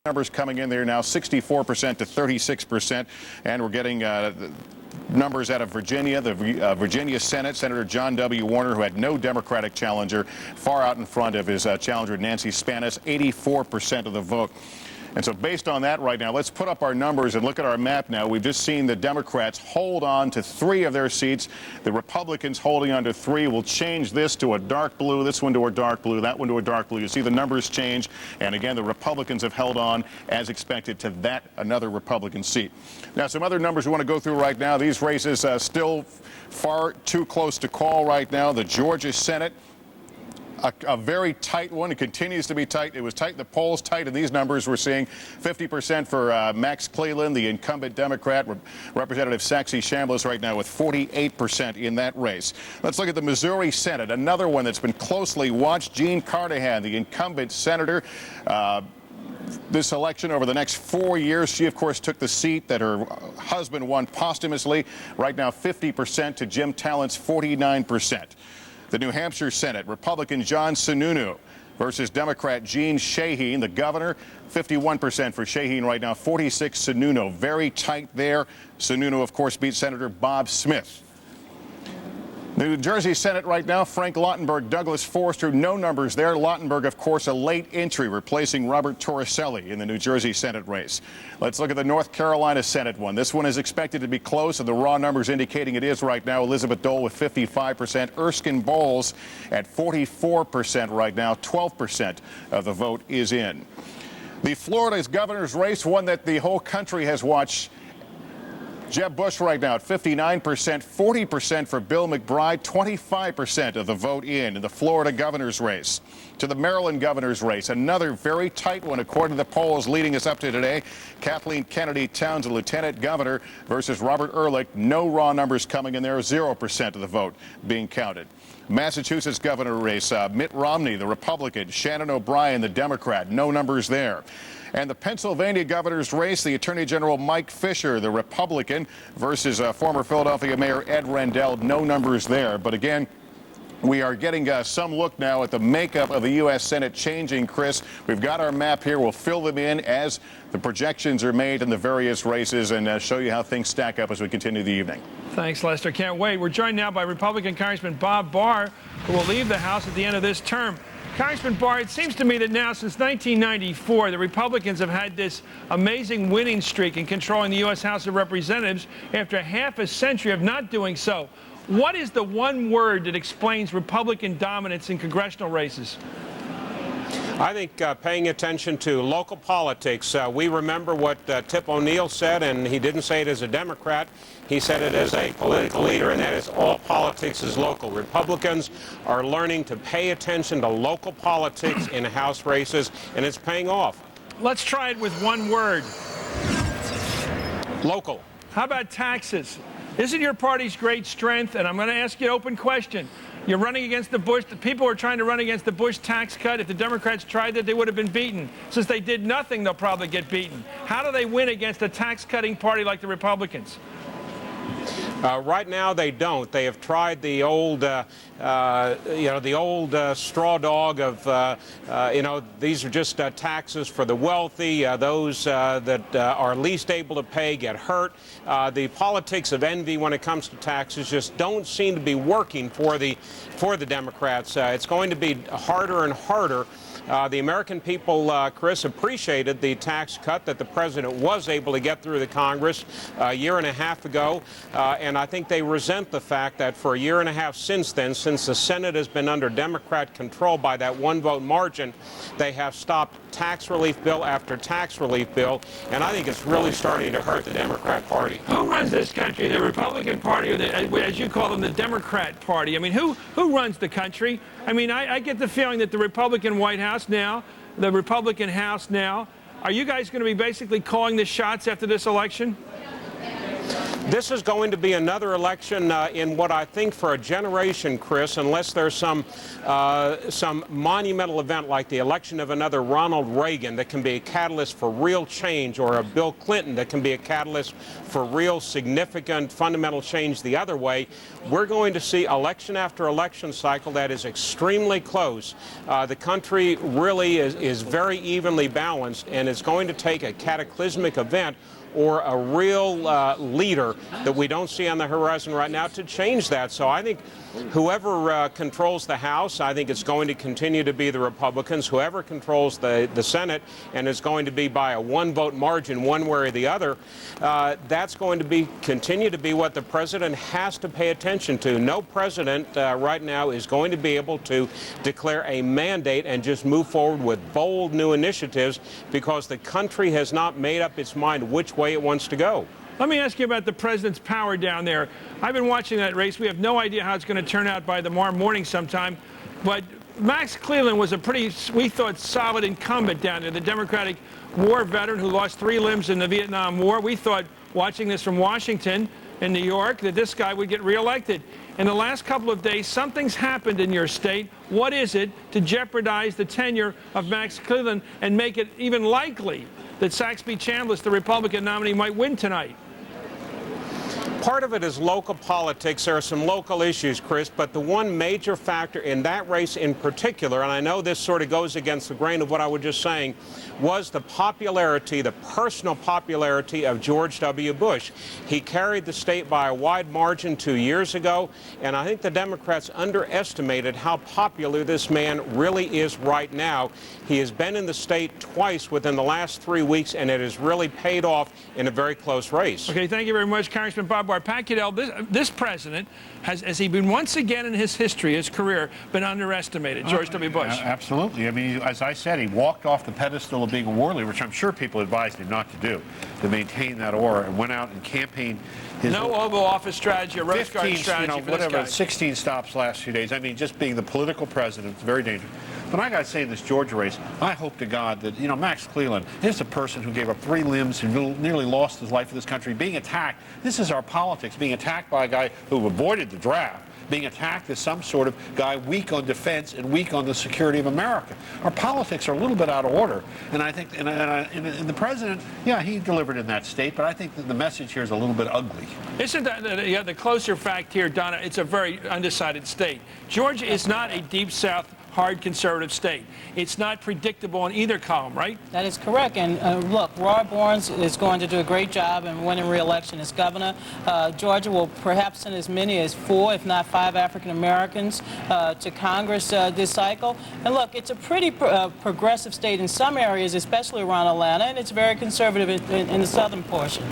Numbers coming in there now 64% to 36%, and we're getting numbers out of Virginia, the Virginia Senate. Senator John W. Warner, who had no Democratic challenger, far out in front of his challenger Nancy Spanis, 84% of the vote. And so based on that right now, let's put up our numbers and look at our map now. We've just seen the Democrats hold on to 3 of their seats. The Republicans holding on to 3. We'll change this to a dark blue, this one to a dark blue, that one to a dark blue. You see the numbers change. And again, the Republicans have held on, as expected, to that another Republican seat. Now, some other numbers we want to go through right now. These races still far too close to call right now. The Georgia Senate. A very tight one. It continues to be tight. It was tight in the polls, tight in these numbers. We're seeing 50% for Max Cleland, the incumbent Democrat. Representative Saxby Chambliss right now with 48% in that race. Let's look at the Missouri Senate, another one that's been closely watched. Jean Carnahan, the incumbent senator. This election over the next 4 years, she, of course, took the seat that her husband won posthumously. Right now, 50% to Jim Tallent's 49%. The New Hampshire Senate, Republican John Sununu versus Democrat Gene Shaheen. The governor, 51% for Shaheen right now, 46 Sununu. Very tight there. Sununu, of course, beat Senator Bob Smith. The New Jersey Senate right now, Frank Lautenberg, Douglas Forster, no numbers there. Lautenberg, of course, a late entry, replacing Robert Torricelli in the New Jersey Senate race. Let's look at the North Carolina Senate one. This one is expected to be close, and the raw numbers indicating it is right now. Elizabeth Dole with 55%, Erskine Bowles at 44% right now. 12% of the vote is in. The Florida's governor's race, one that the whole country has watched. Jeb Bush right now at 59%, 40% for Bill McBride, 25% of the vote in the Florida governor's race. To the Maryland governor's race, another very tight one according to the polls leading us up to today. Kathleen Kennedy Townsend, lieutenant governor, versus Robert Ehrlich. No raw numbers coming in there, 0% of the vote being counted. Massachusetts governor race, Mitt Romney, the Republican, Shannon O'Brien, the Democrat, no numbers there. And the Pennsylvania governor's race, the Attorney General Mike Fisher, the Republican, versus former Philadelphia Mayor Ed Rendell, no numbers there. But again, we are getting some look now at the makeup of the U.S. Senate changing, Chris. We've got our map here. We'll fill them in as the projections are made in the various races and show you how things stack up as we continue the evening. Thanks, Lester. Can't wait. We're joined now by Republican Congressman Bob Barr, who will leave the House at the end of this term. Congressman Barr, it seems to me that now, since 1994, the Republicans have had this amazing winning streak in controlling the U.S. House of Representatives after half a century of not doing so. What is the one word that explains Republican dominance in congressional races? I think paying attention to local politics. We remember what Tip O'Neill said, and he didn't say it as a Democrat. He said it as a political leader, and that is all politics is local. Republicans are learning to pay attention to local politics in House races, and it's paying off. Let's try it with one word. Local. How about taxes? Isn't your party's great strength, and I'm going to ask you an open question. You're running against the Bush. The people are trying to run against the Bush tax cut. If the Democrats tried that, they would have been beaten. Since they did nothing, they'll probably get beaten. How do they win against a tax-cutting party like the Republicans? Right now, they don't. They have tried the old, the old straw dog of, these are just taxes for the wealthy. Those that are least able to pay get hurt. The politics of envy when it comes to taxes just don't seem to be working for the Democrats. It's going to be harder and harder. The American people, Chris, appreciated the tax cut that the president was able to get through the Congress a year and a half ago, and I think they resent the fact that for a year and a half since then, since the Senate has been under Democrat control by that one-vote margin, they have stopped tax relief bill after tax relief bill, and I think it's really starting to hurt the Democrat Party. Who runs this country, the Republican Party, or as you call them, the Democrat Party? I mean, who runs the country? I mean, I get the feeling that the Republican White House now, the Republican House now, are you guys going to be basically calling the shots after this election? This is going to be another election in what I think for a generation, Chris, unless there's some monumental event like the election of another Ronald Reagan that can be a catalyst for real change, or a Bill Clinton that can be a catalyst for real significant fundamental change the other way. We're going to see election after election cycle that is extremely close. The country really is very evenly balanced, and it's going to take a cataclysmic event or a real leader that we don't see on the horizon right now to change that. So I think whoever controls the House, I think it's going to continue to be the Republicans. Whoever controls the Senate, and it's going to be by a one-vote margin one way or the other, that's going to continue to be what the president has to pay attention to. No president right now is going to be able to declare a mandate and just move forward with bold new initiatives, because the country has not made up its mind which way it wants to go. Let me ask you about the president's power down there. I've been watching that race. We have no idea how it's going to turn out by tomorrow morning sometime. But Max Cleland was a pretty, we thought, solid incumbent down there, the Democratic war veteran who lost 3 limbs in the Vietnam War. We thought, watching this from Washington and New York, that this guy would get reelected. In the last couple of days, something's happened in your state. What is it to jeopardize the tenure of Max Cleland and make it even likely that Saxby Chambliss, the Republican nominee, might win tonight? Part of it is local politics. There are some local issues, Chris, but the one major factor in that race in particular, and I know this sort of goes against the grain of what I was just saying, was the popularity, the personal popularity of George W. Bush. He carried the state by a wide margin 2 years ago, and I think the Democrats underestimated how popular this man really is right now. He has been in the state twice within the last 3 weeks, and it has really paid off in a very close race. Okay, thank you very much, Congressman Bob Barr. Pat Caddell, this president, has he been once again in his history, his career, been underestimated, George W. Bush? Absolutely. I mean, as I said, he walked off the pedestal of being a war leader, which I'm sure people advised him not to do, to maintain that aura, and went out and campaigned his... No Oval Office strategy, a Rose Garden strategy for whatever, this guy. 16 stops last few days. I mean, just being the political president, it's very dangerous. But I got to say, in this Georgia race, I hope to God that, Max Cleland is a person who gave up 3 limbs, who nearly lost his life for this country, being attacked. This is our politics, being attacked by a guy who avoided the draft, being attacked as some sort of guy weak on defense and weak on the security of America. Our politics are a little bit out of order. And I think, and the president, yeah, he delivered in that state, but I think that the message here is a little bit ugly. Isn't that the closer fact here, Donna? It's a very undecided state. Georgia is not a deep South, hard conservative state. It's not predictable in either column, right? That is correct. And look, Roy Barnes is going to do a great job in winning re-election as governor. Georgia will perhaps send as many as 4, if not 5 African Americans to Congress this cycle. And look, it's a pretty progressive state in some areas, especially around Atlanta, and it's very conservative in the southern portion.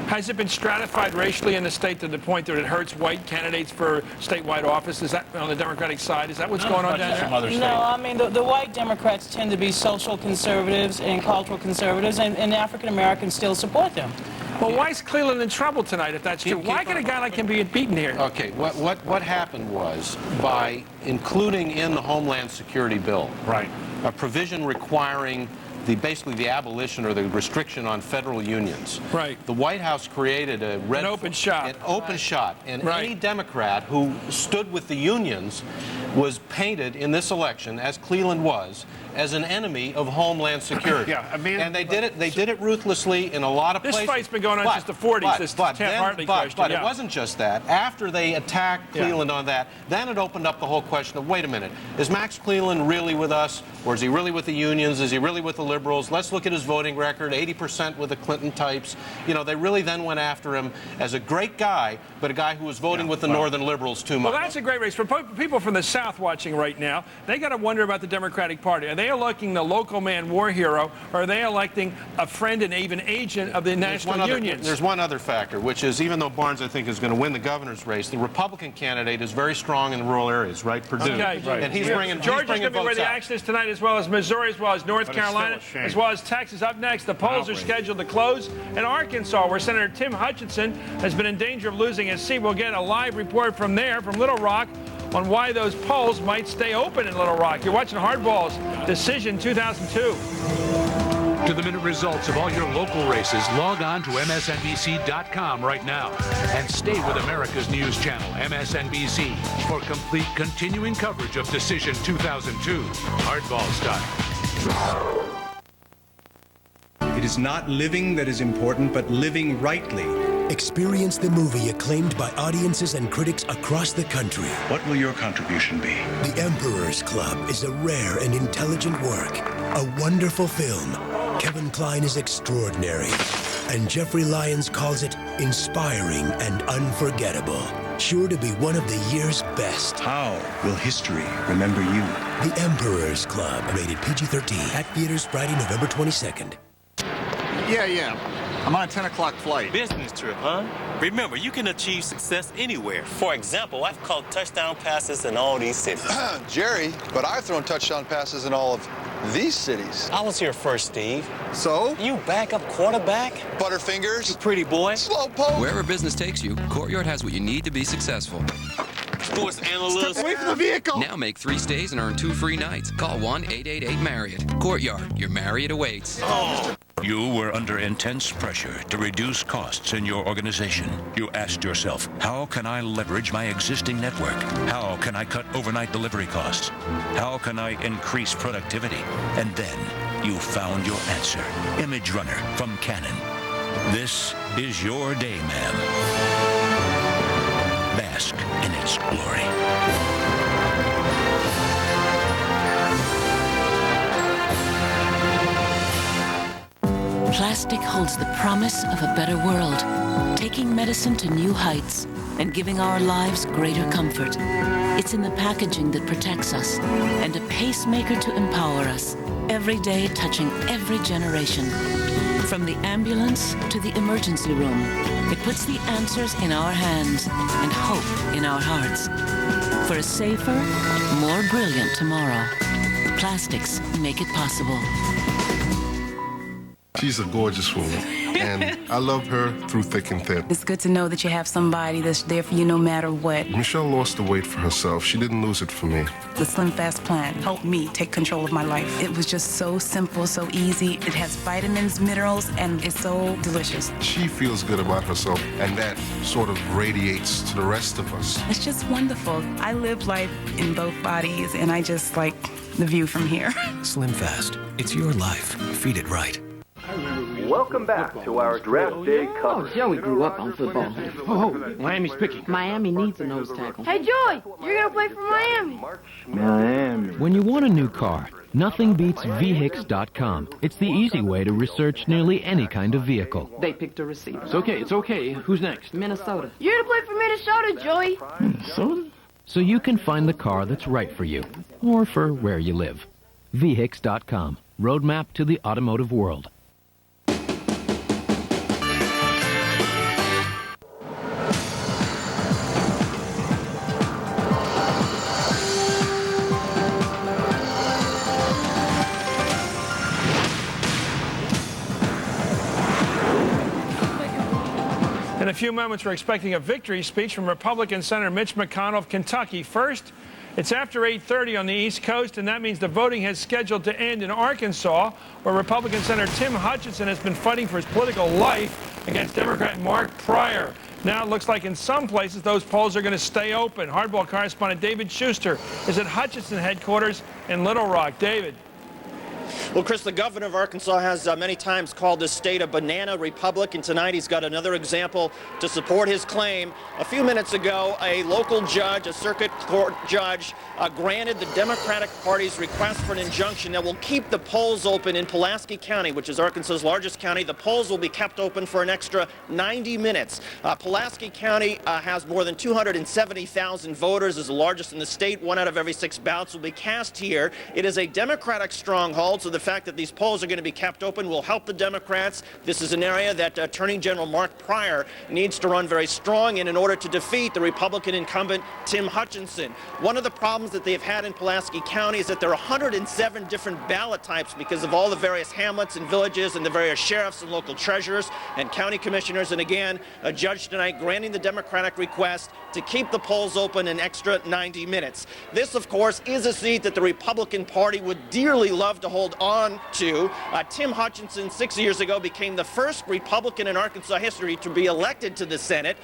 Has it been stratified racially in the state to the point that it hurts white candidates for statewide office? Is that on the Democratic side? Is that what's going on down there? No, I mean, the white Democrats tend to be social conservatives and cultural conservatives, and African Americans still support them. Well, why is Cleland in trouble tonight, if that's true? Why can a guy like him be beaten here? Okay, what happened was, by including in the Homeland Security bill, Right, a provision requiring basically the abolition or the restriction on federal unions. Right. The White House created an open shot. An open shot. And Right. any Democrat who stood with the unions was painted in this election, as Cleland was, as an enemy of Homeland Security. Yeah, I mean, and they did it ruthlessly in a lot of places. This fight's been going on since the 40s, this Taft-Hartley question. But yeah. it wasn't just that. After they attacked Cleland on that, then it opened up the whole question of, wait a minute, is Max Cleland really with us, or is he really with the unions? Is he really with the liberals? Let's look at his voting record, 80% with the Clinton types. They really then went after him as a great guy, but a guy who was voting with the northern liberals too much. Well, that's a great race. For people from the South watching right now, they got to wonder about the Democratic Party. Are they electing the local man war hero, or are they electing a friend and even agent of the national unions? There's one other factor, which is, even though Barnes, I think, is going to win the governor's race, the Republican candidate is very strong in the rural areas, right? Purdue. Okay. Right. And he's bringing Georgia's going to be where votes the out. action is tonight, as well as Missouri, as well as North But it's Carolina, still a shame. as well as Texas. Up next, the polls are scheduled to close in Arkansas, where Senator Tim Hutchinson has been in danger of losing his seat. We'll get a live report from there, from Little Rock, on why those polls might stay open in Little Rock. You're watching Hardball's Decision 2002. To the minute results of all your local races, log on to MSNBC.com right now and stay with America's news channel, MSNBC, for complete continuing coverage of Decision 2002, hardball style. It is not living that is important, but living rightly. Experience the movie acclaimed by audiences and critics across the country. What will your contribution be? The Emperor's Club is a rare and intelligent work, a wonderful film. Kevin Kline is extraordinary, and Jeffrey Lyons calls it inspiring and unforgettable. Sure to be one of the year's best. How will history remember you? The Emperor's Club, rated PG-13, at theaters Friday, November 22nd. Yeah. I'm on a 10 o'clock flight. Business trip, huh? Remember, you can achieve success anywhere. For example, I've caught touchdown passes in all these cities. Jerry, but I've thrown touchdown passes in all of these cities. I was here first, Steve. So? You backup quarterback? Butterfingers? You pretty boy? Slowpoke? Wherever business takes you, Courtyard has what you need to be successful. Sports analyst. Step away from the vehicle! Now make 3 stays and earn 2 free nights. Call 1-888-MARRIOTT. Courtyard, your Marriott awaits. Oh. You were under intense pressure to reduce costs in your organization. You asked yourself, how can I leverage my existing network? How can I cut overnight delivery costs? How can I increase productivity? And then you found your answer. Image Runner from Canon. This is your day, ma'am. Bask in its glory. Plastic holds the promise of a better world, taking medicine to new heights and giving our lives greater comfort. It's in the packaging that protects us and a pacemaker to empower us, every day touching every generation. From the ambulance to the emergency room, it puts the answers in our hands and hope in our hearts. For a safer, more brilliant tomorrow, plastics make it possible. She's a gorgeous woman, and I love her through thick and thin. It's good to know that you have somebody that's there for you no matter what. Michelle lost the weight for herself. She didn't lose it for me. The Slim Fast plan helped me take control of my life. It was just so simple, so easy. It has vitamins, minerals, and it's so delicious. She feels good about herself, and that sort of radiates to the rest of us. It's just wonderful. I live life in both bodies, and I just like the view from here. Slim Fast. It's your life. Feed it right. Welcome back to our draft day coverage. Oh, Joey grew up on football. Oh, Miami's picking. Miami needs a nose tackle. Hey, Joey, you're going to play for Miami. Miami. When you want a new car, nothing beats VHX.com. It's the easy way to research nearly any kind of vehicle. They picked a receiver. It's okay. Who's next? Minnesota. You're going to play for Minnesota, Joey. Minnesota? So you can find the car that's right for you, or for where you live. VHX.com. Roadmap to the automotive world. In a few moments, we're expecting a victory speech from Republican Senator Mitch McConnell of Kentucky. First, it's after 8:30 on the East Coast, and that means the voting has scheduled to end in Arkansas, where Republican Senator Tim Hutchinson has been fighting for his political life against Democrat Mark Pryor. Now it looks like in some places those polls are going to stay open. Hardball correspondent David Schuster is at Hutchinson headquarters in Little Rock. David. Well, Chris, the governor of Arkansas has many times called this state a banana republic, and tonight he's got another example to support his claim. A few minutes ago, a local judge, a circuit court judge, granted the Democratic Party's request for an injunction that will keep the polls open in Pulaski County, which is Arkansas's largest county. The polls will be kept open for an extra 90 minutes. Pulaski County has more than 270,000 voters, is the largest in the state. 1 out of every 6 ballots will be cast here. It is a Democratic stronghold, so the fact that these polls are going to be kept open will help the Democrats. This is an area that Attorney General Mark Pryor needs to run very strong in order to defeat the Republican incumbent Tim Hutchinson. One of the problems that they've had in Pulaski County is that there are 107 different ballot types because of all the various hamlets and villages and the various sheriffs and local treasurers and county commissioners. And again, a judge tonight granting the Democratic request to keep the polls open an extra 90 minutes. This, of course, is a seat that the Republican Party would dearly love to hold on to. Tim Hutchinson, 6 years ago, became the first Republican in Arkansas history to be elected to the Senate.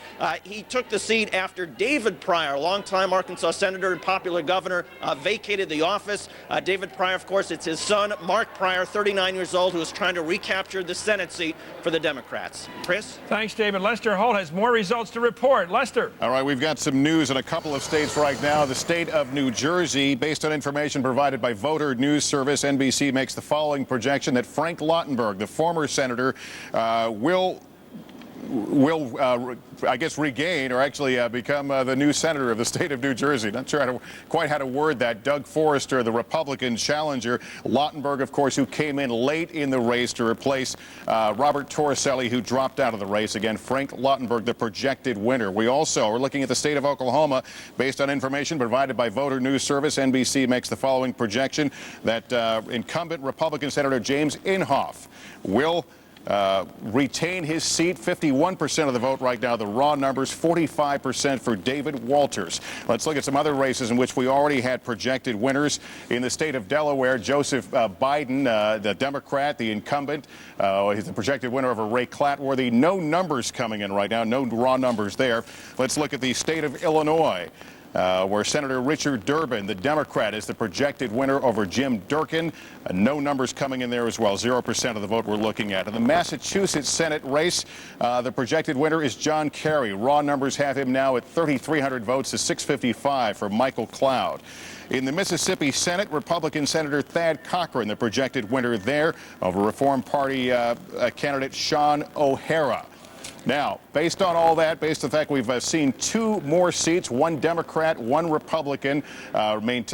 He took the seat after David Pryor, longtime Arkansas senator and popular governor, vacated the office. David Pryor, of course, it's his son, Mark Pryor, 39 years old, who is trying to recapture the Senate seat for the Democrats. Chris? Thanks, David. Lester Holt has more results to report. Lester. All right, we've got some news in a couple of states right now. The state of New Jersey, based on information provided by Voter News Service, NBC makes the following projection that Frank Lautenberg, the former senator, will I guess regain or actually become the new senator of the state of New Jersey. Not sure quite how to word that. Doug Forrester, the Republican challenger. Lautenberg, of course, who came in late in the race to replace Robert Torricelli, who dropped out of the race. Again, Frank Lautenberg, the projected winner. We also are looking at the state of Oklahoma. Based on information provided by Voter News Service, NBC makes the following projection that incumbent Republican Senator James Inhofe will retain his seat. 51% of the vote right now. The raw numbers, 45% for David Walters. Let's look at some other races in which we already had projected winners. In the state of Delaware, Joseph Biden, the Democrat, the incumbent, he's the projected winner over Ray Clatworthy. No numbers coming in right now. No raw numbers there. Let's look at the state of Illinois. Where Senator Richard Durbin, the Democrat, is the projected winner over Jim Durkin. No numbers coming in there as well. 0% of the vote we're looking at. In the Massachusetts Senate race, the projected winner is John Kerry. Raw numbers have him now at 3,300 votes to 655 for Michael Cloud. In the Mississippi Senate, Republican Senator Thad Cochran, the projected winner there over Reform Party candidate Sean O'Hara. Now, based on all that, based on the fact we've seen two more seats, one Democrat, one Republican,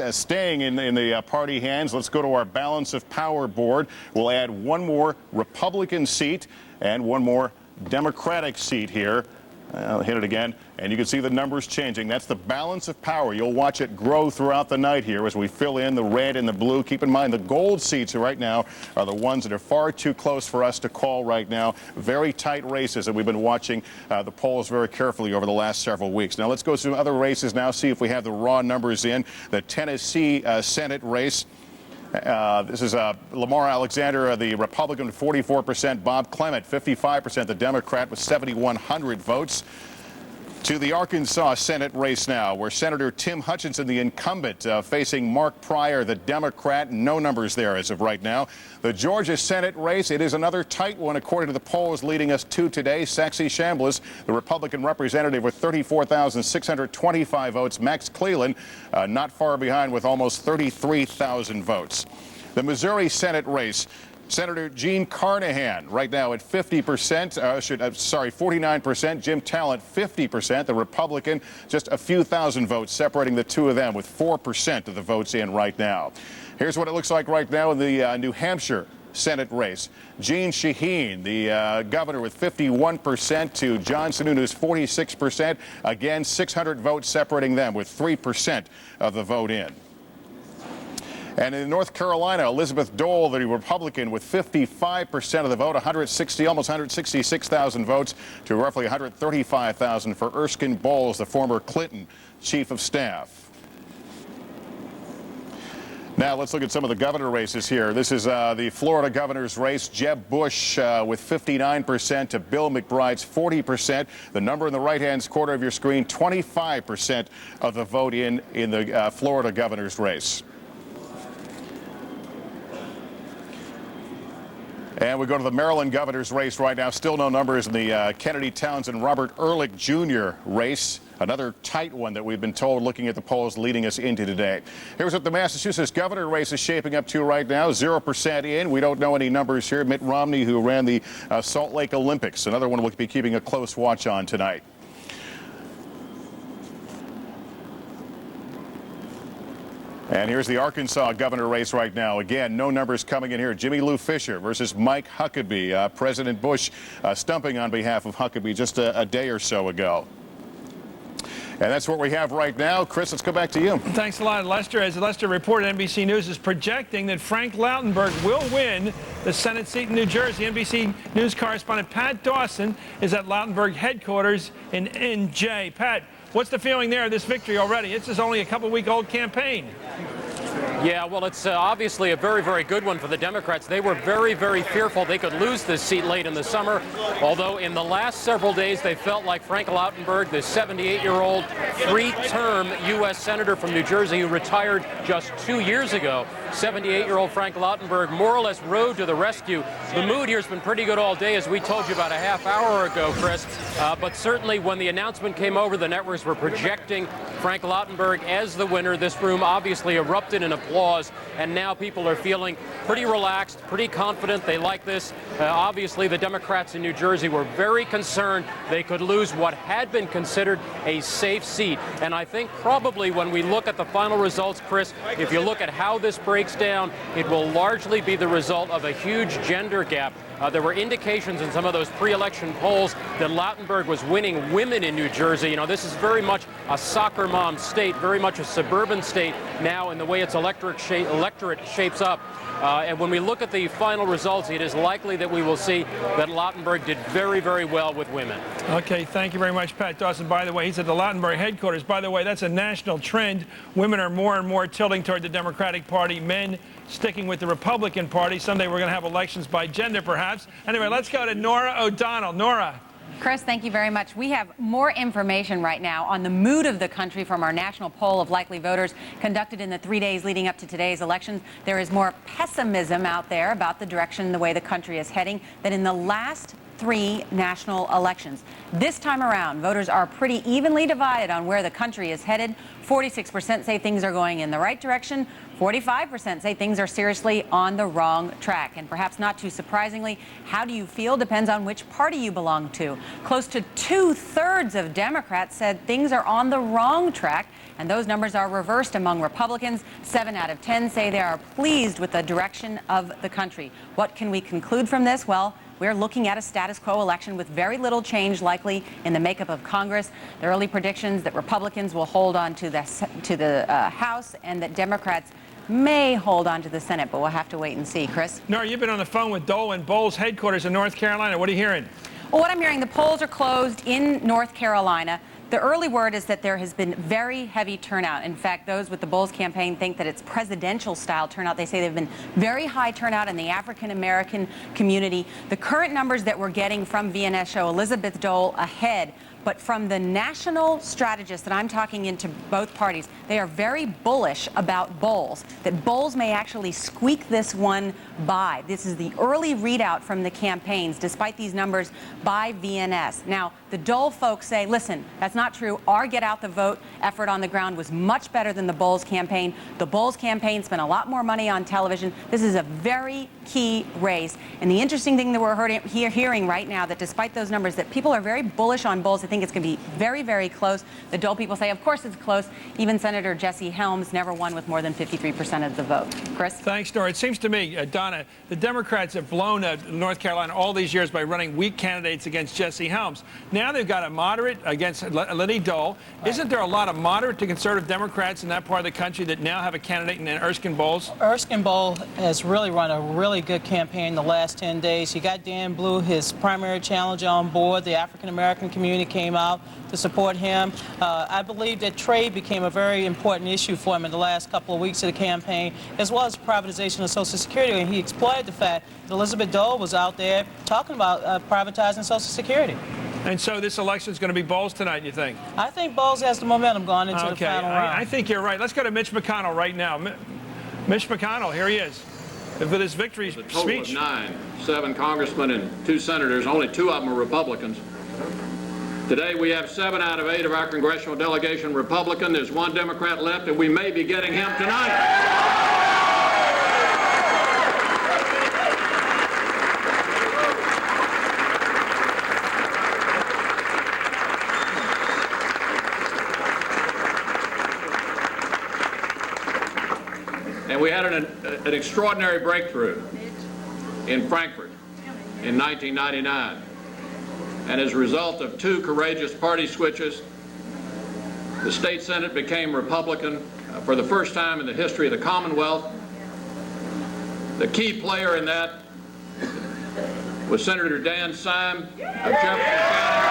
staying in the party hands. Let's go to our balance of power board. We'll add one more Republican seat and one more Democratic seat here. I'll hit it again, and you can see the numbers changing. That's the balance of power. You'll watch it grow throughout the night here as we fill in the red and the blue. Keep in mind the gold seats right now are the ones that are far too close for us to call right now. Very tight races, and we've been watching the polls very carefully over the last several weeks. Now let's go through other races now, see if we have the raw numbers in. The Tennessee Senate race. This is Lamar Alexander, the Republican, 44%. Bob Clement, 55%. The Democrat with 7,100 votes. To the Arkansas Senate race now, where Senator Tim Hutchinson, the incumbent, facing Mark Pryor, the Democrat. No numbers there as of right now. The Georgia Senate race, it is another tight one according to the polls leading us to today. Saxy Chambliss, the Republican representative with 34,625 votes. Max Cleland, not far behind with almost 33,000 votes. The Missouri Senate race. Senator Gene Carnahan right now at 49%. Jim Talent, 50%. The Republican, just a few thousand votes separating the two of them with 4% of the votes in right now. Here's what it looks like right now in the New Hampshire Senate race. Gene Shaheen, the governor, with 51% to John Sununu's 46%. Again, 600 votes separating them with 3% of the vote in. And in North Carolina, Elizabeth Dole, the Republican, with 55% of the vote, almost 166,000 votes to roughly 135,000 for Erskine Bowles, the former Clinton chief of staff. Now let's look at some of the governor races here. This is the Florida governor's race. Jeb Bush with 59% to Bill McBride's 40%. The number in the right-hand corner of your screen, 25% of the vote in the Florida governor's race. And we go to the Maryland governor's race right now. Still no numbers in the Kennedy Townsend Robert Ehrlich Jr. race. Another tight one that we've been told looking at the polls leading us into today. Here's what the Massachusetts governor race is shaping up to right now. 0% in. We don't know any numbers here. Mitt Romney, who ran the Salt Lake Olympics. Another one we'll be keeping a close watch on tonight. And here's the Arkansas governor race right now. Again, no numbers coming in here. Jimmy Lou Fisher versus Mike Huckabee. President Bush stumping on behalf of Huckabee just a day or so ago. And that's what we have right now. Chris, let's go back to you. Thanks a lot, Lester. As Lester reported, NBC News is projecting that Frank Lautenberg will win the Senate seat in New Jersey. NBC News correspondent Pat Dawson is at Lautenberg headquarters in NJ. Pat, What's the feeling there of this victory already? This is only a couple-week-old campaign. Yeah, well, it's obviously a very, very good one for the Democrats. They were very, very fearful they could lose this seat late in the summer, although in the last several days they felt like Frank Lautenberg, the 78-year-old three-term U.S. Senator from New Jersey who retired just 2 years ago, 78-year-old Frank Lautenberg more or less rode to the rescue. The mood here has been pretty good all day, as we told you about a half hour ago, Chris. But certainly when the announcement came over, the networks were projecting Frank Lautenberg as the winner. This room obviously erupted in applause, and now people are feeling pretty relaxed, pretty confident. They like this. Obviously, the Democrats in New Jersey were very concerned they could lose what had been considered a safe seat. And I think probably when we look at the final results, Chris, if you look at how this breaks down, it will largely be the result of a huge gender gap. There were indications in some of those pre-election polls that Lautenberg was winning women in New Jersey. You know, this is very much a soccer mom state, very much a suburban state now in the way its electorate shapes up. And when we look at the final results, it is likely that we will see that Lautenberg did very, very well with women. Okay, thank you very much, Pat Dawson. By the way, he's at the Lautenberg headquarters. By the way, that's a national trend. Women are more and more tilting toward the Democratic Party. Men sticking with the Republican Party. Someday we're going to have elections by gender, perhaps. Anyway, let's go to Nora O'Donnell. Nora. Chris, thank you very much. We have more information right now on the mood of the country from our national poll of likely voters conducted in the 3 days leading up to today's elections. There is more pessimism out there about the direction and the way the country is heading than in the last 3 national elections. This time around, voters are pretty evenly divided on where the country is headed. 46% say things are going in the right direction. 45% say things are seriously on the wrong track. And perhaps not too surprisingly, how do you feel depends on which party you belong to. Close to 2/3 of Democrats said things are on the wrong track, and those numbers are reversed among Republicans. 7 out of 10 say they are pleased with the direction of the country. What can we conclude from this? Well, we're looking at a status quo election with very little change likely in the makeup of Congress. The early predictions that Republicans will hold on to the House and that Democrats may hold on to the Senate, but we'll have to wait and see. Chris? Nora, you've been on the phone with Dole and Bowles headquarters in North Carolina. What are you hearing? Well, what I'm hearing, the polls are closed in North Carolina. The early word is that there has been very heavy turnout. In fact, those with the Bowles campaign think that it's presidential-style turnout. They say they've been very high turnout in the African-American community. The current numbers that we're getting from VNS show Elizabeth Dole ahead. But from the national strategists that I'm talking into both parties, they are very bullish about Bowles, that Bowles may actually squeak this one by. This is the early readout from the campaigns, despite these numbers by VNS. Now, the Dole folks say, listen, that's not true. Our get out the vote effort on the ground was much better than the Bowles campaign. The Bowles campaign spent a lot more money on television. This is a very key race. And the interesting thing that we're hearing right now, that despite those numbers, that people are very bullish on Bowles. I think it's going to be very, very close. The Dole people say, of course it's close. Even Senator Jesse Helms never won with more than 53% of the vote. Chris? Thanks, Nora. It seems to me, Donna, the Democrats have blown North Carolina all these years by running weak candidates against Jesse Helms. Now they've got a moderate against Liddy Dole. Right. Isn't there a lot of moderate to conservative Democrats in that part of the country that now have a candidate in Erskine Bowles? Erskine Bowles has really run a really good campaign the last 10 days. You got Dan Blue, his primary challenger, on board. The African-American community came out to support him. I believe that trade became a very important issue for him in the last couple of weeks of the campaign, as well as privatization of Social Security. And he exploited the fact that Elizabeth Dole was out there talking about privatizing Social Security. And so this election is going to be Bowles tonight, you think? I think Bowles has the momentum going into the final round. I think you're right. Let's go to Mitch McConnell right now. Mitch McConnell, here he is. With his victory speech. A total of 9, 7 congressmen and 2 senators. Only 2 of them are Republicans. Today we have 7 out of 8 of our congressional delegation Republican. There's 1 Democrat left, and we may be getting him tonight. And we had an extraordinary breakthrough in Frankfurt in 1999. And as a result of 2 courageous party switches, the state Senate became Republican for the first time in the history of the Commonwealth. The key player in that was Senator Dan Syme of Jefferson County.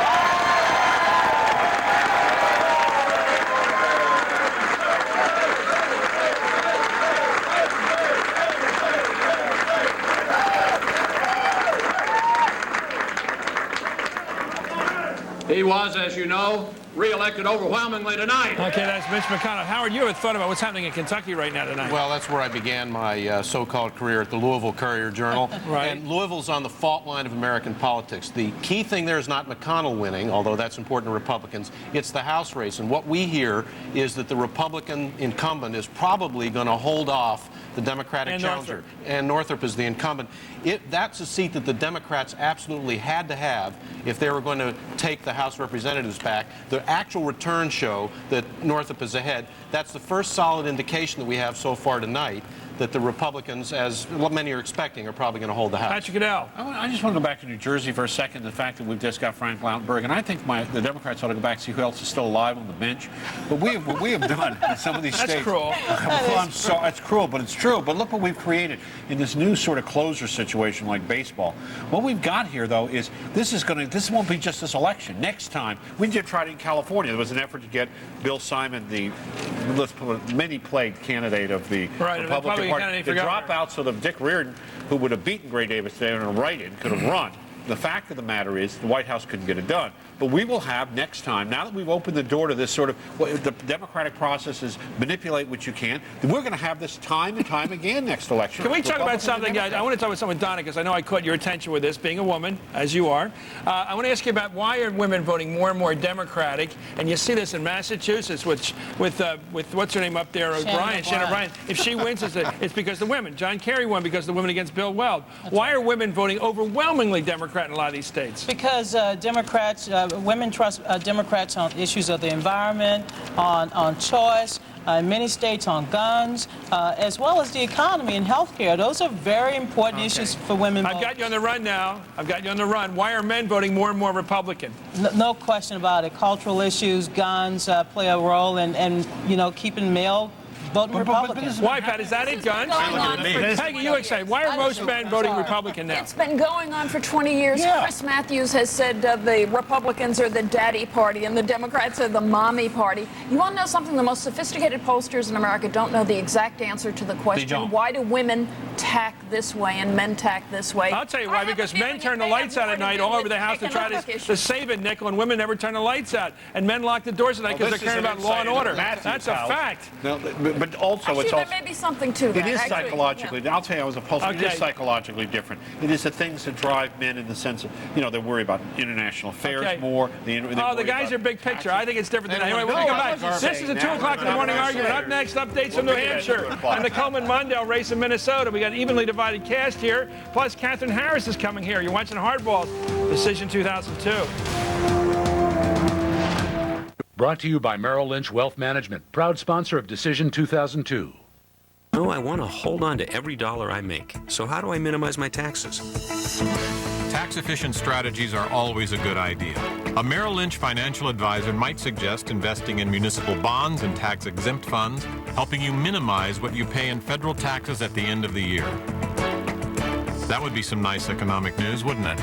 He was, as you know, re-elected overwhelmingly tonight. Okay, that's Mitch McConnell. Howard, you have thought about what's happening in Kentucky right now tonight. Well, that's where I began my so-called career at the Louisville Courier-Journal. Right. And Louisville's on the fault line of American politics. The key thing there is not McConnell winning, although that's important to Republicans. It's the House race. And what we hear is that the Republican incumbent is probably going to hold off the Democratic challenger. Northrop. And Northrop is the incumbent. That's a seat that the Democrats absolutely had to have if they were going to take the House Representatives back. The actual returns show that Northrop is ahead. That's the first solid indication that we have so far tonight that the Republicans, as many are expecting, are probably going to hold the House. Patrick Caddell. I just want to go back to New Jersey for a second. The fact that we've just got Frank Lautenberg, and I think the Democrats ought to go back and see who else is still alive on the bench. But what we have done in some of these states. That's cruel. Well, I'm sorry, that's cruel, but it's true. But look what we've created in this new sort of closer situation like baseball. What we've got here, though, is this won't be just this election. Next time, we did try it in California. There was an effort to get Bill Simon, the many-plagued candidate of the Republican Party, to drop out so that Dick Reardon, who would have beaten Gray Davis today on a write-in, could have run. The fact of the matter is the White House couldn't get it done. But we will have next time, now that we've opened the door to this sort of, the democratic process is manipulate what you can, then we're going to have this time and time again next election. Can we talk about something, guys? I want to talk about something with Donna, because I know I caught your attention with this, being a woman, as you are. I want to ask you about why are women voting more and more Democratic? And you see this in Massachusetts with what's her name up there, Shannon O'Brien. If she wins, it's because the women. John Kerry won because the women against Bill Weld. Why are women voting overwhelmingly Democrat in a lot of these states? Because women trust Democrats on issues of the environment, on choice, in many states on guns, as well as the economy and health care. Those are very important issues for women. I've got you on the run now. Why are men voting more and more Republican? No question about it. Cultural issues, guns play a role in keeping male voting Republican. Why, Pat? Is that it, guns? Peggy, you excited. Why are most men voting Republican now? It's been going on for 20 years. Yeah. Chris Matthews has said the Republicans are the daddy party and the Democrats are the mommy party. You want to know something? The most sophisticated pollsters in America don't know the exact answer to the question, why do women tack this way and men tack this way? I'll tell you why, because men turn the lights out at night all over the house to try to save a nickel, and women never turn the lights out. And men lock the doors at night because they're caring about law and order. That's a fact. No, but also, it's also, there may be something to that. It is actually, psychologically. yeah. I'll tell you, I was a pollster. It is psychologically different. It is the things that drive men in the sense of, they worry about international affairs more. The guys are big picture. I think it's different than that. Anyway, we'll come back. This is the 2 o'clock in the morning argument. Up next, updates from New Hampshire and the Coleman-Mondale race in Minnesota. We got an evenly divided cast here. Plus, Catherine Harris is coming here. You're watching Hardballs, Decision 2002. Brought to you by Merrill Lynch Wealth Management, proud sponsor of Decision 2002. No, I want to hold on to every dollar I make. So how do I minimize my taxes? Tax-efficient strategies are always a good idea. A Merrill Lynch financial advisor might suggest investing in municipal bonds and tax-exempt funds, helping you minimize what you pay in federal taxes at the end of the year. That would be some nice economic news, wouldn't it?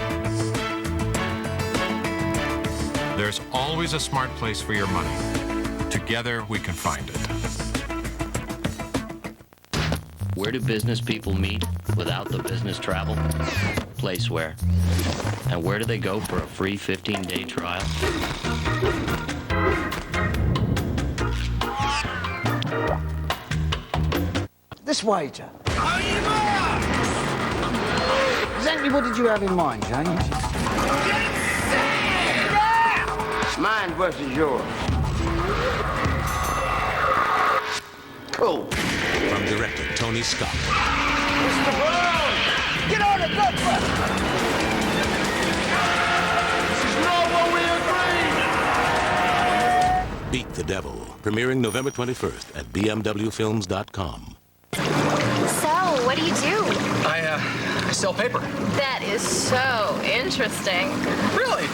There's always a smart place for your money. Together, we can find it. Where do business people meet without the business travel? Placeware. And where do they go for a free 15-day trial? This way, Joe. Exactly what did you have in mind, James? Mine versus yours. Cool. From director Tony Scott. Mr. Brown! Get on it, go for it! This is not what we agreed! Beat the Devil. Premiering November 21st at bmwfilms.com. So, what do you do? I sell paper. That is so interesting. Really?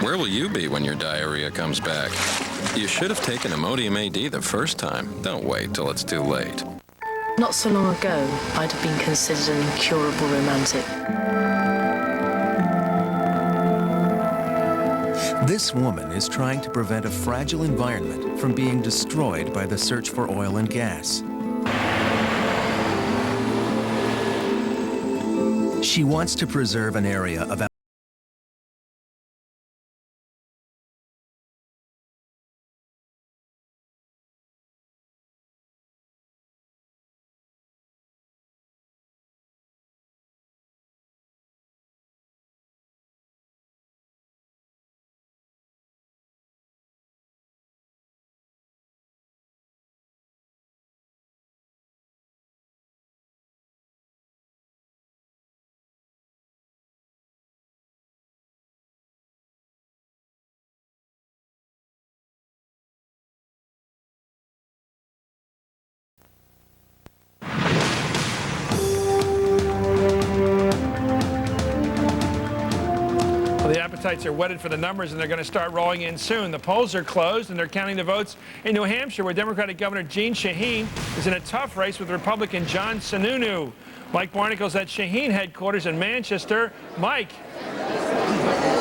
Where will you be when your diarrhea comes back? You should have taken Imodium AD the first time. Don't wait till it's too late. Not so long ago, I'd have been considered an incurable romantic. This woman is trying to prevent a fragile environment from being destroyed by the search for oil and gas. She wants to preserve an area of Well, the appetites are whetted for the numbers, and they're going to start rolling in soon. The polls are closed, and they're counting the votes in New Hampshire, where Democratic Governor Jeanne Shaheen is in a tough race with Republican John Sununu. Mike Barnickel's at Shaheen headquarters in Manchester. Mike.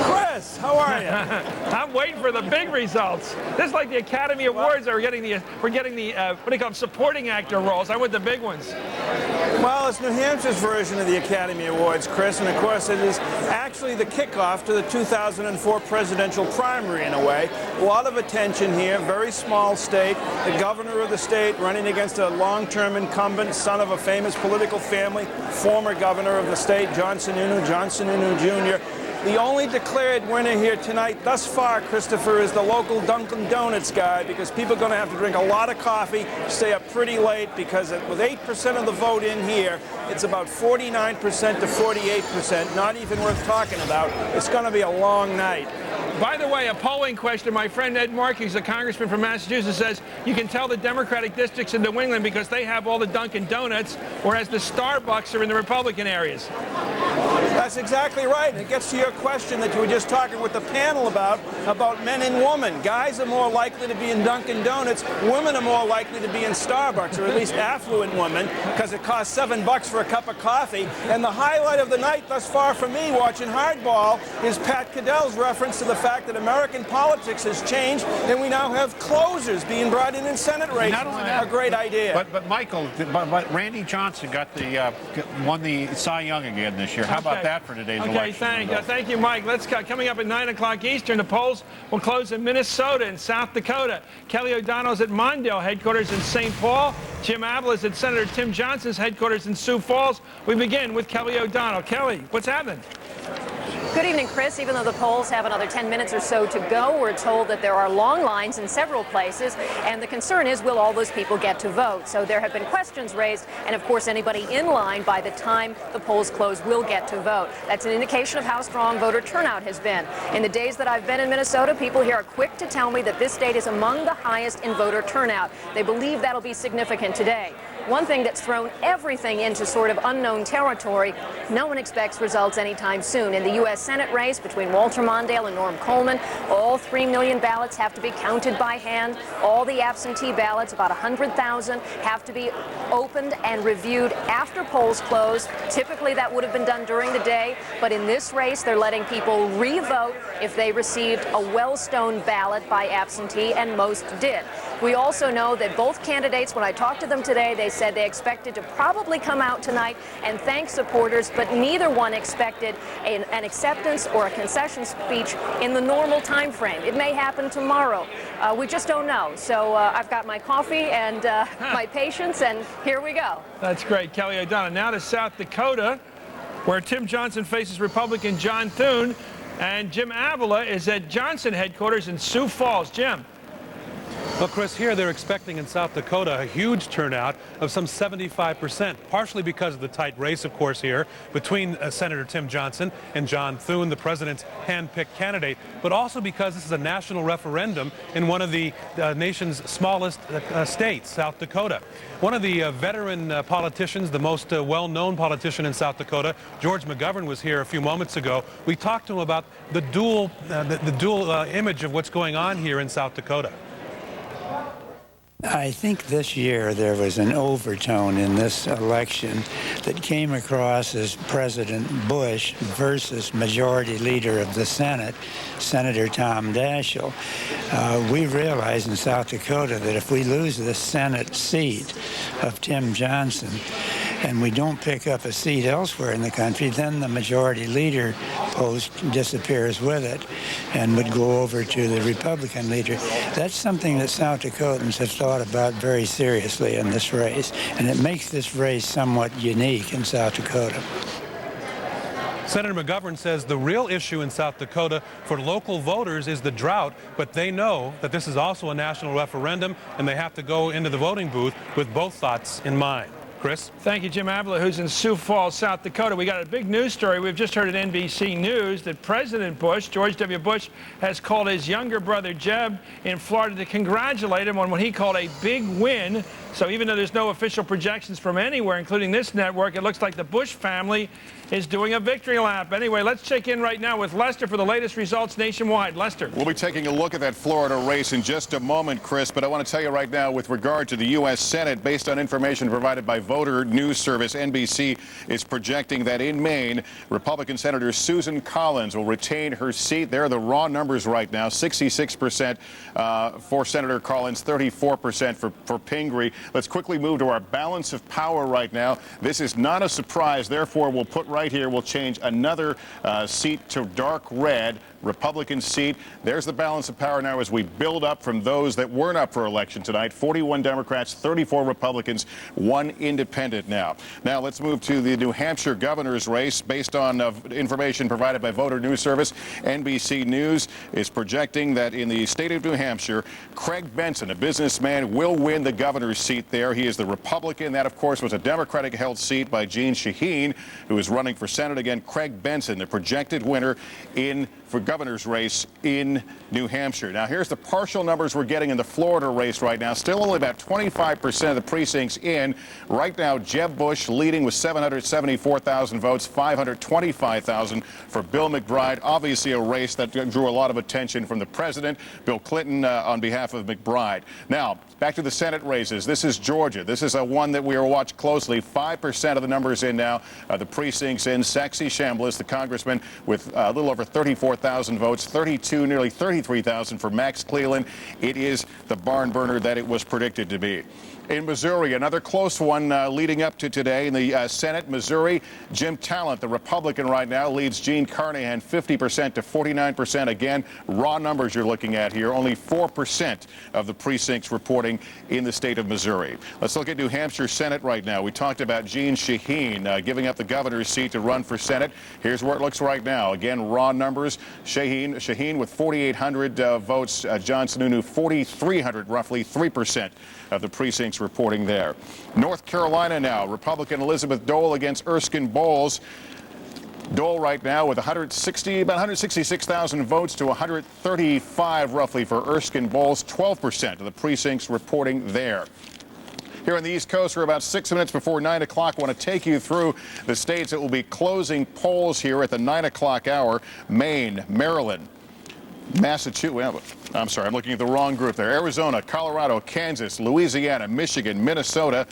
Chris, how are you? I'm waiting for the big results. This is like the Academy Awards. We're getting the what do you call them, supporting actor roles. I want the big ones. Well, it's New Hampshire's version of the Academy Awards, Chris, and of course it is actually the kickoff to the 2004 presidential primary in a way. A lot of attention here, very small state. The governor of the state running against a long-term incumbent, son of a famous political family, former governor of the state, John Sununu Jr. The only declared winner here tonight thus far, Christopher, is the local Dunkin' Donuts guy, because people are going to have to drink a lot of coffee, stay up pretty late, because with 8% of the vote in here, it's about 49% to 48%, not even worth talking about. It's going to be a long night. By the way, a polling question. My friend Ed Markey, who's a congressman from Massachusetts, says you can tell the Democratic districts in New England because they have all the Dunkin' Donuts, whereas the Starbucks are in the Republican areas. That's exactly right. It gets to your question that you were just talking with the panel about men and women. Guys are more likely to be in Dunkin' Donuts. Women are more likely to be in Starbucks, or at least affluent women, because it costs $7 for a cup of coffee. And the highlight of the night thus far for me, watching Hardball, is Pat Caddell's reference to the fact that American politics has changed, and we now have closers being brought in Senate races. Not only that, a great idea. But Michael, but Randy Johnson got won the Cy Young again this year. How about that for today's election? Thank you, Mike. Coming up at 9 o'clock Eastern, the polls will close in Minnesota and South Dakota. Kelly O'Donnell's at Mondale headquarters in St. Paul. Jim Abbott is at Senator Tim Johnson's headquarters in Sioux Falls. We begin with Kelly O'Donnell. Kelly, what's happening? Good evening, Chris. Even though the polls have another 10 minutes or so to go, we're told that there are long lines in several places, and the concern is, will all those people get to vote? So there have been questions raised, and of course anybody in line by the time the polls close will get to vote. That's an indication of how strong voter turnout has been. In the days that I've been in Minnesota, people here are quick to tell me that this state is among the highest in voter turnout. They believe that'll be significant today. One thing that's thrown everything into sort of unknown territory, no one expects results anytime soon. In the U.S. Senate race between Walter Mondale and Norm Coleman, all 3 million ballots have to be counted by hand. All the absentee ballots, about 100,000, have to be opened and reviewed after polls close. Typically that would have been done during the day, but in this race they're letting people re-vote if they received a Wellstone ballot by absentee, and most did. We also know that both candidates, when I talked to them today, they said they expected to probably come out tonight and thank supporters, but neither one expected an acceptance or a concession speech in the normal time frame. It may happen tomorrow. We just don't know. So I've got my coffee and my patience, and here we go. That's great, Kelly O'Donnell. Now to South Dakota, where Tim Johnson faces Republican John Thune, and Jim Avila is at Johnson headquarters in Sioux Falls. Jim. Well, Chris, here they're expecting in South Dakota a huge turnout of some 75%, partially because of the tight race, of course, here between Senator Tim Johnson and John Thune, the president's hand-picked candidate, but also because this is a national referendum in one of the nation's smallest states, South Dakota. One of the veteran politicians, the most well-known politician in South Dakota, George McGovern, was here a few moments ago. We talked to him about the dual image of what's going on here in South Dakota. I think this year there was an overtone in this election that came across as President Bush versus Majority Leader of the Senate, Senator Tom Daschle. We realize in South Dakota that if we lose the Senate seat of Tim Johnson and we don't pick up a seat elsewhere in the country, then the Majority Leader post disappears with it and would go over to the Republican leader. That's something that South Dakotans have thought about very seriously in this race, and it makes this race somewhat unique in South Dakota. Senator McGovern says the real issue in South Dakota for local voters is the drought, but they know that this is also a national referendum, and they have to go into the voting booth with both thoughts in mind. Chris? Thank you, Jim Avila, who's in Sioux Falls, South Dakota. We got a big news story. We've just heard at NBC News that President Bush, George W. Bush, has called his younger brother Jeb in Florida to congratulate him on what he called a big win. So even though there's no official projections from anywhere, including this network, it looks like the Bush family is doing a victory lap. Anyway, let's check in right now with Lester for the latest results nationwide. Lester. We'll be taking a look at that Florida race in just a moment, Chris, but I want to tell you right now with regard to the U.S. Senate, based on information provided by Voter News Service, NBC is projecting that in Maine, Republican Senator Susan Collins will retain her seat. There are the raw numbers right now, 66% for Senator Collins, 34% for Pingree. Let's quickly move to our balance of power right now. This is not a surprise. Therefore, we'll put right here, we'll change another seat to dark red, Republican seat. There's the balance of power now as we build up from those that weren't up for election tonight. 41 Democrats, 34 Republicans, 1 independent now. Now let's move to the New Hampshire governor's race. Based on information provided by Voter News Service, NBC News is projecting that in the state of New Hampshire, Craig Benson, a businessman, will win the governor's seat there. He is the Republican. That, of course, was a Democratic-held seat by Jeanne Shaheen, who is running for Senate again. Craig Benson, the projected winner for governor's race in New Hampshire. Now, here's the partial numbers we're getting in the Florida race right now. Still only about 25% of the precincts in. Right now, Jeb Bush leading with 774,000 votes, 525,000 for Bill McBride. Obviously a race that drew a lot of attention from the president, Bill Clinton, on behalf of McBride. Now, back to the Senate races. This is Georgia. This is one that we will watch closely. 5% of the numbers in now. The precincts in. Saxby Chambliss, the congressman, with a little over 34,000 votes, 32, nearly 33,000 for Max Cleland. It is the barn burner that it was predicted to be. In Missouri, another close one leading up to today in the Senate. Missouri, Jim Talent, the Republican right now, leads Gene Carnahan 50% to 49%. Again, raw numbers you're looking at here. Only 4% of the precincts reporting in the state of Missouri. Let's look at New Hampshire Senate right now. We talked about Jeanne Shaheen giving up the governor's seat to run for Senate. Here's where it looks right now. Again, raw numbers. Shaheen with 4,800 votes. John Sununu 4,300, roughly 3% of the precincts reporting there. North Carolina now, Republican Elizabeth Dole against Erskine Bowles. Dole right now with about 166,000 votes to 135 roughly for Erskine Bowles, 12% of the precincts reporting there. Here on the East Coast, we're about 6 minutes before 9 o'clock. I want to take you through the states that will be closing polls here at the 9 o'clock hour. Maine, Maryland, Massachusetts, well, I'm sorry, I'm looking at the wrong group there. Arizona, Colorado, Kansas, Louisiana, Michigan, Minnesota,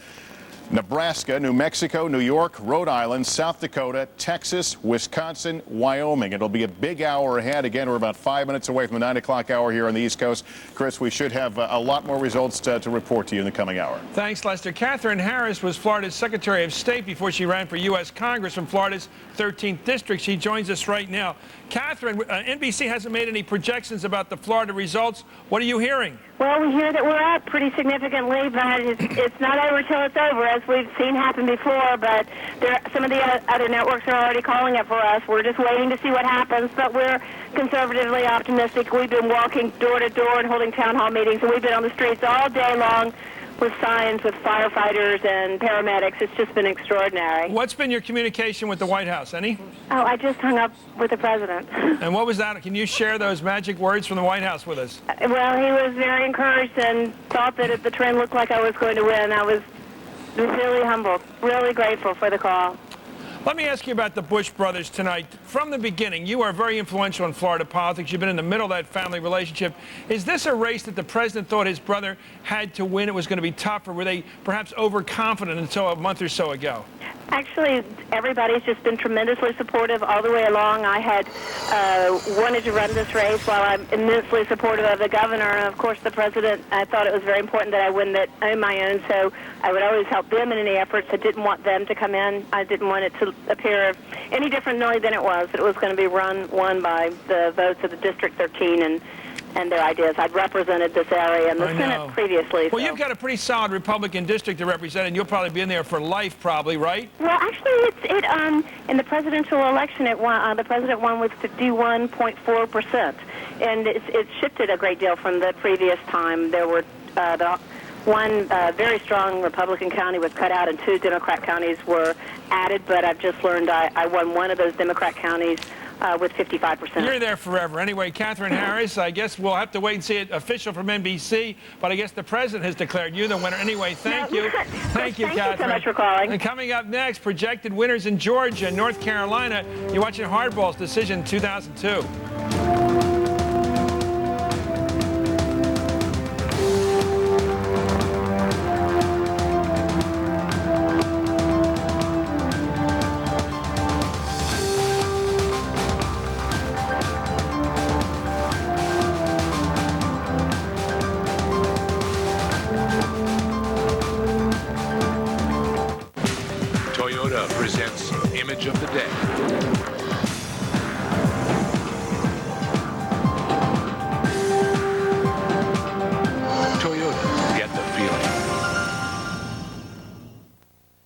Nebraska, New Mexico, New York, Rhode Island, South Dakota, Texas, Wisconsin, Wyoming. It'll be a big hour ahead. Again, we're about 5 minutes away from the 9 o'clock hour here on the East Coast. Chris, we should have a lot more results to report to you in the coming hour. Thanks, Lester. Katherine Harris was Florida's Secretary of State before she ran for U.S. Congress from Florida's 13th District. She joins us right now. Katherine, NBC hasn't made any projections about the Florida results. What are you hearing? Well, we hear that we're up pretty significantly, but it's not over till it's over, as we've seen happen before. But some of the other networks are already calling it for us. We're just waiting to see what happens, but we're conservatively optimistic. We've been walking door to door and holding town hall meetings, and we've been on the streets all day long with signs with firefighters and paramedics. It's just been extraordinary. What's been your communication with the White House? Any? Oh, I just hung up with the president. And what was that? Can you share those magic words from the White House with us? Well, he was very encouraged and thought that if the trend looked like I was going to win, I was really humbled, really grateful for the call. Let me ask you about the Bush brothers tonight. From the beginning, you are very influential in Florida politics. You've been in the middle of that family relationship. Is this a race that the president thought his brother had to win? It was going to be tough, or were they perhaps overconfident until a month or so ago? Actually, everybody's just been tremendously supportive all the way along. I had wanted to run this race while I'm immensely supportive of the governor. And, of course, the president, I thought it was very important that I win that on my own, so I would always help them in any efforts. I didn't want them to come in. I didn't want it to appear any differently than it was. It was going to be won by the votes of the District 13 and their ideas. I'd represented this area in the Senate previously. Well, you've got a pretty solid Republican district to represent, and you'll probably be in there for life, probably, right? Well, actually, in the presidential election, the president won with 51.4%, and it shifted a great deal from the previous time. There were the one very strong Republican county was cut out and 2 Democrat counties were added, but I've just learned I won one of those Democrat counties with 55%. You're there forever. Anyway, Catherine Harris, I guess we'll have to wait and see it official from NBC, but I guess the president has declared you the winner. Anyway, thank you. Thank you, Catherine. Thank you so much for calling. And coming up next, projected winners in Georgia and North Carolina. You're watching Hardball's Decision 2002. Presents Image of the Day. Toyota, get the feeling.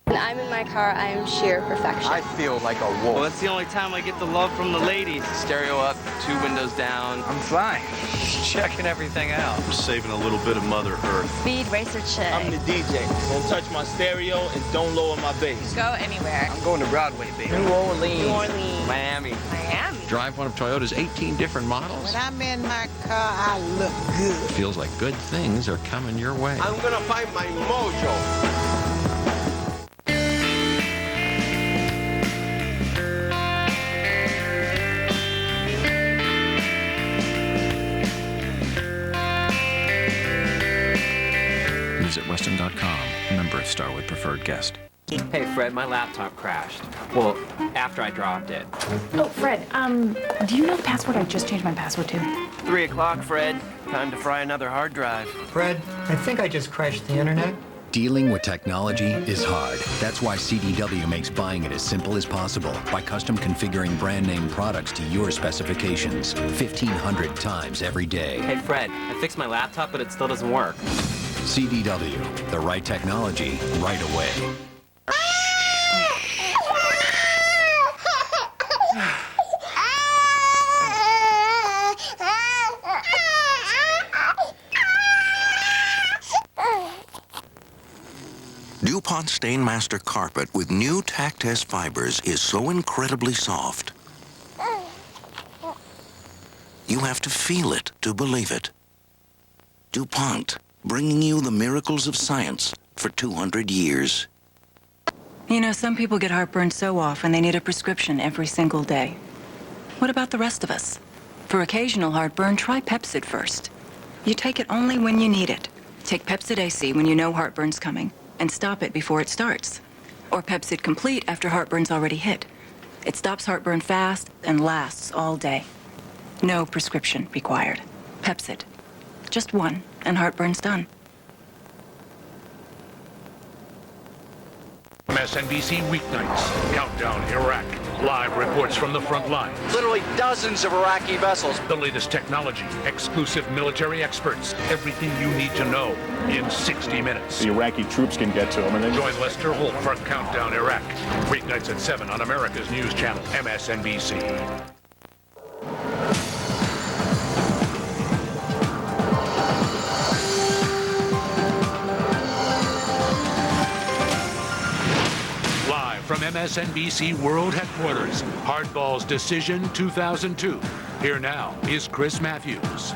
When I'm in my car, I am sheer perfection. I feel like a wolf. Well, it's the only time I get the love from the ladies. Stereo up, 2 windows down. I'm flying. Checking everything out. I'm saving a little bit of Mother Earth. Speed racer chick. I'm the DJ. Don't touch my stereo and don't lower my bass. Go anywhere. I'm going to Broadway, baby. New Orleans. Miami. Drive one of Toyota's 18 different models. When I'm in my car, I look good. Feels like good things are coming your way. I'm going to find my mojo. Visit Weston.com, member of Starwood Preferred Guest. Hey, Fred, my laptop crashed. Well, after I dropped it. Oh, Fred, do you know the password I just changed my password to? 3 o'clock, Fred. Time to fry another hard drive. Fred, I think I just crashed the internet. Dealing with technology is hard. That's why CDW makes buying it as simple as possible by custom configuring brand name products to your specifications 1,500 times every day. Hey, Fred, I fixed my laptop, but it still doesn't work. CDW, the right technology, right away. DuPont Stainmaster Carpet with new Tac-Test fibers is so incredibly soft. You have to feel it to believe it. DuPont, bringing you the miracles of science for 200 years. You know, some people get heartburn so often they need a prescription every single day. What about the rest of us? For occasional heartburn, try Pepcid first. You take it only when you need it. Take Pepcid AC when you know heartburn's coming, and stop it before it starts. Or Pepcid Complete after heartburn's already hit. It stops heartburn fast and lasts all day. No prescription required. Pepcid. Just one, and heartburn's done. MSNBC weeknights. Countdown Iraq. Live reports from the front line. Literally dozens of Iraqi vessels. The latest technology, exclusive military experts, everything you need to know in 60 minutes. The Iraqi troops can get to them. And then join Lester Holt for Countdown Iraq. Weeknights at 7 on America's news channel, MSNBC. From MSNBC World Headquarters, Hardball's Decision 2002. Here now is Chris Matthews.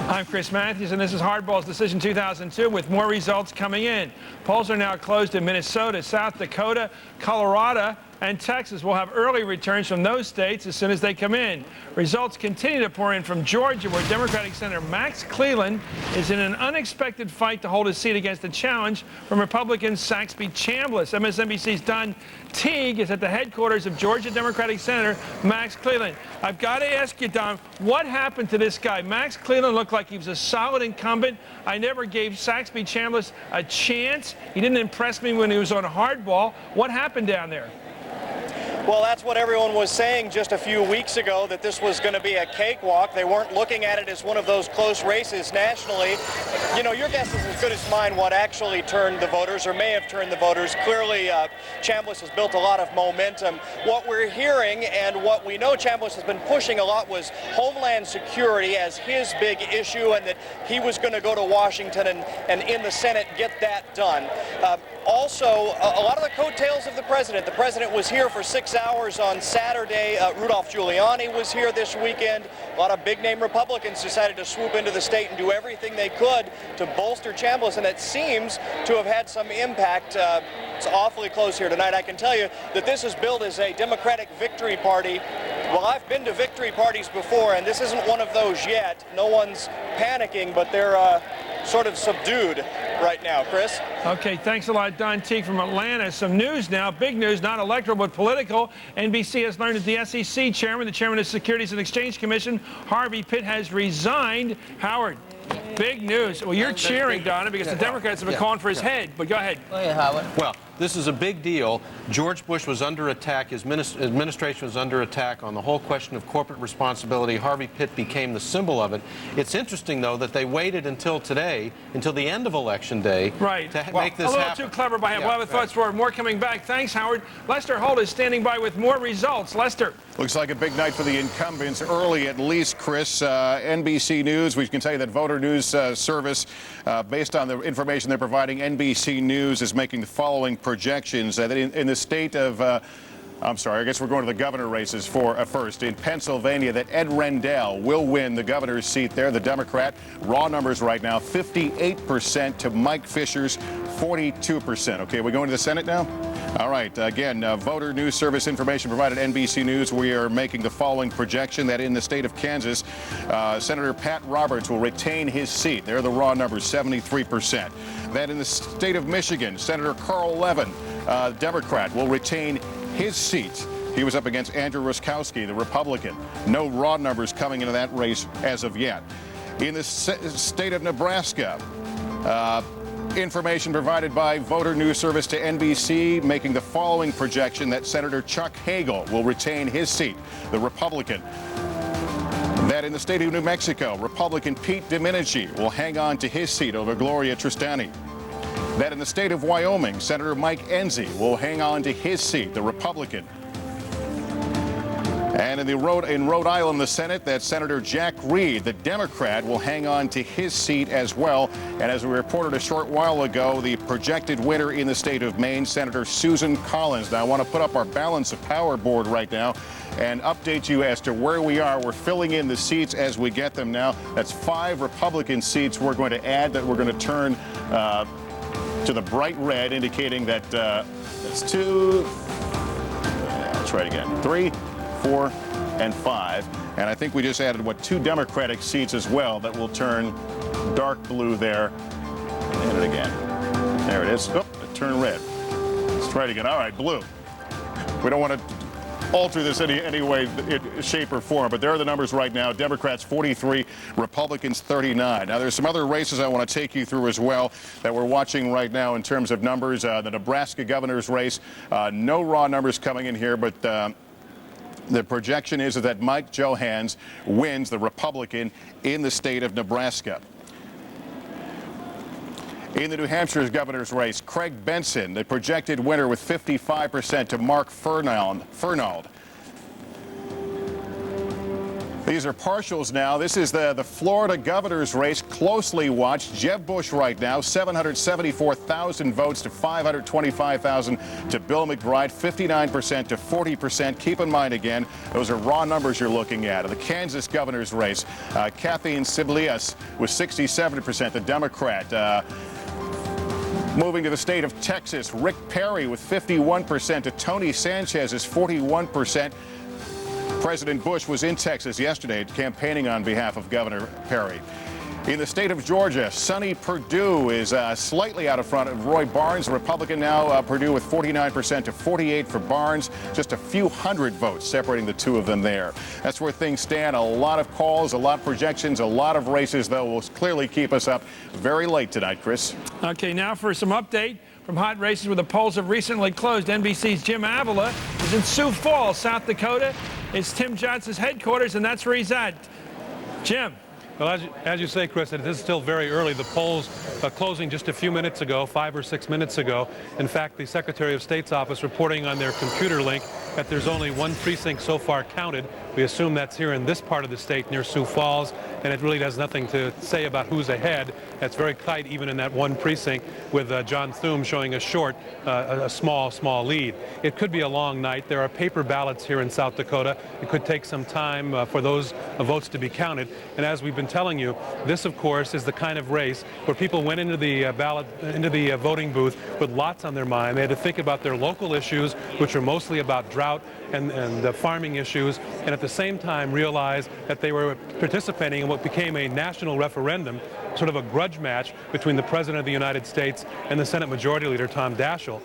I'm Chris Matthews, and this is Hardball's Decision 2002 with more results coming in. Polls are now closed in Minnesota, South Dakota, Colorado, and Texas. We'll have early returns from those states as soon as they come in. Results continue to pour in from Georgia, where Democratic Senator Max Cleland is in an unexpected fight to hold his seat against a challenge from Republican Saxby Chambliss. MSNBC's Don Teague is at the headquarters of Georgia Democratic Senator Max Cleland. I've got to ask you, Don, what happened to this guy? Max Cleland looked like he was a solid incumbent. I never gave Saxby Chambliss a chance. He didn't impress me when he was on hardball. What happened down there? Well, that's what everyone was saying just a few weeks ago, that this was going to be a cakewalk. They weren't looking at it as one of those close races nationally. You know, your guess is as good as mine what actually turned the voters, or may have turned the voters. Clearly, Chambliss has built a lot of momentum. What we're hearing and what we know Chambliss has been pushing a lot was Homeland Security as his big issue, and that he was going to go to Washington and in the Senate get that done. Also, a lot of the coattails of the president. The president was here for 6 hours on Saturday. Rudolph Giuliani was here this weekend. A lot of big-name Republicans decided to swoop into the state and do everything they could to bolster Chambliss, and it seems to have had some impact. It's awfully close here tonight. I can tell you that this is billed as a Democratic victory party. Well, I've been to victory parties before, and this isn't one of those yet. No one's panicking, but they're sort of subdued right now. Chris? Okay, thanks a lot, Don Teague from Atlanta. Some news now, big news, not electoral but political. NBC has learned that the SEC chairman, the chairman of the Securities and Exchange Commission, Harvey Pitt, has resigned. Howard, big news. Well, you're cheering, Donna, because the Democrats have been calling for his head, but go ahead. Well, this is a big deal. George Bush was under attack. His administration was under attack on the whole question of corporate responsibility. Harvey Pitt became the symbol of it. It's interesting, though, that they waited until today, until the end of Election Day, to make this happen. A little too clever by him. We'll have a thoughts for more coming back. Thanks, Howard. Lester Holt is standing by with more results. Lester. Looks like a big night for the incumbents, early at least, Chris. NBC News, we can tell you that Voter News Service, based on the information they're providing, NBC News is making the following projections that in the state of, I'm sorry, I guess we're going to the governor races first. In Pennsylvania, that Ed Rendell will win the governor's seat there, the Democrat. Raw numbers right now, 58% to Mike Fisher's 42%. Okay, we're going to the Senate now? All right, again, Voter News Service information provided NBC News. We are making the following projection that in the state of Kansas, Senator Pat Roberts will retain his seat. There are the raw numbers, 73%. That in the state of Michigan, Senator Carl Levin, Democrat, will retain his seat. He was up against Andrew Ruskowski, the Republican. No raw numbers coming into that race as of yet. In the state of Nebraska, information provided by Voter News Service to NBC making the following projection that Senator Chuck Hagel will retain his seat, the Republican. That in the state of New Mexico, Republican Pete Domenici will hang on to his seat over Gloria Tristani. That in the state of Wyoming, Senator Mike Enzi will hang on to his seat, the Republican. And in Rhode Island, the Senate, that Senator Jack Reed, the Democrat, will hang on to his seat as well. And as we reported a short while ago, the projected winner in the state of Maine, Senator Susan Collins. Now, I want to put up our balance of power board right now and update you as to where we are. We're filling in the seats as we get them now. That's 5 Republican seats we're going to add that we're going to turn to the bright red, indicating that that's 2, let's try it again, 3, 4, and 5. And I think we just added, 2 Democratic seats as well that will turn dark blue there. And it again. There it is. Oh, it turned red. Let's try it again. All right, blue. We don't want to alter this any way, shape, or form, but there are the numbers right now. Democrats 43, Republicans 39. Now, there's some other races I want to take you through as well that we're watching right now in terms of numbers. The Nebraska governor's race, no raw numbers coming in here, but the projection is that Mike Johans wins, the Republican, in the state of Nebraska. In the New Hampshire governor's race, Craig Benson, the projected winner with 55% to Mark Fernald. These are partials now. This is the Florida governor's race, closely watched. Jeb Bush right now, 774,000 votes to 525,000 to Bill McBride, 59% to 40%. Keep in mind, again, those are raw numbers you're looking at. The Kansas governor's race, Kathleen Sebelius with 67%, the Democrat. Moving to the state of Texas, Rick Perry with 51% to Tony Sanchez's 41%. President Bush was in Texas yesterday campaigning on behalf of Governor Perry. In the state of Georgia, Sonny Perdue is slightly out of front of Roy Barnes, Republican now. Perdue with 49% to 48% for Barnes. Just a few hundred votes separating the two of them there. That's where things stand. A lot of calls, a lot of projections, a lot of races, though, will clearly keep us up very late tonight, Chris. Okay, now for some update from hot races where the polls have recently closed. NBC's Jim Avila is is in Sioux Falls, South Dakota. It's Tim Johnson's headquarters, and that's where he's at. Jim. Well, as you say, Chris, it is still very early. The polls closing just a few minutes ago, 5 or 6 minutes ago. In fact, the Secretary of State's office reporting on their computer link that there's only one precinct so far counted. We assume that's here in this part of the state near Sioux Falls, and it really has nothing to say about who's ahead. It's very tight even in that one precinct with John Thune showing a small lead. It could be a long night. There are paper ballots here in South Dakota. It could take some time for those votes to be counted. And as we've been telling you, this, of course, is the kind of race where people went into the voting booth with lots on their mind. They had to think about their local issues, which are mostly about drought and farming issues, and at the same time realize that they were participating in what became a national referendum, sort of a grudge match between the President of the United States and the Senate Majority Leader, Tom Daschle.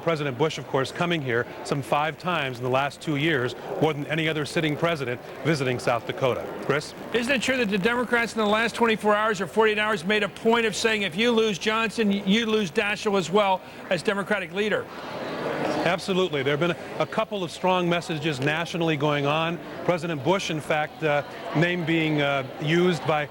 President Bush, of course, coming here some 5 times in the last 2 years, more than any other sitting president visiting South Dakota. Chris? Isn't it true that the Democrats in the last 24 hours or 48 hours made a point of saying if you lose Johnson, you lose Daschle as well as Democratic leader? Absolutely. There have been a couple of strong messages nationally going on. President Bush, in fact, name being used by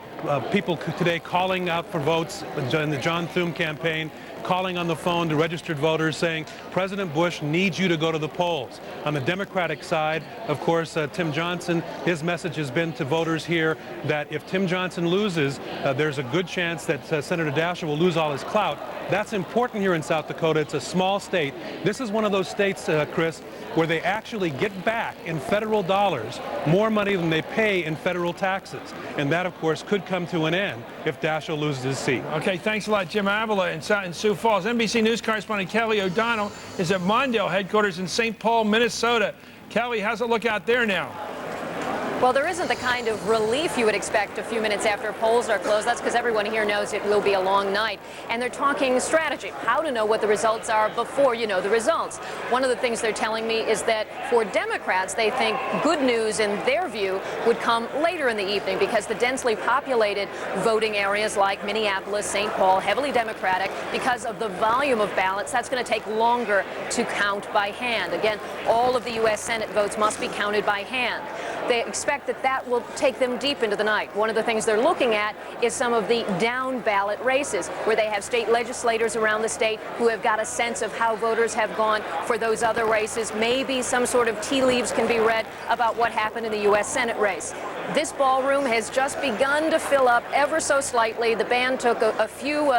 people today calling out for votes in the John Thune campaign, calling on the phone to registered voters saying, President Bush needs you to go to the polls. On the Democratic side, of course, Tim Johnson, his message has been to voters here that if Tim Johnson loses, there's a good chance that Senator Daschle will lose all his clout. That's important here in South Dakota. It's a small state. This is one of those states, Chris, where they actually get back in federal dollars more money than they pay in federal taxes. And that, of course, could come to an end if Daschle loses his seat. Okay, thanks a lot, Jim Avila in Sioux Falls. NBC News correspondent Kelly O'Donnell is at Mondale headquarters in St. Paul, Minnesota. Kelly, how's it look out there now? Well, there isn't the kind of relief you would expect a few minutes after polls are closed. That's because everyone here knows it will be a long night. And they're talking strategy, how to know what the results are before you know the results. One of the things they're telling me is that for Democrats, they think good news in their view would come later in the evening because the densely populated voting areas like Minneapolis, St. Paul, heavily Democratic, because of the volume of ballots, that's going to take longer to count by hand. Again, all of the U.S. Senate votes must be counted by hand. They expect that will take them deep into the night. One of the things they're looking at is some of the down ballot races where they have state legislators around the state who have got a sense of how voters have gone for those other races. Maybe some sort of tea leaves can be read about what happened in the U.S. Senate race. This ballroom has just begun to fill up ever so slightly. The band took a few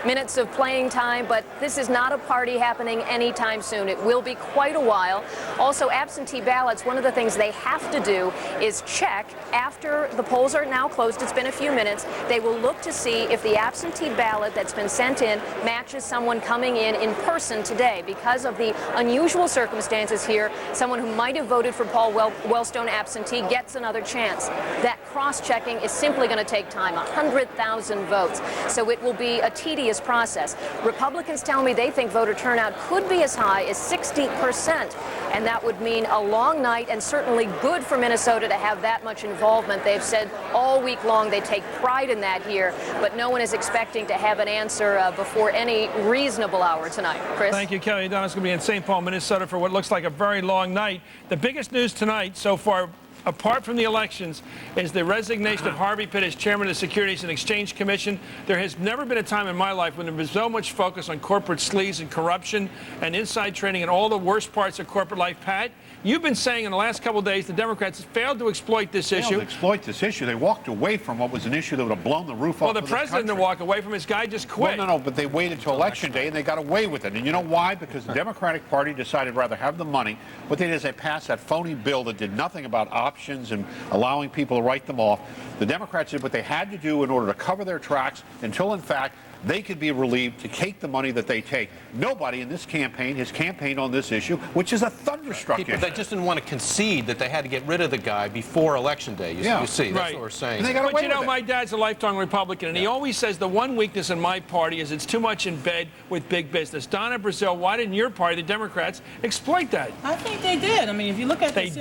minutes of playing time, but this is not a party happening anytime soon. It will be quite a while. Also, absentee ballots, one of the things they have to do is check after the polls are now closed. It's been a few minutes. They will look to see if the absentee ballot that's been sent in matches someone coming in person today. Because of the unusual circumstances here, someone who might have voted for Paul Wellstone absentee gets another chance. That cross-checking is simply going to take time, 100,000 votes. So it will be a tedious process. Republicans tell me they think voter turnout could be as high as 60%, and that would mean a long night and certainly good for Minnesota to have that much involvement. They've said all week long they take pride in that here, but no one is expecting to have an answer before any reasonable hour tonight. Chris? Thank you, Kelly. Donna's going to be in St. Paul, Minnesota for what looks like a very long night. The biggest news tonight so far, apart from the elections, is the resignation of Harvey Pitt as chairman of the Securities and Exchange Commission. There has never been a time in my life when there was so much focus on corporate sleaze and corruption and inside trading and all the worst parts of corporate life. Pat, you've been saying in the last couple of days the Democrats failed to exploit this issue. They walked away from what was an issue that would have blown the roof off of the country. Well, the president didn't walk away from his guy, just quit. Well, no, but they waited till Election Day, and they got away with it. And you know why? Because the Democratic Party decided rather have the money. What they did is they passed that phony bill that did nothing about options and allowing people to write them off. The Democrats did what they had to do in order to cover their tracks until, in fact, they could be relieved to take the money that they take. Nobody in this campaign has campaigned on this issue, which is a thunderstruck issue. They just didn't want to concede that they had to get rid of the guy before Election Day. You see, that's what we're saying. But you know, my dad's a lifelong Republican, and he always says the one weakness in my party is it's too much in bed with big business. Donna Brazile, why didn't your party, the Democrats, exploit that? I think they did. I mean, if you look at It's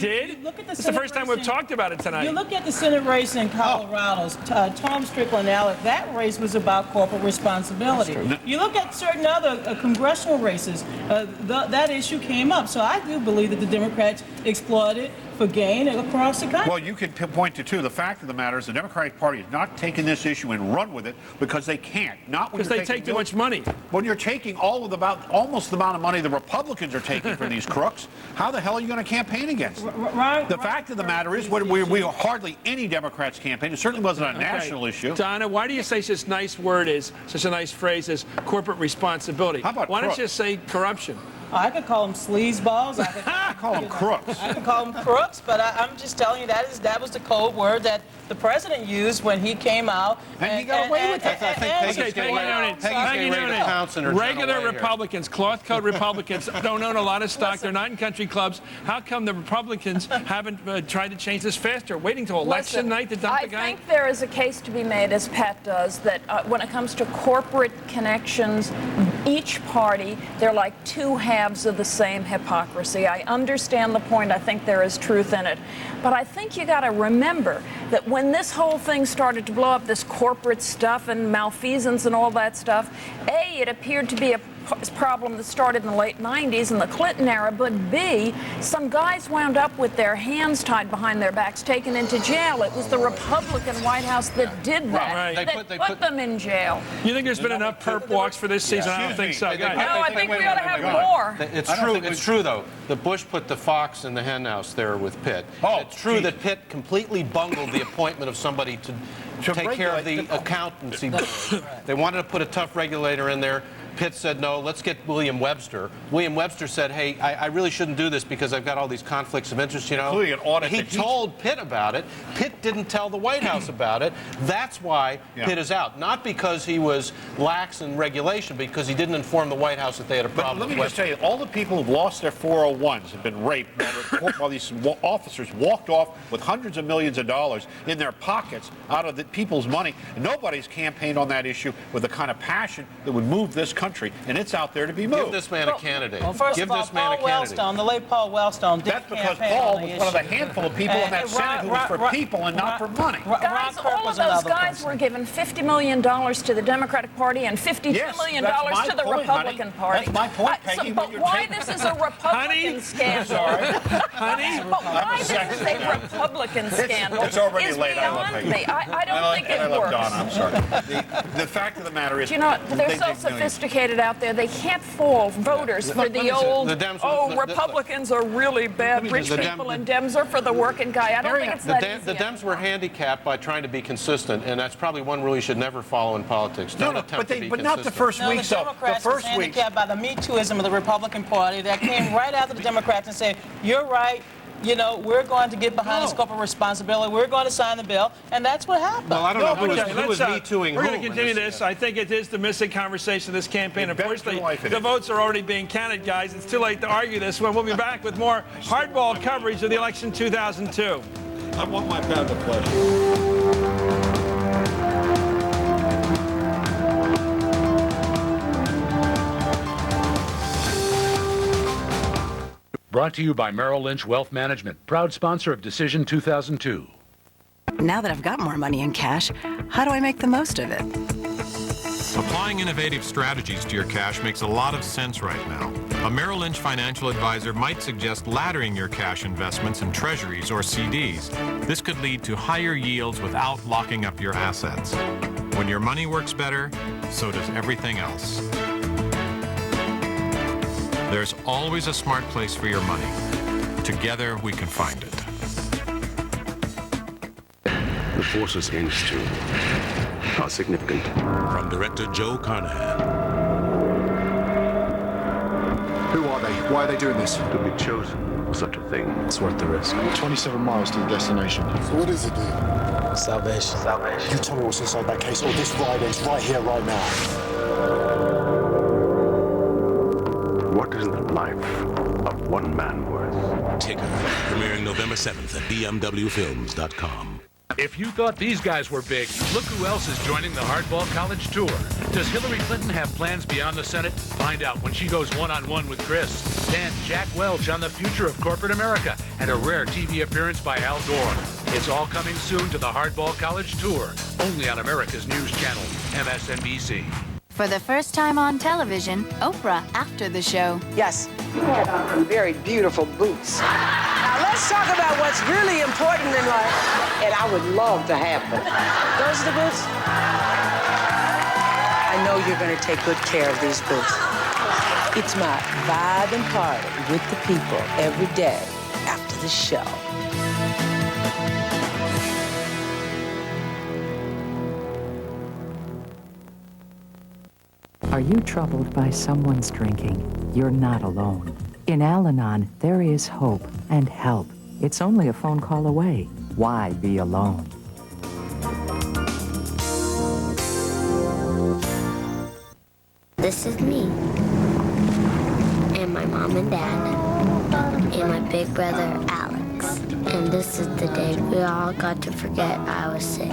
the first time we've talked about it tonight. You look at the Senate race in Colorado, Tom Strickland, that race was about corporate responsibility. responsibility. You look at certain other congressional races, that issue came up. So I do believe that the Democrats exploited for gain across the country. Well, you can point to two. The fact of the matter is the Democratic Party has not taken this issue and run with it because they can't. Not when because they take too much money. When you're taking almost the amount of money the Republicans are taking for these crooks, how the hell are you going to campaign against them? The fact of the matter is, we hardly any Democrats campaign. It certainly wasn't a national issue. Donna, why do you say such a nice phrase as corporate responsibility? How about why don't you say corruption? I could call them sleazeballs. I call them crooks. I could call them crooks, but I'm just telling you that was the code word that the president used when he came out. And he got away with it. I think Peggy Noonan. Regular Republicans, cloth coat Republicans, don't own a lot of stock. They're not in country clubs. How come the Republicans haven't tried to change this faster? Waiting till election night to dump the guy? I think there is a case to be made, as Pat does, that when it comes to corporate connections, each party, they're like two halves of the same hypocrisy. I understand the point. I think there is truth in it. But I think you got to remember that when this whole thing started to blow up, this corporate stuff and malfeasance and all that stuff, A, it appeared to be a problem that started in the late 90s in the Clinton era, but B, some guys wound up with their hands tied behind their backs, taken into jail. It was the Republican White House that did that, that put them in jail. You think there's been enough perp walks for this season? I don't think so. No, I think we ought to have more. It's true, though. The Bush put the fox in the henhouse there with Pitt. It's true that Pitt completely bungled the appointment of somebody to take care of the accountancy. They wanted to put a tough regulator in there. Pitt said, no, let's get William Webster. William Webster said, hey, I really shouldn't do this because I've got all these conflicts of interest, you know. Including an audit. He told Pitt about it. Pitt didn't tell the White House about it. That's why Pitt is out. Not because he was lax in regulation, because he didn't inform the White House that they had a problem. But let me just tell you, all the people who've lost their 401s have been raped while these officers walked off with hundreds of millions of dollars in their pockets out of the people's money. Nobody's campaigned on that issue with the kind of passion that would move this country. And it's out there to be moved. Give this man a candidate. Well, first of all, Paul Wellstone, the late Paul Wellstone, did That's because Paul was one of the handful of people in that Senate who was for people and not for money. Guys, all of those guys were given $50 million to the Democratic Party and $52 million to the Republican Party. That's my point, Peggy. But why this is a Republican scandal? Honey? But why this is a Republican scandal it's already is late. beyond me. I don't think it works. Donna, I'm sorry. The fact of the matter is, you know, they're so sophisticated out there, they can't fool voters for the old, Republicans are really bad, rich people, and Dems are for the working guy. I don't think it's that easy. The Dems were handicapped by trying to be consistent, and that's probably one rule you should never follow in politics. Don't attempt to be consistent. Not the first week. The Democrats were handicapped by the Me Tooism of the Republican Party that came right after the Democrats and said, you're right, you know, we're going to get behind the scope of responsibility. We're going to sign the bill, and that's what happened. Well, I don't know who was Me Tooing. We're going to continue this. I think it is the missing conversation of this campaign. Unfortunately, the votes are already being counted, guys. It's too late to argue this one. We'll be back with more hardball coverage of the election 2002. I want my pound of flesh. Brought to you by Merrill Lynch Wealth Management, proud sponsor of Decision 2002. Now that I've got more money in cash, how do I make the most of it? Applying innovative strategies to your cash makes a lot of sense right now. A Merrill Lynch financial advisor might suggest laddering your cash investments in treasuries or CDs. This could lead to higher yields without locking up your assets. When your money works better, so does everything else. There's always a smart place for your money. Together, we can find it. The forces against you are significant. From director Joe Carnahan. Who are they? Why are they doing this? To be chosen for such a thing. It's worth the risk. 27 miles to the destination. So what is it, dude? Salvation. Salvation. You tell me what's inside that case, or this ride is right here, right now. What is the life of one man worth? Tigger, premiering November 7th at bmwfilms.com. If you thought these guys were big, look who else is joining the Hardball College Tour. Does Hillary Clinton have plans beyond the Senate? Find out when she goes one-on-one with Chris. Then Jack Welch on the future of corporate America and a rare TV appearance by Al Gore. It's all coming soon to the Hardball College Tour, only on America's news channel, MSNBC. For the first time on television, Oprah after the show. Yes, you had on some very beautiful boots. Now let's talk about what's really important in life, and I would love to have them. Those are the boots? I know you're going to take good care of these boots. It's my vibe and party with the people every day after the show. Are you troubled by someone's drinking? You're not alone. In Al-Anon, there is hope and help. It's only a phone call away. Why be alone? This is me, and my mom and dad, and my big brother Alex. And this is the day we all got to forget I was sick.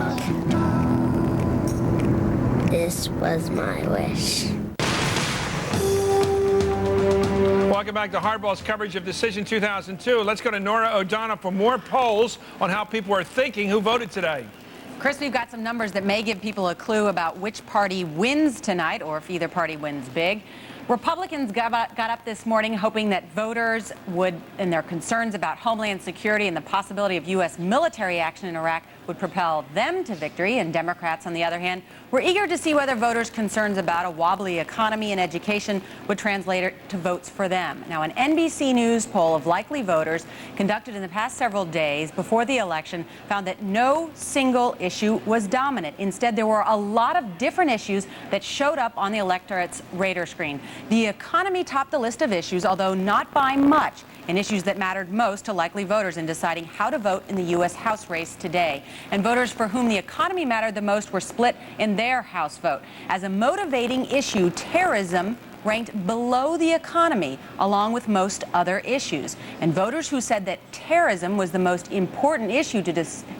This was my wish. Welcome back to Hardball's coverage of Decision 2002. Let's go to Nora O'Donnell for more polls on how people are thinking who voted today. Chris, we've got some numbers that may give people a clue about which party wins tonight, or if either party wins big. Republicans got up this morning hoping that voters would, and their concerns about Homeland Security and the possibility of U.S. military action in Iraq would propel them to victory. And Democrats, on the other hand, were eager to see whether voters' concerns about a wobbly economy and education would translate to votes for them. Now, an NBC News poll of likely voters conducted in the past several days before the election found that no single issue was dominant. Instead, there were a lot of different issues that showed up on the electorate's radar screen. The economy topped the list of issues, although not by much, and issues that mattered most to likely voters in deciding how to vote in the U.S. House race today. And voters for whom the economy mattered the most were split in their House vote. As a motivating issue, terrorism ranked below the economy, along with most other issues. And voters who said that terrorism was the most important issue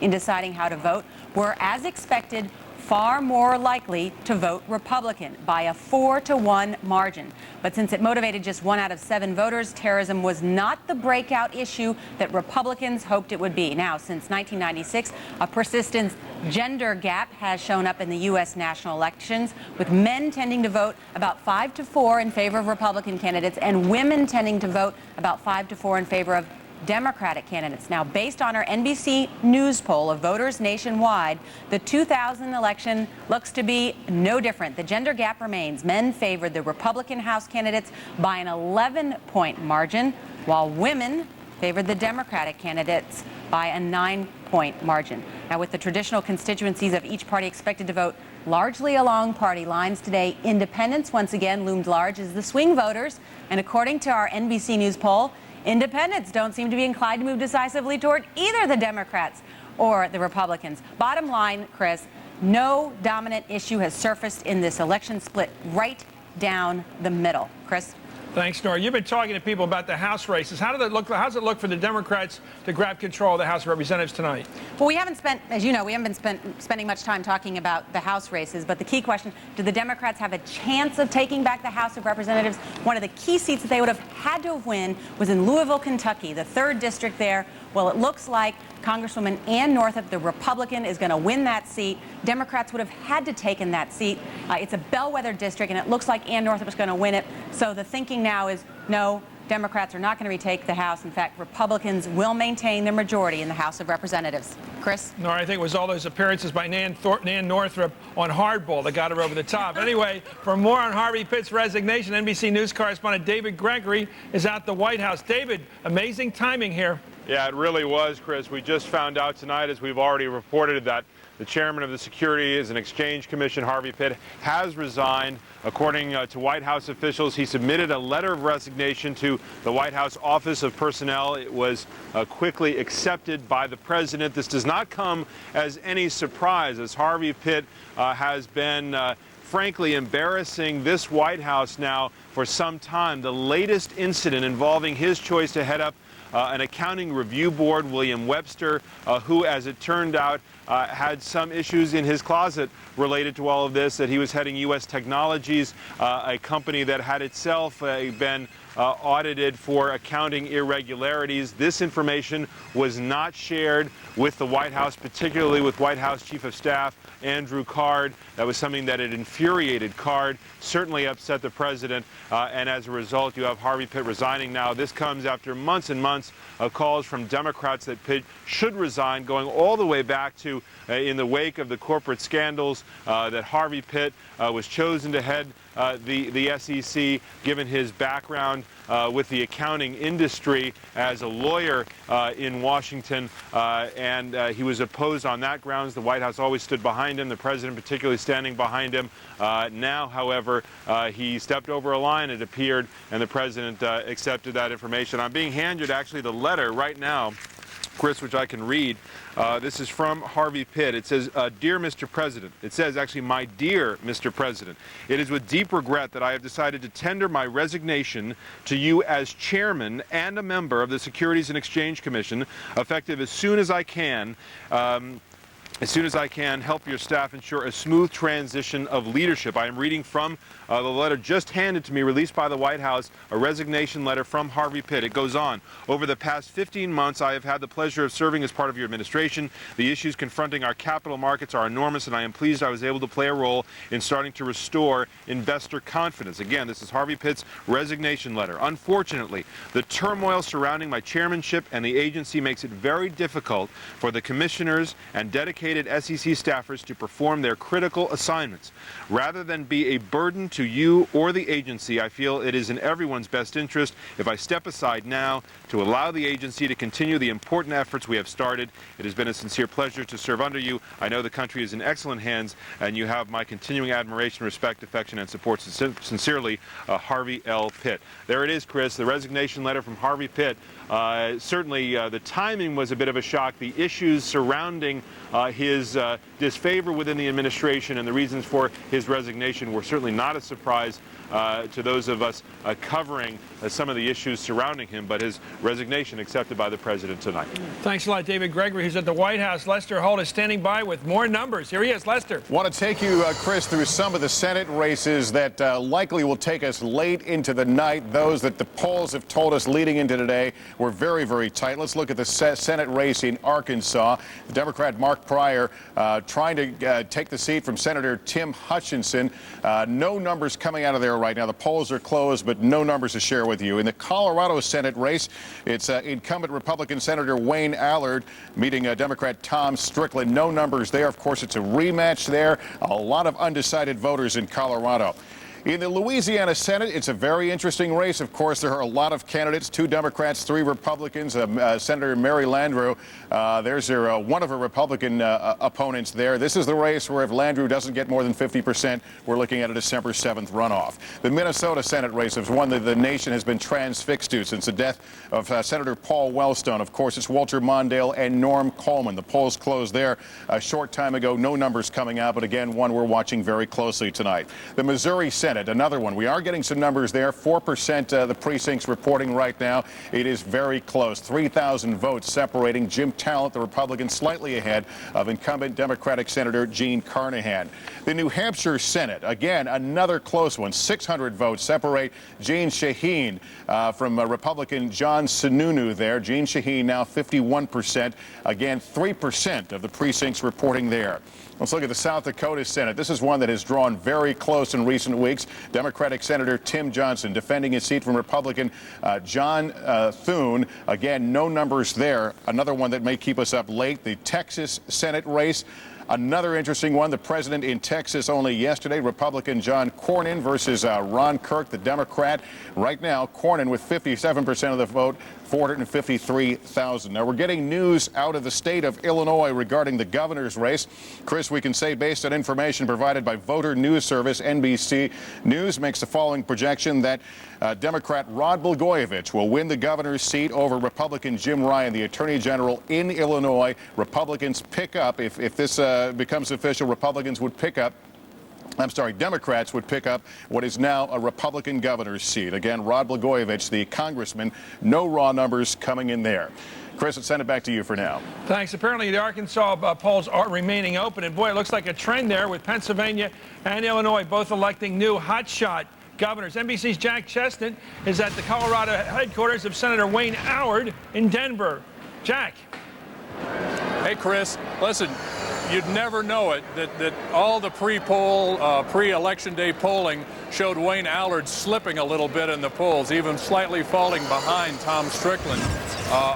in deciding how to vote were, as expected, far more likely to vote Republican by a 4-to-1 margin. But since it motivated just 1 out of 7 voters, terrorism was not the breakout issue that Republicans hoped it would be. Now, since 1996, a persistent gender gap has shown up in the U.S. national elections, with men tending to vote about 5-4 in favor of Republican candidates and women tending to vote about 5-4 in favor of Democratic candidates. Now, based on our NBC News poll of voters nationwide, the 2000 election looks to be no different. The gender gap remains. Men favored the Republican House candidates by an 11-point margin, while women favored the Democratic candidates by a 9-point margin. Now, with the traditional constituencies of each party expected to vote largely along party lines today, independents once again loomed large as the swing voters. And according to our NBC News poll, independents don't seem to be inclined to move decisively toward either the Democrats or the Republicans. Bottom line, Chris, no dominant issue has surfaced in this election, split right down the middle. Chris? Thanks, Nora. You've been talking to people about the House races. How does it look for the Democrats to grab control of the House of Representatives tonight? Well, we haven't spent, as you know, we haven't been spending much time talking about the House races. But the key question, do the Democrats have a chance of taking back the House of Representatives? One of the key seats that they would have had to have won was in Louisville, Kentucky, the 3rd district there. Well, it looks like Congresswoman Ann Northup, the Republican, is going to win that seat. Democrats would have had to take in that seat. It's a bellwether district, and it looks like Ann Northup is going to win it. So the thinking now is, no, Democrats are not going to retake the House. In fact, Republicans will maintain their majority in the House of Representatives. Chris? No, I think it was all those appearances by Nan Northup on Hardball that got her over the top. Anyway, for more on Harvey Pitt's resignation, NBC News correspondent David Gregory is at the White House. David, amazing timing here. Yeah, it really was, Chris. We just found out tonight, as we've already reported, that the chairman of the Securities and Exchange Commission, Harvey Pitt, has resigned. According to White House officials, he submitted a letter of resignation to the White House Office of Personnel. It was quickly accepted by the president. This does not come as any surprise, as Harvey Pitt has been frankly embarrassing this White House now for some time. The latest incident involving his choice to head up an accounting review board, William Webster, who, as it turned out, had some issues in his closet related to all of this, that he was heading U.S. Technologies, a company that had itself been audited for accounting irregularities. This information was not shared with the White House, particularly with White House Chief of Staff Andrew Card. That was something that had infuriated Card, certainly upset the president, and as a result, you have Harvey Pitt resigning now. This comes after months and months of calls from Democrats that Pitt should resign, going all the way back to in the wake of the corporate scandals that Harvey Pitt was chosen to head the SEC, given his background with the accounting industry as a lawyer in Washington, and he was opposed on that grounds. The White House always stood behind him, the president particularly standing behind him. Now, however, he stepped over a line, it appeared, and the president accepted that information. I'm being handed actually the letter right now, Chris, which I can read. This is from Harvey Pitt. It says, Dear Mr. President. It says, actually, my dear Mr. President, it is with deep regret that I have decided to tender my resignation to you as chairman and a member of the Securities and Exchange Commission, effective as soon as I can. Help your staff ensure a smooth transition of leadership. I am reading from the letter just handed to me, released by the White House, a resignation letter from Harvey Pitt. It goes on. Over the past 15 months, I have had the pleasure of serving as part of your administration. The issues confronting our capital markets are enormous, and I am pleased I was able to play a role in starting to restore investor confidence. Again, this is Harvey Pitt's resignation letter. Unfortunately, the turmoil surrounding my chairmanship and the agency makes it very difficult for the commissioners and dedicated SEC staffers to perform their critical assignments. Rather than be a burden to you or the agency, I feel it is in everyone's best interest if I step aside now to allow the agency to continue the important efforts we have started. It has been a sincere pleasure to serve under you. I know the country is in excellent hands, and you have my continuing admiration, respect, affection, and support. Sincerely, Harvey L. Pitt. There it is, Chris, the resignation letter from Harvey Pitt. Certainly, the timing was a bit of a shock. The issues surrounding his disfavor within the administration and the reasons for his resignation were certainly not a surprise to those of us covering some of the issues surrounding him, but his resignation accepted by the president tonight. Thanks a lot, David Gregory, who's at the White House. Lester Holt is standing by with more numbers. Here he is, Lester. Want to take you, Chris, through some of the Senate races that likely will take us late into the night. Those that the polls have told us leading into today were very, very tight. Let's look at the Senate race in Arkansas. The Democrat Mark Pryor trying to take the seat from Senator Tim Hutchinson. No numbers coming out of there right now. The polls are closed, but no numbers to share with you. In the Colorado Senate race, it's incumbent Republican Senator Wayne Allard meeting Democrat Tom Strickland. No numbers there. Of course, it's a rematch there. A lot of undecided voters in Colorado. In the Louisiana Senate, it's a very interesting race. Of course, there are a lot of candidates, 2 Democrats, 3 Republicans. Senator Mary Landrieu, there's one of her Republican opponents there. This is the race where if Landrieu doesn't get more than 50%, we're looking at a December 7th runoff. The Minnesota Senate race is one that the nation has been transfixed to since the death of Senator Paul Wellstone. Of course, it's Walter Mondale and Norm Coleman. The polls closed there a short time ago. No numbers coming out, but again, one we're watching very closely tonight. The Missouri Senate, another one. We are getting some numbers there. 4% the precincts reporting right now. It is very close. 3,000 votes separating Jim Talent, the Republican, slightly ahead of incumbent Democratic Senator Gene Carnahan. The New Hampshire Senate, again, another close one. 600 votes separate Jeanne Shaheen from Republican John Sununu there. Jeanne Shaheen now 51%. Again, 3% of the precincts reporting there. Let's look at the South Dakota Senate. This is one that has drawn very close in recent weeks. Democratic Senator Tim Johnson defending his seat from Republican John Thune. Again, no numbers there. Another one that may keep us up late. The Texas Senate race. Another interesting one. The president in Texas only yesterday. Republican John Cornyn versus Ron Kirk, the Democrat. Right now, Cornyn with 57% of the vote, 453,000. Now, we're getting news out of the state of Illinois regarding the governor's race. Chris, we can say based on information provided by Voter News Service, NBC News makes the following projection that Democrat Rod Blagojevich will win the governor's seat over Republican Jim Ryan, the Attorney General in Illinois. Republicans pick up, if this becomes official, Democrats would pick up what is now a Republican governor's seat. Again, Rod Blagojevich, the congressman, no raw numbers coming in there. Chris, let's send it back to you for now. Thanks. Apparently, the Arkansas polls are remaining open. And, boy, it looks like a trend there with Pennsylvania and Illinois both electing new hotshot governors. NBC's Jack Chestnut is at the Colorado headquarters of Senator Wayne Allard in Denver. Jack. Hey, Chris, listen, you'd never know it that all the pre-poll, pre-election day polling showed Wayne Allard slipping a little bit in the polls, even slightly falling behind Tom Strickland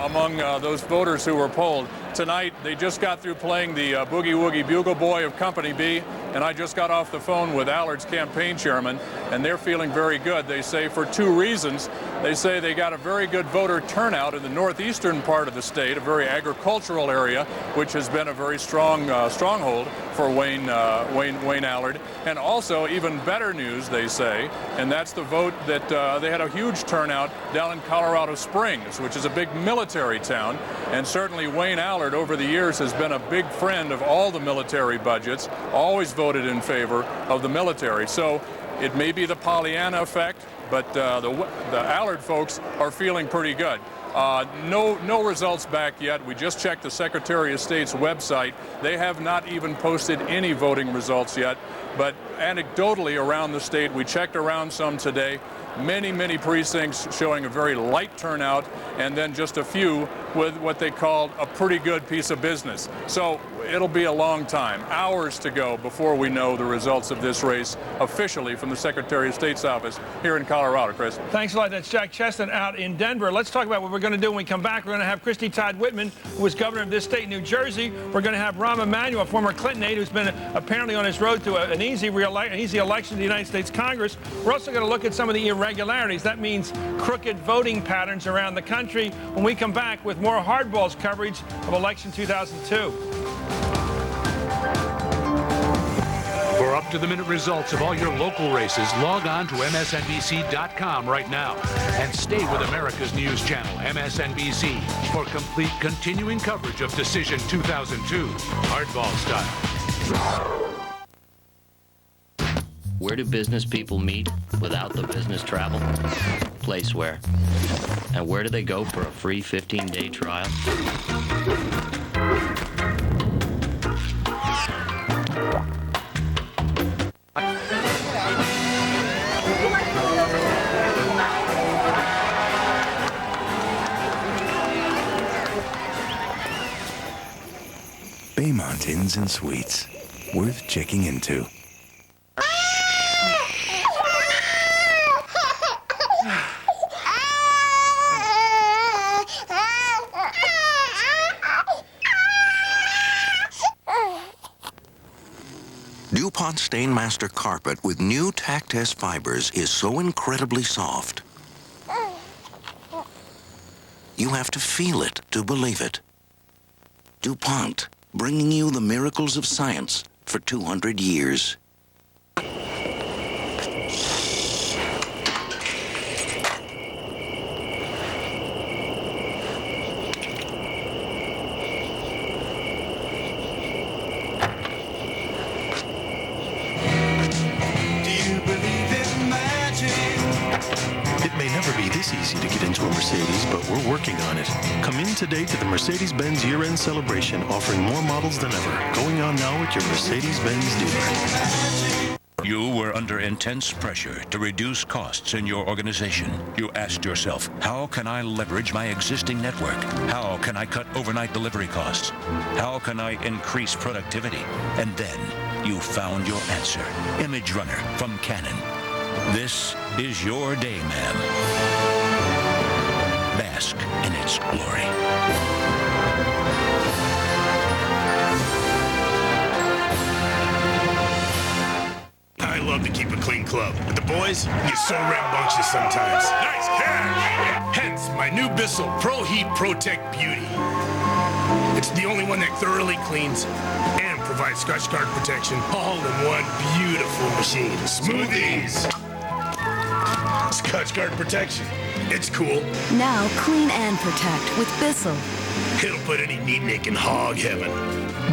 among those voters who were polled. Tonight, they just got through playing the Boogie Woogie Bugle Boy of Company B, and I just got off the phone with Allard's campaign chairman, and they're feeling very good. They say for two reasons. They say they got a very good voter turnout in the northeastern part of the state, a very agricultural area, which has been a very strong stronghold for Wayne Allard. And also, even better news, they say, and that's the vote that they had a huge turnout down in Colorado Springs, which is a big military town. And certainly Wayne Allard over the years has been a big friend of all the military budgets, always voted in favor of the military. So it may be the Pollyanna effect, but the Allard folks are feeling pretty good. No results back yet. We just checked the Secretary of State's website. They have not even posted any voting results yet. But anecdotally around the state, we checked around some today. Many precincts showing a very light turnout, and then just a few with what they called a pretty good piece of business. So it'll be a long time, hours to go before we know the results of this race officially from the Secretary of State's office here in Colorado. Chris. Thanks a lot. That's Jack Chestnut out in Denver. Let's talk about what we're going to do when we come back. We're going to have Christy Todd Whitman, who was governor of this state, New Jersey. We're going to have Rahm Emanuel, a former Clinton aide, who's been apparently on his road to an easy election to the United States Congress. We're also going to look at some of the irregularities. That means crooked voting patterns around the country when we come back with more Hardball's coverage of election 2002. For up-to-the-minute results of all your local races, log on to MSNBC.com right now and stay with America's news channel, MSNBC, for complete continuing coverage of Decision 2002, Hardball style. Where do business people meet without the business travel? Placeware. And where do they go for a free 15-day trial? Bay Mountains and Suites. Worth checking into. DuPont Stainmaster Carpet with new Tac-Test fibers is so incredibly soft. You have to feel it to believe it. DuPont, bringing you the miracles of science for 200 years. Easy to get into a Mercedes, but we're working on it. Come in today to the Mercedes-Benz year-end celebration, offering more models than ever. Going on now at your Mercedes-Benz dealer. You were under intense pressure to reduce costs in your organization. You asked yourself, how can I leverage my existing network? How can I cut overnight delivery costs? How can I increase productivity? And then you found your answer. Image Runner from Canon. This is your day, ma'am. Bask in its glory. I love to keep a clean club, but the boys get so rambunctious sometimes. Nice catch! Hence, my new Bissell Pro Heat Protect Beauty. It's the only one that thoroughly cleans and provides scratch guard protection all in one beautiful machine. Smoothies! Scotch guard protection. It's cool. Now clean and protect with Bissell. It'll put any neatnik in hog heaven.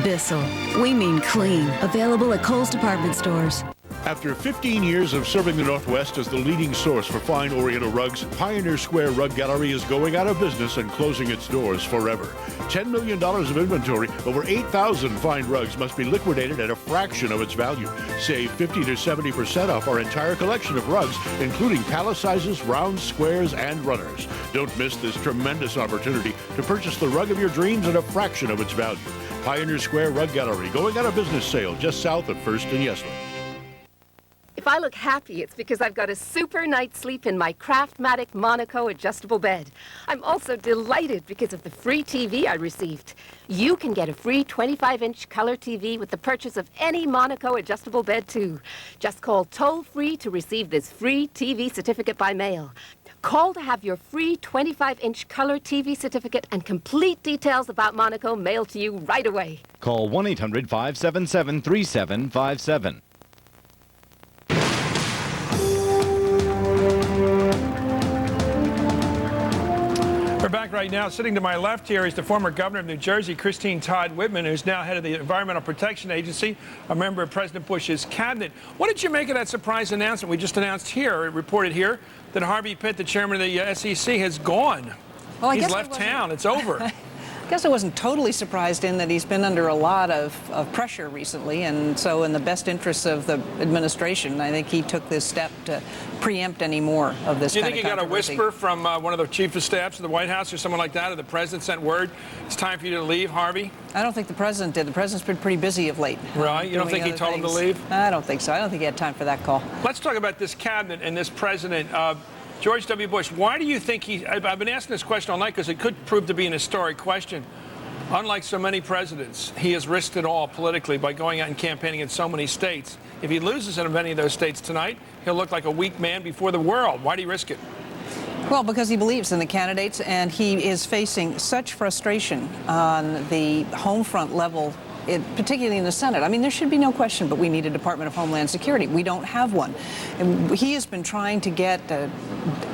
Bissell. We mean clean. Available at Kohl's department stores. After 15 years of serving the Northwest as the leading source for fine Oriental rugs, Pioneer Square Rug Gallery is going out of business and closing its doors forever. $10 million of inventory, over 8,000 fine rugs must be liquidated at a fraction of its value. Save 50 to 70% off our entire collection of rugs, including palace sizes, rounds, squares, and runners. Don't miss this tremendous opportunity to purchase the rug of your dreams at a fraction of its value. Pioneer Square Rug Gallery, going out of business sale just south of 1st and Yesler. If I look happy, it's because I've got a super night's sleep in my Craftmatic Monaco adjustable bed. I'm also delighted because of the free TV I received. You can get a free 25-inch color TV with the purchase of any Monaco adjustable bed, too. Just call toll-free to receive this free TV certificate by mail. Call to have your free 25-inch color TV certificate and complete details about Monaco mailed to you right away. Call 1-800-577-3757. We're back right now. Sitting to my left here is the former governor of New Jersey, Christine Todd Whitman, who's now head of the Environmental Protection Agency, a member of President Bush's cabinet. What did you make of that surprise announcement we just announced here, reported here, that Harvey Pitt, the chairman of the SEC, has gone? Well, He's left town. It's over. I guess I wasn't totally surprised in that he's been under a lot of pressure recently, and so in the best interests of the administration, I think he took this step to preempt any more of this. Do you kind think of he got a whisper from one of the chief of staffs of the White House or someone like that, or the president sent word, it's time for you to leave, Harvey? I don't think the president did. The president's been pretty busy of late. Right? You don't think he told him to leave? I don't think so. I don't think he had time for that call. Let's talk about this cabinet and this president. George W. Bush, why do you think I've been asking this question all night because it could prove to be an historic question. Unlike so many presidents, he has risked it all politically by going out and campaigning in so many states. If he loses in many of those states tonight, he'll look like a weak man before the world. Why do you risk it? Well, because he believes in the candidates, and he is facing such frustration on the home front level, particularly in the Senate. I mean, there should be no question, but we need a Department of Homeland Security. We don't have one. And he has been trying to get a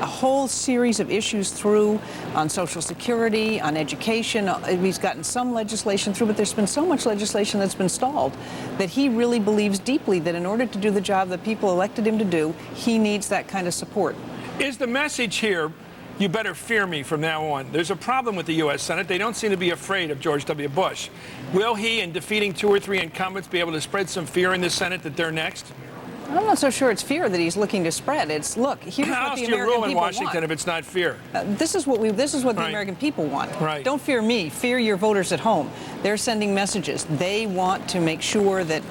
whole series of issues through on Social Security, on education. He's gotten some legislation through, but there's been so much legislation that's been stalled that he really believes deeply that in order to do the job that people elected him to do, he needs that kind of support. Is the message here, you better fear me from now on? There's a problem with the U.S. Senate. They don't seem to be afraid of George W. Bush. Will he, in defeating 2 or 3 incumbents, be able to spread some fear in the Senate that they're next? I'm not so sure it's fear that he's looking to spread. It's, look, here's How what the else do you American rule in people Washington want. if it's not fear? This is what the Right. American people want. Right. Don't fear me. Fear your voters at home. They're sending messages. They want to make sure that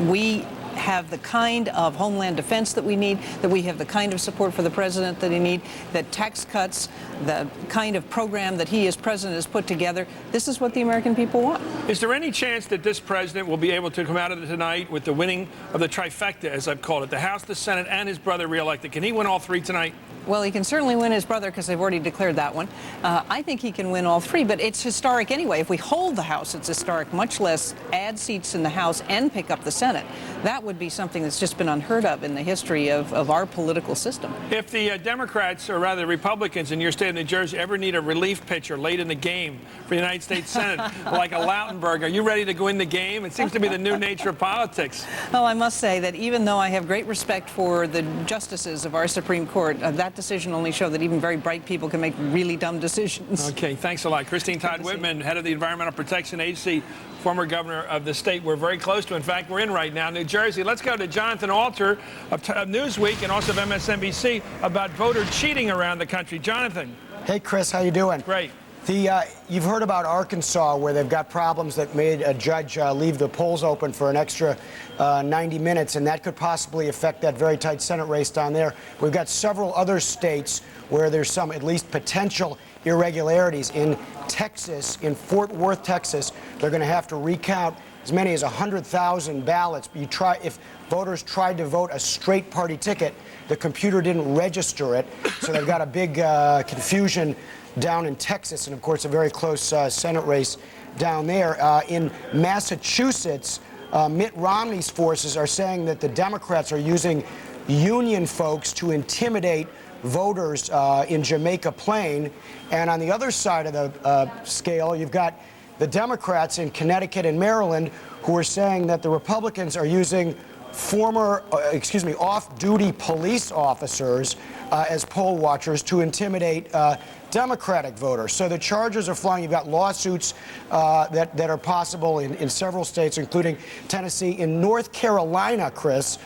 we have the kind of homeland defense that we need, that we have the kind of support for the president that he needs, that tax cuts, the kind of program that he as president has put together. This is what the American people want. Is there any chance that this president will be able to come out of it tonight with the winning of the trifecta, as I've called it, the House, the Senate, and his brother reelected? Can he win all 3 tonight? Well, he can certainly win his brother because they've already declared that one. I think he can win all 3, but it's historic anyway. If we hold the House, it's historic, much less add seats in the House and pick up the Senate. That would be something that's just been unheard of in the history of our political system. If the Democrats, or rather Republicans in your state of New Jersey, ever need a relief pitcher late in the game for the United States Senate, like a Lautenberg, are you ready to go in the game? It seems to be the new nature of politics. Well, I must say that even though I have great respect for the justices of our Supreme Court, that decision only showed that even very bright people can make really dumb decisions. Okay, thanks a lot. Christine Todd Whitman, head of the Environmental Protection Agency, former governor of the state we're very close to. In fact, we're in right now, New Jersey. Let's go to Jonathan Alter of Newsweek and also of MSNBC about voter cheating around the country. Jonathan. Hey, Chris, how you doing? Great. You've heard about Arkansas, where they've got problems that made a judge leave the polls open for an extra 90 minutes, and that could possibly affect that very tight Senate race down there. We've got several other states where there's some, at least potential, irregularities. In Texas, in Fort Worth, Texas, they're going to have to recount as many as 100,000 ballots. If voters tried to vote a straight party ticket, the computer didn't register it, so they've got a big confusion down in Texas, and of course a very close Senate race down there. In Massachusetts, Mitt Romney's forces are saying that the Democrats are using union folks to intimidate voters in Jamaica Plain. And on the other side of the scale, you've got the Democrats in Connecticut and Maryland who are saying that the Republicans are using off-duty police officers as poll watchers to intimidate Democratic voters. So the charges are flying. You've got lawsuits that are possible in several states, including Tennessee. In North Carolina, Chris,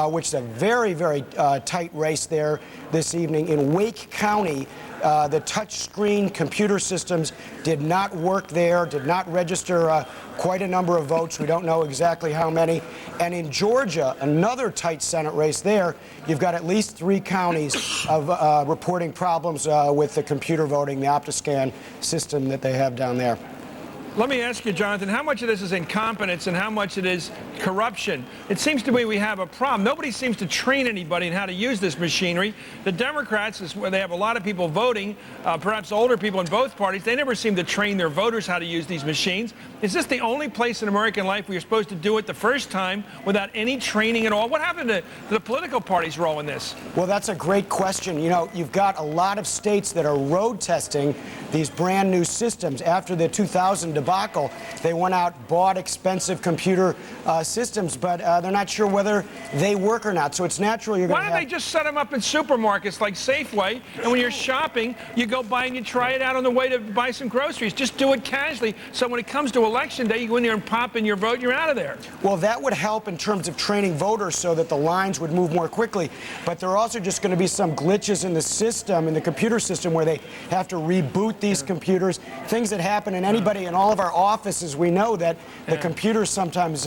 which is a very, very tight race there this evening, in Wake County, the touchscreen computer systems did not work there, did not register quite a number of votes. We don't know exactly how many. And in Georgia, another tight Senate race there, you've got at least 3 counties of reporting problems with the computer voting, the Optiscan system that they have down there. Let me ask you, Jonathan, how much of this is incompetence and how much it is corruption? It seems to me we have a problem. Nobody seems to train anybody in how to use this machinery. The Democrats, is where they have a lot of people voting, perhaps older people in both parties. They never seem to train their voters how to use these machines. Is this the only place in American life where you're supposed to do it the first time without any training at all? What happened to the political party's role in this? Well, that's a great question. You know, you've got a lot of states that are road testing these brand new systems. After the 2000 debacle, they went out, bought expensive computer systems, but they're not sure whether they work or not. So it's natural you're going to Why don't they just set them up in supermarkets like Safeway, and when you're shopping, you go by and you try it out on the way to buy some groceries? Just do it casually, so when it comes to Election Day, you go in there and pop in your vote, and you're out of there. Well, that would help in terms of training voters so that the lines would move more quickly. But there are also just going to be some glitches in the system, in the computer system, where they have to reboot these computers, things that happen in anybody in all of our offices. We know that the computers sometimes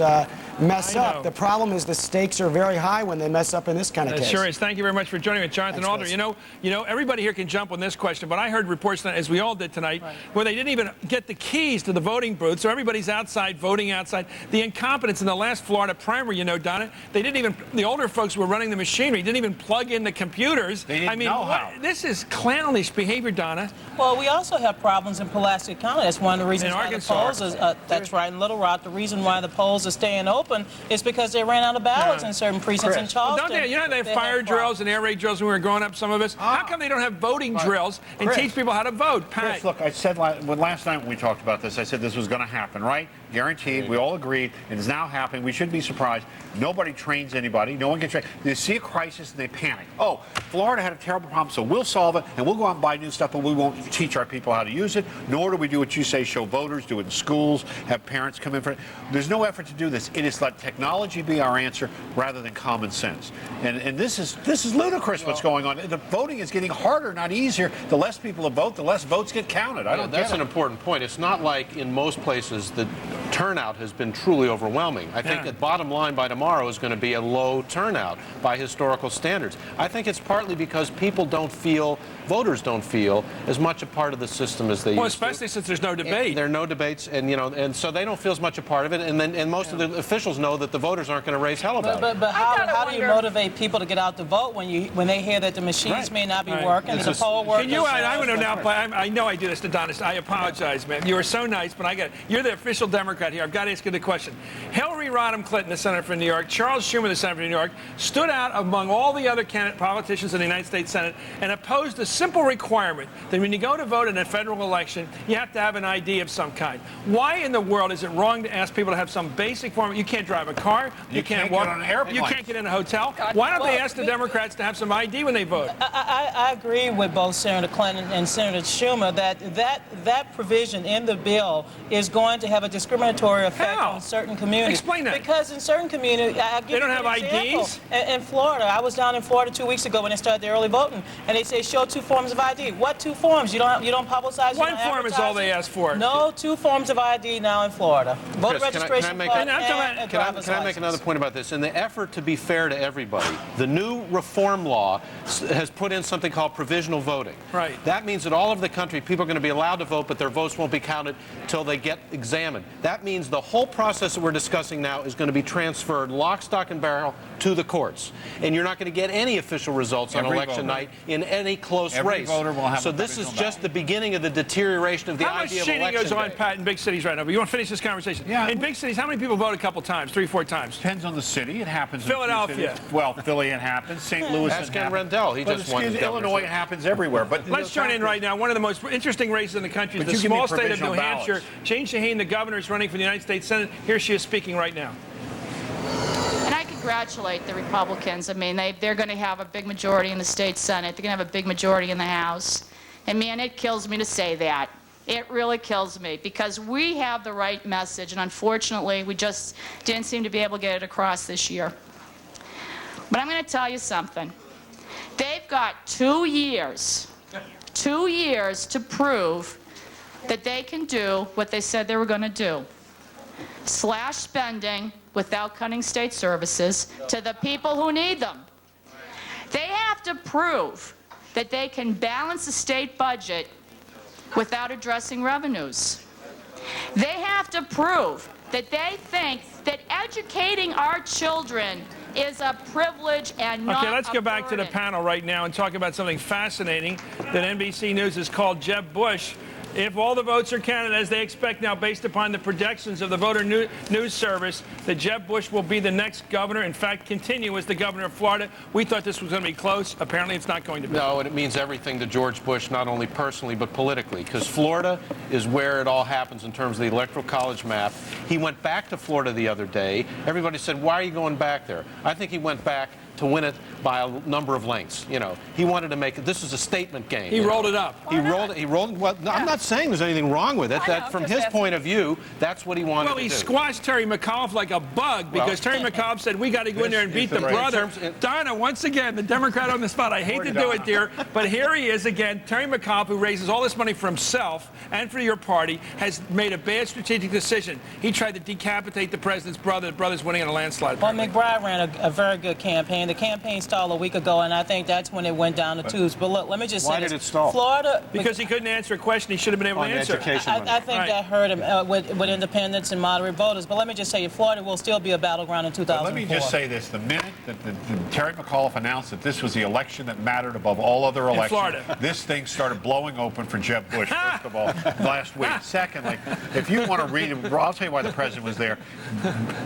mess up. The problem is the stakes are very high when they mess up in this kind of case. Sure is. Thank you very much for joining me, Jonathan Alder. You know, everybody here can jump on this question, but I heard reports tonight, as we all did tonight, where they didn't even get the keys to the voting booth, so everybody's outside voting outside. The incompetence in the last Florida primary, you know, Donna, they didn't even, the older folks who were running the machinery didn't even plug in the computers. They didn't know how. This is clownish behavior, Donna. Well, we also have problems in Pulaski County. That's one of the reasons why the polls is, that's right, in Little Rock. The reason why the polls are staying open is because they ran out of ballots in certain precincts in Charleston. Well, don't they, you know, they have fire drills and air raid drills when we were growing up, some of us. How come they don't have voting drills and teach people how to vote? Pat. Chris, look, I said last night when we talked about this, I said this was going to happen, right? Guaranteed. We all agreed. It is now happening. We shouldn't be surprised. Nobody trains anybody. No one gets trained. They see a crisis and they panic. Oh, Florida had a terrible problem, so we'll solve it, and we'll go out and buy new stuff, but we won't teach our people how to use it, nor do we do what you say, show voters, do it in schools, have parents come in for it. There's no effort to do this. It is let technology be our answer rather than common sense. And this is ludicrous what's going on. The voting is getting harder, not easier. The less people that vote, the less votes get counted. I don't get it. That's an important point. It's not like in most places the turnout has been truly overwhelming. I think that bottom line by tomorrow is going to be a low turnout by historical standards. I think it's partly because people don't feel, voters don't feel as much a part of the system as they used to. Well, especially since there's no debate. There are no debates, and you know, and so they don't feel as much a part of it. And most of the officials know that the voters aren't going to raise hell about it. But how do you motivate people to get out to vote when they hear that the machines may not be working, that the poll workers? I want to now. I know I do this to Donna. I apologize, man. You were so nice, but you're the official Democrat here. I've got to ask you the question. Hillary Rodham Clinton, the senator from New York, Charles Schumer, the senator from New York, stood out among all the other politicians in the United States Senate and opposed a simple requirement that when you go to vote in a federal election, you have to have an ID of some kind. Why in the world is it wrong to ask people to have some basic form? You can't drive a car. You can't walk on an airplane. You can't get in a hotel. Why don't they ask the Democrats to have some ID when they vote? I agree with both Senator Clinton and Senator Schumer that provision in the bill is going to have a discriminatory effect on certain communities. Explain that. Because in certain communities, they don't have IDs? In Florida, I was down in Florida 2 weeks ago when they started the early voting, and they say show 2 forms of ID. What 2 forms? You don't publicize. One form is all they ask for. No, 2 forms of ID now in Florida. Voter registration card and can I make another point about this? In the effort to be fair to everybody, the new reform law has put in something called provisional voting. Right. That means that all over the country, people are going to be allowed to vote, but their votes won't be counted until they get examined. That means the whole process that we're discussing now is going to be transferred lock, stock, and barrel to the courts. And you're not going to get any official results on election night in any close race. Voter will have so this is just the beginning of the deterioration of the idea of election How much cheating goes on, day. Pat, in big cities right now? But you want to finish this conversation? Yeah. In big cities, how many people vote a couple times, 3 or 4 times? Depends on the city. It happens. Philadelphia. Well, Philly, it happens. St. Louis, Ask it Ken happens. Rendell. He just won. Illinois, it happens everywhere. But let's join in right now. One of the most interesting races in the country is the small state of New Hampshire. Jane Shaheen, the governor, is running for the United States Senate. Here she is speaking right now. And I could congratulate the Republicans. I mean, they're going to have a big majority in the state Senate. They're going to have a big majority in the House. And man, it kills me to say that. It really kills me, because we have the right message, and unfortunately, we just didn't seem to be able to get it across this year. But I'm going to tell you something. They've got 2 years to prove that they can do what they said they were going to do. Slash spending without cutting state services to the people who need them. They have to prove that they can balance the state budget without addressing revenues. They have to prove that they think that educating our children is a privilege and not a burden. Okay, let's go back to the panel right now and talk about something fascinating that NBC News has called Jeb Bush. If all the votes are counted as they expect now, based upon the projections of the voter news service, that Jeb Bush will be the next governor, in fact, continue as the governor of Florida. We thought this was going to be close. Apparently, it's not going to be. No, and it means everything to George Bush, not only personally, but politically, because Florida is where it all happens in terms of the Electoral College map. He went back to Florida the other day. Everybody said, why are you going back there? I think he went back to win it by a number of lengths. You know, he wanted to make it. This is a statement game. He rolled it up. He rolled. Well, no, I'm not saying there's anything wrong with it. That from his point of view, that's what he wanted to do. Well, he squashed Terry McAuliffe like a bug, because Terry McAuliffe said, we got to go in there and beat the brother. Donna, once again, the Democrat on the spot. I hate to do it, dear, but here he is again. Terry McAuliffe, who raises all this money for himself and for your party, has made a bad strategic decision. He tried to decapitate the president's brother. The brother's winning in a landslide. Well, McBride ran a very good campaign. The campaign stalled a week ago, and I think that's when it went down the tubes. But look, let me just say this. Why did it stall? Florida, because he couldn't answer a question he should have been able to answer. I think that hurt him with independents and moderate voters. But let me just say, Florida will still be a battleground in 2004. Let me just say this. The minute that Terry McAuliffe announced that this was the election that mattered above all other elections, this thing started blowing open for Jeb Bush, first of all, last week. Secondly, if you want to read it, I'll tell you why the president was there.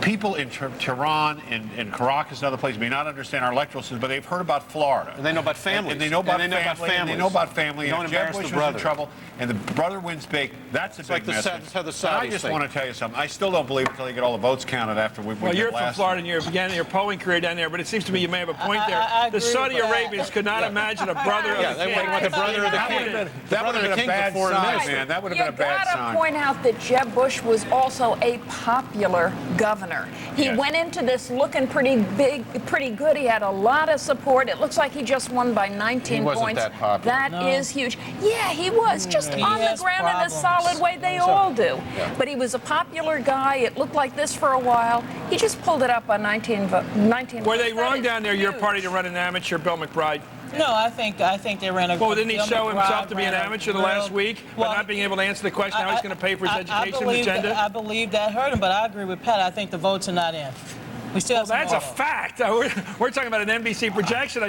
People in Tehran and Caracas and other places may not understand our electoral system, but they've heard about Florida. And they know about families. And they know about family. And they know about family. Don't And Jeb embarrass Bush the was brother. in trouble, and the brother wins big. That's a big message. That's how the Saudis I just want to tell you something. I still don't believe until they get all the votes counted after we Well, you're from Florida, and you began your polling career down there, but it seems to me you may have a point there. The Saudi Arabians could not imagine a brother of the king. The brother of the king. That would have been a bad sign, man. That would have been a bad sign. You got to point out that Jeb Bush was also a popular governor. He went into this looking pretty big, pretty good. He had a lot of support. It looks like he just won by 19 points. He wasn't that popular. That is huge. Yeah, he was. Just on the ground in a solid way. They all do. Yeah. But he was a popular guy. It looked like this for a while. He just pulled it up by 19 Were they wrong down there, your party, to run an amateur, Bill McBride? No, I think they ran a. Well, didn't he Bill show McBride himself to be an amateur the last week by not being able to answer the question how he's going to pay for his education agenda? I believe that hurt him, but I agree with Pat. I think the votes are not in. We still have that's a fact. We're talking about an NBC projection.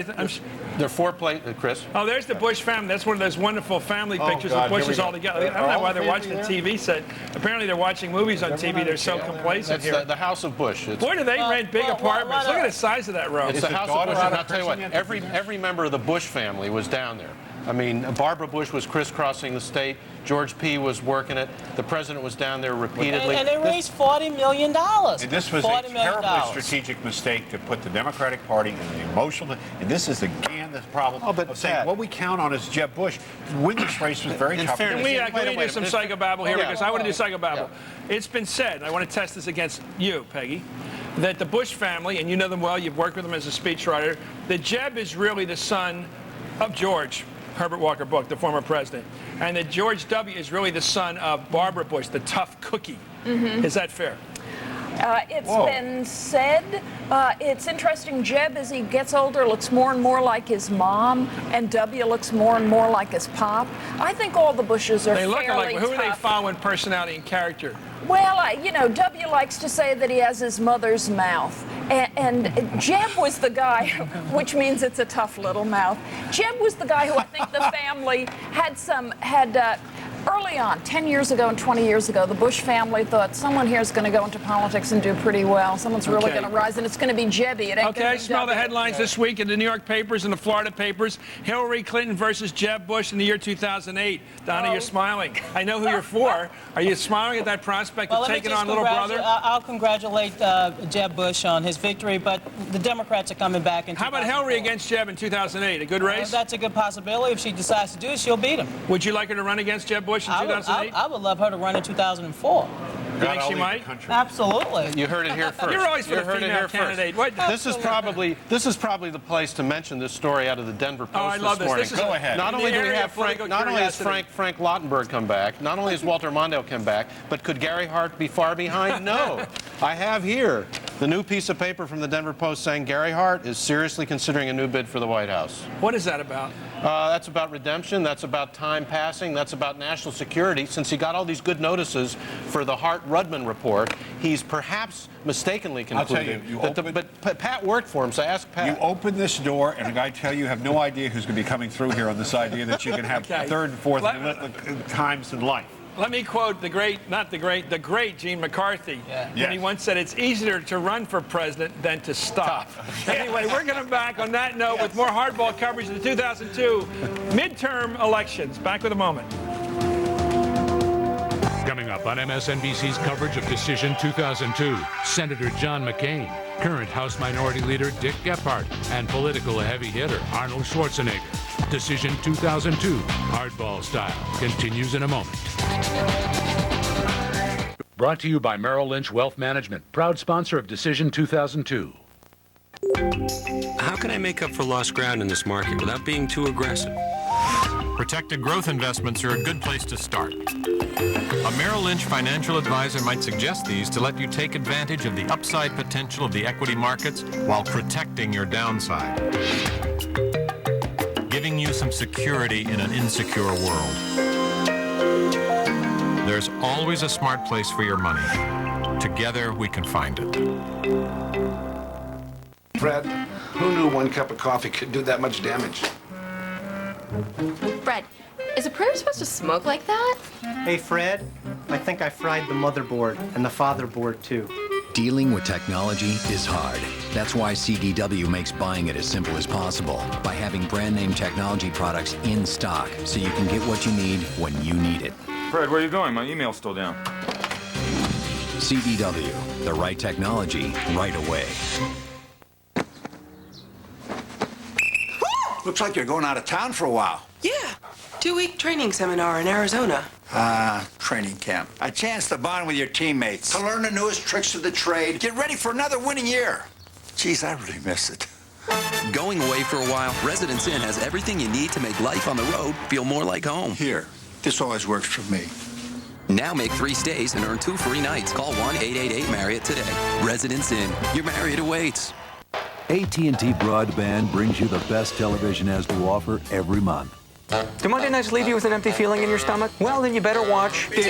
There are 4 places, Chris. Oh, there's the Bush family. That's one of those wonderful family pictures of Bushes all together. I don't know why they're watching the TV set. Apparently, they're watching movies on TV. They're so complacent here. That's the House of Bush. Boy, do they rent big apartments. Look at the size of that room. It's the House of Bush, and I'll tell you what, every member of the Bush family was down there. I mean, Barbara Bush was crisscrossing the state. George P. was working it. The president was down there repeatedly. And they raised $40 million. And this was a terribly strategic mistake to put the Democratic Party in the emotional. And this is again the problem of saying what we count on is Jeb Bush. Winning this race was very tough. Can we do some psychobabble here? Because I want to do psychobabble. It's been said, and I want to test this against you, Peggy, that the Bush family, and you know them well, you've worked with them as a speechwriter, that Jeb is really the son of George Herbert Walker Bush, the former president, and that George W. is really the son of Barbara Bush, the tough cookie. Is that fair? It's been said. It's interesting. Jeb, as he gets older, looks more and more like his mom, and W looks more and more like his pop. I think all the Bushes are fairly tough. Who are they following personality and character? Well, you know, W likes to say that he has his mother's mouth. And Jeb was the guy, which means it's a tough little mouth. Jeb was the guy who I think the family had early on, 10 years ago and 20 years ago, the Bush family thought someone here is going to go into politics and do pretty well. Someone's really going to rise, and it's going to be Jebby. It ain't Okay, smell the headlines this week in the New York papers and the Florida papers. Hillary Clinton versus Jeb Bush in the year 2008. Donna, you're smiling. I know who you're for. Are you smiling at that prospect of taking on little brother? I'll congratulate Jeb Bush on his victory, but the Democrats are coming back in 2004. How about Hillary against Jeb in 2008? A good race? That's a good possibility. If she decides to do it, she'll beat him. Would you like her to run against Jeb Bush in 2008? I would love her to run in 2004. You think she might? Absolutely. You heard it here first. You're always for a female candidate. This is probably the place to mention this story out of the Denver Post this morning. Go ahead. Not only do we have Frank, not only has Frank Lautenberg come back, not only has Walter Mondale come back, but could Gary Hart be far behind? No. I have here the new piece of paper from the Denver Post saying Gary Hart is seriously considering a new bid for the White House. What is that about? That's about redemption. That's about time passing. That's about national security. Since he got all these good notices for the Hart-Rudman report, he's perhaps mistakenly concluded. I'll tell you, but Pat worked for him, so ask Pat. You open this door, and I tell you, have no idea who's going to be coming through here on this idea that you can have third and fourth times in life. Let me quote the great Gene McCarthy. When he once said, it's easier to run for president than to stop. Anyway, we're going to back on that note with more hardball coverage of the 2002 midterm elections. Back with a moment. Coming up on MSNBC's coverage of Decision 2002, Senator John McCain, current House Minority Leader Dick Gephardt, and political heavy hitter Arnold Schwarzenegger. Decision 2002, hardball style, continues in a moment. Brought to you by Merrill Lynch Wealth Management, proud sponsor of Decision 2002. How can I make up for lost ground in this market without being too aggressive? Protected growth investments are a good place to start. A Merrill Lynch financial advisor might suggest these to let you take advantage of the upside potential of the equity markets while protecting your downside, giving you some security in an insecure world. There's always a smart place for your money. Together, we can find it. Fred, who knew one cup of coffee could do that much damage? Fred, is a printer supposed to smoke like that? Hey, Fred, I think I fried the motherboard and the fatherboard, too. Dealing with technology is hard. That's why CDW makes buying it as simple as possible by having brand name technology products in stock so you can get what you need when you need it. Fred, where are you going? My email's still down. CDW, the right technology right away. Looks like you're going out of town for a while. Yeah, 2-week training seminar in Arizona. Training camp. A chance to bond with your teammates. To learn the newest tricks of the trade. Get ready for another winning year. Geez, I really miss it. Going away for a while, Residence Inn has everything you need to make life on the road feel more like home. Here, this always works for me. Now make 3 stays and earn 2 free nights. Call 1-888-MARRIOTT today. Residence Inn. Your Marriott awaits. AT&T Broadband brings you the best television has to offer every month. Do Monday nights leave you with an empty feeling in your stomach? Well, then you better watch. We've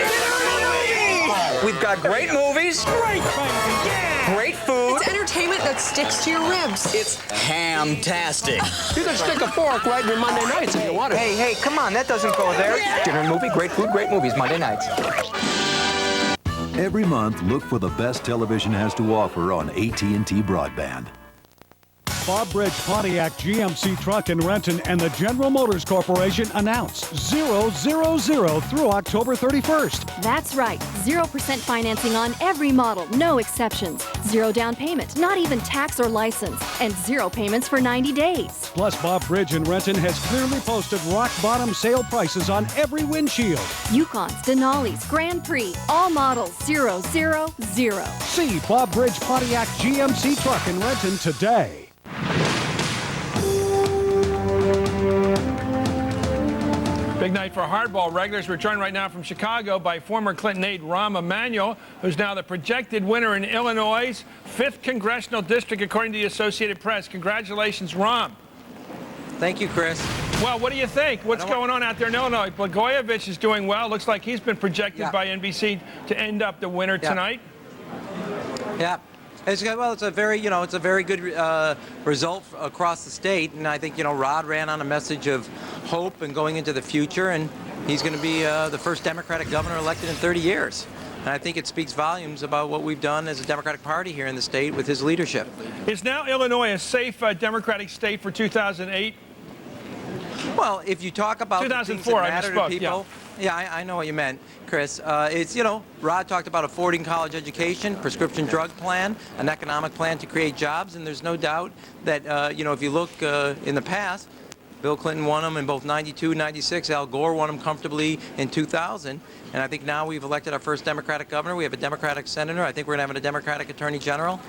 got great movies. Great food. It's entertainment that sticks to your ribs. It's ham-tastic. You can stick a fork right in your Monday nights if you want it. Hey, come on, that doesn't go there. Dinner and movie, great food, great movies, Monday nights. Every month, look for the best television has to offer on AT&T Broadband. Bob Bridge Pontiac GMC Truck in Renton and the General Motors Corporation announced 000 through October 31st. That's right. 0% financing on every model, no exceptions. 0 down payment, not even tax or license. And 0 payments for 90 days. Plus, Bob Bridge in Renton has clearly posted rock-bottom sale prices on every windshield. Yukons, Denali's, Grand Prix, all models 000. See Bob Bridge Pontiac GMC Truck in Renton today. Big night for hardball regulars. We're joined right now from Chicago by former Clinton aide Rahm Emanuel, who's now the projected winner in Illinois' 5th congressional district, according to the Associated Press. Congratulations, Rahm. Thank you, Chris. Well, what do you think? What's going on out there in Illinois? Blagojevich is doing well. Looks like he's been projected by NBC to end up the winner tonight. Yeah. It's a very, it's a very good result across the state, and I think, Rod ran on a message of hope and going into the future, and he's going to be the first Democratic governor elected in 30 years. And I think it speaks volumes about what we've done as a Democratic Party here in the state with his leadership. Is now Illinois a safe Democratic state for 2008? Well, if you talk about 2004, the things that matter to people, yeah, I know what you meant, Chris. It's, you know, Rod talked about affording college education, prescription drug plan, an economic plan to create jobs, and there's no doubt that, you know, if you look in the past, Bill Clinton won them in both 92, 96. Al Gore won them comfortably in 2000. And I think now we've elected our first Democratic governor. We have a Democratic senator. I think we're going to have a Democratic attorney general.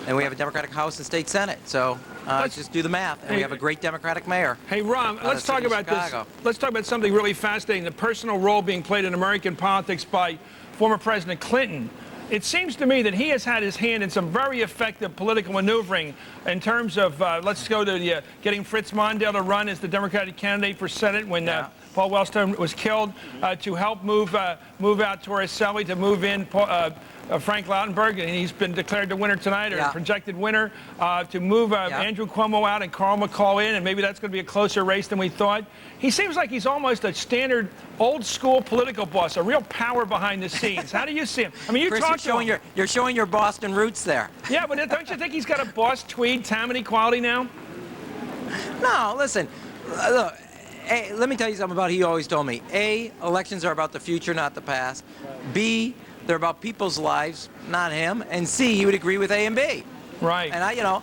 And we have a Democratic House and state Senate. So let's just do the math. And we have a great Democratic mayor. Hey, Ron, let's talk about this. Let's talk about something really fascinating, the personal role being played in American politics by former President Clinton. It seems to me that he has had his hand in some very effective political maneuvering in terms of, let's go to getting Fritz Mondale to run as the Democratic candidate for Senate when Paul Wellstone was killed, to help move out Torricelli, to move in Frank Lautenberg, and he's been declared the winner tonight, or projected winner, to move Andrew Cuomo out and Carl McCall in, and maybe that's going to be a closer race than we thought. He seems like he's almost a standard old-school political boss, a real power behind the scenes. How do you see him? I mean, Chris, you're showing your Boston roots there. Yeah, but don't you think he's got a boss tweed Tammany quality now? No, listen, look. A, let me tell you something about he always told me. A, elections are about the future, not the past. B, they're about people's lives, not him. And C, he would agree with A and B. Right. And you know,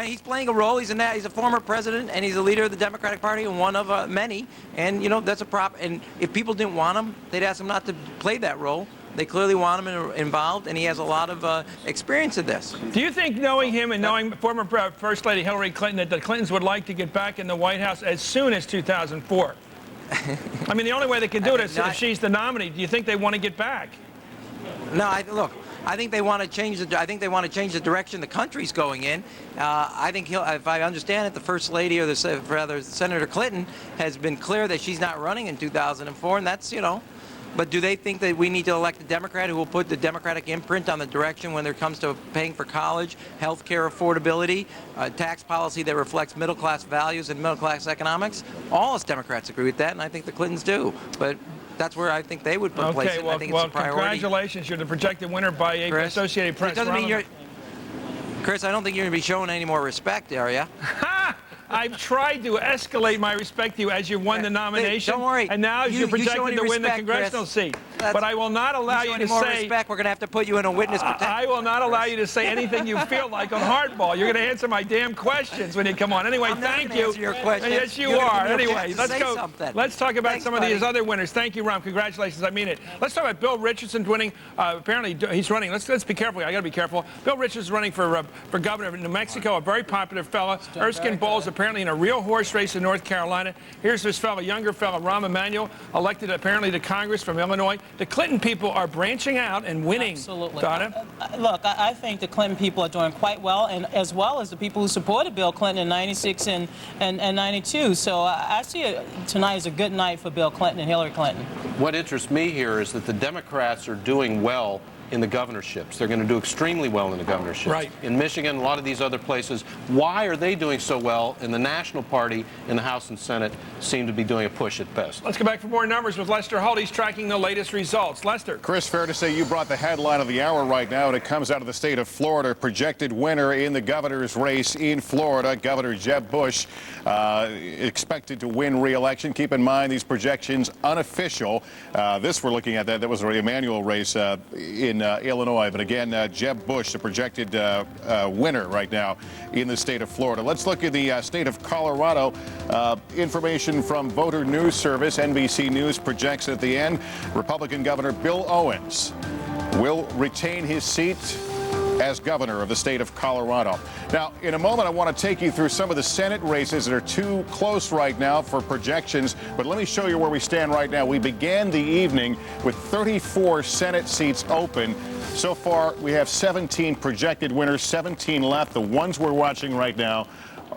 he's playing a role. He's a former president, and he's a leader of the Democratic Party, and one of many. And you know, that's a prop. And if people didn't want him, they'd ask him not to play that role. They clearly want him involved, and he has a lot of experience in this. Do you think, knowing him and knowing former First Lady Hillary Clinton, that the Clintons would like to get back in the White House as soon as 2004? I mean, the only way they can do it is if she's the nominee. Do you think they want to get back? No, look. I think they want to change the direction the country's going in. I think if I understand it, the First Lady, or Senator Clinton, has been clear that she's not running in 2004, and that's, you know. But do they think that we need to elect a Democrat who will put the Democratic imprint on the direction when it comes to paying for college, health care affordability, tax policy that reflects middle-class values and middle-class economics? All us Democrats agree with that, and I think the Clintons do. But that's where I think they would put place it. I think it's a priority. Congratulations. You're the projected winner by Associated Press. It doesn't mean you're... Chris, I don't think you're going to be showing any more respect, are you? I've tried to escalate my respect to you as you won the nomination. Don't worry. And now you're projected to win the congressional seat. But I will not allow you to say... respect, we're going to have to put you in a witness protection. I will not allow you to say anything you feel like on Hardball. You're going to answer my damn questions when you come on. Anyway, thank you. Your questions. Yes, you are. Anyway, let's go. Something. Let's talk about Thanks, some of these other winners. Thank you, Ron. Congratulations. I mean it. Let's talk about Bill Richardson winning. Apparently, he's running. Let's be careful. I got to be careful. Bill Richardson's running for governor of New Mexico, a very popular fella. Erskine Bowles apparently in a real horse race in North Carolina. Here's this fellow, younger fellow, Rahm Emanuel, elected apparently to Congress from Illinois. The Clinton people are branching out and winning. Absolutely. Donna? Look, I think the Clinton people are doing quite well, and as well as the people who supported Bill Clinton in 96 and 92. So I see tonight as a good night for Bill Clinton and Hillary Clinton. What interests me here is that the Democrats are doing well in the governorships. They're going to do extremely well in the governorships. Right. In Michigan, a lot of these other places. Why are they doing so well? And the National Party in the House and Senate seem to be doing a push at best. Let's go back for more numbers with Lester Holt. He's tracking the latest results. Lester. Chris, fair to say you brought the headline of the hour right now, and it comes out of the state of Florida. Projected winner in the governor's race in Florida, Governor Jeb Bush, expected to win re-election. Keep in mind, these projections unofficial. This we're looking at, that was an Emanuel race in Illinois. But again, Jeb Bush, the projected winner right now in the state of Florida. Let's look at the state of Colorado. Information from Voter News Service, NBC News, projects at the end, Republican Governor Bill Owens will retain his seat as governor of the state of Colorado. Now, in a moment, I want to take you through some of the Senate races that are too close right now for projections, but let me show you where we stand right now. We began the evening with 34 Senate seats open. So far, we have 17 projected winners, 17 left. The ones we're watching right now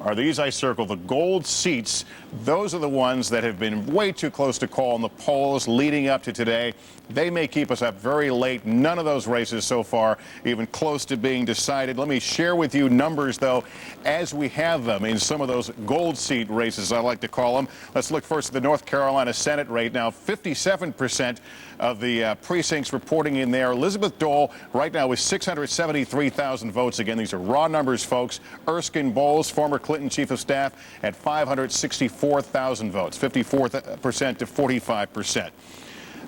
are these I circled, the gold seats. Those are the ones that have been way too close to call in the polls leading up to today. They may keep us up very late. None of those races so far even close to being decided. Let me share with you numbers, though, as we have them in some of those gold seat races, I like to call them. Let's look first at the North Carolina Senate race. Now, 57% of the precincts reporting in there. Elizabeth Dole right now with 673,000 votes. Again, these are raw numbers, folks. Erskine Bowles, former Clinton chief of staff, at 564,000 votes, 54% to 45%.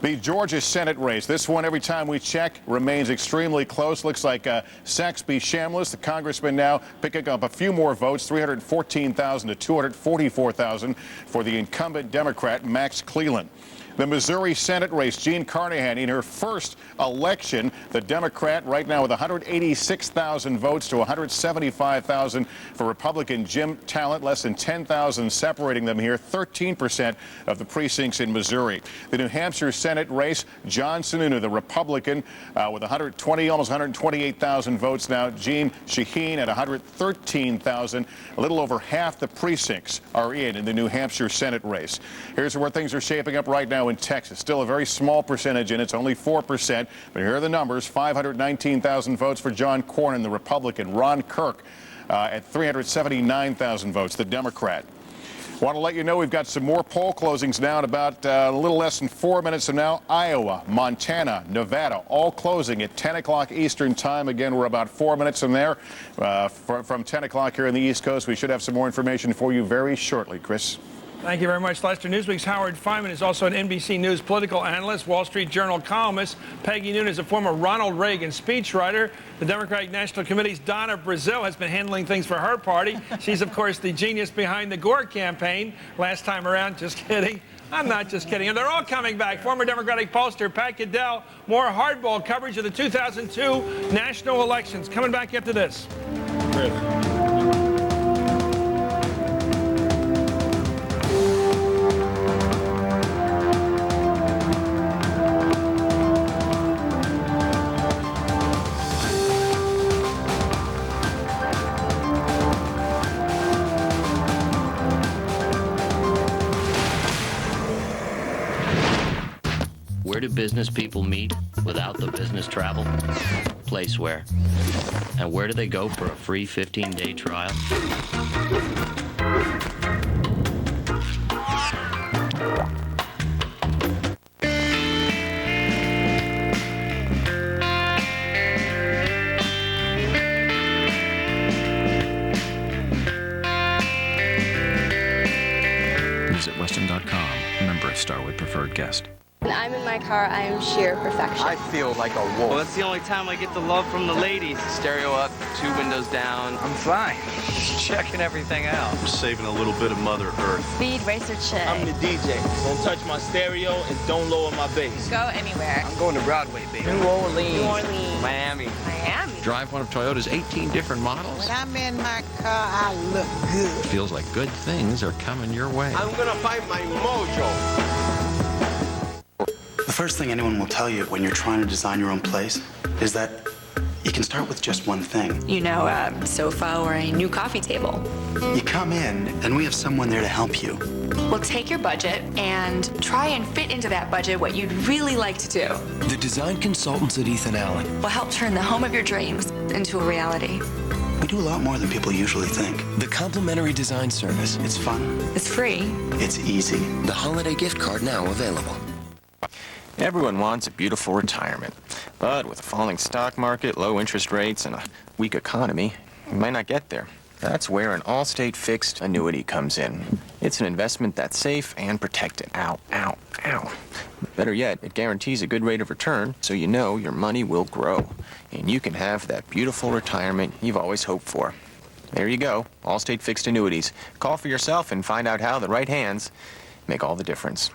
The Georgia Senate race, this one, every time we check, remains extremely close. Looks like Saxby Chambliss, the congressman, now picking up a few more votes, 314,000 to 244,000 for the incumbent Democrat, Max Cleland. The Missouri Senate race, Jean Carnahan, in her first election, the Democrat right now with 186,000 votes to 175,000 for Republican Jim Talent, less than 10,000 separating them here, 13% of the precincts in Missouri. The New Hampshire Senate race, John Sununu, the Republican, with 120, almost 128,000 votes now. Jean Shaheen at 113,000. A little over half the precincts are in the New Hampshire Senate race. Here's where things are shaping up right now in Texas. Still a very small percentage, and it's only 4%. But here are the numbers. 519,000 votes for John Cornyn, the Republican. Ron Kirk at 379,000 votes, the Democrat. Want to let you know we've got some more poll closings now in about a little less than 4 minutes from now. Iowa, Montana, Nevada, all closing at 10 o'clock Eastern time. Again, we're about 4 minutes from there. From 10 o'clock here on the East Coast. We should have some more information for you very shortly. Chris. Thank you very much, Lester. Newsweek's Howard Fineman is also an NBC News political analyst, Wall Street Journal columnist. Peggy Noonan is a former Ronald Reagan speechwriter. The Democratic National Committee's Donna Brazile has been handling things for her party. She's, of course, the genius behind the Gore campaign last time around. Just kidding. I'm not just kidding. And they're all coming back. Former Democratic pollster Pat Caddell, more hardball coverage of the 2002 national elections. Coming back after this. Chris. Where do business people meet without the business travel? Placeware. And where do they go for a free 15-day trial? Visit Weston.com. Member Starwood Preferred Guest. When I'm in my car, I am sheer perfection. I feel like a wolf. Well, that's the only time I get the love from the ladies. Stereo up, 2 windows down. I'm fine. Checking everything out. I'm saving a little bit of Mother Earth. Speed Racer Chick. I'm the DJ. Don't touch my stereo and don't lower my bass. Go anywhere. I'm going to Broadway, baby. New Orleans. Miami. Drive one of Toyota's 18 different models. When I'm in my car, I look good. Feels like good things are coming your way. I'm going to find my mojo. The first thing anyone will tell you when you're trying to design your own place is that you can start with just one thing. You know, a sofa or a new coffee table. You come in, and we have someone there to help you. We'll take your budget and try and fit into that budget what you'd really like to do. The design consultants at Ethan Allen We'll help turn the home of your dreams into a reality. We do a lot more than people usually think. The complimentary design service. It's fun. It's free. It's easy. The holiday gift card now available. Everyone wants a beautiful retirement. But with a falling stock market, low interest rates, and a weak economy, you might not get there. That's where an Allstate fixed annuity comes in. It's an investment that's safe and protected. Ow, ow, ow. Better yet, it guarantees a good rate of return, so you know your money will grow. And you can have that beautiful retirement you've always hoped for. There you go, Allstate fixed annuities. Call for yourself and find out how the right hands make all the difference.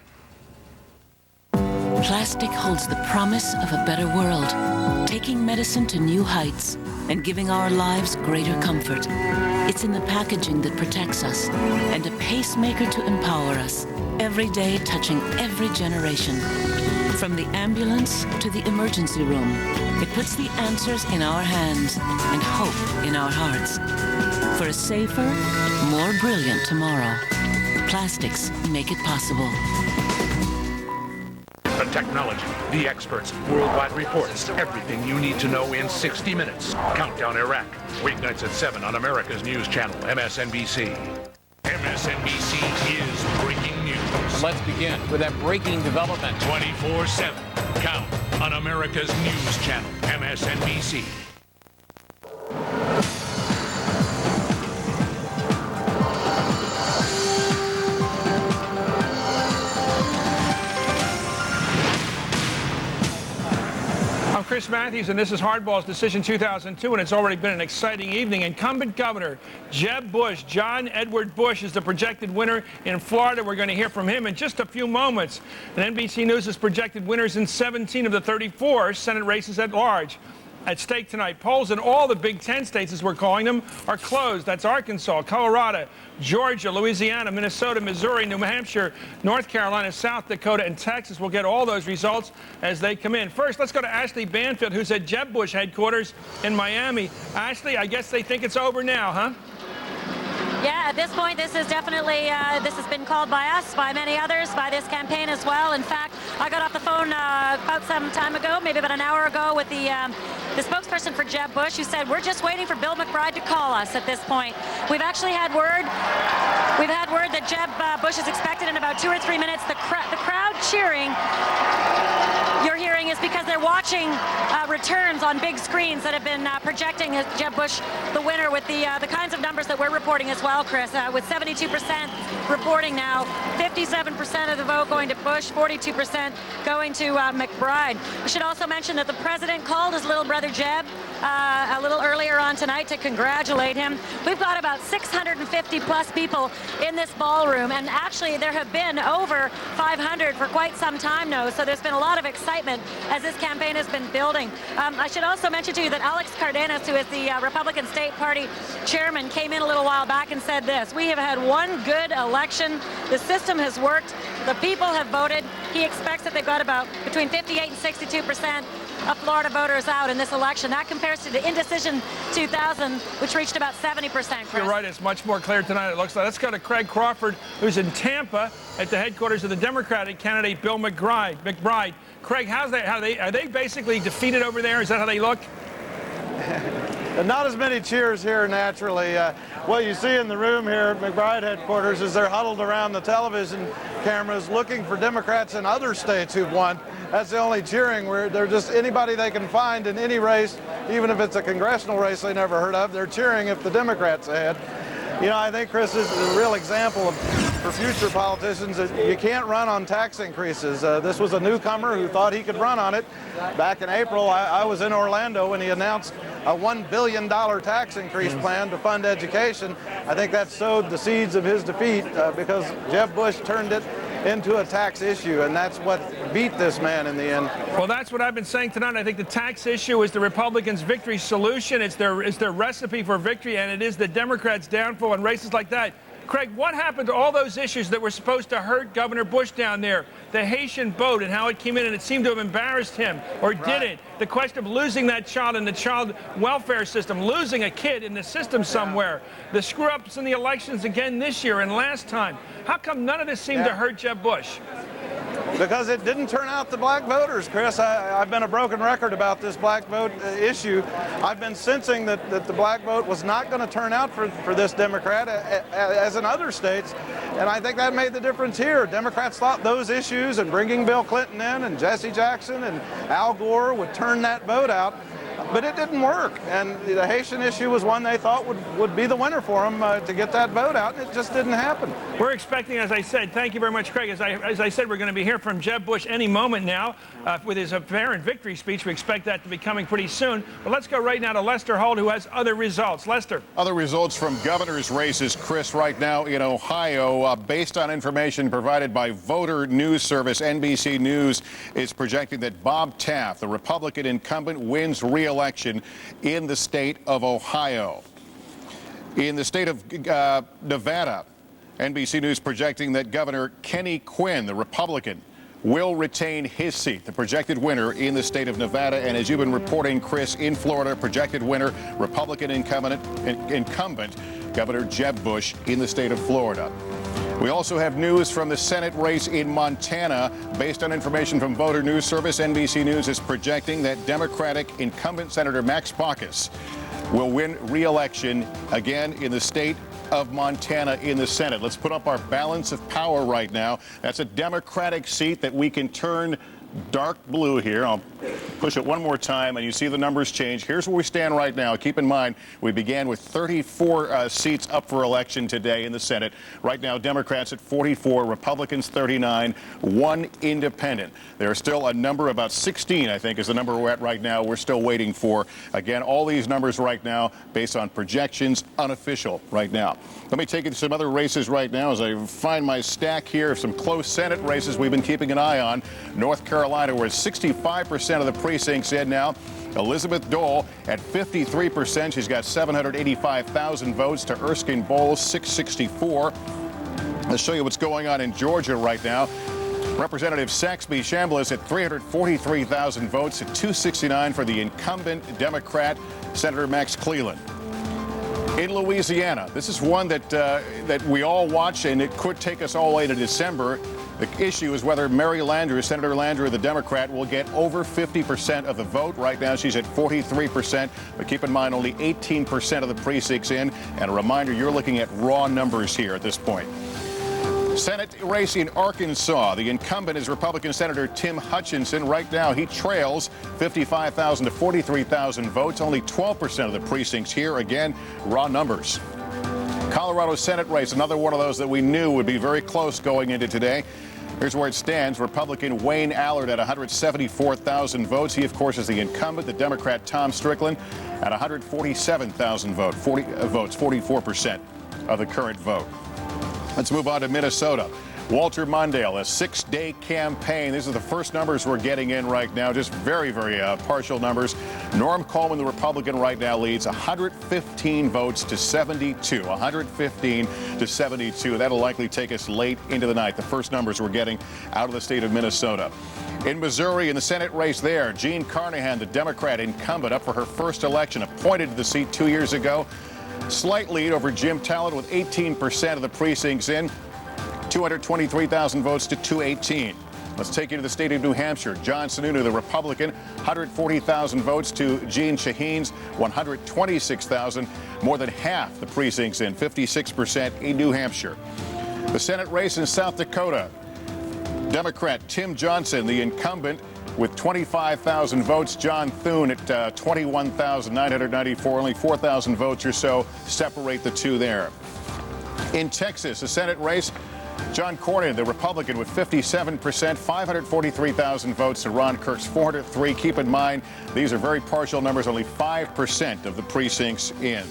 Plastic holds the promise of a better world, taking medicine to new heights and giving our lives greater comfort. It's in the packaging that protects us and a pacemaker to empower us, every day touching every generation. From the ambulance to the emergency room, it puts the answers in our hands and hope in our hearts. for a safer, more brilliant tomorrow. Plastics make it possible. The technology, the experts, worldwide reports, everything you need to know in 60 minutes. Countdown Iraq, weeknights at 7 on America's news channel, MSNBC. MSNBC is breaking news. Let's begin with that breaking development. 24/7. Count on America's news channel, MSNBC. I'm Chris Matthews, and this is Hardball's Decision 2002, and it's already been an exciting evening. Incumbent Governor Jeb Bush, John Edward Bush, is the projected winner in Florida. We're going to hear from him in just a few moments. And NBC News has projected winners in 17 of the 34 Senate races at large. At stake tonight, polls in all the Big Ten states, as we're calling them, are closed. That's Arkansas, Colorado, Georgia, Louisiana, Minnesota, Missouri, New Hampshire, North Carolina, South Dakota, and Texas. We'll get all those results as they come in. First, let's go to Ashley Banfield, who's at Jeb Bush headquarters in Miami. Ashley, I guess they think it's over now, huh? Yeah, at this point, this is definitely, this has been called by us, by many others, by this campaign as well. In fact, I got off the phone about some time ago, maybe about an hour ago, with the spokesperson for Jeb Bush, who said, we're just waiting for Bill McBride to call us at this point. We've actually had word, that Jeb Bush is expected in about 2 or 3 minutes. The crowd cheering you're hearing is because they're watching returns on big screens that have been projecting Jeb Bush the winner with the kinds of numbers that we're reporting as well, Chris, with 72% reporting now, 57% of the vote going to Bush, 42% going to McBride. We should also mention that the president called his little brother Jeb a little earlier on tonight to congratulate him. We've got about 650 plus people in this ballroom, and actually there have been over 500 for quite some time now, so there's been a lot of excitement as this campaign has been building. I should also mention to you that Alex Cardenas, who is the Republican State Party chairman, came in a little while back and said this: we have had one good election. The system has worked. The people have voted. He expects that they've got about between 58 and 62% of Florida voters out in this election. That compares to the indecision 2000, which reached about 70%. Chris. You're right. It's much more clear tonight, it looks like. Let's go to Craig Crawford, who's in Tampa at the headquarters of the Democratic candidate Bill McBride. Craig, are they basically defeated over there? Is that how they look? Not as many cheers here, naturally. What you see in the room here at McBride headquarters is they're huddled around the television cameras looking for Democrats in other states who've won. That's the only cheering. Where they're just anybody they can find in any race, even if it's a congressional race they never heard of, they're cheering if the Democrats ahead. You know, I think, Chris, this is a real example for future politicians that you can't run on tax increases. This was a newcomer who thought he could run on it. Back in April, I was in Orlando when he announced a $1 billion tax increase plan to fund education. I think that sowed the seeds of his defeat because Jeb Bush turned it into a tax issue, and that's what beat this man in the end. Well, that's what I've been saying tonight. I think the tax issue is the Republicans' victory solution. It's their recipe for victory, and it is the Democrats' downfall in races like that. Craig, what happened to all those issues that were supposed to hurt Governor Bush down there? The Haitian boat and how it came in and it seemed to have embarrassed him, or didn't. The question of losing that child in the child welfare system, losing a kid in the system somewhere. The screw-ups in the elections again this year and last time. How come none of this seemed to hurt Jeb Bush? Because it didn't turn out the black voters, Chris. I've been a broken record about this black vote issue. I've been sensing that the black vote was not going to turn out for this Democrat as in other states, and I think that made the difference here. Democrats thought those issues and bringing Bill Clinton in and Jesse Jackson and Al Gore would turn that vote out. But it didn't work, and the Haitian issue was one they thought would be the winner for them to get that vote out, and it just didn't happen. We're expecting, as I said, thank you very much, Craig. As I said, we're going to be hearing from Jeb Bush any moment now with his apparent victory speech. We expect that to be coming pretty soon. But let's go right now to Lester Holt, who has other results. Lester. Other results from governor's races, Chris, right now in Ohio, based on information provided by voter news service NBC News, is projecting that Bob Taft, the Republican incumbent, wins re-election in the state of Ohio. In the state of Nevada, NBC News projecting that Governor Kenny Quinn, the Republican, will retain his seat, the projected winner in the state of Nevada. And as you've been reporting, Chris, in Florida, projected winner, Republican incumbent Governor Jeb Bush in the state of Florida. We also have news from the Senate race in Montana. Based on information from Voter News Service, NBC News is projecting that Democratic incumbent Senator Max Baucus will win re-election again in the state of Montana in the Senate. Let's put up our balance of power right now. That's a Democratic seat that we can turn dark blue here. I'll push it one more time and you see the numbers change. Here's where we stand right now. Keep in mind, we began with 34 seats up for election today in the Senate. Right now, Democrats at 44, Republicans 39, 1 independent. There are still a number, about 16, I think, is the number we're at right now. We're still waiting for. Again, all these numbers right now based on projections, unofficial right now. Let me take you to some other races right now as I find my stack here of some close Senate races we've been keeping an eye on. North Carolina, where 65% of the precincts in now. Elizabeth Dole at 53%. She's got 785,000 votes to Erskine Bowles, 664. Let's show you what's going on in Georgia right now. Representative Saxby Chambliss at 343,000 votes at 269 for the incumbent Democrat, Senator Max Cleland. In Louisiana, this is one that we all watch, and it could take us all the way to December. The issue is whether Mary Landrieu, Senator Landrieu, the Democrat, will get over 50% of the vote. Right now, she's at 43%, but keep in mind only 18% of the precincts in. And a reminder, you're looking at raw numbers here at this point. Senate race in Arkansas. The incumbent is Republican Senator Tim Hutchinson. Right now, he trails 55,000 to 43,000 votes. Only 12% of the precincts here. Again, raw numbers. Colorado Senate race, another one of those that we knew would be very close going into today. Here's where it stands. Republican Wayne Allard at 174,000 votes. He, of course, is the incumbent. The Democrat Tom Strickland at 147,000 votes, 44% of the current vote. Let's move on to Minnesota. Walter Mondale, a 6-day campaign. These are the first numbers we're getting in right now, just very, very partial numbers. Norm Coleman, the Republican, right now leads 115 votes to 72. 115 to 72. That'll likely take us late into the night. The first numbers we're getting out of the state of Minnesota. In Missouri, in the Senate race there, Jean Carnahan, the Democrat incumbent, up for her first election, appointed to the seat 2 years ago. Slight lead over Jim Talent with 18% of the precincts in. 223,000 votes to 218. Let's take you to the state of New Hampshire. John Sununu, the Republican, 140,000 votes to Gene Shaheen's 126,000. More than half the precincts in, 56% in New Hampshire. The Senate race in South Dakota. Democrat Tim Johnson, the incumbent, with 25,000 votes. John Thune at 21,994. Only 4,000 votes or so separate the two there. In Texas, a Senate race. John Cornyn, the Republican, with 57%, 543,000 votes to Ron Kirk's 403. Keep in mind, these are very partial numbers, only 5% of the precincts in.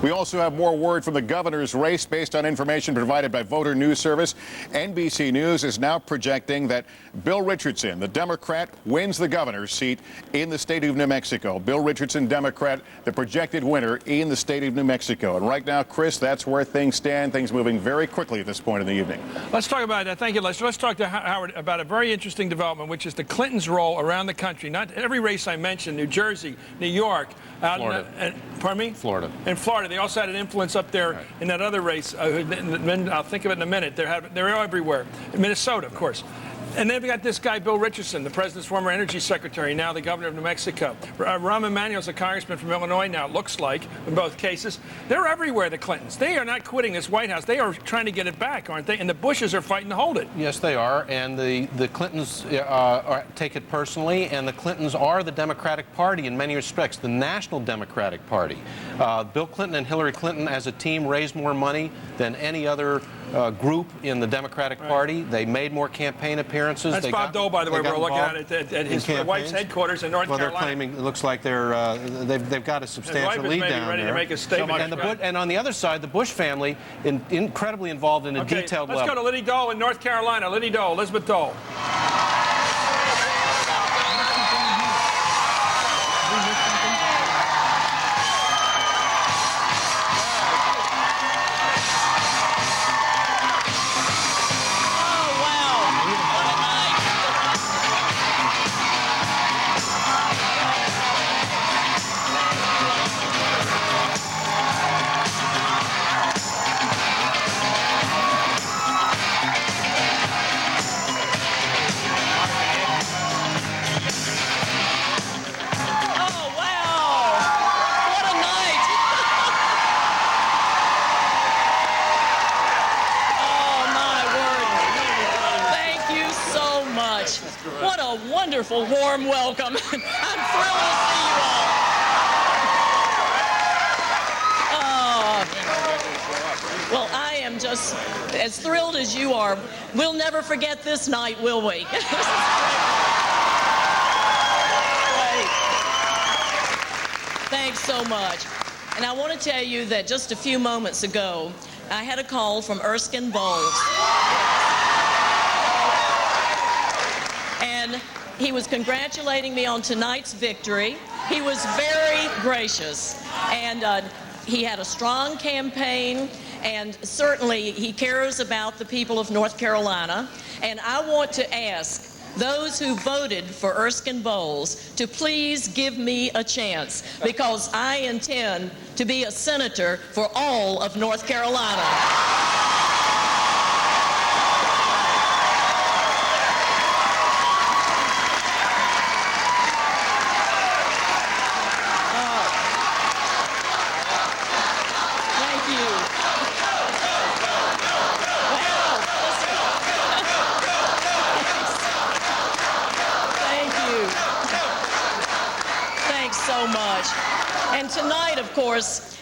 We also have more word from the governor's race based on information provided by Voter News Service. NBC News is now projecting that Bill Richardson, the Democrat, wins the governor's seat in the state of New Mexico. Bill Richardson, Democrat, the projected winner in the state of New Mexico. And right now, Chris, that's where things stand. Things moving very quickly at this point in the evening. Let's talk about that. Thank you, Lester. Let's talk to Howard about a very interesting development, which is the Clintons' role around the country. Not every race I mentioned, New Jersey, New York, Florida. Pardon me? Florida. In Florida. They also had an influence up there in that other race. I'll think of it in a minute. They're everywhere. Minnesota, of course. And then we got this guy, Bill Richardson, the president's former energy secretary, now the governor of New Mexico. Rahm Emanuel's a congressman from Illinois now, it looks like, in both cases. They're everywhere, the Clintons. They are not quitting this White House. They are trying to get it back, aren't they? And the Bushes are fighting to hold it. Yes, they are. And the Clintons take it personally. And the Clintons are the Democratic Party in many respects, the National Democratic Party. Bill Clinton and Hillary Clinton as a team raised more money than any other group in the Democratic Party. They made more campaign appearances. That's Bob Dole, by the way. We're looking at it at his wife's headquarters in North Carolina. They're claiming it looks like they've got a substantial lead down ready there. To make a statement. And on the other side, the Bush family incredibly involved in a detailed level. Let's go to Liddy Dole in North Carolina. Liddy Dole, Elizabeth Dole. wonderful, warm welcome. I'm thrilled to see you all. Well, I am just as thrilled as you are. We'll never forget this night, will we? Thanks so much. And I want to tell you that just a few moments ago, I had a call from Erskine Bowles. And he was congratulating me on tonight's victory. He was very gracious. And he had a strong campaign, and certainly he cares about the people of North Carolina. And I want to ask those who voted for Erskine Bowles to please give me a chance, because I intend to be a senator for all of North Carolina. And tonight, of course,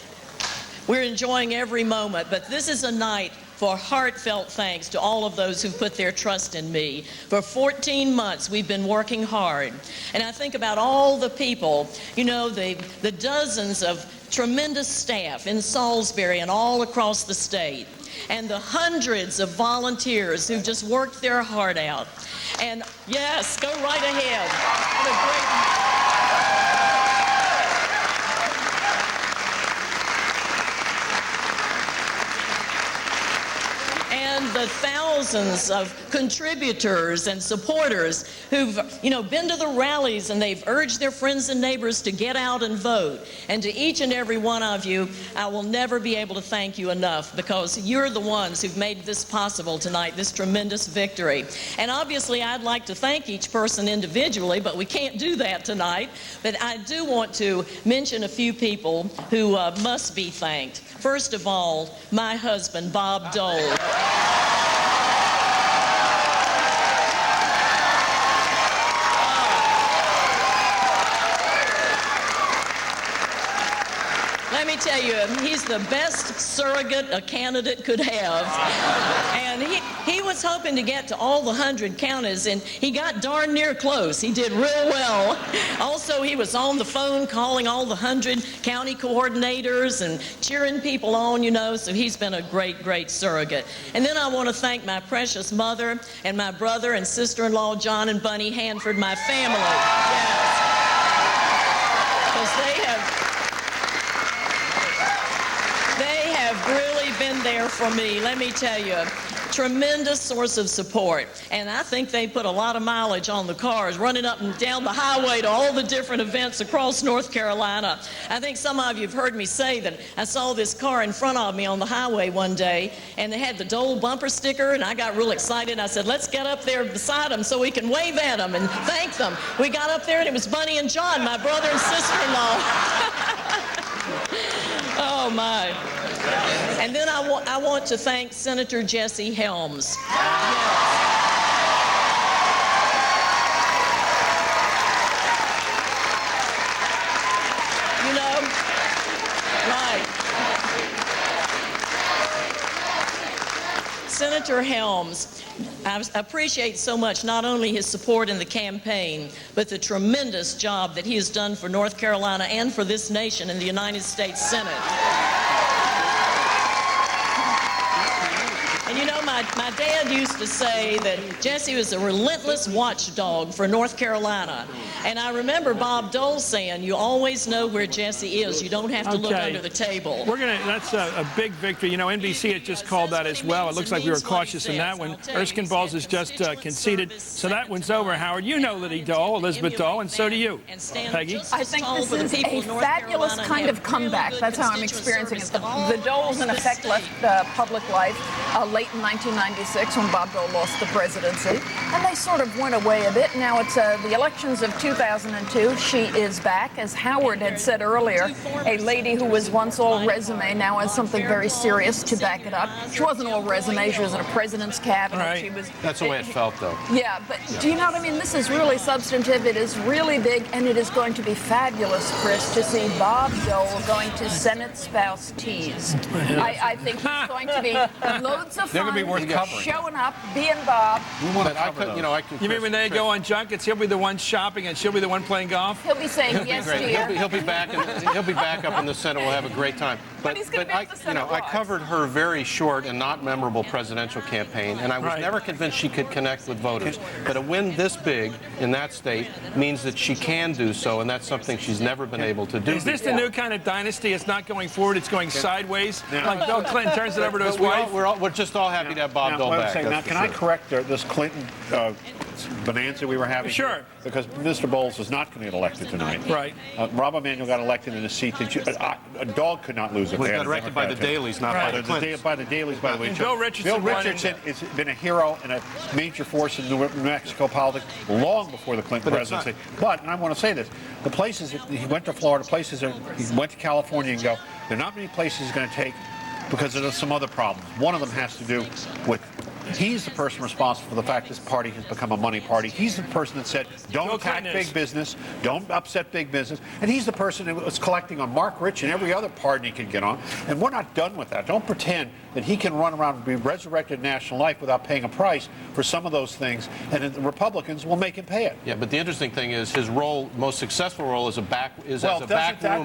we're enjoying every moment, but this is a night for heartfelt thanks to all of those who put their trust in me. For 14 months, we've been working hard. And I think about all the people, you know, the dozens of tremendous staff in Salisbury and all across the state, and the hundreds of volunteers who've just worked their heart out. And yes, go right ahead. What a great... And the thousands of contributors and supporters who've, you know, been to the rallies and they've urged their friends and neighbors to get out and vote. And to each and every one of you, I will never be able to thank you enough, because you're the ones who've made this possible tonight, this tremendous victory. And obviously, I'd like to thank each person individually, but we can't do that tonight. But I do want to mention a few people who must be thanked. First of all, my husband, Bob Dole. Let me tell you, he's the best surrogate a candidate could have. And he was hoping to get to all the 100 counties, and he got darn near close. He did real well. Also, he was on the phone calling all the 100 county coordinators and cheering people on, you know, so he's been a great, great surrogate. And then I want to thank my precious mother and my brother and sister-in-law, John and Bunny Hanford, my family. Yes. Because they have really been there for me, let me tell you. Tremendous source of support. And I think they put a lot of mileage on the cars, running up and down the highway to all the different events across North Carolina. I think some of you have heard me say that I saw this car in front of me on the highway one day, and they had the Dole bumper sticker, and I got real excited. I said, let's get up there beside them so we can wave at them and thank them. We got up there, and it was Bunny and John, my brother and sister-in-law. Oh, my. And then I want to thank Senator Jesse Helms. You know, right. Senator Helms, I appreciate so much not only his support in the campaign, but the tremendous job that he has done for North Carolina and for this nation in the United States Senate. And you know, my dad used to say that Jesse was a relentless watchdog for North Carolina. And I remember Bob Dole saying, you always know where Jesse is. You don't have to look under the table. That's a big victory. You know, NBC had just called that as well. It looks like we were cautious in that one. Erskine Bowles has just conceded. So that one's over, Howard. You know Liddy Dole, Elizabeth Dole, and so do you. Peggy? I think this is a fabulous kind of comeback. That's how I'm experiencing it. The Doles, in effect, left public life. late in 1996 when Bob Dole lost the presidency. And they sort of went away a bit. Now it's the elections of 2002. She is back. As Howard had said earlier, a lady who was once all resume now has something very serious to back it up. She wasn't all resume. She was in a president's cabinet. Right. She was. That's the way it felt, though. Yeah, but do you know what I mean? This is really substantive. It is really big, and it is going to be fabulous, Chris, to see Bob Dole going to Senate spouse tease. I think he's going to be loads of fun. They're going to be worth covering. Showing up, being Bob. You mean when they go on junkets, he'll be the one shopping and she'll be the one playing golf? He'll be saying yes, dear. He'll be back. He'll be back up in the Senate. We'll have a great time. But I covered her very short and not memorable presidential campaign, and I was never convinced she could connect with voters. But a win this big in that state means that she can do so, and that's something she's never been able to do. Is this the new kind of dynasty? It's not going forward, it's going sideways? Like Bill Clinton turns it over to his wife? We're just all happy to have Bob Dole back. Now, can I correct this Clinton bonanza we were having? Sure. Because Mr. Bowles is not going to get elected tonight. Right. Rahm Emanuel got elected in a seat that a dog could not lose. He got elected by the dailies, not by the Clintons. By the dailies, by the way. And Bill Richardson has been a hero and a major force in New Mexico politics long before the Clinton presidency. But, and I want to say this, the places he went to Florida, he went to California and go, there are not many places he's going to take because there's some other problems. One of them has to do with he's the person responsible for the fact this party has become a money party. He's the person that said, don't attack big business, don't upset big business. And he's the person who was collecting on Mark Rich and every other pardon he could get on. And we're not done with that. Don't pretend that he can run around and be resurrected in national life without paying a price for some of those things. And the Republicans will make him pay it. Yeah, but the interesting thing is his role, most successful role, as a backroom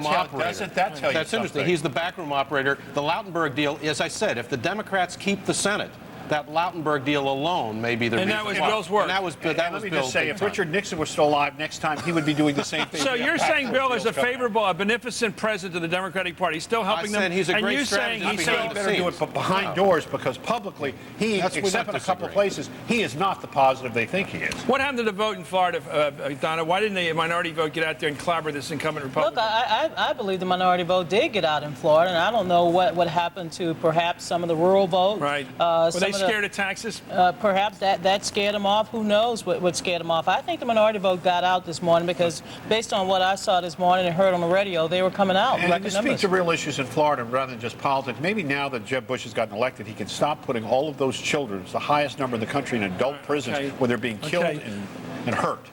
operator. Doesn't that tell you That's interesting. He's the backroom operator. The Lautenberg deal, as I said, if the Democrats keep the Senate, that Lautenberg deal alone may be the reason. And that was Bill's work. And that was Bill's. If Richard Nixon was still alive next time, he would be doing the same thing. So you're saying Bill is a favorable, a beneficent president to the Democratic Party, still helping them? He's a great strategist. He better do it behind doors because publicly, except in a couple of places, he is not the positive they think he is. What happened to the vote in Florida, Donna? Why didn't the minority vote get out there and clobber this incumbent Republican? Look, I believe the minority vote did get out in Florida, and I don't know what happened to perhaps some of the rural vote. Right. Were they scared of taxes? Perhaps that scared them off. Who knows what scared them off? I think the minority vote got out this morning because based on what I saw this morning and heard on the radio, they were coming out. And to speak to real issues in Florida rather than just politics, maybe now that Jeb Bush has gotten elected, he can stop putting all of those children, it's the highest number in the country, in adult prisons where they're being killed and hurt.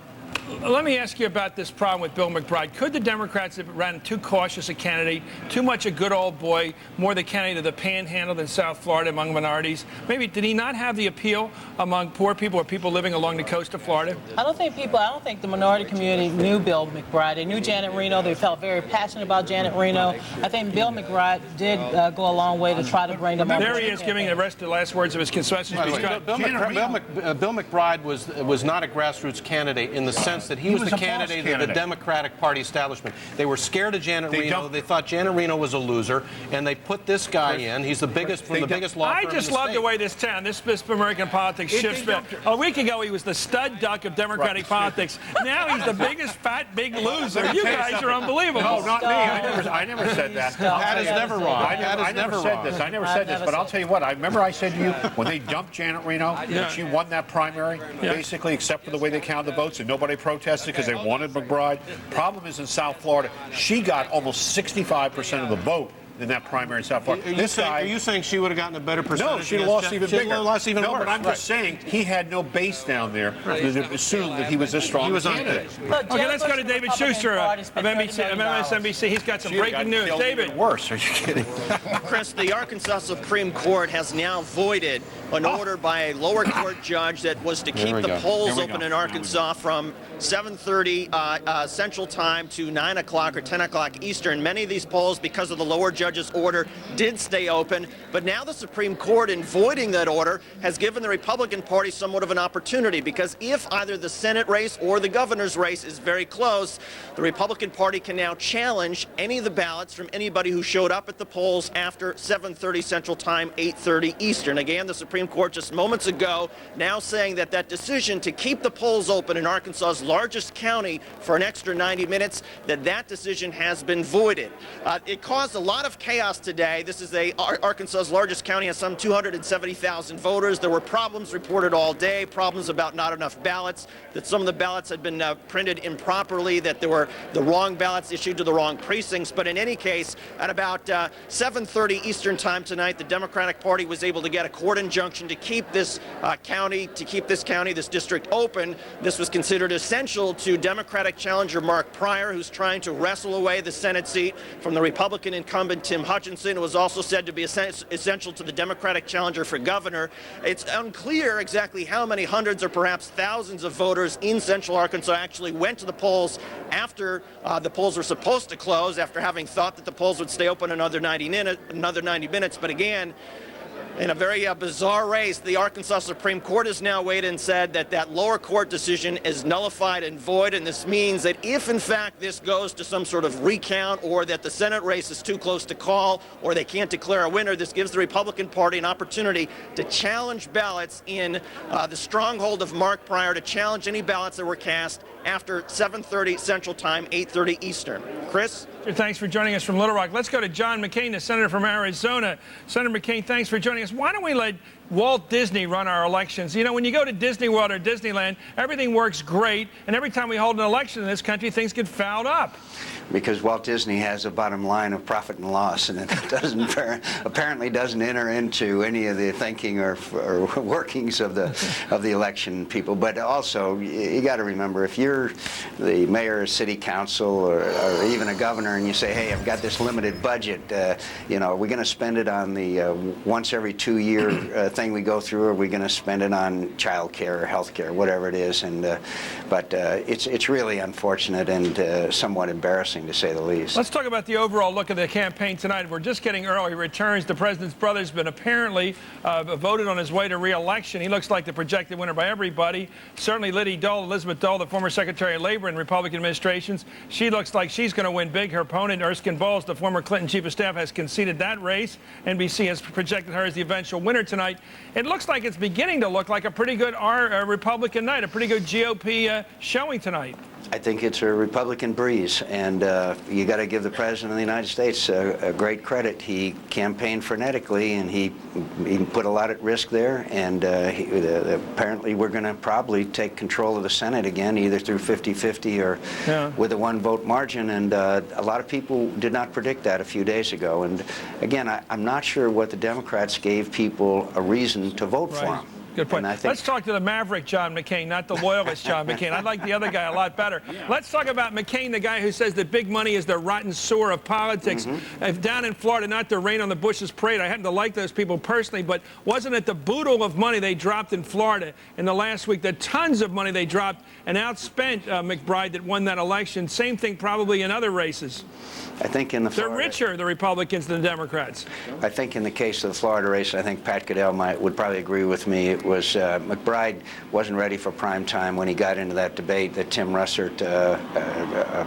Let me ask you about this problem with Bill McBride. Could the Democrats have ran too cautious a candidate, too much a good old boy, more the candidate of the panhandle than South Florida among minorities? Maybe did he not have the appeal among poor people or people living along the coast of Florida? I don't think the minority community knew Bill McBride. They knew Janet Reno. They felt very passionate about Janet Reno. I think Bill McBride did go a long way to try to bring them up. There he is giving the last words of his concession speech. Bill McBride was not a grassroots candidate in the sense that he was the candidate of the Democratic Party establishment. They were scared of Janet Reno. They thought Janet Reno was a loser, and they put this guy in. He's the biggest from the biggest law firm in the I just love the way this town, this American politics shifts. A week ago, he was the stud duck of Democratic politics. Now he's the biggest fat, big loser. You guys are unbelievable. No, not me. I never said that. Pat is never wrong. I never said this. I never said this, but I'll tell you what. I remember I said to you when they dumped Janet Reno, and she won that primary, basically, except for the way they counted the votes, and nobody protested because they wanted McBride. Problem is in South Florida, she got almost 65% of the vote in that primary in South Florida. Are you saying she would have gotten a better percentage? No, she'd have lost even bigger. Lost even worse. But I'm just saying he had no base down there to assume that he was this strong candidate. Okay, let's go to David Schuster of MSNBC. He's got some breaking news. David. Worse. Are you kidding? Chris, the Arkansas Supreme Court has now voided an order by a lower court judge that was to keep the polls open in Arkansas from 7:30 Central Time to 9 o'clock or 10 o'clock Eastern. Many of these polls, because of the lower judge's order, did stay open. But now the Supreme Court, in voiding that order, has given the Republican Party somewhat of an opportunity, because if either the Senate race or the governor's race is very close, the Republican Party can now challenge any of the ballots from anybody who showed up at the polls after 7:30 Central Time, 8:30 Eastern. Again, the Supreme Court just moments ago now saying that that decision to keep the polls open in Arkansas's largest county for an extra 90 minutes, that decision has been voided. It caused a lot of chaos today. This is Arkansas's largest county, has some 270,000 voters. There were problems reported all day, problems about not enough ballots, that some of the ballots had been printed improperly, that there were the wrong ballots issued to the wrong precincts. But in any case, at about 7:30 Eastern time tonight, the Democratic Party was able to get a court injunction to keep this this district open. This was considered essential to Democratic challenger Mark Pryor, who's trying to wrestle away the Senate seat from the Republican incumbent Tim Hutchinson. It was also said to be essential to the Democratic challenger for governor. It's unclear exactly how many hundreds or perhaps thousands of voters in central Arkansas actually went to the polls after the polls were supposed to close, after having thought that the polls would stay open another 90 minutes. But again, in a very bizarre race, the Arkansas Supreme Court has now weighed in and said that that lower court decision is nullified and void, and this means that if, in fact, this goes to some sort of recount, or that the Senate race is too close to call, or they can't declare a winner, this gives the Republican Party an opportunity to challenge ballots in the stronghold of Mark Pryor, to challenge any ballots that were cast after 7:30 Central Time, 8:30 Eastern. Chris? Thanks for joining us from Little Rock. Let's go to John McCain, the senator from Arizona. Senator McCain, thanks for joining us. Why don't we let Walt Disney run our elections? You know, when you go to Disney World or Disneyland, everything works great, and every time we hold an election in this country, things get fouled up. Because Walt Disney has a bottom line of profit and loss, and it apparently doesn't enter into any of the thinking or workings of the election people. But also, you got to remember, if you're the mayor or city council or even a governor, and you say, "Hey, I've got this limited budget. You know, are we going to spend it on the once every 2 year thing we go through, or are we going to spend it on child care or health care, whatever it is?" And but it's really unfortunate and somewhat embarrassing, to say the least. Let's talk about the overall look of the campaign tonight. We're just getting early returns. The president's brother's been apparently voted on his way to re-election. He looks like the projected winner by everybody. Certainly Elizabeth Dole, the former Secretary of Labor in Republican administrations, she looks like she's going to win big. Her opponent, Erskine Bowles, the former Clinton chief of staff, has conceded that race. NBC has projected her as the eventual winner tonight. It looks like it's beginning to look like a pretty good Republican night, a pretty good GOP showing tonight. I think it's a Republican breeze, and you got to give the President of the United States a great credit. He campaigned frenetically, and he put a lot at risk there, and apparently we're going to probably take control of the Senate again, either through 50-50 or with a one-vote margin, and a lot of people did not predict that a few days ago. And again, I'm not sure what the Democrats gave people a reason to vote for them. Good point. Let's talk to the maverick John McCain, not the loyalist John McCain. I like the other guy a lot better. Let's talk about McCain, the guy who says that big money is the rotten sewer of politics. Down in Florida, not to rain on the Bush's parade, I happen to like those people personally, but wasn't it the boodle of money they dropped in Florida in the last week, the tons of money they dropped and outspent McBride that won that election? Same thing probably in other races. I think in the They're richer, the Republicans, than the Democrats. I think in the case of the Florida race, I think Pat Caddell would probably agree with me. It was McBride wasn't ready for prime time when he got into that debate that Tim Russert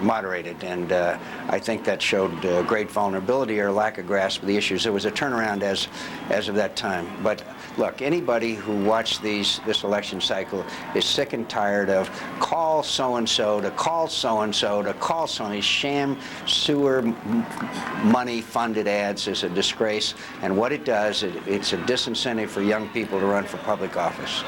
moderated, and I think that showed great vulnerability or lack of grasp of the issues. There was a turnaround as of that time. But look, anybody who watched this election cycle is sick and tired of call so-and-so to call so-and-so to call so-and-so. These sham sewer money-funded ads is a disgrace, and what it does, it's a disincentive for young people to run for public office.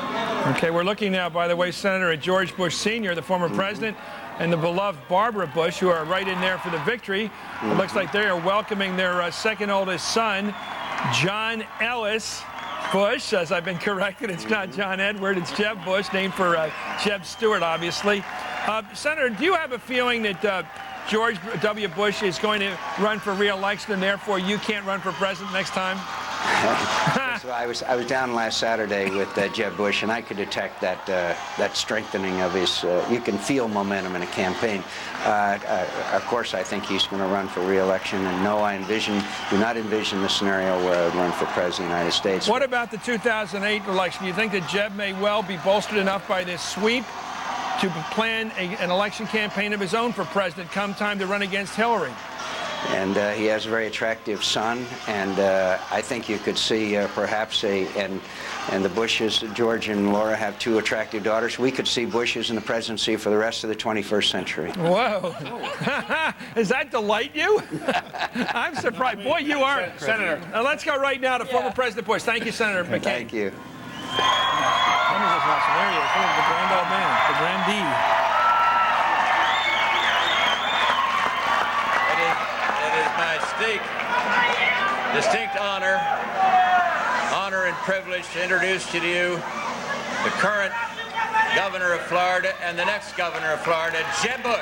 Okay, we're looking now, by the way, Senator, at George Bush Sr., the former president, and the beloved Barbara Bush, who are right in there for the victory. It looks like they are welcoming their second oldest son, John Ellis Bush. As I've been corrected, it's not John Edward, it's Jeb Bush, named for Jeb Stewart, obviously. Senator, do you have a feeling that George W. Bush is going to run for re-election, and therefore you can't run for president next time? So I was down last Saturday with Jeb Bush, and I could detect that strengthening of his. You can feel momentum in a campaign. Of course, I think he's going to run for re-election, and no, I do not envision the scenario where I would run for president of the United States. What about the 2008 election? Do you think that Jeb may well be bolstered enough by this sweep to plan an election campaign of his own for president come time to run against Hillary? And he has a very attractive son, and I think you could see perhaps and the Bushes, George and Laura, have two attractive daughters. We could see Bushes in the presidency for the rest of the 21st century. Whoa. Does that delight you? I'm surprised. Boy, you are. Senator. Let's go right now to former President Bush. Thank you, Senator McCain. Thank you. There he is. Look at the grand old man, the grandee. It is my distinct honor and privilege to introduce to you the current governor of Florida and the next governor of Florida, Jeb Bush.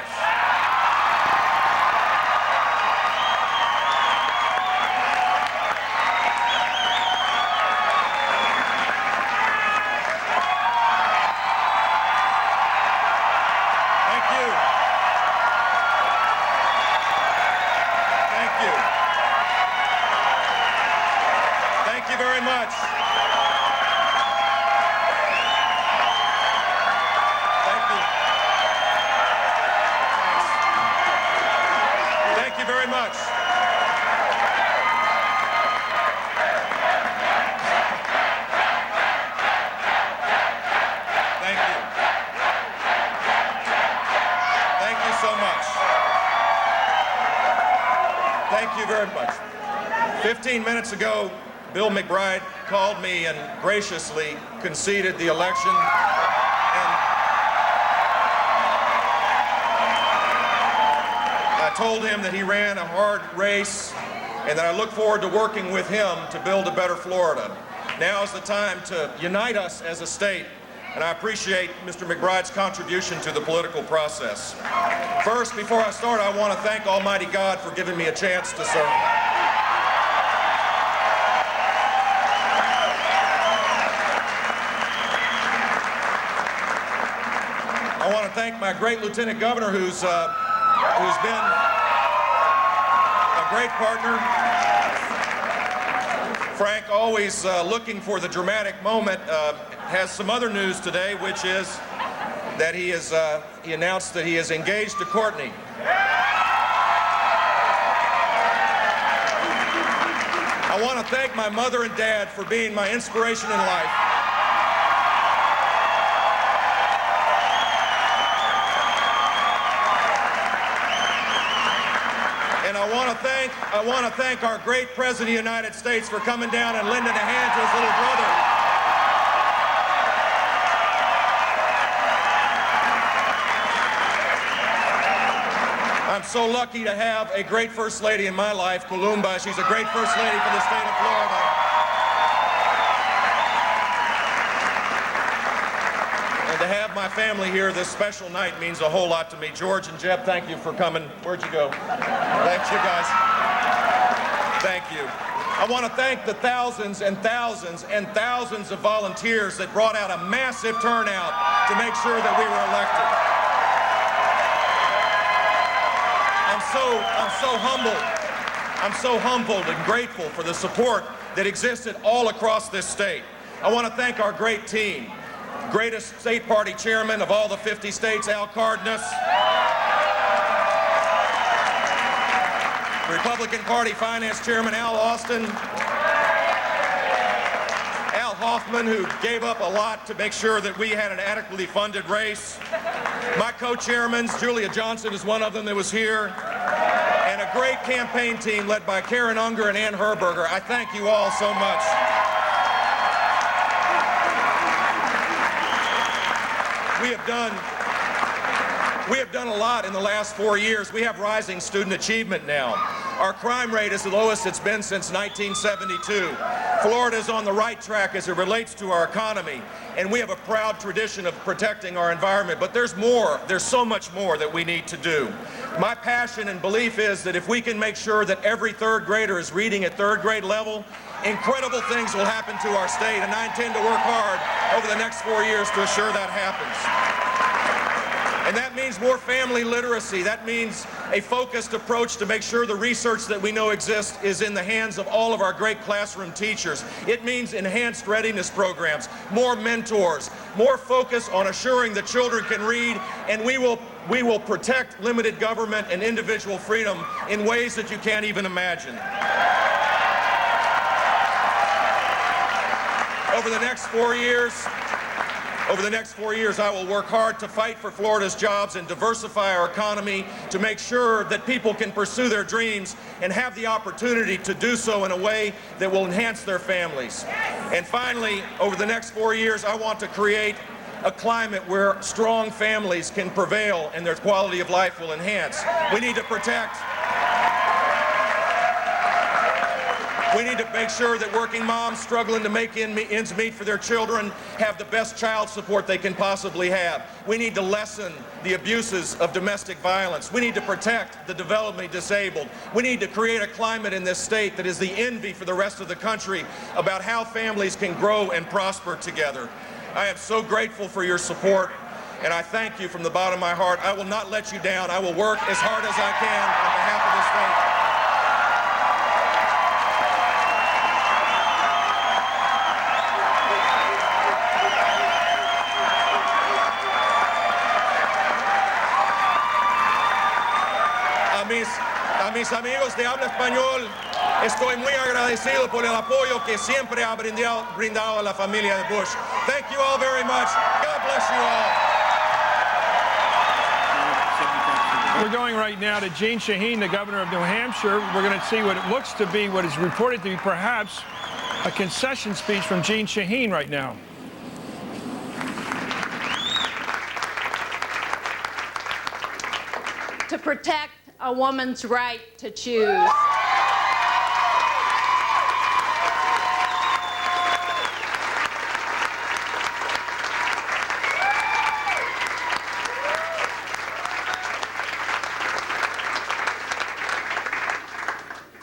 Thank you very much. Thank you. Thank you very much. Thank you. Thank you so much. Thank you very much. 15 minutes ago, Bill McBride called me and graciously conceded the election. And I told him that he ran a hard race and that I look forward to working with him to build a better Florida. Now is the time to unite us as a state, and I appreciate Mr. McBride's contribution to the political process. First, before I start, I want to thank Almighty God for giving me a chance to serve. I want to thank my great Lieutenant Governor who's been a great partner. Frank, always looking for the dramatic moment, has some other news today, which is that he announced that he is engaged to Courtney. I want to thank my mother and dad for being my inspiration in life. And I want to thank our great President of the United States for coming down and lending a hand to his little brother. I'm so lucky to have a great First Lady in my life, Columba. She's a great First Lady for the state of Florida. And to have my family here this special night means a whole lot to me. George and Jeb, thank you for coming. Where'd you go? Thanks, you guys. Thank you. I want to thank the thousands and thousands and thousands of volunteers that brought out a massive turnout to make sure that we were elected. I'm so humbled and grateful for the support that existed all across this state. I want to thank our great team. Greatest state party chairman of all the 50 states, Al Cardenas. Republican Party Finance Chairman Al Austin. Al Hoffman, who gave up a lot to make sure that we had an adequately funded race. My co-chairmans, Julia Johnson is one of them that was here. And a great campaign team led by Karen Unger and Ann Herberger. I thank you all so much. We have done a lot in the last 4 years. We have rising student achievement now. Our crime rate is the lowest it's been since 1972. Florida is on the right track as it relates to our economy, and we have a proud tradition of protecting our environment. But there's more. There's so much more that we need to do. My passion and belief is that if we can make sure that every third grader is reading at third grade level, incredible things will happen to our state, and I intend to work hard over the next 4 years to assure that happens. And that means more family literacy. That means a focused approach to make sure the research that we know exists is in the hands of all of our great classroom teachers. It means enhanced readiness programs, more mentors, more focus on assuring that children can read, and we will protect limited government and individual freedom in ways that you can't even imagine. Over the next 4 years, I will work hard to fight for Florida's jobs and diversify our economy to make sure that people can pursue their dreams and have the opportunity to do so in a way that will enhance their families. And finally, over the next 4 years, I want to create a climate where strong families can prevail and their quality of life will enhance. We need to make sure that working moms struggling to make ends meet for their children have the best child support they can possibly have. We need to lessen the abuses of domestic violence. We need to protect the developmentally disabled. We need to create a climate in this state that is the envy for the rest of the country about how families can grow and prosper together. I am so grateful for your support, and I thank you from the bottom of my heart. I will not let you down. I will work as hard as I can on behalf of this state. A mis amigos de habla español, estoy muy agradecido por el apoyo que siempre ha brindado a la familia de Bush. Thank you all very much. God bless you all. We're going right now to Jeanne Shaheen, the governor of New Hampshire. We're going to see what it looks to be, what is reported to be perhaps a concession speech from Jeanne Shaheen right now. To protect a woman's right to choose.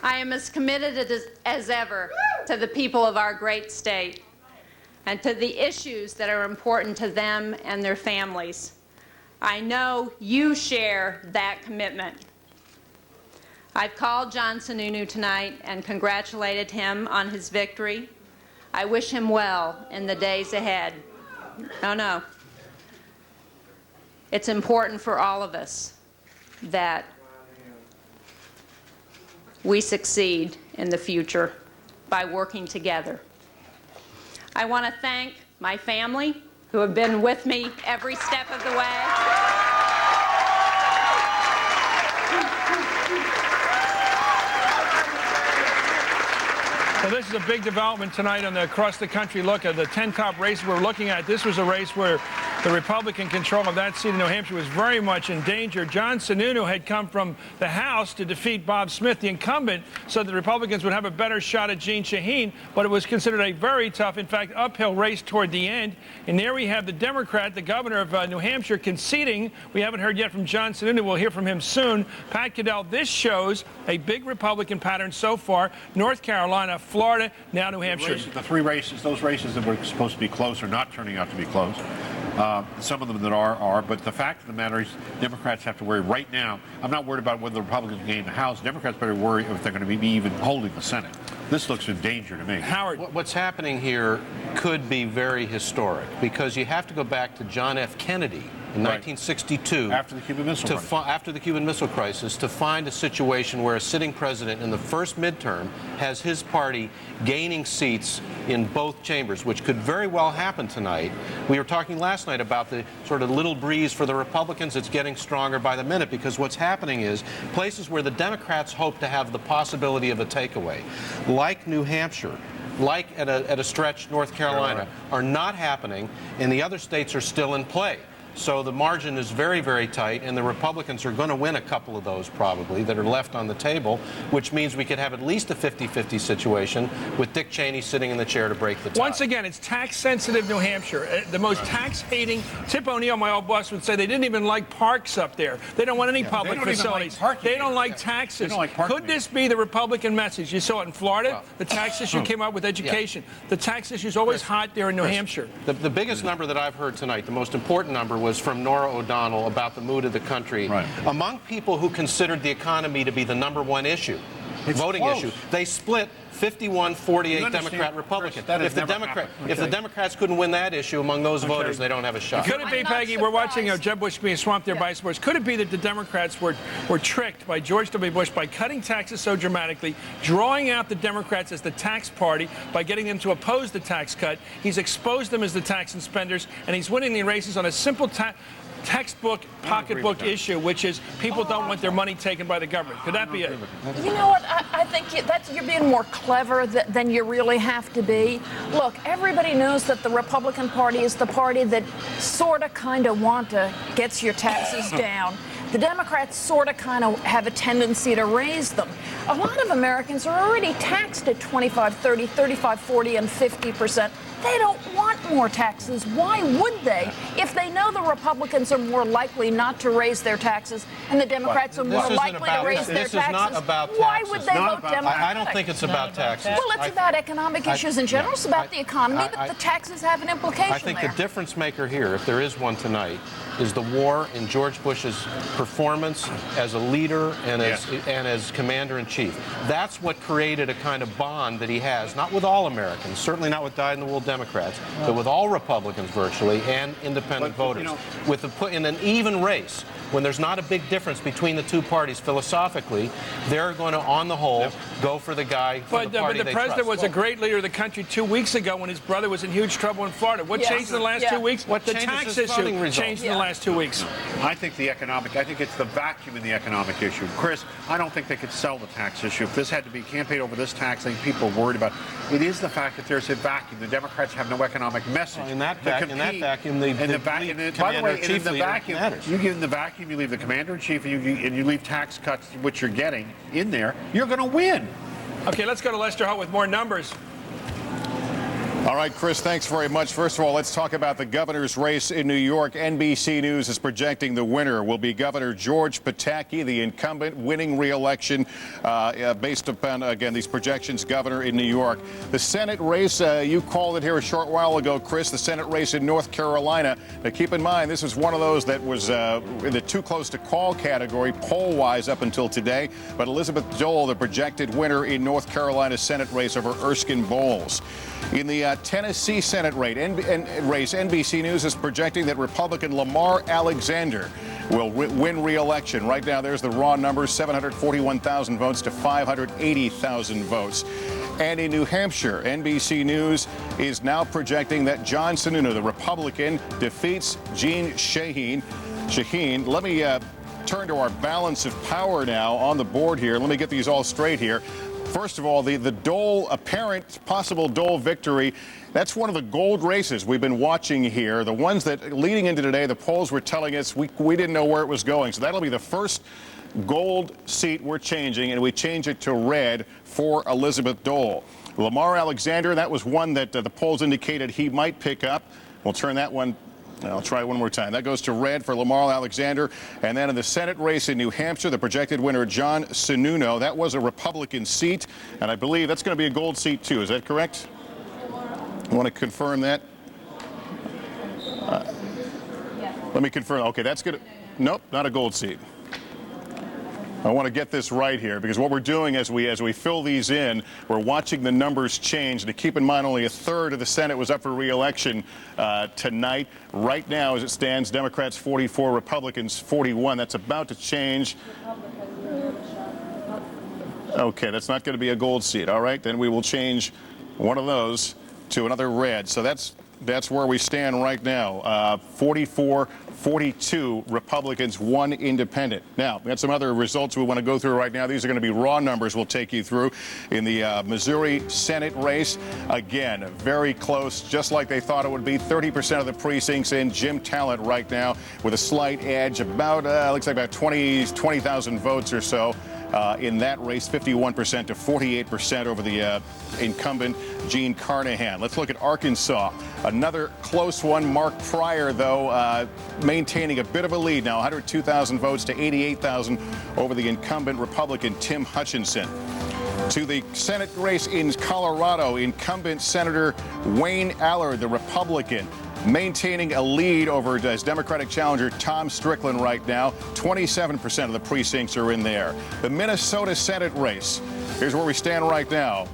I am as committed as ever to the people of our great state and to the issues that are important to them and their families. I know you share that commitment. I've called John Sununu tonight and congratulated him on his victory. I wish him well in the days ahead. No. It's important for all of us that we succeed in the future by working together. I want to thank my family who have been with me every step of the way. Well, this is a big development tonight on the across-the-country look at the 10 top races we're looking at. This was a race where the Republican control of that seat in New Hampshire was very much in danger. John Sununu had come from the House to defeat Bob Smith, the incumbent, so the Republicans would have a better shot at Jeanne Shaheen, but it was considered a very tough, in fact, uphill race toward the end. And there we have the Democrat, the governor of New Hampshire, conceding. We haven't heard yet from John Sununu. We'll hear from him soon. Pat Caddell, this shows a big Republican pattern so far. North Carolina, Florida, now New Hampshire. The three races, those races that were supposed to be close are not turning out to be close. Some of them that are, but the fact of the matter is Democrats have to worry right now. I'm not worried about whether the Republicans gain the House. Democrats better worry if they're going to be even holding the Senate. This looks in danger to me. Howard. What's happening here could be very historic because you have to go back to John F. Kennedy in 1962, after the Cuban Missile Crisis, to find a situation where a sitting president in the first midterm has his party gaining seats in both chambers, which could very well happen tonight. We were talking last night about the sort of little breeze for the Republicans. It's getting stronger by the minute because what's happening is places where the Democrats hope to have the possibility of a takeaway, like New Hampshire, like at a stretch North Carolina, are not happening, and the other states are still in play. So the margin is very, very tight, and the Republicans are going to win a couple of those probably that are left on the table, which means we could have at least a 50-50 situation with Dick Cheney sitting in the chair to break the tie. Once again, it's tax-sensitive New Hampshire. The most tax-hating. Tip O'Neill, my old boss, would say they didn't even like parks up there. They don't want any public facilities. They don't like taxes. Could this be the Republican message? You saw it in Florida. The tax issue came up with education. The tax issue is always hot there in New Hampshire. The biggest number that I've heard tonight, the most important number, was from Nora O'Donnell about the mood of the country. Right. Among people who considered the economy to be the #1 issue, voting issue, they split 51-48 Democrat-Republican. If the Democrats couldn't win that issue among those voters, they don't have a shot. Could it be, Peggy, we're watching Jeb Bush being swamped there by supporters. Could it be that the Democrats were tricked by George W. Bush by cutting taxes so dramatically, drawing out the Democrats as the tax party by getting them to oppose the tax cut? He's exposed them as the tax and spenders, and he's winning the races on a simple textbook, pocketbook issue, which is people don't want their money taken by the government. Could that be it? You know what? I think you're being more clever than you really have to be. Look, everybody knows that the Republican Party is the party that sort of, kind of gets your taxes down. The Democrats sort of, kind of have a tendency to raise them. A lot of Americans are already taxed at 25, 30, 35, 40, and 50%. They don't want more taxes. Why would they? If they know the Republicans are more likely not to raise their taxes and the Democrats are more likely to raise their taxes, this is not about taxes. Why would they vote Democratic? I don't think it's about taxes. Well, it's about economic issues in general. It's about the economy, but the taxes have an implication I think the difference maker here, if there is one tonight, is the war in George Bush's performance as a leader and as commander-in-chief. That's what created a kind of bond that he has, not with all Americans, certainly not with dyed-in-the-wool Democrats, but with all Republicans virtually and independent voters. In an even race, when there's not a big difference between the two parties philosophically, they're going to, on the whole, go for the guy for the party But the president was a great leader of the country 2 weeks ago when his brother was in huge trouble in Florida. What changed in the last 2 weeks? The tax issue changed in the last 2 weeks. I think it's the vacuum in the economic issue. Chris, I don't think they could sell the tax issue. If this had to be campaigned over this tax, I think people are worried about it. It is the fact that there's a vacuum. The Democrats have no economic message. In that vacuum, the vacuum, you give them the vacuum, you leave the commander-in-chief, and you leave tax cuts, which you're getting in there, you're going to win. Okay, let's go to Lester Holt with more numbers. All right, Chris, thanks very much. First of all, let's talk about the governor's race in New York. NBC News is projecting the winner will be Governor George Pataki, the incumbent, winning re-election based upon, again, these projections, governor in New York. The Senate race, you called it here a short while ago, Chris, the Senate race in North Carolina. Now, keep in mind, this is one of those that was in the too close to call category, poll-wise, up until today. But Elizabeth Dole, the projected winner in North Carolina's Senate race over Erskine Bowles. In the Tennessee Senate race, NBC News is projecting that Republican Lamar Alexander will win re-election. Right now, there's the raw numbers, 741,000 votes to 580,000 votes. And in New Hampshire, NBC News is now projecting that John Sununu, the Republican, defeats Jeanne Shaheen. Let me turn to our balance of power now on the board here. Let me get these all straight here. First of all, the Dole, apparent possible Dole victory, that's one of the gold races we've been watching here. The ones that leading into today, the polls were telling us we didn't know where it was going. So that'll be the first gold seat we're changing, and we change it to red for Elizabeth Dole. Lamar Alexander, that was one that the polls indicated he might pick up. We'll turn that one. I'll try it one more time. That goes to red for Lamar Alexander. And then in the Senate race in New Hampshire, the projected winner, John Sununu, that was a Republican seat. And I believe that's going to be a gold seat, too. Is that correct? You want to confirm that? Let me confirm. Okay, that's good. Nope, not a gold seat. I want to get this right here, because what we're doing as we fill these in, we're watching the numbers change. And to keep in mind, only a third of the Senate was up for re-election tonight. Right now, as it stands, Democrats 44, Republicans 41. That's about to change. Okay, that's not going to be a gold seat. All right, then we will change one of those to another red. So that's where we stand right now. 44-42 Republicans, 1 independent. Now, we got some other results we want to go through right now. These are going to be raw numbers we'll take you through. In the Missouri Senate race, again, very close, just like they thought it would be. 30% of the precincts in. Jim Talent right now with a slight edge, about, looks like about 20,000 votes or so. In that race, 51% to 48% over the incumbent Gene Carnahan. Let's look at Arkansas. Another close one. Mark Pryor, though, maintaining a bit of a lead now, 102,000 votes to 88,000 over the incumbent Republican Tim Hutchinson. To the Senate race in Colorado, incumbent Senator Wayne Allard, the Republican, maintaining a lead over his Democratic challenger Tom Strickland right now. 27% of the precincts are in there. The Minnesota Senate race. Here's where we stand right now.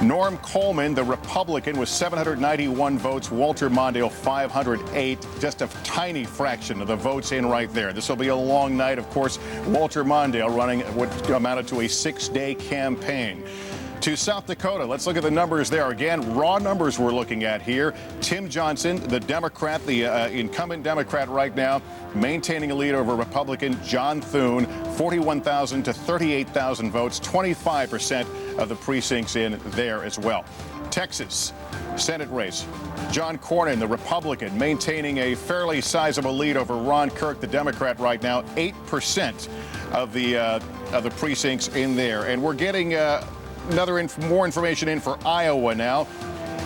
Norm Coleman, the Republican, with 791 votes. Walter Mondale, 508. Just a tiny fraction of the votes in right there. This will be a long night. Of course, Walter Mondale running what amounted to a 6-day campaign. To South Dakota, let's look at the numbers there. Again, raw numbers we're looking at here. Tim Johnson, the Democrat, the incumbent Democrat right now, maintaining a lead over Republican John Thune, 41,000 to 38,000 votes, 25% of the precincts in there as well. Texas, Senate race. John Cornyn, the Republican, maintaining a fairly sizable lead over Ron Kirk, the Democrat right now, 8% of the precincts in there. And we're getting more information in for Iowa now.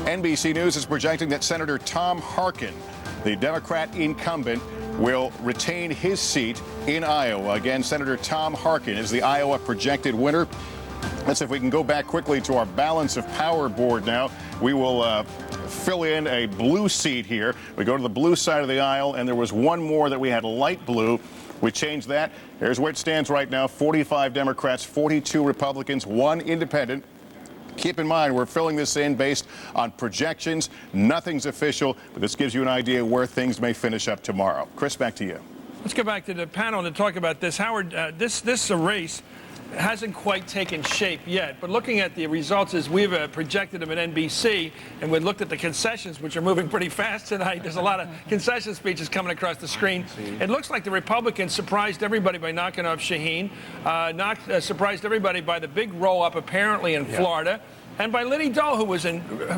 NBC News is projecting that Senator Tom Harkin, the Democrat incumbent, will retain his seat in Iowa. Again, Senator Tom Harkin is the Iowa projected winner. Let's see if we can go back quickly to our balance of power board now. We will fill in a blue seat here. We go to the blue side of the aisle, and there was one more that we had light blue. We changed that. Here's where it stands right now. 45 Democrats, 42 Republicans, 1 independent. Keep in mind, we're filling this in based on projections. Nothing's official, but this gives you an idea where things may finish up tomorrow. Chris, back to you. Let's go back to the panel to talk about this. Howard, this race hasn't quite taken shape yet, but looking at the results as we've projected them at NBC, and we looked at the concessions, which are moving pretty fast tonight. There's a lot of concession speeches coming across the screen. It looks like the Republicans surprised everybody by knocking off Shaheen, surprised everybody by the big roll-up apparently in Florida, and by Liddy Dahl, who was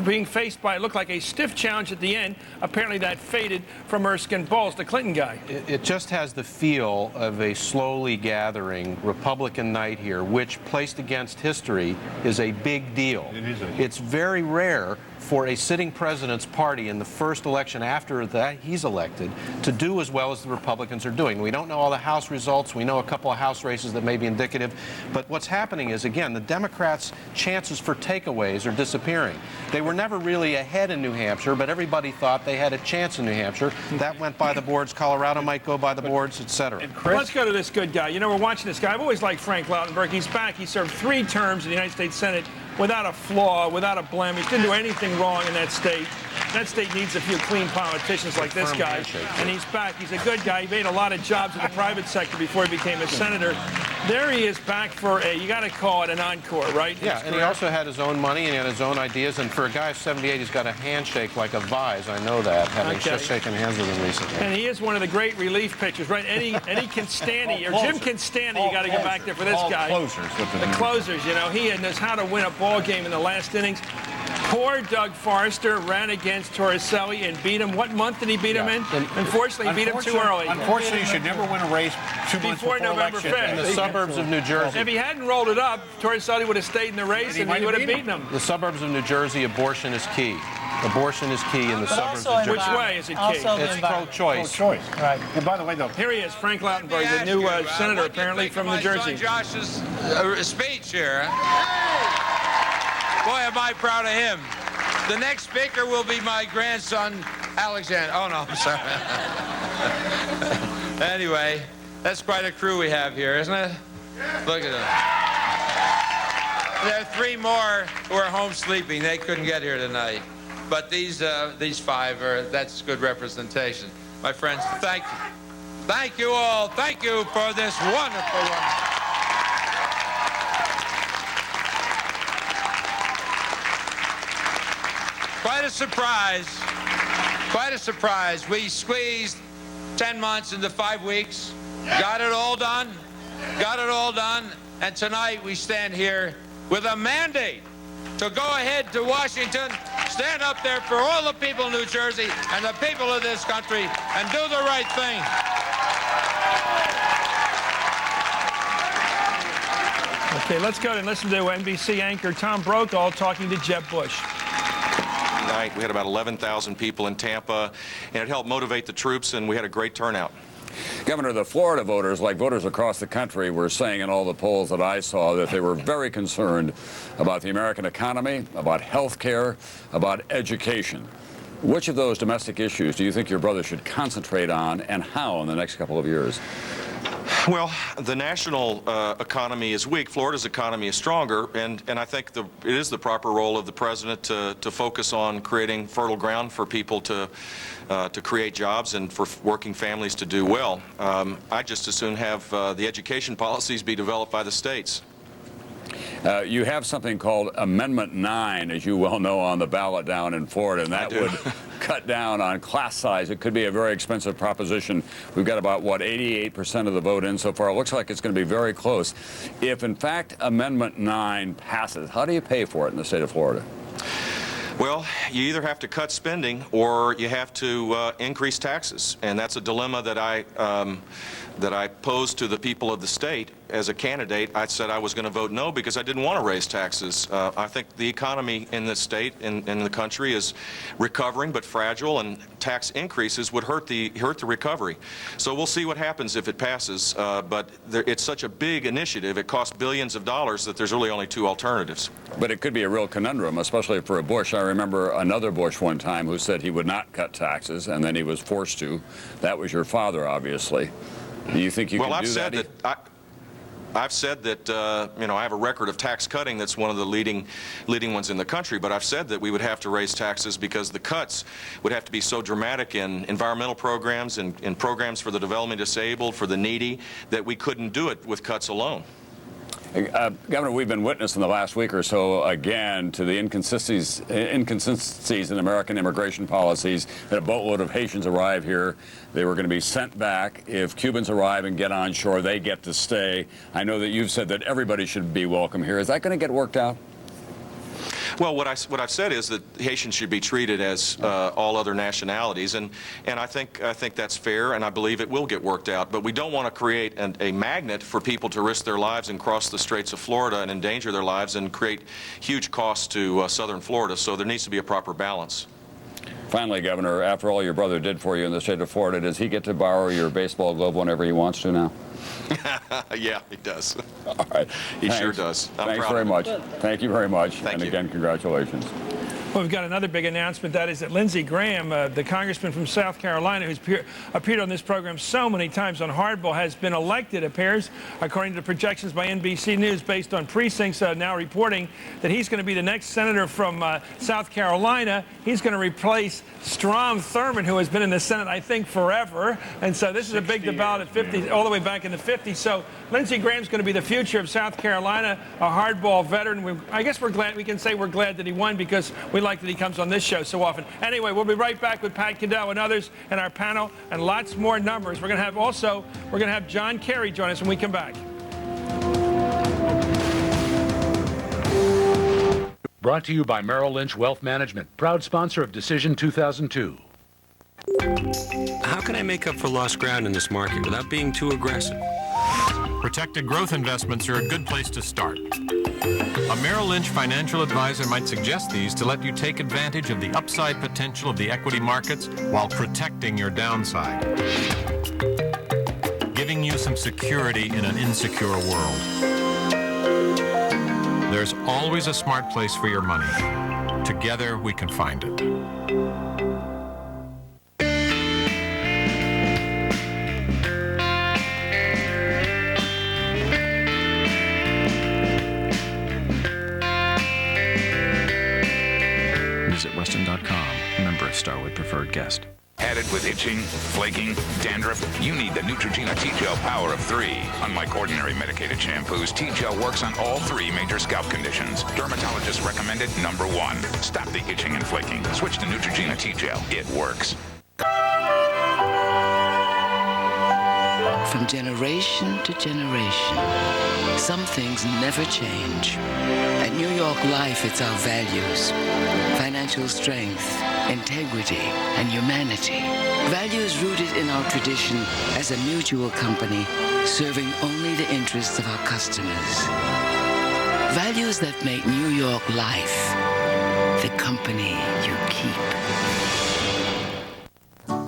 being faced by, it looked like a stiff challenge at the end. Apparently that faded from Erskine Bowles, the Clinton guy. It just has the feel of a slowly gathering Republican night here, which, placed against history, is a big deal. It's very rare for a sitting president's party in the first election after that he's elected to do as well as the Republicans are doing. We don't know all the House results. We know a couple of House races that may be indicative. But what's happening is, again, the Democrats' chances for takeaways are disappearing. They were never really ahead in New Hampshire, but everybody thought they had a chance in New Hampshire. That went by the boards. Colorado might go by the boards, etc. Let's go to this good guy. You know, we're watching this guy. I've always liked Frank Lautenberg. He's back. He served 3 terms in the United States Senate without a flaw, without a blemish. Didn't do anything wrong in that state. That state needs a few clean politicians like this guy. And he's back. He's a good guy. He made a lot of jobs in the private sector before he became a senator. There he is back for you got to call it an encore, right? Yeah, and he also had his own money and he had his own ideas. And for a guy of 78, he's got a handshake like a vise. I know that, having just shaken hands with him recently. And he is one of the great relief pitchers, right? Eddie Constantine, or Jim Constantine, you got to go back there for this guy. The closers, you know. He knows how to win a ball game in the last innings. Poor Doug Forrester ran against Torricelli and beat him. What month did he beat him in? Unfortunately, he beat him too early. Unfortunately, you should never win a race 2 months before November 5th. In the suburbs of New Jersey. If he hadn't rolled it up, Torricelli would have stayed in the race and he would have beaten him. The suburbs of New Jersey, abortion is key. Abortion is key in the suburbs of Jersey. Which way is it key? It's pro-choice. Right. And by the way, though, here he is, Frank Lautenberg, the new senator apparently from New Jersey. Josh's speech here. Boy, am I proud of him. The next speaker will be my grandson, Alexander. Oh, no, I'm sorry. Anyway, that's quite a crew we have here, isn't it? Look at them. There are 3 more who are home sleeping. They couldn't get here tonight. But these 5 are, that's good representation. My friends, thank you. Thank you all. Thank you for this wonderful one. Quite a surprise. Quite a surprise. We squeezed 10 months into 5 weeks. Got it all done. Got it all done. And tonight we stand here with a mandate to go ahead to Washington, stand up there for all the people of New Jersey and the people of this country and do the right thing. Okay, let's go and listen to NBC anchor Tom Brokaw talking to Jeb Bush. Night. We had about 11,000 people in Tampa, and it helped motivate the troops, and we had a great turnout. Governor, the Florida voters, like voters across the country, were saying in all the polls that I saw that they were very concerned about the American economy, about health care, about education. Which of those domestic issues do you think your brother should concentrate on, and how, in the next couple of years? Well, the national economy is weak. Florida's economy is stronger, and I think it is the proper role of the president to focus on creating fertile ground for people to create jobs and for working families to do well. I'd just as soon have the education policies be developed by the states. You have something called Amendment 9, as you well know, on the ballot down in Florida, and that would cut down on class size. It could be a very expensive proposition. We've got about, what, 88% of the vote in so far. It looks like it's going to be very close. If, in fact, Amendment 9 passes, how do you pay for it in the state of Florida? Well, you either have to cut spending or you have to increase taxes, and that's a dilemma that I posed to the people of the state. As a candidate, I said I was going to vote no because I didn't want to raise taxes. I think the economy in the state and in the country is recovering but fragile, and tax increases would hurt the recovery. So we'll see what happens if it passes, but it's such a big initiative, it costs billions of dollars, that there's really only two alternatives. But it could be a real conundrum, especially for a Bush. I remember another Bush one time who said he would not cut taxes, and then he was forced to. That was your father, obviously. Do you think you can do that? I've said that, you know, I have a record of tax cutting that's one of the leading ones in the country, but I've said that we would have to raise taxes because the cuts would have to be so dramatic in environmental programs and in programs for the developmentally disabled, for the needy, that we couldn't do it with cuts alone. Governor, we've been witness in the last week or so, again, to the inconsistencies in American immigration policies. That a boatload of Haitians arrive here. They were going to be sent back. If Cubans arrive and get on shore, they get to stay. I know that you've said that everybody should be welcome here. Is that going to get worked out? Well, what I've said is that Haitians should be treated as all other nationalities, and I think that's fair, and I believe it will get worked out. But we don't want to create a magnet for people to risk their lives and cross the Straits of Florida and endanger their lives and create huge costs to southern Florida. So there needs to be a proper balance. Finally, Governor, after all your brother did for you in the state of Florida, does he get to borrow your baseball glove whenever he wants to now? Yeah, he does. All right. He sure does. Thanks very much. Thank you very much. Thank you. Again, congratulations. Well, we've got another big announcement. That is that Lindsey Graham, the congressman from South Carolina, who's appeared on this program so many times on Hardball, has been elected, appears, according to projections by NBC News, based on precincts now reporting that he's going to be the next senator from South Carolina. He's going to replace Strom Thurmond, who has been in the Senate, I think, forever. And so this is a big debate at 50, all the way back in the 50s. So Lindsey Graham's going to be the future of South Carolina, a hardball veteran. I guess we can say we're glad that he won, because we like that he comes on this show so often. Anyway, we'll be right back with Pat Caddell and others in our panel, and lots more numbers. We're going to have John Kerry join us when we come back. Brought to you by Merrill Lynch Wealth Management, proud sponsor of Decision 2002. How can I make up for lost ground in this market without being too aggressive? Protected growth investments are a good place to start. A Merrill Lynch financial advisor might suggest these to let you take advantage of the upside potential of the equity markets while protecting your downside, giving you some security in an insecure world. There's always a smart place for your money. Together, we can find it. Visit Weston.com. Member Starwood Preferred Guest. Added with itching, flaking, dandruff, you need the Neutrogena T-Gel Power of 3. Unlike ordinary medicated shampoos, T-Gel works on all 3 major scalp conditions. Dermatologists recommended number 1. Stop the itching and flaking. Switch to Neutrogena T-Gel. It works. From generation to generation, some things never change. At New York Life, it's our values. Financial strength, integrity, and humanity. Values rooted in our tradition as a mutual company, serving only the interests of our customers. Values that make New York Life the company you keep.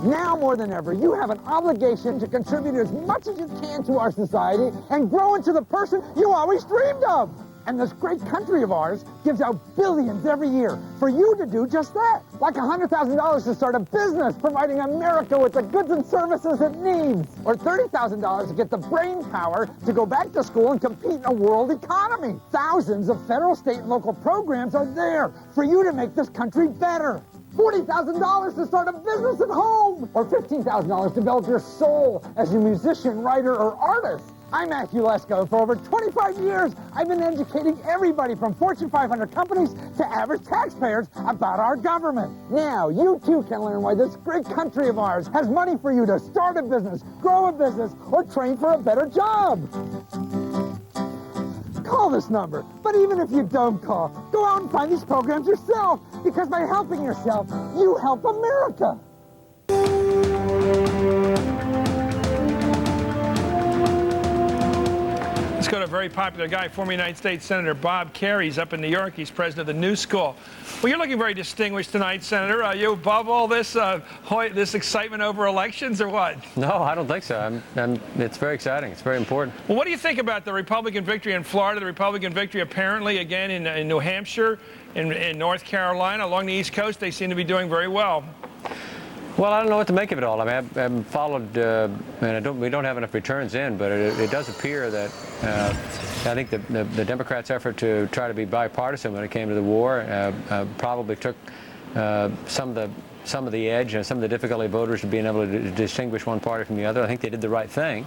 Now more than ever, you have an obligation to contribute as much as you can to our society and grow into the person you always dreamed of. And this great country of ours gives out billions every year for you to do just that. Like $100,000 to start a business, providing America with the goods and services it needs. Or $30,000 to get the brain power to go back to school and compete in a world economy. Thousands of federal, state, and local programs are there for you to make this country better. $40,000 to start a business at home. Or $15,000 to develop your soul as a musician, writer, or artist. I'm Matthew Lesko. For over 25 years, I've been educating everybody from Fortune 500 companies to average taxpayers about our government. Now, you too can learn why this great country of ours has money for you to start a business, grow a business, or train for a better job. Call this number, but even if you don't call, go out and find these programs yourself, because by helping yourself, you help America. Let's go to a very popular guy, former United States Senator Bob Kerrey. He's up in New York. He's president of the New School. Well, you're looking very distinguished tonight, Senator. Are you above all this this excitement over elections, or what? No, I don't think so. It's very exciting. It's very important. Well, what do you think about the Republican victory in Florida, the Republican victory apparently again in New Hampshire, in North Carolina, along the East Coast? They seem to be doing very well. Well, I don't know what to make of it all. I mean, I've followed, and we don't have enough returns in, but it does appear that I think the Democrats' effort to try to be bipartisan when it came to the war probably took some of the edge and some of the difficulty of voters of being able to distinguish one party from the other. I think they did the right thing.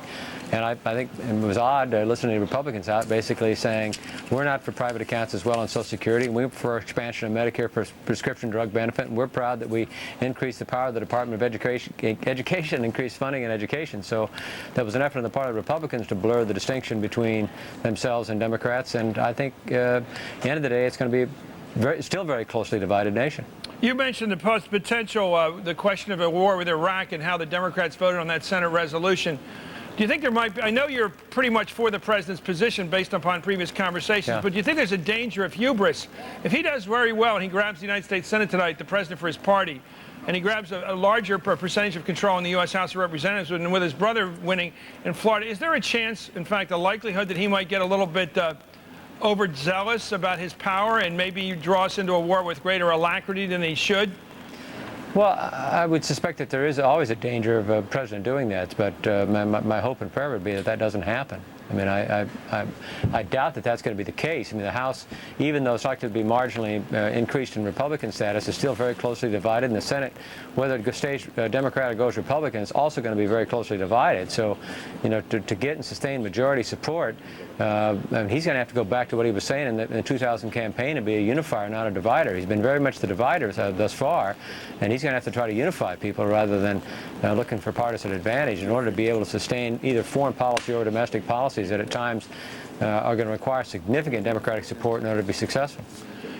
And I think it was odd listening to Republicans out basically saying, we're not for private accounts as well on Social Security, and we're for expansion of Medicare for prescription drug benefit, and we're proud that we increased the power of the Department of Education, increased funding in education. So there was an effort on the part of the Republicans to blur the distinction between themselves and Democrats, and I think at the end of the day, it's going to be still very closely divided nation. You mentioned the potential, the question of a war with Iraq and how the Democrats voted on that Senate resolution. Do you think there might be, I know you're pretty much for the president's position based upon previous conversations, but do you think there's a danger of hubris? If he does very well and he grabs the United States Senate tonight, the president for his party, and he grabs a larger percentage of control in the U.S. House of Representatives, and with his brother winning in Florida, is there a chance, in fact, a likelihood that he might get a little bit overzealous about his power and maybe draw us into a war with greater alacrity than he should? Well, I would suspect that there is always a danger of a president doing that, but my hope and prayer would be that that doesn't happen. I mean, I doubt that that's going to be the case. I mean, the House, even though it's likely to be marginally increased in Republican status, is still very closely divided. And the Senate, whether it stays Democrat or goes Republican, is also going to be very closely divided. So, you know, to get and sustain majority support, and he's going to have to go back to what he was saying in the 2000 campaign and be a unifier, not a divider. He's been very much the divider thus far, and he's going to have to try to unify people rather than looking for partisan advantage in order to be able to sustain either foreign policy or domestic policy that at times are going to require significant Democratic support in order to be successful.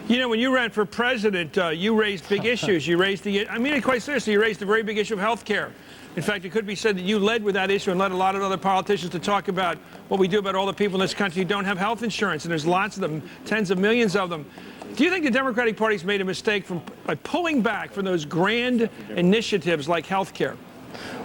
You know, when you ran for president, you raised big issues. You raised I mean it quite seriously, you raised a very big issue of health care. In fact, it could be said that you led with that issue and led a lot of other politicians to talk about what we do about all the people in this country who don't have health insurance, and there's lots of them, tens of millions of them. Do you think the Democratic Party's made a mistake by pulling back from those grand initiatives like health care?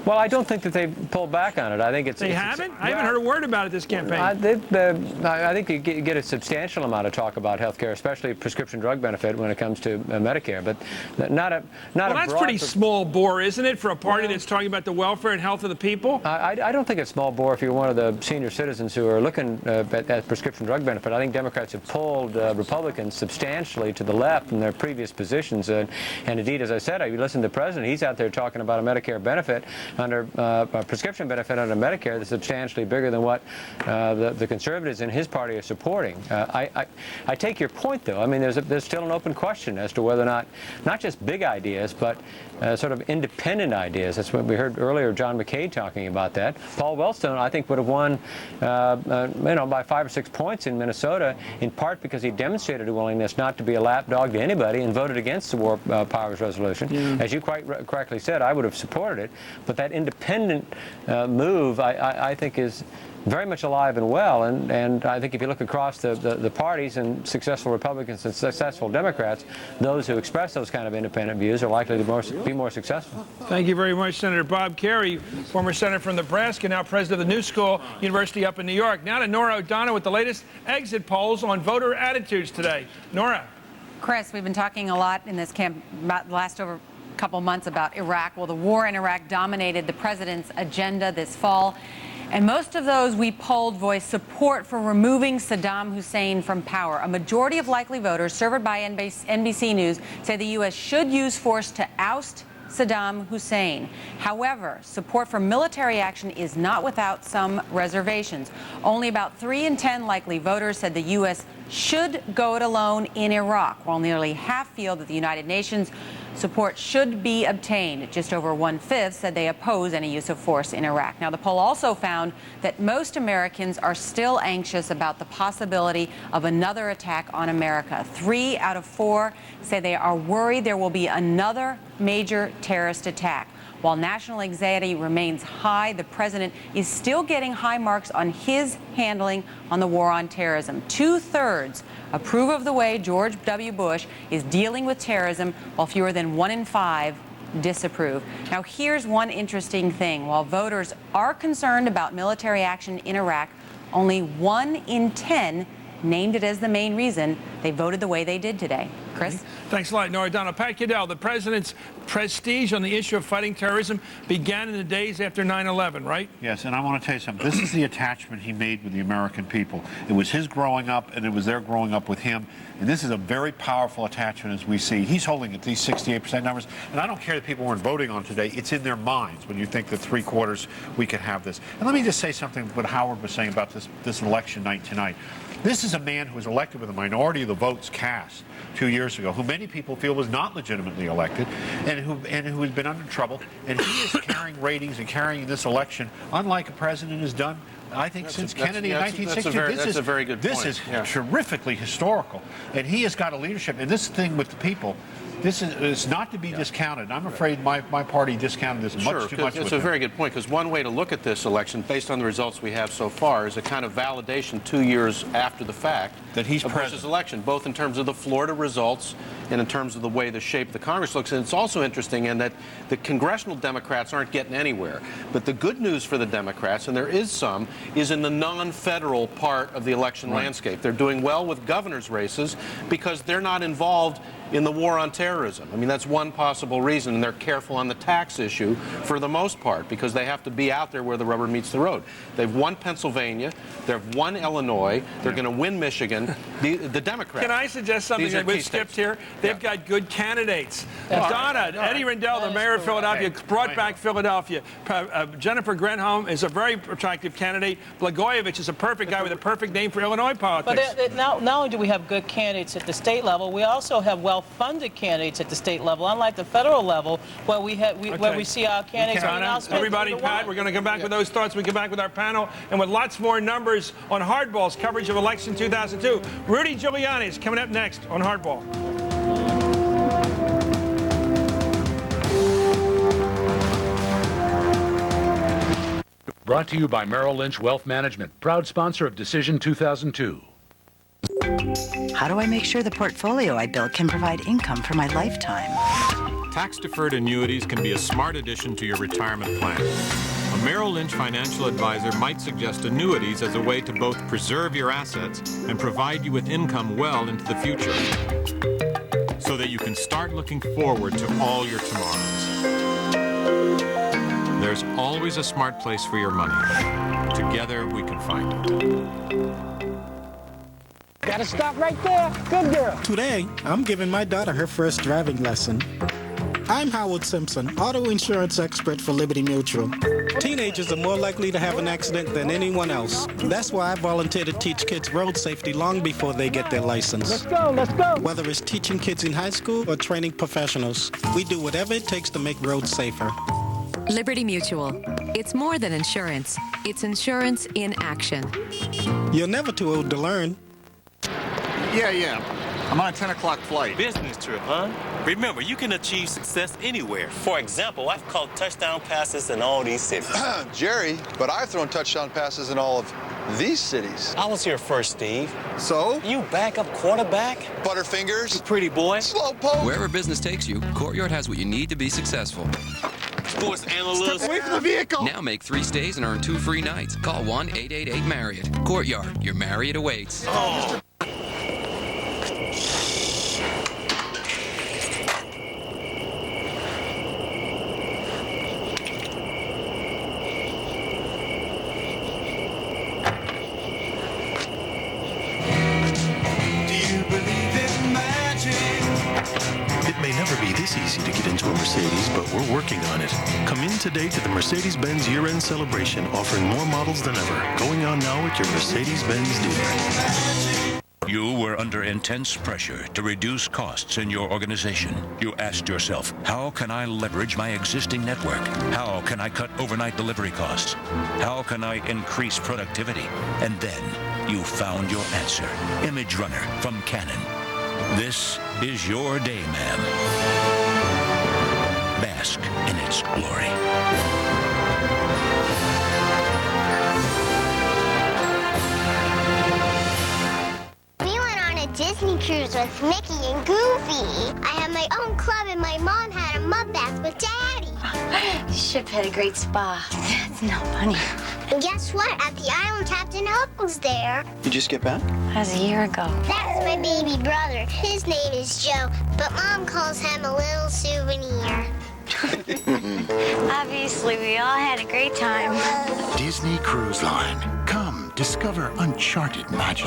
Well, I don't think that they've pulled back on it. I think They haven't? I haven't heard a word about it this campaign. I think you get a substantial amount of talk about health care, especially prescription drug benefit when it comes to Medicare, but not a Well, that's pretty small bore, isn't it, for a party that's talking about the welfare and health of the people? I don't think it's small bore if you're one of the senior citizens who are looking at prescription drug benefit. I think Democrats have pulled Republicans substantially to the left in their previous positions. And indeed, as I said, you listen to the president, he's out there talking about a Medicare benefit under a prescription benefit under Medicare that's substantially bigger than what the conservatives in his party are supporting. I take your point, though. I mean, there's still an open question as to whether or not just big ideas, but sort of independent ideas. That's what we heard earlier, John McCain talking about that. Paul Wellstone, I think, would have won by 5 or 6 points in Minnesota, in part because he demonstrated a willingness not to be a lapdog to anybody and voted against the War Powers Resolution. As you quite correctly said, I would have supported it, but that independent move, I think, is very much alive and well, and I think if you look across the parties and successful Republicans and successful Democrats, those who express those kind of independent views are likely to be more successful. Thank you very much, Senator Bob Kerrey, former senator from Nebraska, now president of the New School University up in New York. Now to Nora O'Donnell with the latest exit polls on voter attitudes today. Nora. Chris, we've been talking a lot in this camp about the last couple months about Iraq. Well, the war in Iraq dominated the president's agenda this fall. And most of those we polled voiced support for removing Saddam Hussein from power. A majority of likely voters surveyed by NBC News say the U.S. should use force to oust Saddam Hussein. However, support for military action is not without some reservations. Only about 3 in 10 likely voters said the U.S. should go it alone in Iraq, while nearly half feel that the United Nations support should be obtained. Just over 1/5 said they oppose any use of force in Iraq. Now, the poll also found that most Americans are still anxious about the possibility of another attack on America. 3 out of 4 say they are worried there will be another major terrorist attack. While national anxiety remains high, the president is still getting high marks on his handling on the war on terrorism. 2/3 approve of the way George W. Bush is dealing with terrorism, while fewer than 1 in 5 disapprove. Now, here's one interesting thing. While voters are concerned about military action in Iraq, only 1 in 10 named it as the main reason they voted the way they did today. Chris? Thanks a lot, Nora O'Donnell. Pat Caddell, the president's prestige on the issue of fighting terrorism began in the days after 9/11, right? Yes, and I want to tell you something. This is the attachment he made with the American people. It was his growing up, and it was their growing up with him. And this is a very powerful attachment, as we see. He's holding at these 68% numbers. And I don't care that people weren't voting on today. It's in their minds when you think that 3/4 we could have this. And let me just say something what Howard was saying about this election night tonight. This is a man who was elected with a minority of the votes cast 2 years ago, who many people feel was not legitimately elected, and who has been under trouble. And he is carrying ratings and carrying this election, unlike a president has done, I think, since Kennedy in 1960. That's a very good point. This is terrifically historical. And he has got a leadership. And this thing with the people, this is not to be discounted. I'm afraid my party discounted this much too much. It's a very good point, because one way to look at this election, based on the results we have so far, is a kind of validation 2 years after the fact that he's of Bush's election, both in terms of the Florida results and in terms of the way the shape of the Congress looks. And it's also interesting in that the congressional Democrats aren't getting anywhere. But the good news for the Democrats, and there is some, is in the non-federal part of the election landscape. They're doing well with governor's races because they're not involved in the war on terrorism. I mean, that's one possible reason, and they're careful on the tax issue for the most part because they have to be out there where the rubber meets the road. They've won Pennsylvania, they've won Illinois, they're going to win Michigan. The Democrats. Can I suggest something that we skipped here? They've got good candidates. Donna, Eddie Rendell, the mayor of Philadelphia, brought back Philadelphia. Jennifer Granholm is a very attractive candidate. Blagojevich is a perfect guy with a perfect name for Illinois politics. But not only do we have good candidates at the state level, we also have well-funded candidates at the state level, unlike the federal level, where we see our candidates. Everybody, Pat, we're going to come back with those thoughts. We come back with our panel and with lots more numbers on Hardball's coverage of election 2002. Rudy Giuliani is coming up next on Hardball. Brought to you by Merrill Lynch Wealth Management, proud sponsor of Decision 2002. How do I make sure the portfolio I built can provide income for my lifetime? Tax-deferred annuities can be a smart addition to your retirement plan. A Merrill Lynch financial advisor might suggest annuities as a way to both preserve your assets and provide you with income well into the future, so that you can start looking forward to all your tomorrows. There's always a smart place for your money. Together, we can find it. Gotta stop right there. Good girl. Today, I'm giving my daughter her first driving lesson. I'm Howard Simpson, auto insurance expert for Liberty Mutual. Teenagers are more likely to have an accident than anyone else. That's why I volunteer to teach kids road safety long before they get their license. Let's go, let's go. Whether it's teaching kids in high school or training professionals, we do whatever it takes to make roads safer. Liberty Mutual. It's more than insurance. It's insurance in action. You're never too old to learn. Yeah. I'm on a 10 o'clock flight. Business trip, huh? Remember, you can achieve success anywhere. For example, I've caught touchdown passes in all these cities. Jerry, but I've thrown touchdown passes in all of these cities. I was here first, Steve. So? You backup quarterback? Butterfingers? You pretty boy? Slowpoke? Wherever business takes you, Courtyard has what you need to be successful. Sports analyst. Step away from the vehicle. Now make 3 stays and earn 2 free nights. Call 1-888-MARRIOTT. Courtyard, your Marriott awaits. Oh. It may never be this easy to get into a Mercedes, but we're working on it. Come in today to the Mercedes-Benz year-end celebration, offering more models than ever. Going on now at your Mercedes-Benz dealer. You were under intense pressure to reduce costs in your organization. You asked yourself, how can I leverage my existing network? How can I cut overnight delivery costs? How can I increase productivity? And then you found your answer. Image Runner from Canon. This is your day, ma'am. Bask in its glory. Disney cruise with Mickey and Goofy. I had my own club and my mom had a mud bath with Daddy. The ship had a great spa. That's no funny. And guess what? At the island, Captain Hook was there. You just get back? That was a year ago. That's my baby brother. His name is Joe, but Mom calls him a little souvenir. Obviously, we all had a great time. Disney Cruise Line. Come, discover uncharted magic.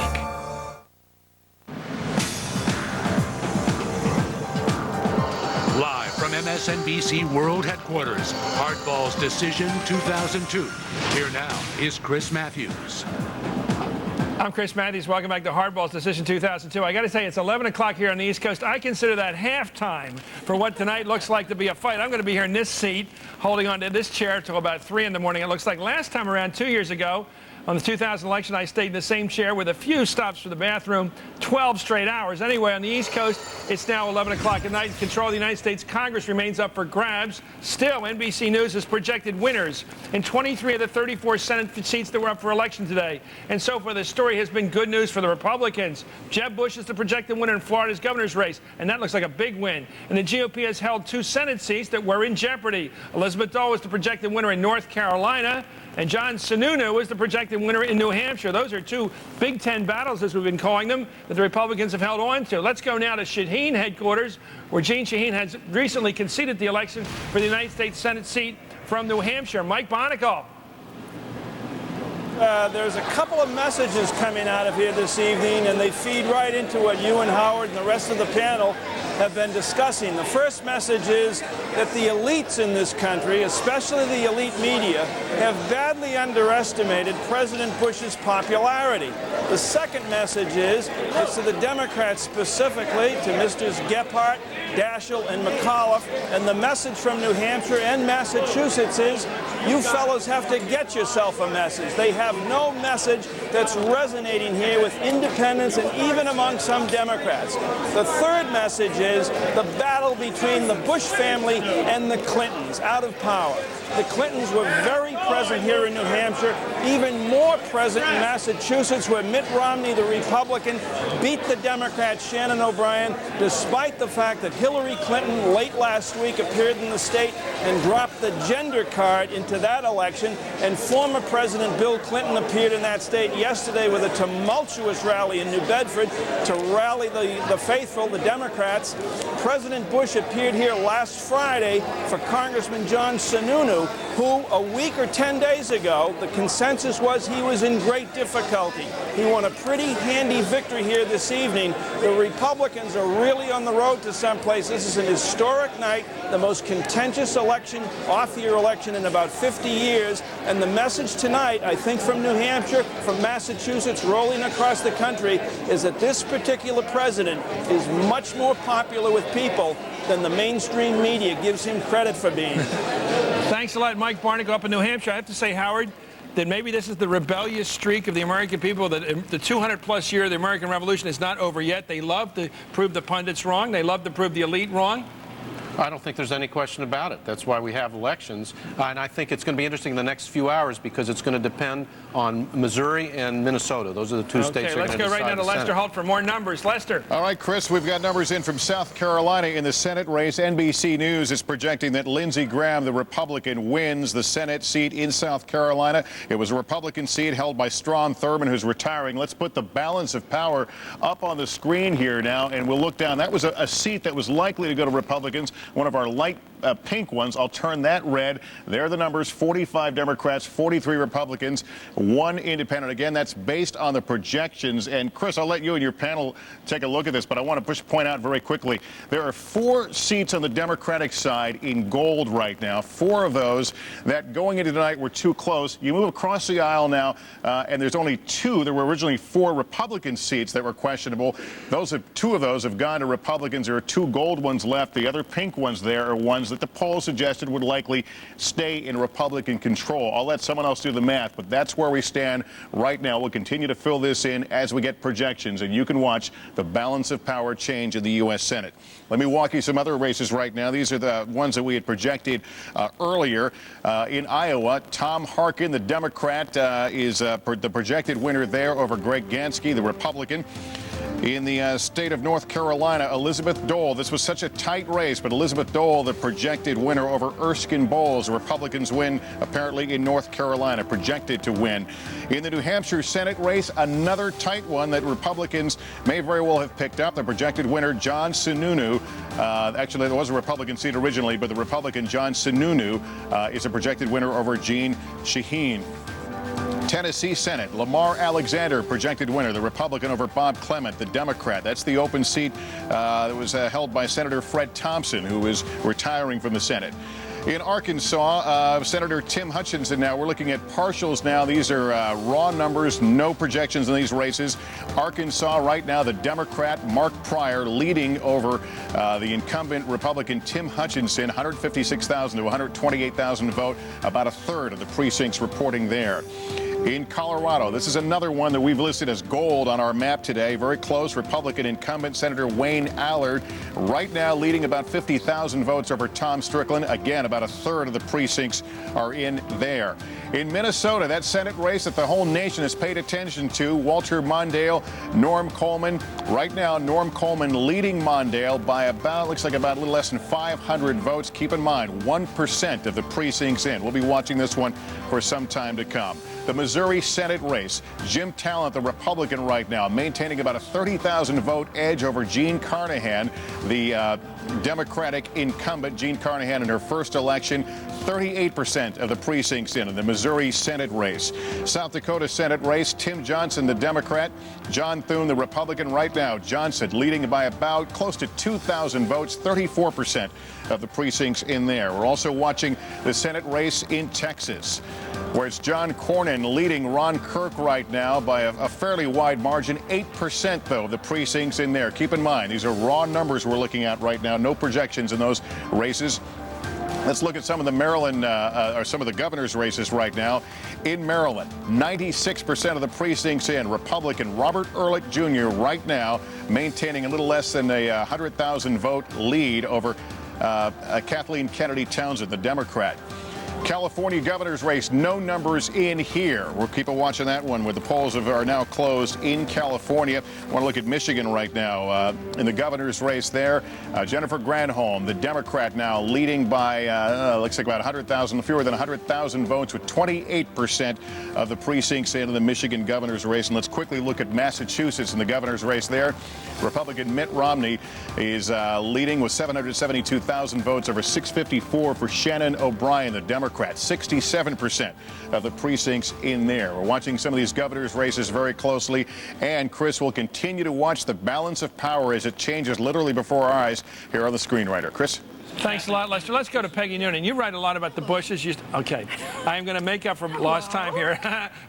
Live from MSNBC World Headquarters, Hardball's Decision 2002. Here now is Chris Matthews. I'm Chris Matthews. Welcome back to Hardball's Decision 2002. I got to say, it's 11 o'clock here on the East Coast. I consider that halftime for what tonight looks like to be a fight. I'm going to be here in this seat, holding on to this chair till about 3 in the morning. It looks like last time around 2 years ago, on the 2000 election, I stayed in the same chair with a few stops for the bathroom, 12 straight hours. Anyway, on the East Coast, it's now 11 o'clock at night. Control of the United States Congress remains up for grabs. Still, NBC News has projected winners in 23 of the 34 Senate seats that were up for election today. And so far, the story has been good news for the Republicans. Jeb Bush is the projected winner in Florida's governor's race, and that looks like a big win. And the GOP has held 2 Senate seats that were in jeopardy. Elizabeth Dole is the projected winner in North Carolina, and John Sununu is the projected winner in New Hampshire. Those are 2 Big Ten battles, as we've been calling them, that the Republicans have held on to. Let's go now to Shaheen headquarters, where Jeanne Shaheen has recently conceded the election for the United States Senate seat from New Hampshire. Mike Bonical. There's a couple of messages coming out of here this evening, and they feed right into what you and Howard and the rest of the panel have been discussing. The first message is that the elites in this country, especially the elite media, have badly underestimated President Bush's popularity. The second message is, it's to the Democrats specifically, to Mrs. Gephardt, Daschle, and McAuliffe, and the message from New Hampshire and Massachusetts is, you fellows have to get yourself a message. They have no message that's resonating here with independents and even among some Democrats. The third message is the battle between the Bush family and the Clintons out of power. The Clintons were very present here in New Hampshire, even more present in Massachusetts, where Mitt Romney, the Republican, beat the Democrat Shannon O'Brien, despite the fact that Hillary Clinton late last week appeared in the state and dropped the gender card into that election, and former President Bill Clinton appeared in that state yesterday with a tumultuous rally in New Bedford to rally the faithful, the Democrats. President Bush appeared here last Friday for Congressman John Sununu, who a week or 10 days ago, the consensus was he was in great difficulty. He won a pretty handy victory here this evening. The Republicans are really on the road to someplace. This is an historic night, the most contentious election, off-year election in about 50 years. And the message tonight, I think from New Hampshire, from Massachusetts, rolling across the country, is that this particular president is much more popular with people than the mainstream media gives him credit for being. Thanks a lot, Mike Barnicle up in New Hampshire. I have to say, Howard, that maybe this is the rebellious streak of the American people, that the 200-plus year of the American Revolution is not over yet. They love to prove the pundits wrong. They love to prove the elite wrong. I don't think there's any question about it. That's why we have elections. And I think it's going to be interesting in the next few hours because it's going to depend on Missouri and Minnesota. Those are the two states that are going to decide. Let's go right now to Lester Holt for more numbers. Lester. All right, Chris, we've got numbers in from South Carolina in the Senate race. NBC News is projecting that Lindsey Graham, the Republican, wins the Senate seat in South Carolina. It was a Republican seat held by Strom Thurmond, who's retiring. Let's put the balance of power up on the screen here now, and we'll look down. That was a seat that was likely to go to Republicans. One of our light pink ones. I'll turn that red. There are the numbers: 45 Democrats, 43 Republicans, 1 independent. Again, that's based on the projections. And Chris, I'll let you and your panel take a look at this, but I want to point out very quickly, there are 4 seats on the Democratic side in gold right now. 4 of those that going into tonight were too close. You move across the aisle now, and there's only 2. There were originally 4 Republican seats that were questionable. 2 of those have gone to Republicans. There are 2 gold ones left. The other pink ones there are ones that the poll suggested would likely stay in Republican control. I'll let someone else do the math, but that's where we stand right now. We'll continue to fill this in as we get projections, and you can watch the balance of power change in the U.S. Senate. Let me walk you some other races right now. These are the ones that we had projected earlier. In Iowa, Tom Harkin, the Democrat, is the projected winner there over Greg Gansky, the Republican. In the state of North Carolina, Elizabeth Dole. This was such a tight race, but Elizabeth Dole, the projected winner over Erskine Bowles. The Republicans win, apparently, in North Carolina, projected to win. In the New Hampshire Senate race, another tight one that Republicans may very well have picked up. The projected winner, John Sununu. Actually, there was a Republican seat originally, but the Republican, John Sununu, is a projected winner over Jean Shaheen. Tennessee Senate, Lamar Alexander, projected winner, the Republican over Bob Clement, the Democrat. That's the open seat that was held by Senator Fred Thompson, who is retiring from the Senate. In Arkansas, Senator Tim Hutchinson now. We're looking at partials now. These are raw numbers, no projections in these races. Arkansas right now, the Democrat Mark Pryor leading over the incumbent Republican Tim Hutchinson, 156,000 to 128,000 vote, about a third of the precincts reporting there. In Colorado, this is another one that we've listed as gold on our map today. Very close. Republican incumbent Senator Wayne Allard right now leading about 50,000 votes over Tom Strickland. Again, about a third of the precincts are in there. In Minnesota, that Senate race that the whole nation has paid attention to, Walter Mondale, Norm Coleman. Right now, Norm Coleman leading Mondale by looks like about a little less than 500 votes. Keep in mind, 1% of the precincts in. We'll be watching this one for some time to come. The Missouri Senate race, Jim Talent, the Republican right now, maintaining about a 30,000 vote edge over Jean Carnahan, the Democratic incumbent. Jean Carnahan in her first election, 38% of the precincts in the Missouri Senate race. South Dakota Senate race, Tim Johnson, the Democrat, John Thune, the Republican right now. Johnson leading by about close to 2,000 votes, 34% of the precincts in there. We're also watching the Senate race in Texas, where it's John Cornyn leading Ron Kirk right now by a fairly wide margin, 8% though of the precincts in there. Keep in mind, these are raw numbers we're looking at right now, no projections in those races. Let's look at some of the Maryland, or some of the governor's races right now. In Maryland, 96% of the precincts in. Republican Robert Ehrlich Jr. right now maintaining a little less than a 100,000 vote lead over Kathleen Kennedy Townsend, the Democrat. California governor's race, no numbers in here. We'll keep watching that one where the polls are now closed in California. I want to look at Michigan right now. In the governor's race there, Jennifer Granholm, the Democrat, now leading by, looks like about 100,000, fewer than 100,000 votes, with 28% of the precincts in the Michigan governor's race. And let's quickly look at Massachusetts in the governor's race there. Republican Mitt Romney is leading with 772,000 votes over 654 for Shannon O'Brien, the Democrat. 67% of the precincts in there. We're watching some of these governor's races very closely, and Chris will continue to watch the balance of power as it changes literally before our eyes here on the screenwriter. Chris? Thanks a lot, Lester. Let's go to Peggy Noonan. You write a lot about the Bushes. Okay. I am going to make up for lost time here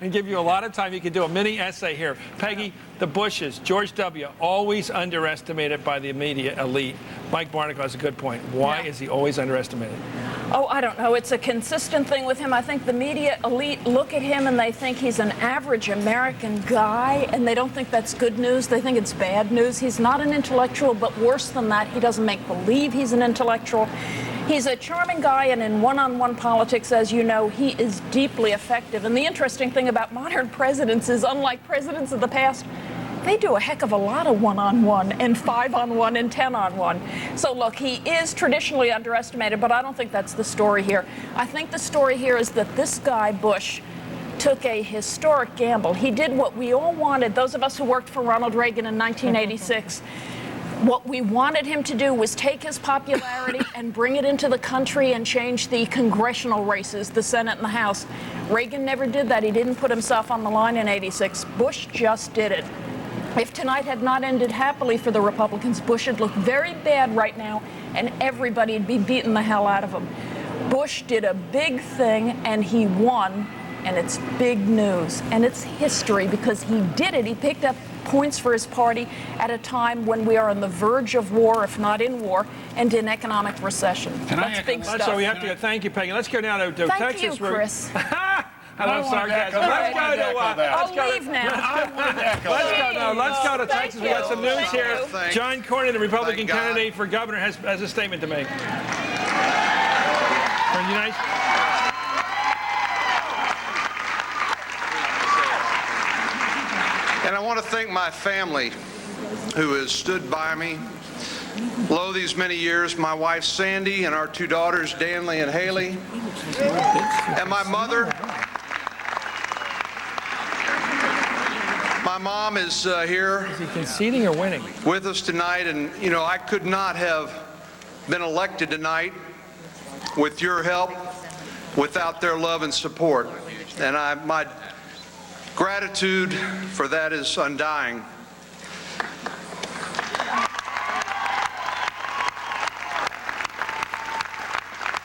and give you a lot of time. You can do a mini essay here. Peggy, the Bushes, George W., always underestimated by the media elite. Mike Barnacle has a good point. Why is he always underestimated? Oh, I don't know. It's a consistent thing with him. I think the media elite look at him and they think he's an average American guy, and they don't think that's good news. They think it's bad news. He's not an intellectual, but worse than that, he doesn't make believe he's an intellectual. He's a charming guy, and in one-on-one politics, as you know, he is deeply effective. And the interesting thing about modern presidents is, unlike presidents of the past, they do a heck of a lot of one-on-one and 5-on-1 and 10-on-1. So look, he is traditionally underestimated, but I don't think that's the story here. I think the story here is that this guy, Bush, took a historic gamble. He did what we all wanted, those of us who worked for Ronald Reagan in 1986. What we wanted him to do was take his popularity and bring it into the country and change the congressional races, the Senate and the House. Reagan never did that. He didn't put himself on the line in '86. Bush just did it. If tonight had not ended happily for the Republicans, Bush would look very bad right now, and everybody would be beating the hell out of him. Bush did a big thing, and he won, and it's big news. And it's history because he did it. He picked up points for his party at a time when we are on the verge of war, if not in war, and in economic recession. That's big stuff. So we have to thank you, Peggy. Let's go now to Texas. Thank you, Chris. Hello, sarcasm. Let's go leave now. Let's go to Texas. We got some news here. John Cornyn, the Republican candidate for governor, has a statement to make. For the United States. And I want to thank my family who has stood by me lo these many years, my wife Sandy and our two daughters Danley and Haley, and my mother. My mom is here. Is he conceding or winning? With us tonight, and you know, I could not have been elected tonight with your help without their love and support. And my gratitude for that is undying.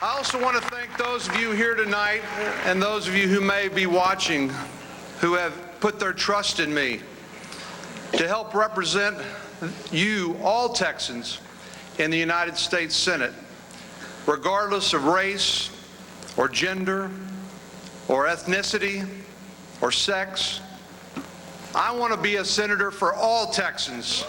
I also want to thank those of you here tonight and those of you who may be watching who have put their trust in me to help represent you, all Texans, in the United States Senate, regardless of race or gender or ethnicity or sex. I want to be a senator for all Texans.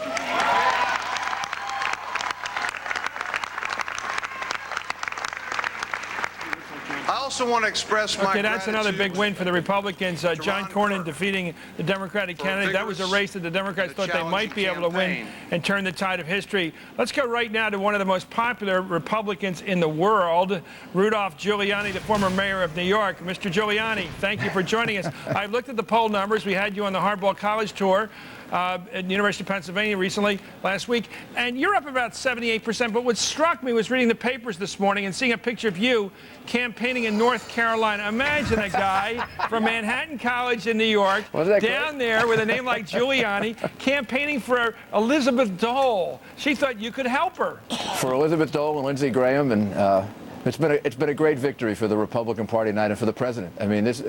I also want to express my gratitude. That's another big win for the Republicans. John Cornyn defeating the Democratic candidate. That was a race that the Democrats thought they might be able to win and turn the tide of history. Let's go right now to one of the most popular Republicans in the world, Rudolph Giuliani, the former mayor of New York. Mr. Giuliani, thank you for joining us. I've looked at the poll numbers. We had you on the Hardball College tour at the University of Pennsylvania recently, last week, and you're up about 78%. But what struck me was reading the papers this morning and seeing a picture of you campaigning in North Carolina. Imagine a guy from Manhattan College in New York down there with a name like Giuliani campaigning for Elizabeth Dole. She thought you could help her. For Elizabeth Dole and Lindsey Graham, and it's been a great victory for the Republican Party tonight and for the president. I mean, this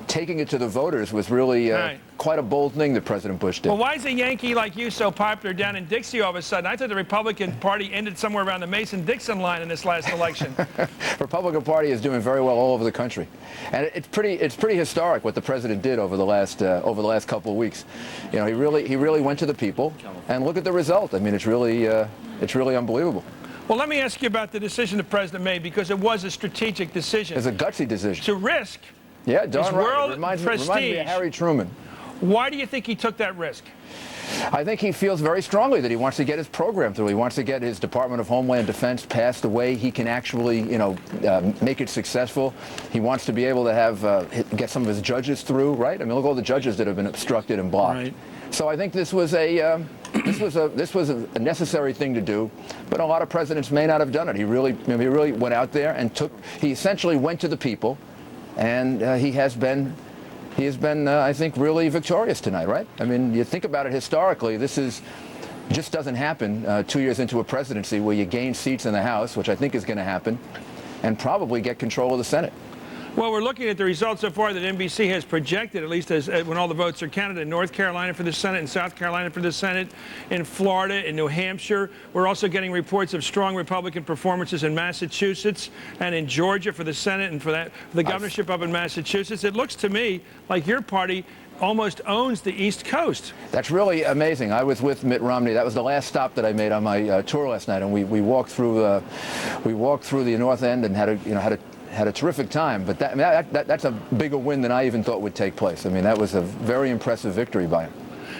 taking it to the voters was really quite a bold thing that President Bush did. Well, why is a Yankee like you so popular down in Dixie all of a sudden? I thought the Republican Party ended somewhere around the Mason-Dixon line in this last election. Republican Party is doing very well all over the country, and it's pretty historic what the president did over the last couple of weeks. You know, he really went to the people, and look at the result. I mean, it's really unbelievable. Well, let me ask you about the decision the president made, because it was a strategic decision. It's a gutsy decision. To risk his world prestige. Reminds me of Harry Truman. Why do you think he took that risk? I think he feels very strongly that he wants to get his program through. He wants to get his Department of Homeland Defense passed the way he can actually, make it successful. He wants to be able to have get some of his judges through, right? I mean, look at all the judges that have been obstructed and blocked. Right. So I think this was a necessary thing to do, but a lot of presidents may not have done it. He really went out there and he essentially went to the people, and he has been, I think, really victorious tonight, right? I mean, you think about it historically, just doesn't happen 2 years into a presidency where you gain seats in the House, which I think is going to happen, and probably get control of the Senate. Well, we're looking at the results so far that NBC has projected, at least as when all the votes are counted, in North Carolina for the Senate, in South Carolina for the Senate, in Florida, in New Hampshire. We're also getting reports of strong Republican performances in Massachusetts and in Georgia for the Senate and for the governorship up in Massachusetts. It looks to me like your party almost owns the East Coast. That's really amazing. I was with Mitt Romney. That was the last stop that I made on my tour last night, and we walked through the North End and had a terrific time. But that's a bigger win than I even thought would take place. I mean, that was a very impressive victory by him.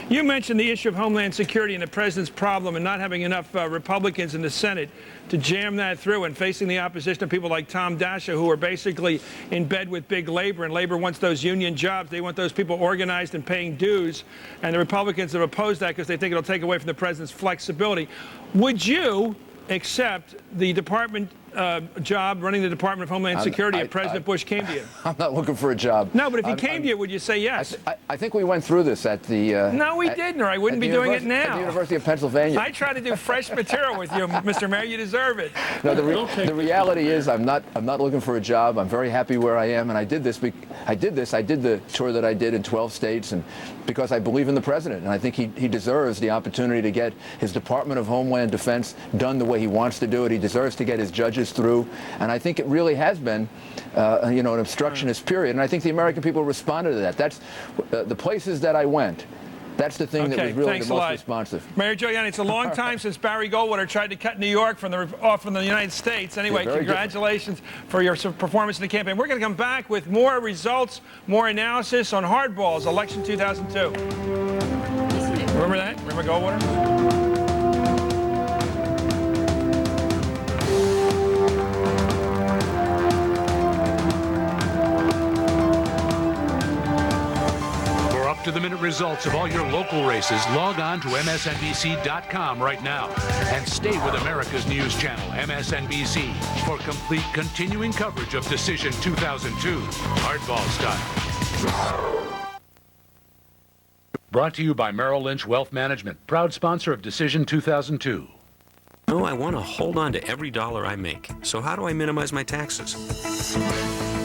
You mentioned the issue of Homeland Security and the president's problem and not having enough Republicans in the Senate to jam that through, and facing the opposition of people like Tom Dasha, who are basically in bed with big labor, and labor wants those union jobs. They want those people organized and paying dues, and the Republicans have opposed that because they think it'll take away from the president's flexibility. Would you accept the department job running the Department of Homeland Security if President Bush came to you? I'm not looking for a job. No, but if he came to you, would you say yes? I think we went through this at the... no, we didn't, or I wouldn't be doing it now. At the University of Pennsylvania. I try to do fresh material with you, Mr. Mayor. You deserve it. No, the reality is I'm not looking for a job. I'm very happy where I am, and I did the tour that I did in 12 states, and because I believe in the president, and I think he deserves the opportunity to get his Department of Homeland Defense done the way he wants to do it. He deserves to get his judges through, and I think it really has been, an obstructionist period, and I think the American people responded to that. That's the places that I went. That's the thing that was really the most responsive. Mayor Giuliani, it's a long time since Barry Goldwater tried to cut New York off from the United States. Anyway, congratulations for your performance in the campaign. We're going to come back with more results, more analysis on hardballs, election 2002. Remember that? Remember Goldwater? Up-to-the-minute results of all your local races, log on to MSNBC.com right now and stay with America's news channel, MSNBC, for complete continuing coverage of Decision 2002, hardball style. Brought to you by Merrill Lynch Wealth Management, proud sponsor of Decision 2002. No, I want to hold on to every dollar I make. So how do I minimize my taxes?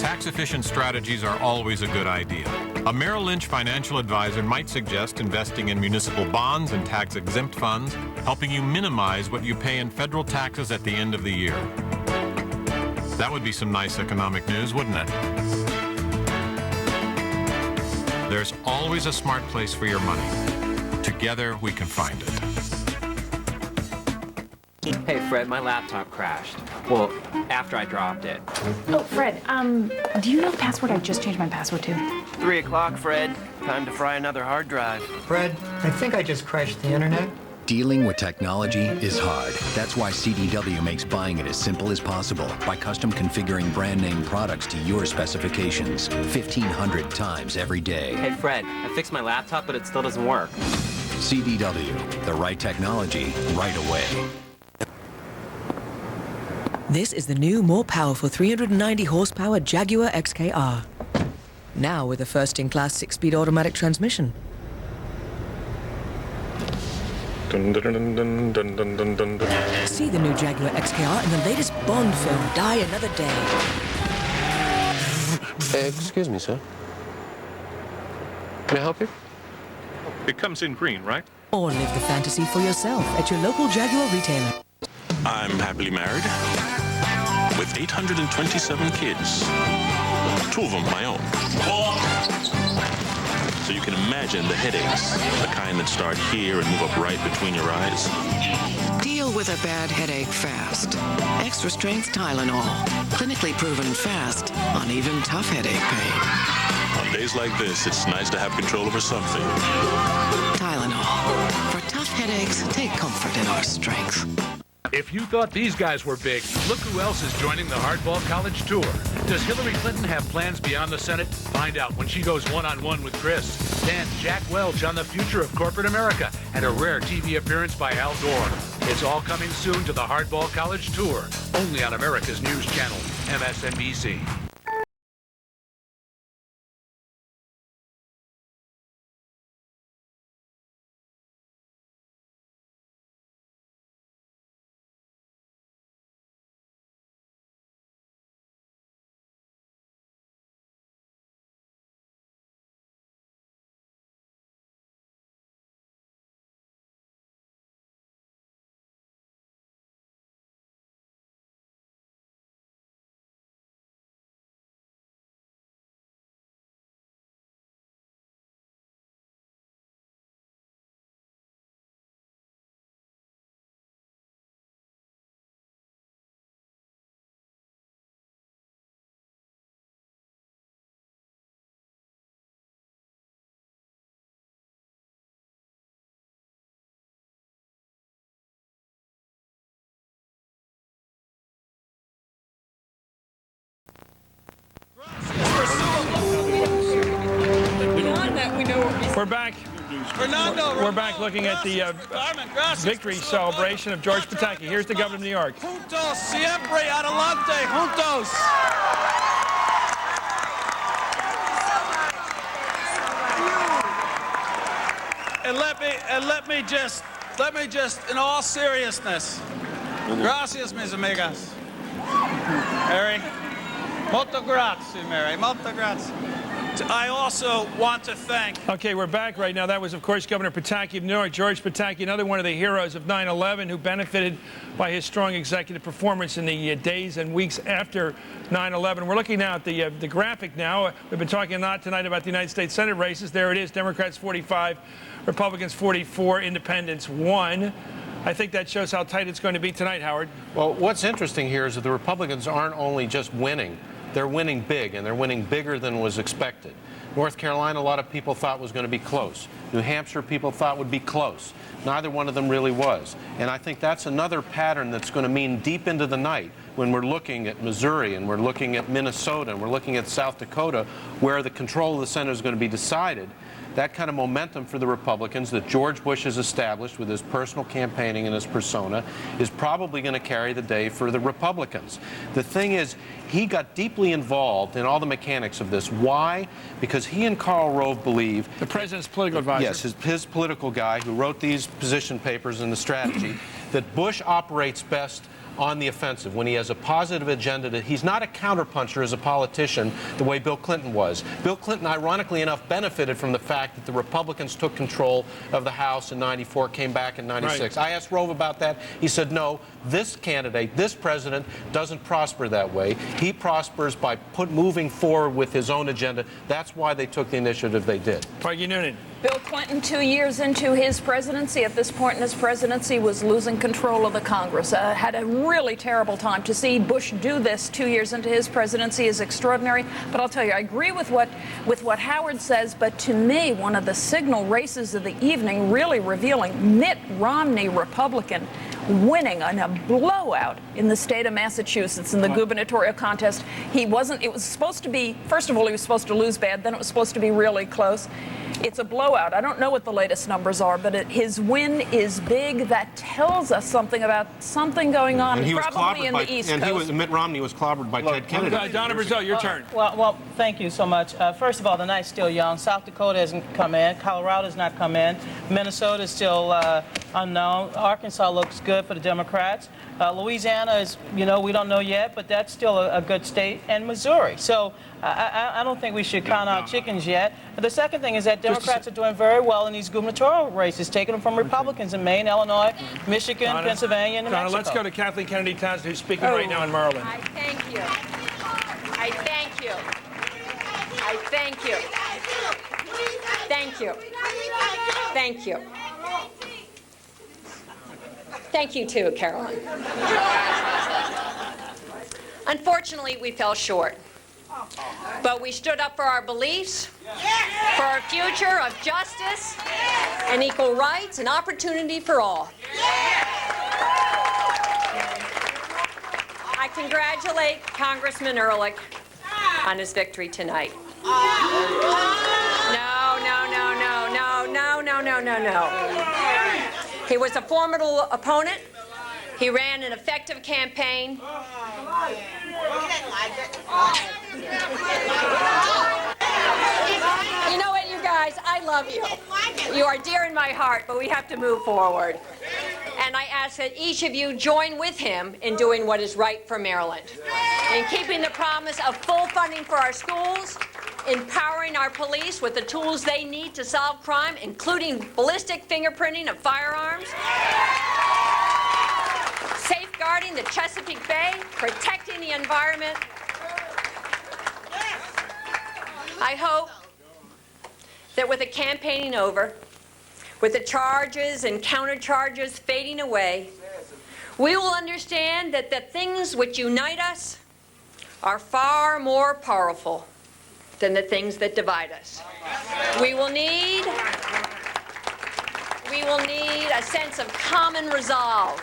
Tax-efficient strategies are always a good idea. A Merrill Lynch financial advisor might suggest investing in municipal bonds and tax-exempt funds, helping you minimize what you pay in federal taxes at the end of the year. That would be some nice economic news, wouldn't it? There's always a smart place for your money. Together, we can find it. Hey, Fred, my laptop crashed. Well, after I dropped it. Oh, Fred, do you know the password I just changed my password to? 3 o'clock, Fred. Time to fry another hard drive. Fred, I think I just crashed the internet. Dealing with technology is hard. That's why CDW makes buying it as simple as possible by custom configuring brand name products to your specifications 1,500 times every day. Hey, Fred, I fixed my laptop, but it still doesn't work. CDW, the right technology, right away. This is the new, more powerful 390 horsepower Jaguar XKR. Now with a first-in-class 6-speed automatic transmission. Dun, dun, dun, dun, dun, dun, dun, dun, dun. See the new Jaguar XKR in the latest Bond film, Die Another Day. Excuse me, sir. Can I help you? It comes in green, right? Or live the fantasy for yourself at your local Jaguar retailer. I'm happily married with 827 kids, 2 of them my own. So you can imagine the headaches, the kind that start here and move up right between your eyes. Deal with a bad headache fast. Extra strength Tylenol. Clinically proven fast on even tough headache pain. On days like this, it's nice to have control over something. Tylenol. For tough headaches, take comfort in our strength. If you thought these guys were big, look who else is joining the Hardball College Tour. Does Hillary Clinton have plans beyond the Senate? Find out when she goes one-on-one with Chris. Then Jack Welch on the future of corporate America and a rare TV appearance by Al Gore. It's all coming soon to the Hardball College Tour, only on America's news channel, MSNBC. We're back. We're back looking at the victory celebration of George Pataki. Here's the governor of New York. Juntos, siempre adelante, juntos. And let me just, in all seriousness, gracias, mis amigas. Mary, molto grazie, Mary, molto grazie. I also want to thank... Okay, we're back right now. That was, of course, Governor Pataki of New York, George Pataki, another one of the heroes of 9/11 who benefited by his strong executive performance in the days and weeks after 9/11. We're looking now at the graphic now. We've been talking a lot tonight about the United States Senate races. There it is, Democrats 45, Republicans 44, Independents 1. I think that shows how tight it's going to be tonight, Howard. Well, what's interesting here is that the Republicans aren't only just winning, they're winning big, and they're winning bigger than was expected. North Carolina, a lot of people thought was going to be close. New Hampshire, people thought would be close. Neither one of them really was. And I think that's another pattern that's going to mean deep into the night when we're looking at Missouri and we're looking at Minnesota and we're looking at South Dakota, where the control of the Senate is going to be decided. That kind of momentum for the Republicans that George Bush has established with his personal campaigning and his persona is probably going to carry the day for the Republicans. The thing is, he got deeply involved in all the mechanics of this. Why? Because he and Karl Rove believe... The president's political advisor. Yes, his political guy who wrote these position papers and the strategy, that Bush operates best on the offensive, when he has a positive agenda. He's not a counterpuncher as a politician the way Bill Clinton was. Bill Clinton, ironically enough, benefited from the fact that the Republicans took control of the House in 94, came back in 96. Right. I asked Rove about that. He said, no, this candidate, this president, doesn't prosper that way. He prospers by moving forward with his own agenda. That's why they took the initiative they did. Peggy Noonan. Bill Clinton, 2 years into his presidency, at this point in his presidency, was losing control of the Congress. Had a really terrible time. To see Bush do this 2 years into his presidency is extraordinary. But I'll tell you, I agree with what Howard says, but to me, one of the signal races of the evening, really revealing Mitt Romney, Republican, winning in a blowout in the state of Massachusetts in the gubernatorial contest. It was supposed to be, first of all, he was supposed to lose bad, then it was supposed to be really close. It's a blowout. I don't know what the latest numbers are, but his win is big. That tells us something about something going on, probably in the East Coast. Mitt Romney was clobbered by Ted Kennedy. Donna Brazile, your turn. Well, thank you so much. First of all, the night's still young. South Dakota hasn't come in. Colorado has not come in. Minnesota is still unknown. Arkansas looks good for the Democrats. Louisiana is, we don't know yet, but that's still a good state. And Missouri. So I don't think we should count out chickens yet. The second thing is that Democrats are doing very well in these gubernatorial races, taking them from Republicans in Maine, Illinois, Michigan, Pennsylvania, and New Mexico. Let's go to Kathleen Kennedy Townsend, who's speaking right now in Maryland. I thank you. I thank you. I thank you. Thank you. Thank you. Thank you, too, Caroline. Unfortunately, we fell short. But we stood up for our beliefs, for our future of justice and equal rights and opportunity for all. I congratulate Congressman Ehrlich on his victory tonight. No. He was a formidable opponent. He ran an effective campaign. You know what, you guys? I love you. You are dear in my heart, but we have to move forward. And I ask that each of you join with him in doing what is right for Maryland, in keeping the promise of full funding for our schools, empowering our police with the tools they need to solve crime, including ballistic fingerprinting of firearms, safeguarding the Chesapeake Bay, protecting the environment. I hope that with the campaigning over, with the charges and countercharges fading away, we will understand that the things which unite us are far more powerful than the things that divide us. We will need a sense of common resolve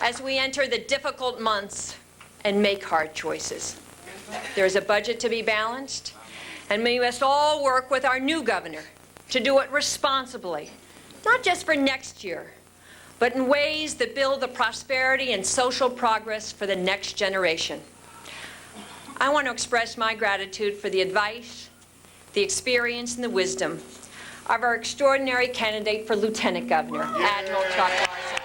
as we enter the difficult months and make hard choices. There is a budget to be balanced, and we must all work with our new governor to do it responsibly, not just for next year, but in ways that build the prosperity and social progress for the next generation. I want to express my gratitude for the advice, the experience, and the wisdom of our extraordinary candidate for Lieutenant Governor, Admiral Chuck Larson.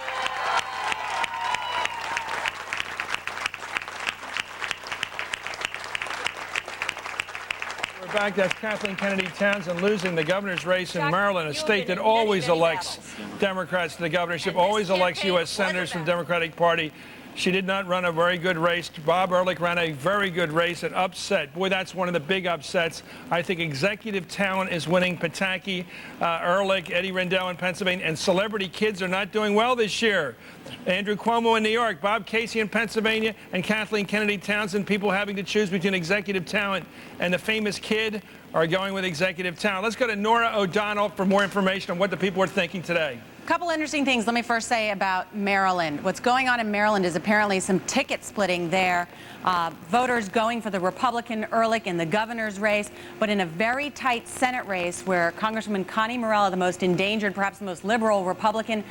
We're back. That's Kathleen Kennedy Townsend losing the governor's race in Maryland, a state that always elects Democrats to the governorship, always elects U.S. senators from the Democratic Party. She did not run a very good race. Bob Ehrlich ran a very good race and upset. Boy, that's one of the big upsets. I think executive talent is winning. Pataki, Ehrlich, Eddie Rendell in Pennsylvania, and celebrity kids are not doing well this year. Andrew Cuomo in New York, Bob Casey in Pennsylvania, and Kathleen Kennedy Townsend, people having to choose between executive talent and the famous kid, are going with executive talent. Let's go to Nora O'Donnell for more information on what the people are thinking today. A couple interesting things. Let me first say about Maryland. What's going on in Maryland is apparently some ticket splitting there. Voters going for the Republican Ehrlich in the governor's race, but in a very tight Senate race where Congresswoman Connie Morella, the most endangered, perhaps the most liberal Republican,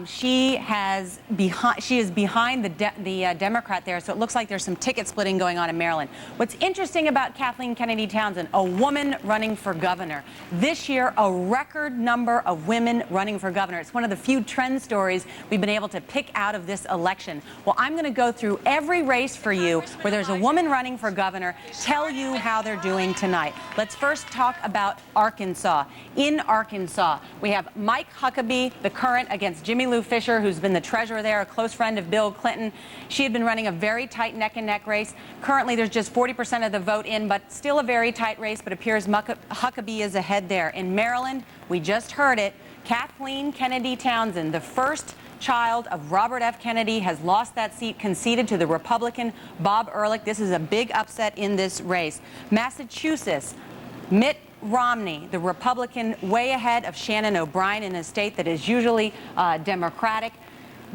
she is behind the Democrat there. So it looks like there's some ticket splitting going on in Maryland. What's interesting about Kathleen Kennedy Townsend, a woman running for governor. This year, a record number of women running for governor. It's one of the few trend stories we've been able to pick out of this election. Well, I'm going to go through every race for you where there's a woman running for governor, tell you how they're doing tonight. Let's first talk about Arkansas. In Arkansas, we have Mike Huckabee, the current, against Jimmy Lou Fisher, who's been the treasurer there, a close friend of Bill Clinton. She had been running a very tight neck-and-neck race. Currently, there's just 40% of the vote in, but still a very tight race, but appears Huckabee is ahead there. In Maryland, we just heard it, Kathleen Kennedy Townsend, the first child of Robert F. Kennedy, has lost that seat, conceded to the Republican Bob Ehrlich. This is a big upset in this race. Massachusetts, Mitt Romney, the Republican, way ahead of Shannon O'Brien in a state that is usually Democratic,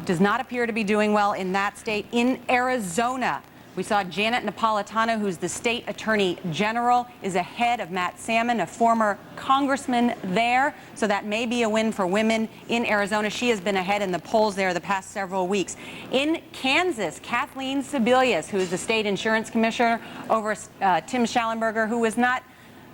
does not appear to be doing well in that state. In Arizona, we saw Janet Napolitano, who's the state attorney general, is ahead of Matt Salmon, a former congressman there. So that may be a win for women in Arizona. She has been ahead in the polls there the past several weeks. In Kansas, Kathleen Sebelius, who is the state insurance commissioner over Tim Schallenberger, who was not,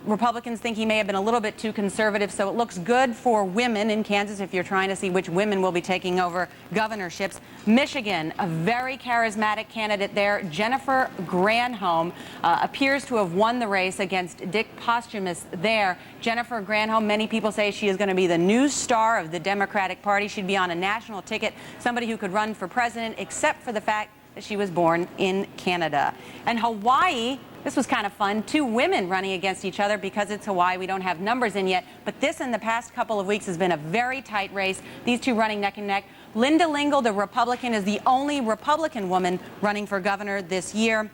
Republicans think he may have been a little bit too conservative, so it looks good for women in Kansas if you're trying to see which women will be taking over governorships. Michigan, a very charismatic candidate there, Jennifer Granholm, appears to have won the race against Dick Posthumus there. Jennifer Granholm, many people say she is going to be the new star of the Democratic Party. She'd be on a national ticket, somebody who could run for president, except for the fact that she was born in Canada. And Hawaii, this was kind of fun. Two women running against each other because it's Hawaii. We don't have numbers in yet. But this in the past couple of weeks has been a very tight race. These two running neck and neck. Linda Lingle, the Republican, is the only Republican woman running for governor this year.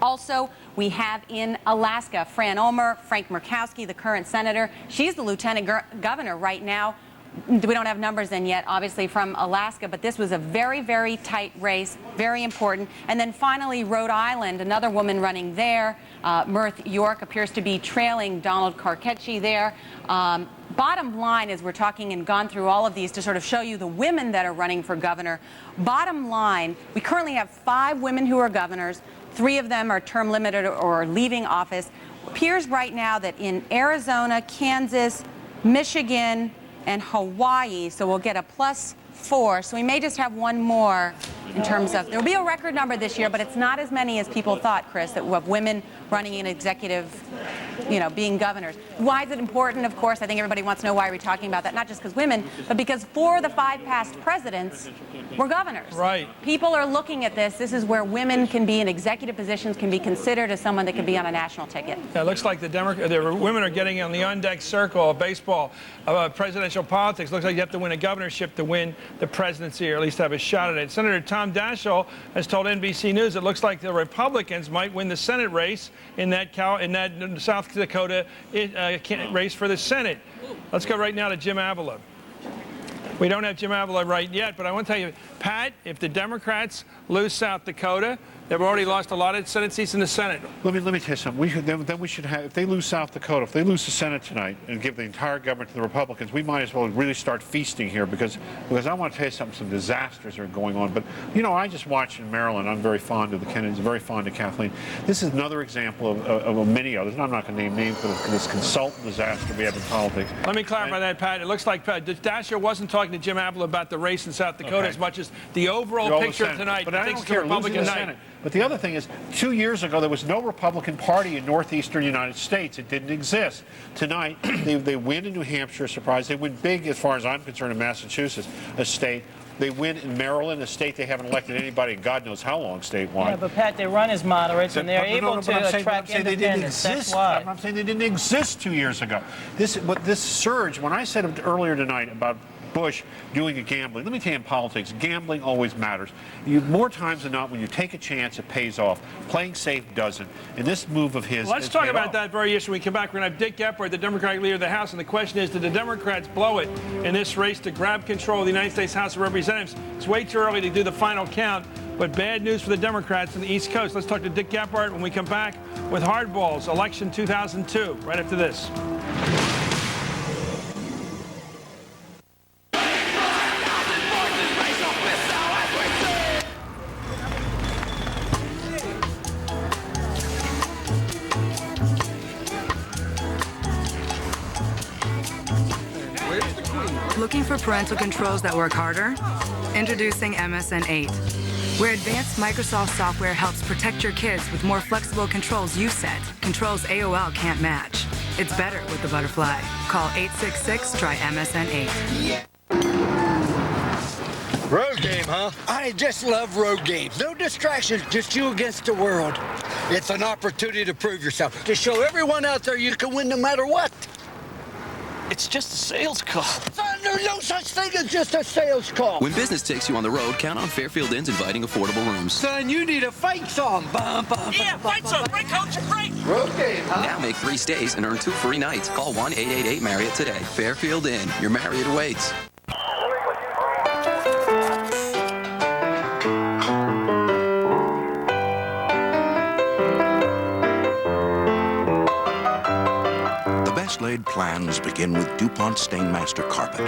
Also, we have in Alaska, Fran Ulmer, Frank Murkowski, the current senator. She's the lieutenant governor right now. We don't have numbers in yet, obviously, from Alaska, but this was a very, very tight race, very important. And then finally, Rhode Island, another woman running there. Mirth York appears to be trailing Donald Carcetti there. Bottom line is, we're talking and gone through all of these to sort of show you the women that are running for governor. Bottom line, we currently have 5 women who are governors. 3 of them are term limited or leaving office. It appears right now that in Arizona, Kansas, Michigan, and Hawaii, so we'll get a +4. So we may just have one more in terms of, there'll be a record number this year, but it's not as many as people thought, Chris, that of women running in executive, being governors. Why is it important? Of course, I think everybody wants to know why we're talking about that, not just because women, but because 4 of the 5 past presidents were governors. Right. People are looking at this. This is where women can be in executive positions, can be considered as someone that can be on a national ticket. Yeah, it looks like the women are getting on the on-deck circle of baseball, presidential politics. Looks like you have to win a governorship to win the presidency, or at least have a shot at it. Senator Tom Daschle has told NBC News it looks like the Republicans might win the Senate race in that South Dakota race for the Senate. Let's go right now to Jim Avila. We don't have Jim Avila right yet, but I want to tell you, Pat, if the Democrats lose South Dakota, They've already lost a lot of Senate seats in the Senate. Let me tell you something. Then we should have, if they lose South Dakota, if they lose the Senate tonight and give the entire government to the Republicans, we might as well really start feasting here because I want to tell you something. Some disasters are going on. But you know, I just watched in Maryland. I'm very fond of the Kennedys, very fond of Kathleen. This is another example of many others. And I'm not going to name names for this consultant disaster we have in politics. Let me clarify that, Pat. It looks like Dasher wasn't talking to Jim Apple about the race in South Dakota as much as the overall picture of tonight. But I don't care. Republican night. Senate. But the other thing is, 2 years ago, there was no Republican Party in northeastern United States. It didn't exist. Tonight, they win in New Hampshire, a surprise. They win big, as far as I'm concerned, in Massachusetts, a state. They win in Maryland, a state they haven't elected anybody in God knows how long statewide. Yeah, but Pat, they run as moderates, and they're able to attract independents. That's why. I'm saying they didn't exist 2 years ago. This surge, when I said earlier tonight about Bush doing a gambling. Let me tell you, in politics, gambling always matters. More times than not, when you take a chance, it pays off. Playing safe doesn't. And this move of his. Let's talk about that very issue when we come back. We're going to have Dick Gephardt, the Democratic leader of the House, and the question is, did the Democrats blow it in this race to grab control of the United States House of Representatives? It's way too early to do the final count, but bad news for the Democrats in the East Coast. Let's talk to Dick Gephardt when we come back with Hardballs, election 2002, right after this. Looking for parental controls that work harder? Introducing MSN 8, where advanced Microsoft software helps protect your kids with more flexible controls you set, controls AOL can't match. It's better with the Butterfly. Call 866-TRY-MSN 8. Road game, huh? I just love road games. No distractions, just you against the world. It's an opportunity to prove yourself, to show everyone out there you can win no matter what. It's just a sales call. There's no such thing as just a sales call. When business takes you on the road, count on Fairfield Inn's inviting affordable rooms. Son, you need a fight song. Fight song. Break, coach, break. Road game, huh? Now make 3 stays and earn 2 free nights. Call 1-888-MARRIOTT today. Fairfield Inn. Your Marriott awaits. Laid plans begin with DuPont Stainmaster Carpet.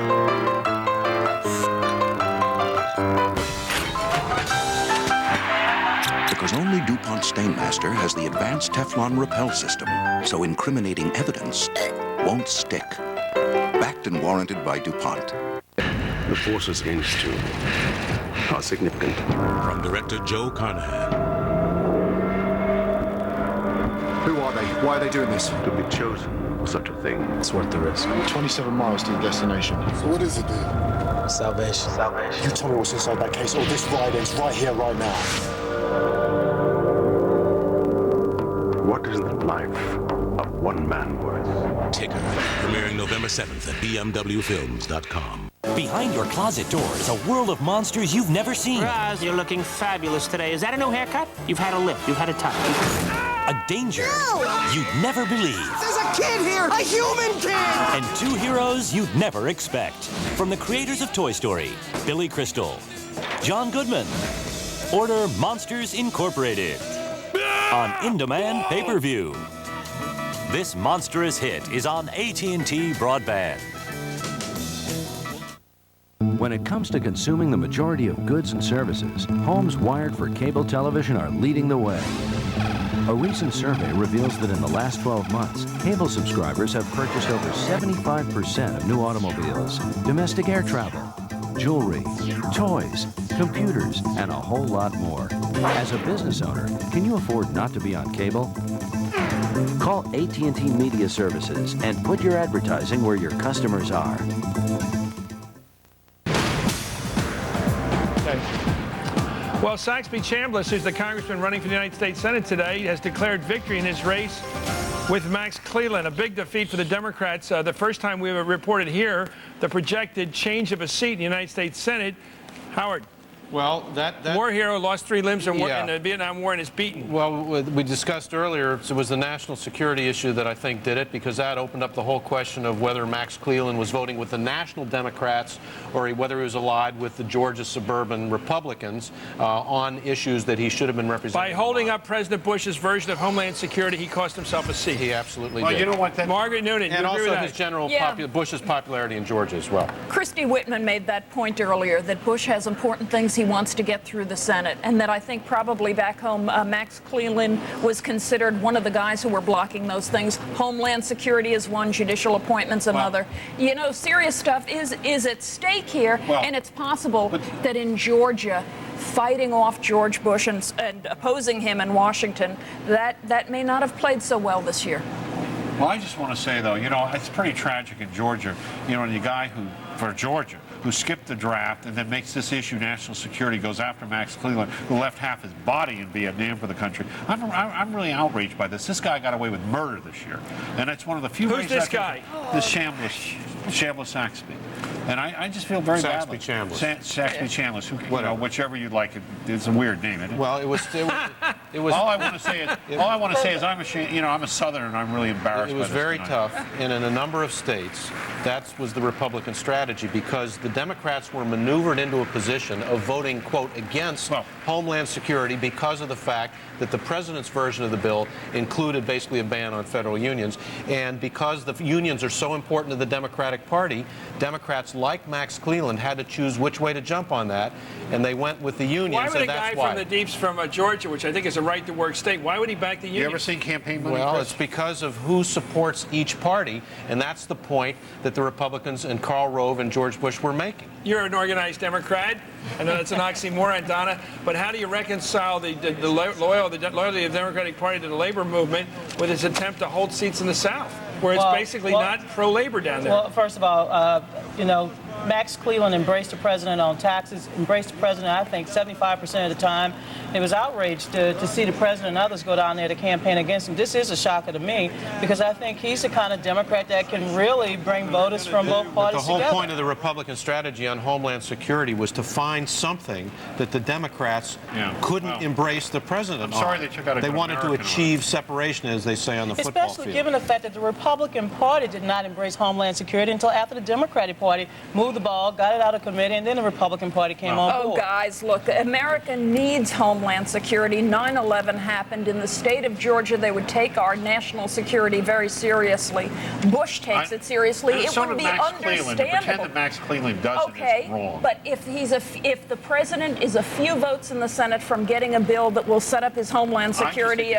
Because only DuPont Stainmaster has the advanced Teflon repel system, so incriminating evidence won't stick. Backed and warranted by DuPont. The forces against you are significant. From director Joe Carnahan. Who are they? Why are they doing this? To be chosen for such a thing. It's worth the risk. 27 miles to your destination. So what is it then? Salvation. Salvation. You tell me what's inside that case, or this ride ends right here, right now. What is the life of one man worth? Ticker, premiering November 7th at bmwfilms.com. Behind your closet door is a world of monsters you've never seen. Roz, you're looking fabulous today. Is that a new haircut? You've had a lift. You've had a touch. A danger you'd never believe. There's a kid here! A human kid! And 2 heroes you'd never expect. From the creators of Toy Story, Billy Crystal, John Goodman. Order Monsters Incorporated on in-demand pay-per-view. This monstrous hit is on AT&T Broadband. When it comes to consuming the majority of goods and services, homes wired for cable television are leading the way. A recent survey reveals that in the last 12 months, cable subscribers have purchased over 75% of new automobiles, domestic air travel, jewelry, toys, computers, and a whole lot more. As a business owner, can you afford not to be on cable? Call AT&T Media Services and put your advertising where your customers are. Well, Saxby Chambliss, who's the congressman running for the United States Senate today, has declared victory in his race with Max Cleland. A big defeat for the Democrats. The first time we have reported here the projected change of a seat in the United States Senate. Howard. Well, that war hero lost 3 limbs in Yeah. the Vietnam War and is beaten. Well, we discussed earlier, it was the national security issue that I think did it, because that opened up the whole question of whether Max Cleland was voting with the national Democrats or whether he was allied with the Georgia suburban Republicans on issues that he should have been representing. By holding up President Bush's version of Homeland Security, he cost himself a seat. He absolutely Well, did. you know what, Margaret Noonan, and you agree also with his that? general Yeah. Bush's popularity in Georgia as well. Christy Whitman made that point earlier, that Bush has important things he wants to get through the Senate, and that I think probably back home Max Cleland was considered one of the guys who were blocking those things. Homeland Security is one, judicial appointments another. You know, serious stuff is at stake here, and it's possible that in Georgia, fighting off George Bush and opposing him in Washington, that may not have played so well this year. Well, I just want to say, though, you know, it's pretty tragic in Georgia. You know, the guy for Georgia, who skipped the draft and then makes this issue national security, goes after Max Cleland, who left half his body in Vietnam for the country. I'm really outraged by this. This guy got away with murder this year. And it's one of the few Who's races this I think- guy? This Chambliss Saxby. And I just feel very badly. Saxby Chambliss, whichever you'd like. It's a weird name, isn't it? Well, it was all I want to say is I'm ashamed, you know, I'm a Southerner and I'm really embarrassed. It was by this very tonight. tough, and in a number of states, that was the Republican strategy, because the Democrats were maneuvered into a position of voting, quote, against Homeland Security because of the fact that the president's version of the bill included basically a ban on federal unions. And because the unions are so important to the Democratic Party, Democrats like Max Cleland had to choose which way to jump on that, and they went with the unions. Why would a and guy that's why. from the deeps from Georgia, which I think is a right-to-work state, why would he back the union? You ever seen campaign money? Well, Chris? it's because of who supports each party, and that's the point that the Republicans and Karl Rove and George Bush were making. You're an organized Democrat. I know that's an oxymoron, Donna, but how do you reconcile the loyalty of the Democratic Party to the labor movement with its attempt to hold seats in the South, where it's basically not pro-labor down there? Well, first of all, you know, Max Cleland embraced the president on taxes, embraced the president, I think, 75% of the time. It was outraged to see the president and others go down there to campaign against him. This is a shocker to me, because I think he's the kind of Democrat that can really bring voters from both parties The whole together. point of the Republican strategy on Homeland Security was to find something that the Democrats couldn't embrace the president I'm sorry on. they took out a They good wanted to American on achieve separation, as they say on the football Especially field. given the fact that the Republican Party did not embrace Homeland Security until after the Democratic Party moved the ball, got it out of committee, and then the Republican Party came on board. Oh, guys, look, America needs Homeland Security. 9/11 happened in the state of Georgia. They would take our national security very seriously. Bush takes it seriously. It so would did be Max Cleland. To pretend understandable. that Max Cleland doesn't Okay, is wrong. but if the president is a few votes in the Senate from getting a bill that will set up his Homeland Security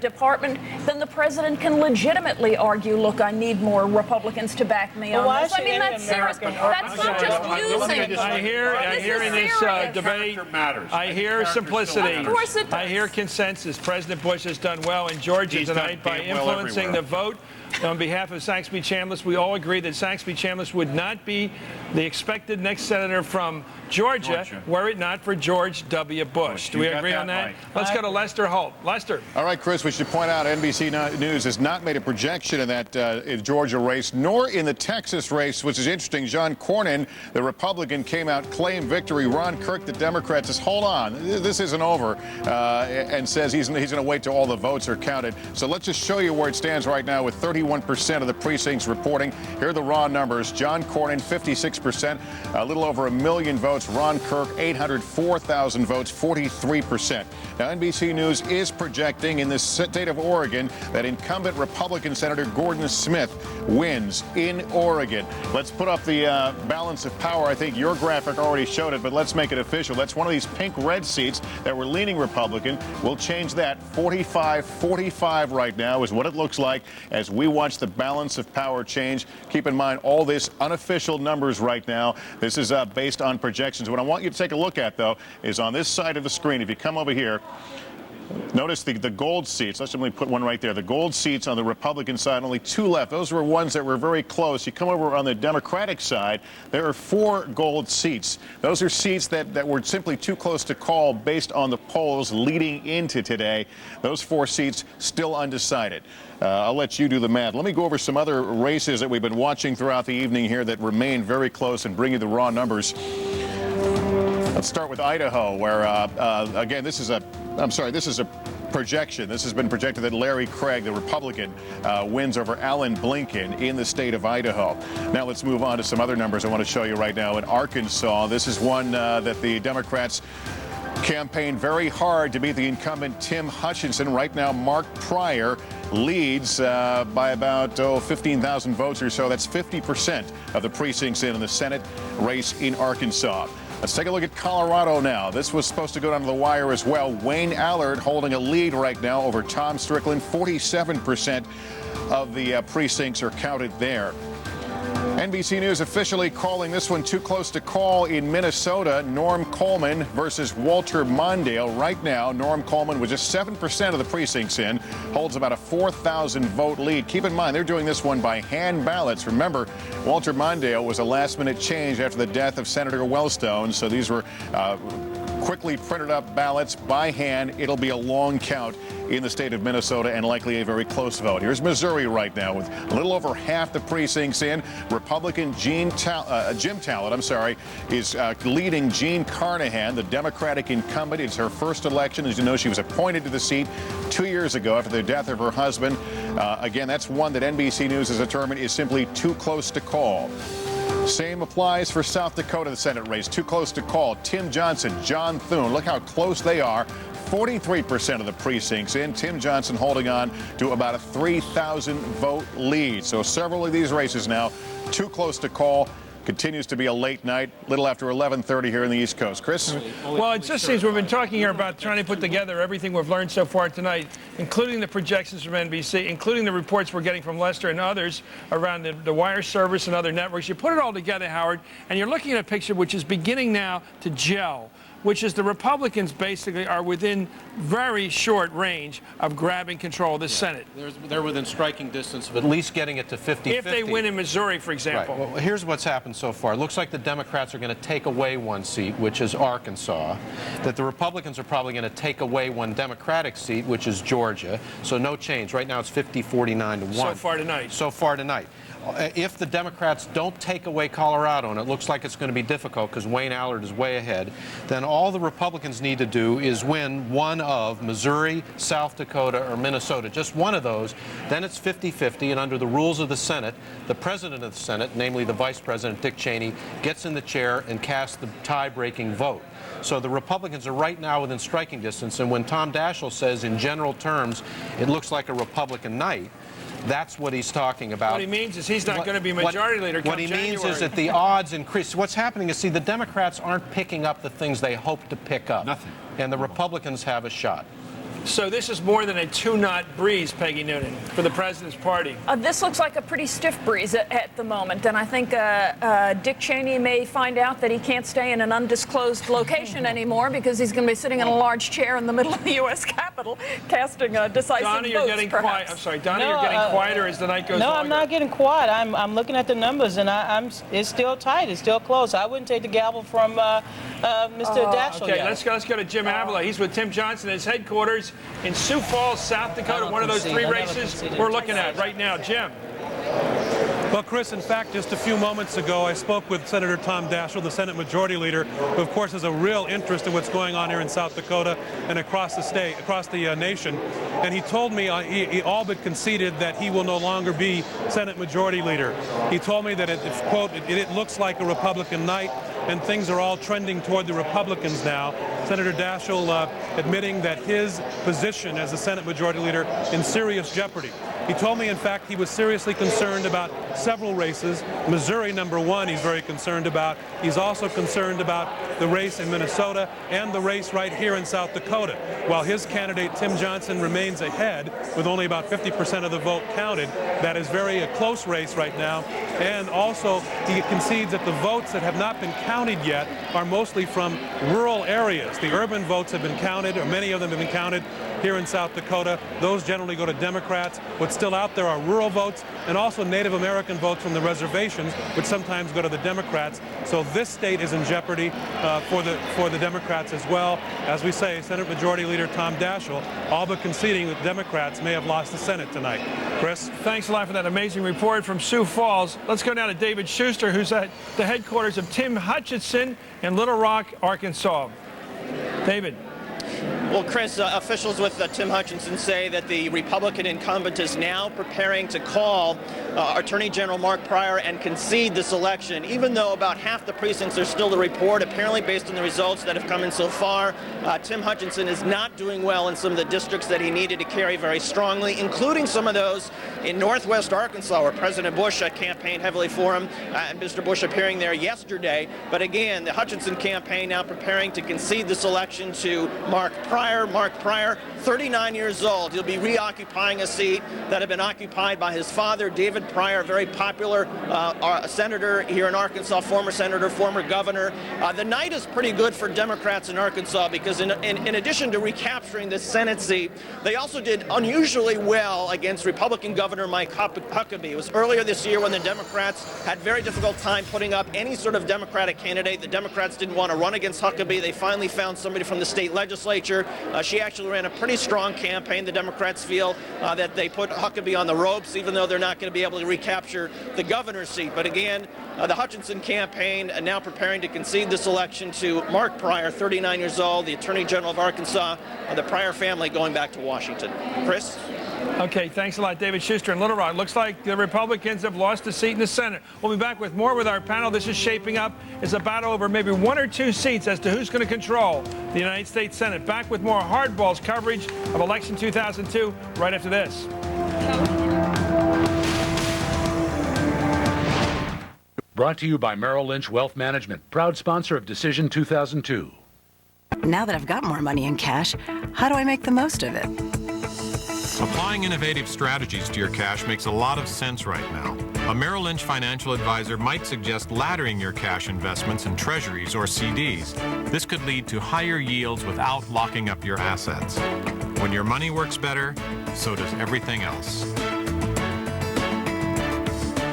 department, then the president can legitimately argue, look, I need more Republicans to back me Well, on why this. I should mean, any that's serious. American That's not just using. I hear in this debate, I hear simplicity. Of course it does. I hear consensus. President Bush has done well in Georgia tonight by damn well influencing the vote. On behalf of Saxby Chambliss, we all agree that Saxby Chambliss would not be the expected next senator from Georgia were it not for George W. Bush. Do we agree on that? Let's go to Lester Holt. Lester. All right, Chris, we should point out NBC News has not made a projection in that Georgia race, nor in the Texas race, which is interesting. John Cornyn, the Republican, came out, claimed victory. Ron Kirk, the Democrat, says, hold on, this isn't over, and says he's going to wait till all the votes are counted. So let's just show you where it stands right now with 31% of the precincts reporting. Here are the raw numbers. John Cornyn, 56%, a little over 1 million votes. Ron Kirk, 804,000 votes, 43%. Now, NBC News is projecting in the state of Oregon that incumbent Republican Senator Gordon Smith wins in Oregon. Let's put up the balance of power. I think your graphic already showed it, but let's make it official. That's one of these pink-red seats that were leaning Republican. We'll change that. 45-45 right now is what it looks like as we watch the balance of power change. Keep in mind all this unofficial numbers right now. This is based on projections. What I want you to take a look at, though, is on this side of the screen. If you come over here, notice the gold seats. Let's simply put one right there. The gold seats on the Republican side, only 2 left. Those were ones that were very close. You come over on the Democratic side, there are 4 gold seats. Those are seats that were simply too close to call based on the polls leading into today. Those 4 seats still undecided. I'll let you do the math. Let me go over some other races that we've been watching throughout the evening here that remain very close and bring you the raw numbers. Let's start with Idaho, where, again, this is a projection. This has been projected that Larry Craig, the Republican, wins over Alan Blinken in the state of Idaho. Now let's move on to some other numbers I want to show you right now in Arkansas. This is one that the Democrats campaigned very hard to beat the incumbent Tim Hutchinson. Right now, Mark Pryor leads by about 15,000 votes or so. That's 50% of the precincts in the Senate race in Arkansas. Let's take a look at Colorado now. This was supposed to go down to the wire as well. Wayne Allard holding a lead right now over Tom Strickland. 47% of the precincts are counted there. NBC News officially calling this one too close to call in Minnesota. Norm Coleman versus Walter Mondale. Right now, Norm Coleman, with just 7% of the precincts in, holds about a 4,000 vote lead. Keep in mind, they're doing this one by hand ballots. Remember, Walter Mondale was a last-minute change after the death of Senator Wellstone, so these were quickly printed up ballots by hand. It'll be a long count in the state of Minnesota and likely a very close vote. Here's Missouri right now with a little over half the precincts in. Republican Jim Talent, is leading Jean Carnahan, the Democratic incumbent. It's her first election. As you know, she was appointed to the seat 2 years ago after the death of her husband. Again, that's one that NBC News has determined is simply too close to call. Same applies for South Dakota, the Senate race. Too close to call. Tim Johnson, John Thune. Look how close they are. 43% of the precincts in. Tim Johnson holding on to about a 3,000 vote lead. So several of these races now too close to call. Continues to be a late night, little after 11:30 here in the East Coast. Chris? Well, it just seems we've been talking here about trying to put together everything we've learned so far tonight, including the projections from NBC, including the reports we're getting from Lester and others around the wire service and other networks. You put it all together, Howard, and you're looking at a picture which is beginning now to gel, which is the Republicans basically are within very short range of grabbing control of the Senate. They're within striking distance of at least getting it to 50-50. If they win in Missouri, for example. Right. Well, here's what's happened so far. It looks like the Democrats are going to take away one seat, which is Arkansas. That the Republicans are probably going to take away one Democratic seat, which is Georgia. So no change. Right now it's 50-49 to 1. So far tonight. So far tonight. If the Democrats don't take away Colorado, and it looks like it's going to be difficult because Wayne Allard is way ahead, then all the Republicans need to do is win one of Missouri, South Dakota, or Minnesota. Just one of those. Then it's 50-50, and under the rules of the Senate, the president of the Senate, namely the Vice President, Dick Cheney, gets in the chair and casts the tie-breaking vote. So the Republicans are right now within striking distance, and when Tom Daschle says in general terms it looks like a Republican night, that's what he's talking about. What he means is he's not going to be majority leader come January. What he means is that the odds increase. What's happening is, see, the Democrats aren't picking up the things they hope to pick up. Nothing. And the Republicans have a shot. So this is more than a 2-knot breeze, Peggy Noonan, for the president's party. This looks like a pretty stiff breeze at the moment, and I think Dick Cheney may find out that he can't stay in an undisclosed location anymore because he's going to be sitting in a large chair in the middle of the U.S. Capitol casting decisive Donna, you're votes, getting perhaps. quiet. I'm sorry, Donna, you're getting quieter as the night goes No, longer. I'm not getting quiet. I'm looking at the numbers, and it's still tight. It's still close. I wouldn't take the gavel from Mr. Daschle Okay, yet. let's go to Jim Avila. He's with Tim Johnson at his headquarters in Sioux Falls, South Dakota, one of those three races we're looking at right now. Jim. Well, Chris, in fact, just a few moments ago, I spoke with Senator Tom Daschle, the Senate Majority Leader, who, of course, has a real interest in what's going on here in South Dakota and across the state, across the nation. And he told me, he all but conceded that he will no longer be Senate Majority Leader. He told me that, it's, quote, it looks like a Republican night, and things are all trending toward the Republicans now. Senator Daschle admitting that his position as the Senate Majority Leader in serious jeopardy. He told me, in fact, he was seriously concerned about several races. Missouri, number one, he's very concerned about. He's also concerned about the race in Minnesota and the race right here in South Dakota. While his candidate, Tim Johnson, remains ahead with only about 50% of the vote counted, that is very a close race right now. And also, he concedes that the votes that have not been counted yet are mostly from rural areas. The urban votes have been counted, or many of them have been counted here in South Dakota. Those generally go to Democrats. What's still out there are rural votes and also Native American Republican votes from the reservations, which sometimes go to the Democrats. So this state is in jeopardy for the Democrats as well. As we say, Senate Majority Leader Tom Daschle all but conceding that Democrats may have lost the Senate tonight. Chris? Thanks a lot for that amazing report from Sioux Falls. Let's go now to David Schuster, who's at the headquarters of Tim Hutchinson in Little Rock, Arkansas. David. Well, Chris, officials with Tim Hutchinson say that the Republican incumbent is now preparing to call Attorney General Mark Pryor and concede this election, even though about half the precincts are still to report. Apparently, based on the results that have come in so far, Tim Hutchinson is not doing well in some of the districts that he needed to carry very strongly, including some of those in northwest Arkansas, where President Bush campaigned heavily for him, and Mr. Bush appearing there yesterday. But again, the Hutchinson campaign now preparing to concede this election to Mark Pryor. Mark Pryor, 39 years old. He'll be reoccupying a seat that had been occupied by his father, David Pryor, very popular senator here in Arkansas, former senator, former governor. The night is pretty good for Democrats in Arkansas because in addition to recapturing this Senate seat, they also did unusually well against Republican Governor Mike Huckabee. It was earlier this year when the Democrats had very difficult time putting up any sort of Democratic candidate. The Democrats didn't want to run against Huckabee. They finally found somebody from the state legislature. She actually ran a pretty strong campaign. The Democrats feel that they put Huckabee on the ropes, even though they're not going to be able to recapture the governor's seat. But again, the Hutchinson campaign now preparing to concede this election to Mark Pryor, 39 years old, the Attorney General of Arkansas, the Pryor family going back to Washington. Chris? Okay, thanks a lot, David Schuster in Little Rock. Looks like the Republicans have lost a seat in the Senate. We'll be back with more with our panel. This is shaping up as a battle over maybe 1 or 2 seats as to who's going to control the United States Senate. Back with more Hardballs coverage of election 2002 right after this. Brought to you by Merrill Lynch Wealth Management, proud sponsor of Decision 2002. Now that I've got more money in cash, how do I make the most of it? Applying innovative strategies to your cash makes a lot of sense right now. A Merrill Lynch financial advisor might suggest laddering your cash investments in treasuries or CDs. This could lead to higher yields without locking up your assets. When your money works better, so does everything else.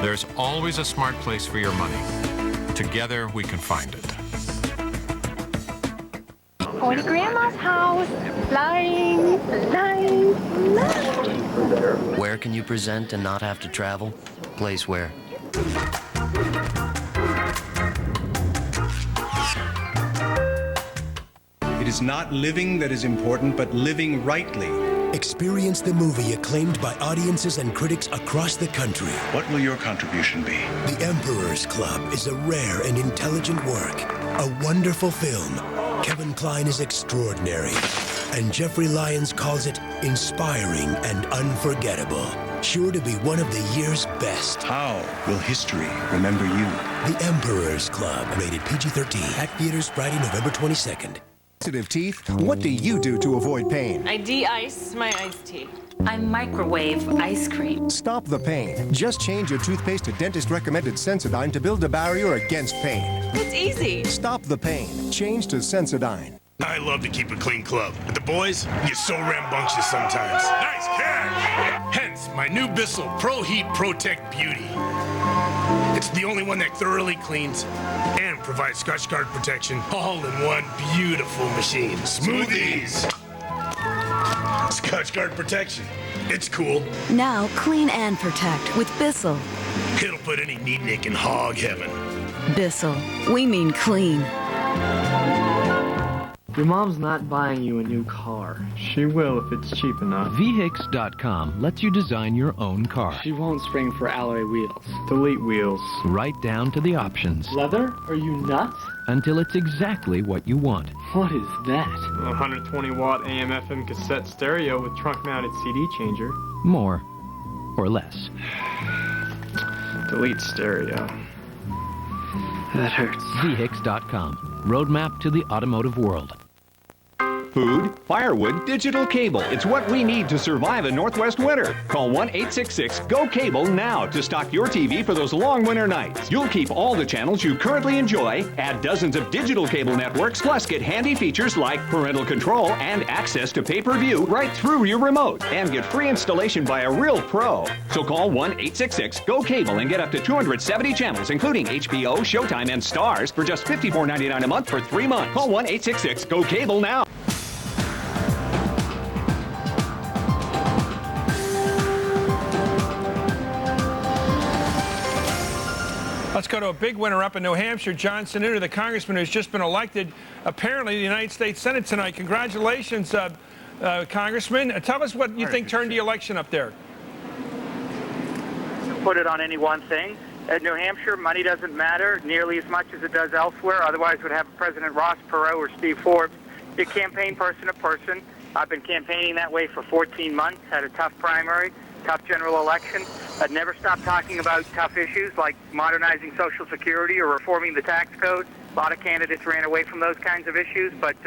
There's always a smart place for your money. Together, we can find it. Going to Grandma's house. Flying, flying, flying. Where can you present and not have to travel? Place where? It is not living that is important, but living rightly. Experience the movie acclaimed by audiences and critics across the country. What will your contribution be? The Emperor's Club is a rare and intelligent work, a wonderful film. Kevin Kline is extraordinary, and Jeffrey Lyons calls it inspiring and unforgettable. Sure to be one of the year's best. How will history remember you? The Emperor's Club, rated PG-13. At theaters Friday, November 22nd. Sensitive teeth, what do you do to avoid pain? I de-ice my iced tea. I microwave ice cream. Stop the pain. Just change your toothpaste to dentist-recommended Sensodyne to build a barrier against pain. It's easy. Stop the pain. Change to Sensodyne. I love to keep a clean club, but the boys get so rambunctious sometimes. Nice catch! Hence, my new Bissell Pro Heat Protect Beauty. It's the only one that thoroughly cleans and provides Scotch Guard protection all in one beautiful machine. Smoothies! Scotch Guard protection. It's cool. Now clean and protect with Bissell. It'll put any neatnik in hog heaven. Bissell. We mean clean. Your mom's not buying you a new car. She will if it's cheap enough. VHX.com lets you design your own car. She won't spring for alloy wheels. Delete wheels. Right down to the options. Leather? Are you nuts? Until it's exactly what you want. What is that? A 120-watt AM/FM cassette stereo with trunk-mounted CD changer. More or less. Delete stereo. That hurts. VHX.com. Roadmap to the automotive world. Food, firewood, digital cable. It's what we need to survive a Northwest winter. Call 1-866-GO-CABLE now to stock your TV for those long winter nights. You'll keep all the channels you currently enjoy, add dozens of digital cable networks, plus get handy features like parental control and access to pay-per-view right through your remote. And get free installation by a real pro. So call 1-866-GO-CABLE and get up to 270 channels, including HBO, Showtime, and Stars for just $54.99 a month for 3 months. Call 1-866-GO-CABLE now. Let's go to a big winner up in New Hampshire. John Sununu, the congressman who's just been elected, apparently to the United States Senate tonight. Congratulations, Congressman. Tell us what you think turned the election up there. Put it on any one thing. At New Hampshire, money doesn't matter nearly as much as it does elsewhere. Otherwise, we'd have President Ross Perot or Steve Forbes. You campaign person to person. I've been campaigning that way for 14 months, had a tough primary, tough general election. I'd never stopped talking about tough issues like modernizing Social Security or reforming the tax code. A lot of candidates ran away from those kinds of issues, but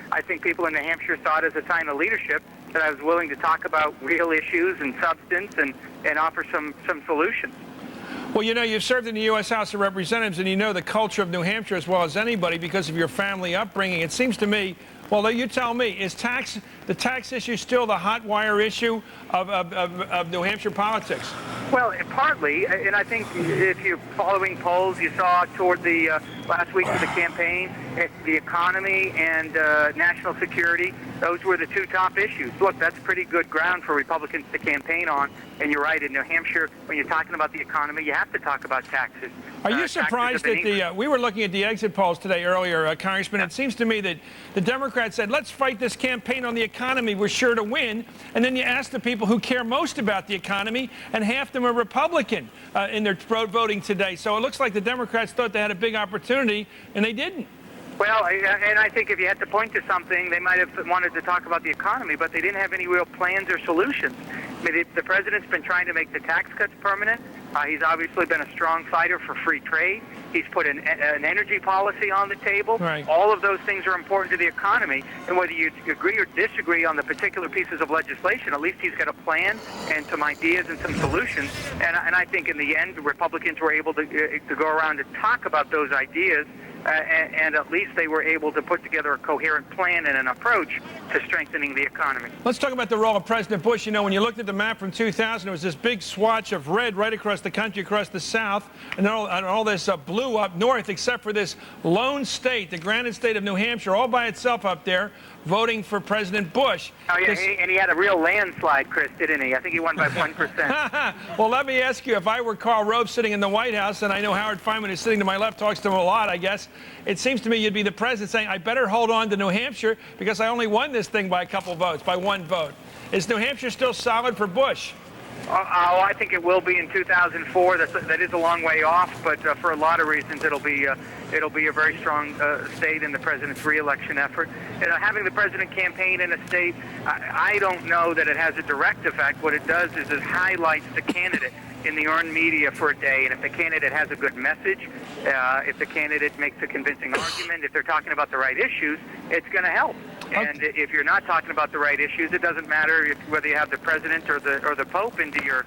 I think people in New Hampshire saw it as a sign of leadership that I was willing to talk about real issues and substance and offer some solutions. Well, you know, you've served in the U.S. House of Representatives, and you know the culture of New Hampshire as well as anybody because of your family upbringing. It seems to me, well, you tell me, is the tax issue still the hot wire issue of New Hampshire politics? Well, partly, and I think if you're following polls, you saw toward the last week of the campaign, the economy and national security, those were the two top issues. Look, that's pretty good ground for Republicans to campaign on, and you're right, in New Hampshire, when you're talking about the economy, you have to talk about taxes. Are you surprised that we were looking at the exit polls today earlier, Congressman. It seems to me that the Democrats said, let's fight this campaign on the economy. We're sure to win. And then you ask the people who care most about the economy, and half of them are Republican in their voting today. So it looks like the Democrats thought they had a big opportunity, and they didn't. Well, and I think if you had to point to something, they might have wanted to talk about the economy, but they didn't have any real plans or solutions. I mean, the president's been trying to make the tax cuts permanent. He's obviously been a strong fighter for free trade. He's put an energy policy on the table. Right. All of those things are important to the economy. And whether you agree or disagree on the particular pieces of legislation, at least he's got a plan and some ideas and some solutions. And I think in the end, the Republicans were able to go around and talk about those ideas. And at least they were able to put together a coherent plan and an approach to strengthening the economy. Let's talk about the role of President Bush. You know, when you looked at the map from 2000, it was this big swatch of red right across the country, across the South, and all this blue up north, except for this lone state, the granite state of New Hampshire, all by itself up there, voting for President Bush. Oh, yeah, and he had a real landslide, Chris, didn't he? I think he won by 1%. Well, let me ask you, if I were Karl Rove sitting in the White House, and I know Howard Fineman is sitting to my left, talks to him a lot, I guess, it seems to me you'd be the president saying, I better hold on to New Hampshire because I only won this thing by a couple votes, by one vote. Is New Hampshire still solid for Bush? I think it will be in 2004. That is a long way off, but for a lot of reasons, it'll be a very strong state in the president's re-election effort. You know, having the president campaign in a state, I don't know that it has a direct effect. What it does is it highlights the candidate in the earned media for a day, and if the candidate has a good message, if the candidate makes a convincing argument, if they're talking about the right issues, it's going to help. And if you're not talking about the right issues, it doesn't matter whether you have the president or the Pope into your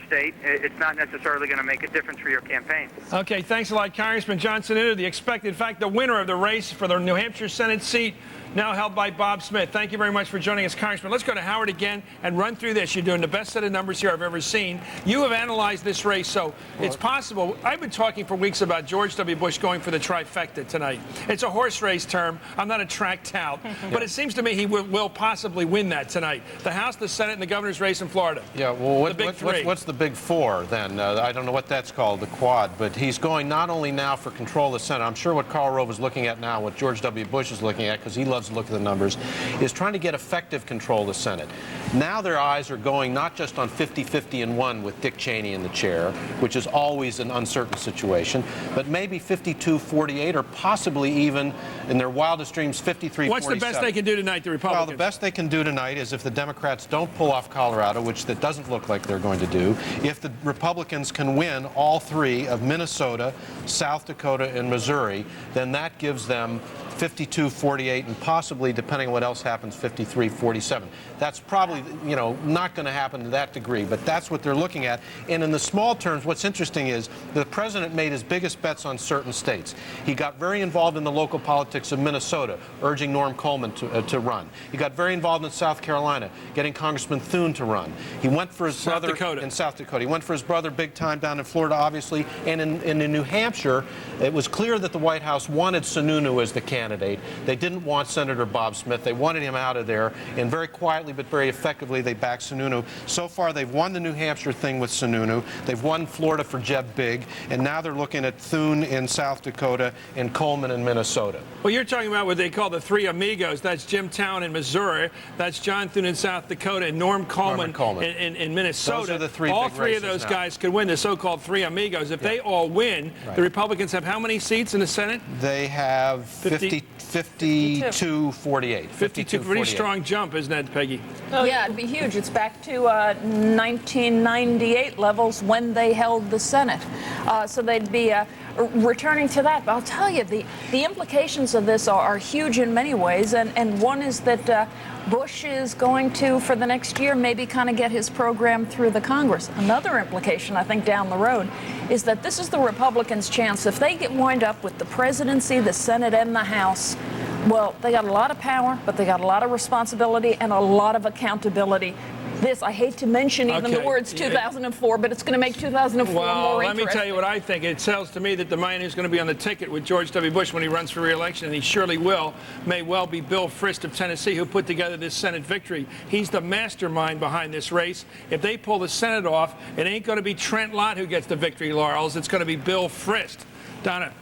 state. It's not necessarily going to make a difference for your campaign. Okay, thanks a lot, Congressman John Sununu. The expected, in fact, the winner of the race for the New Hampshire Senate seat, now held by Bob Smith. Thank you very much for joining us, Congressman. Let's go to Howard again and run through this. You're doing the best set of numbers here I've ever seen. You have analyzed this race, so it's possible. I've been talking for weeks about George W. Bush going for the trifecta tonight. It's a horse race term. I'm not a track tout, but it seems to me he will possibly win that tonight. The House, the Senate, and the governor's race in Florida. Yeah, well, what's the big four then? I don't know what that's called, the quad, but he's going not only now for control of the Senate. I'm sure what Karl Rove is looking at now, what George W. Bush is looking at, because he loves to look at the numbers, is trying to get effective control of the Senate. Now their eyes are going not just on 50-50 and 1 with Dick Cheney in the chair, which is always an uncertain situation, but maybe 52-48 or possibly even, in their wildest dreams, 53-47. What's the best they can do tonight, the Republicans? Well, the best they can do tonight is if the Democrats don't pull off Colorado, which that doesn't look like they're going to do, if the Republicans can win all three of Minnesota, South Dakota, and Missouri, then that gives them 52-48, and possibly, depending on what else happens, 53-47. That's probably, not going to happen to that degree, but that's what they're looking at. And in the small terms, what's interesting is the president made his biggest bets on certain states. He got very involved in the local politics of Minnesota, urging Norm Coleman to run. He got very involved in South Carolina, getting Congressman Thune to run. He went for his brother in South Dakota. He went for his brother big time down in Florida, obviously, and in New Hampshire, it was clear that the White House wanted Sununu as the candidate. They didn't want Senator Bob Smith. They wanted him out of there, and very quietly but very effectively, they backed Sununu. So far, they've won the New Hampshire thing with Sununu. They've won Florida for Jeb Bigg, and now they're looking at Thune in South Dakota and Coleman in Minnesota. Well, you're talking about what they call the three amigos. That's Jim Town in Missouri. That's John Thune in South Dakota and Norm Coleman in Minnesota. Those are the three all big three of races those now. guys could win, the so-called three amigos. If they all win, the Republicans have how many seats in the Senate? They have 52-48. 52, pretty strong jump, isn't that, Peggy? Oh, yeah, it'd be huge. It's back to 1998 levels when they held the Senate. So they'd be returning to that. But I'll tell you, the implications of this are huge in many ways. And one is that Bush is going to, for the next year, maybe kind of get his program through the Congress. Another implication, I think, down the road is that this is the Republicans' chance. If they get wind up with the presidency, the Senate, and the House, well, they got a lot of power, but they got a lot of responsibility and a lot of accountability. This, I hate to mention even the words 2004, but it's going to make 2004 more interesting. Let me tell you what I think. It tells to me that the man who's going to be on the ticket with George W. Bush when he runs for re-election, and he surely will, may well be Bill Frist of Tennessee, who put together this Senate victory. He's the mastermind behind this race. If they pull the Senate off, it ain't going to be Trent Lott who gets the victory laurels. It's going to be Bill Frist. Donna.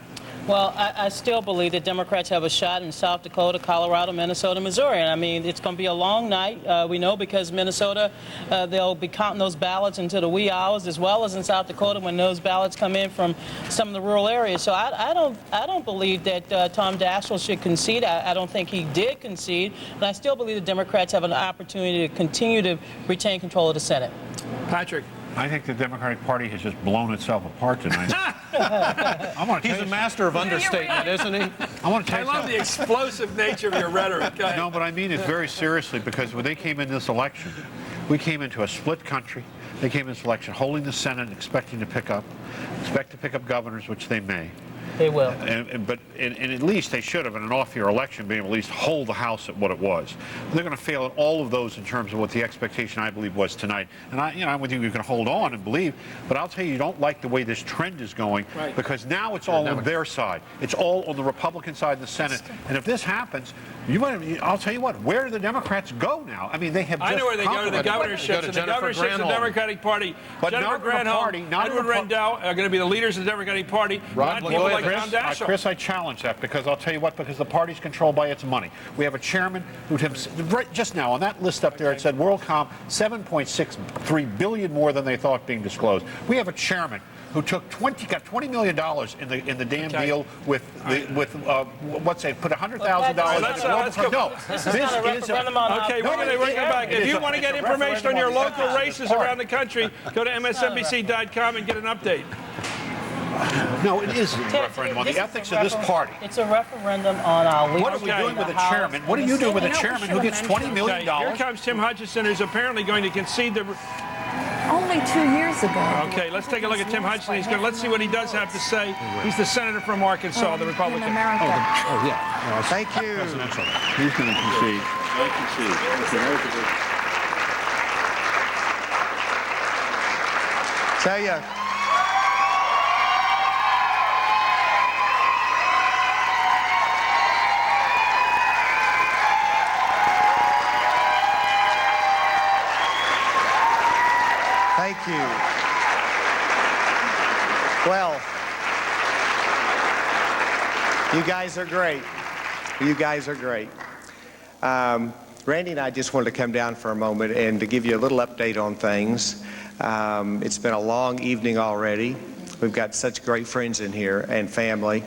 Well, I still believe that Democrats have a shot in South Dakota, Colorado, Minnesota, Missouri. And I mean, it's going to be a long night. We know because Minnesota, they'll be counting those ballots into the wee hours, as well as in South Dakota when those ballots come in from some of the rural areas. So I don't believe that Tom Daschle should concede. I don't think he did concede. But I still believe the Democrats have an opportunity to continue to retain control of the Senate. Patrick. I think the Democratic Party has just blown itself apart tonight. He's a master of understatement, isn't he? I want to tell you love the explosive nature of your rhetoric. No, but I mean it very seriously, because when they came in this election, we came into a split country. They came in this election holding the Senate, expect to pick up governors, which they may. They will. But at least they should have, in an off-year election, been able to at least hold the House at what it was. They're going to fail at all of those in terms of what the expectation, I believe, was tonight. And I'm with you can hold on and believe, but I'll tell you don't like the way this trend is going, because now it's all on their side. It's all on the Republican side of the Senate. And if this happens, I'll tell you what, where do the Democrats go now? I mean, they have just I know where they go to the governorships. And the governorships of the Democratic Party. But Jennifer Granholm, Edward Rendell are going to be the leaders of the Democratic Party. Not people like Tom Daschle. Chris, I challenge that, because I'll tell you what, because the party's controlled by its money. We have a chairman who just now on that list up there, it said WorldCom $7.63 billion more than they thought being disclosed. We have a chairman who got $20 million in the damn deal with what's it? Put $100,000. No, this is not a referendum on. Okay, we're going to come back. If you want to get information on your local races around the country, go to MSNBC.com and get an update. No, it isn't a referendum on the ethics of this party. It's a referendum on our leadership. What are we doing with the chairman? What are you doing with the chairman who gets $20 million? Here comes Tim Hutchinson, who's apparently going to concede the... Only 2 years ago. Okay, let's take a look at Tim Hutchinson. Let's see what he does have to say. He's the senator from Arkansas, the Republican. Yeah. Thank you. He's going to concede. Tell you. Thank you. Well, you guys are great. You guys are great. Randy and I just wanted to come down for a moment and to give you a little update on things. It's been a long evening already. We've got such great friends in here and family.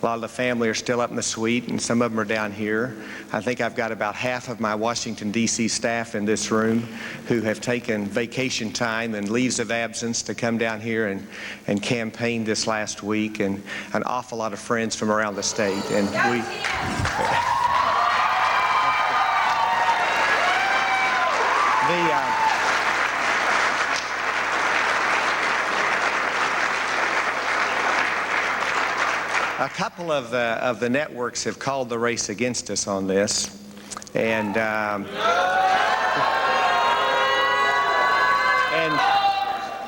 A lot of the family are still up in the suite, and some of them are down here. I think I've got about half of my Washington, D.C. staff in this room who have taken vacation time and leaves of absence to come down here and campaign this last week, and an awful lot of friends from around the state. And we... A couple of the networks have called the race against us on this, and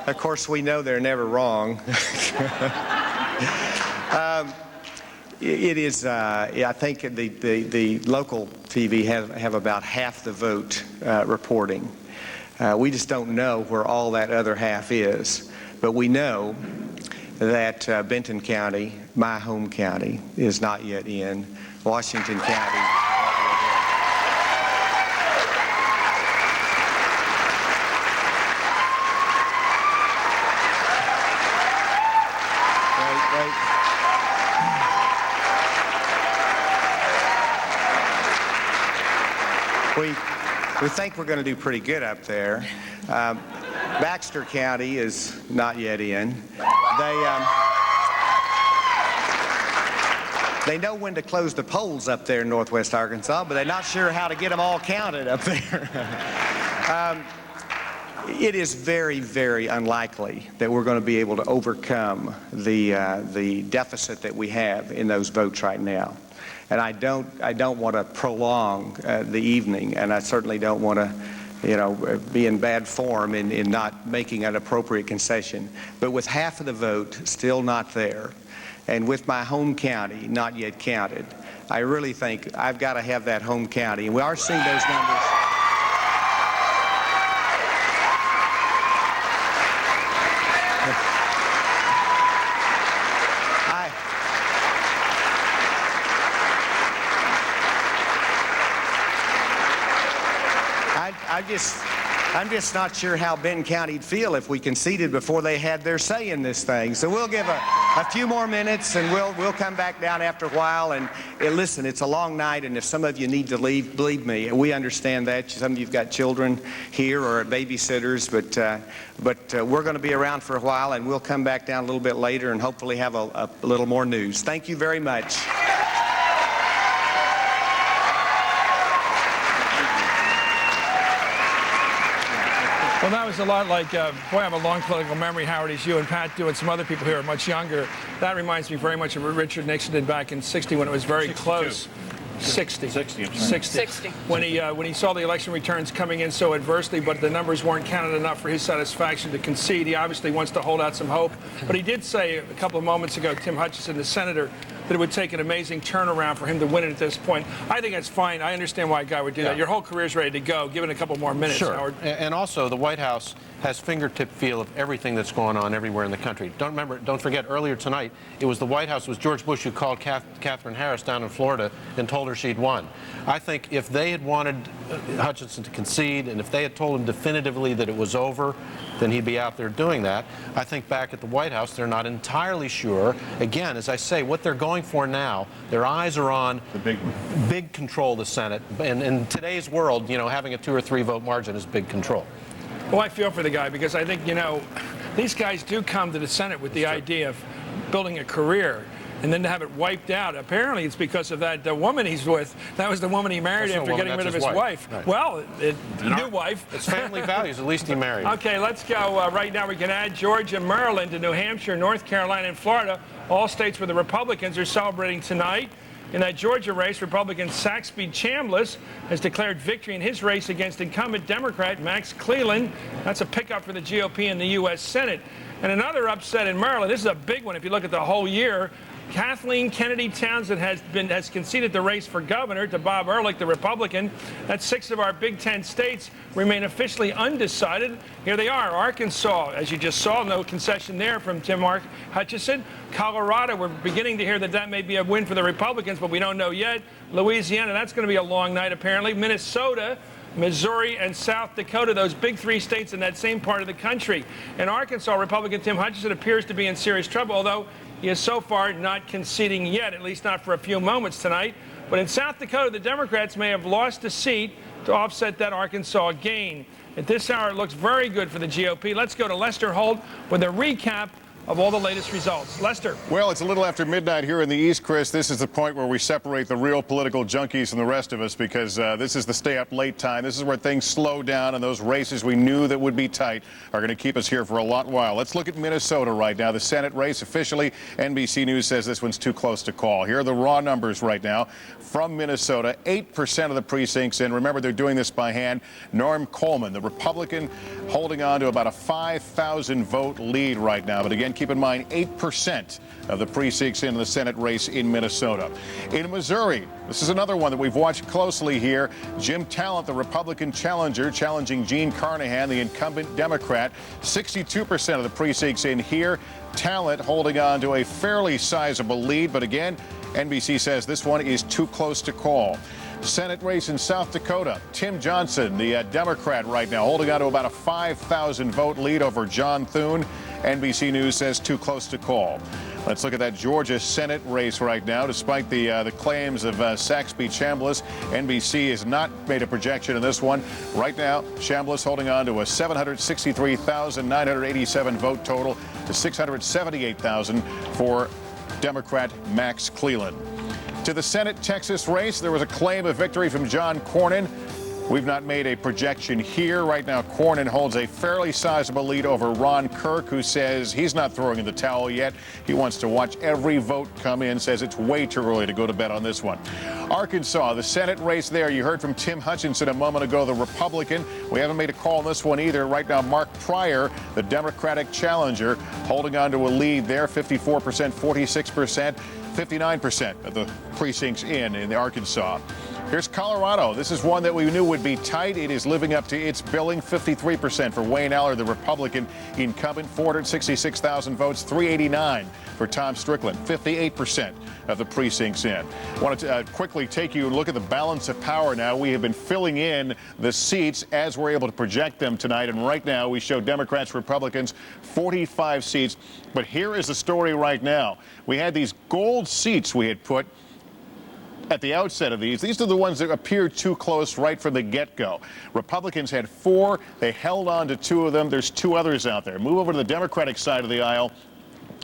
of course we know they're never wrong. It is. I think the local TV have about half the vote reporting. We just don't know where all that other half is, but we know that Benton County, my home county, is not yet in. Washington County. We think we're going to do pretty good up there. Baxter County is not yet in. They know when to close the polls up there in northwest Arkansas, but they're not sure how to get them all counted up there. It is very, very unlikely that we're going to be able to overcome the deficit that we have in those votes right now. And I don't want to prolong the evening, and I certainly don't want to be in bad form in not making an appropriate concession. But with half of the vote still not there, and with my home county not yet counted, I really think I've got to have that home county. And we are seeing those numbers. I'm just not sure how Benton County'd feel if we conceded before they had their say in this thing. So we'll give a few more minutes, and we'll come back down after a while. And listen, it's a long night, and if some of you need to leave, believe me, we understand that. Some of you've got children here or babysitters, but we're going to be around for a while, and we'll come back down a little bit later and hopefully have a little more news. Thank you very much. Well, that was a lot like, boy, I have a long political memory, Howard, as you and Pat do, and some other people here are much younger. That reminds me very much of what Richard Nixon did back in '60 when it was very 62. Close. 60. 60. When he saw the election returns coming in so adversely, but the numbers weren't counted enough for his satisfaction to concede. He obviously wants to hold out some hope. But he did say a couple of moments ago, Tim Hutchinson, the senator, that it would take an amazing turnaround for him to win it at this point. I think that's fine. I understand why a guy would do that. Your whole career's ready to go. Give it a couple more minutes, Howard. And also, the White House has fingertip feel of everything that's going on everywhere in the country. Don't forget, earlier tonight, it was the White House, it was George Bush who called Catherine Harris down in Florida and told her she'd won. I think if they had wanted Hutchinson to concede, and if they had told him definitively that it was over, then he'd be out there doing that. I think back at the White House, they're not entirely sure. Again, as I say, what they're going for now, their eyes are on the big control of the Senate. And in today's world, having a 2 or 3 vote margin is big control. Well, I feel for the guy because I think, these guys do come to the Senate with the idea of building a career. And then to have it wiped out, apparently it's because of that woman he's with. That was the woman he married after getting rid of his wife. Right. Well, new wife. It's family values. At least he married. Okay, let's go. Right now we can add Georgia, Maryland, to New Hampshire, North Carolina, and Florida. All states where the Republicans are celebrating tonight. In that Georgia race, Republican Saxby Chambliss has declared victory in his race against incumbent Democrat Max Cleland. That's a pickup for the GOP in the U.S. Senate. And another upset in Maryland. This is a big one if you look at the whole year. Kathleen Kennedy Townsend has conceded the race for governor to Bob Ehrlich, the Republican. That's 6 of our Big Ten states remain officially undecided. Here they are. Arkansas, as you just saw, no concession there from Tim Hutchinson. Colorado, we're beginning to hear that may be a win for the Republicans, but we don't know yet. Louisiana, that's going to be a long night apparently. Minnesota, Missouri, and South Dakota, those big three states in that same part of the country. In Arkansas, Republican Tim Hutchinson appears to be in serious trouble, although he is so far not conceding yet, at least not for a few moments tonight. But in South Dakota, the Democrats may have lost a seat to offset that Arkansas gain. At this hour, it looks very good for the GOP. Let's go to Lester Holt with a recap of all the latest results. Lester. Well, it's a little after midnight here in the East, Chris. This is the point where we separate the real political junkies from the rest of us, because this is the stay up late time. This is where things slow down, and those races we knew that would be tight are going to keep us here for a lot while. Let's look at Minnesota right now. The Senate race, officially, NBC News says this one's too close to call. Here are the raw numbers right now from Minnesota. 8% of the precincts in. Remember, they're doing this by hand. Norm Coleman, the Republican, holding on to about a 5,000 vote lead right now. But again, keep in mind, 8% of the precincts in the Senate race in Minnesota. In Missouri, this is another one that we've watched closely here. Jim Talent, the Republican challenger, challenging Gene Carnahan, the incumbent Democrat. 62% of the precincts in here. Talent holding on to a fairly sizable lead, but again, NBC says this one is too close to call. Senate race in South Dakota. Tim Johnson, the Democrat right now, holding on to about a 5,000 vote lead over John Thune. NBC News says too close to call. Let's look at that Georgia Senate race right now. Despite the claims of Saxby Chambliss, NBC has not made a projection in this one. Right now, Chambliss holding on to a 763,987 vote total to 678,000 for Democrat Max Cleland. To the Senate Texas race, there was a claim of victory from John Cornyn. We've not made a projection here. Right now, Cornyn holds a fairly sizable lead over Ron Kirk, who says he's not throwing in the towel yet. He wants to watch every vote come in, says it's way too early to go to bed on this one. Arkansas, the Senate race there. You heard from Tim Hutchinson a moment ago, the Republican. We haven't made a call on this one either. Right now, Mark Pryor, the Democratic challenger, holding on to a lead there, 54%, 46%. 59% of the precincts in the Arkansas. Here's Colorado. This is one that we knew would be tight. It is living up to its billing. 53% for Wayne Allard, the Republican incumbent. 466,000 votes. 389 for Tom Strickland. 58% of the precincts in. I want to quickly take you a look at the balance of power now. We have been filling in the seats as we're able to project them tonight. And right now we show Democrats, Republicans, 45 seats. But here is the story right now. We had these gold seats we had put at the outset of these. These are the ones that appear too close right from the get-go. Republicans had 4. They held on to 2 of them. There's 2 others out there. Move over to the Democratic side of the aisle.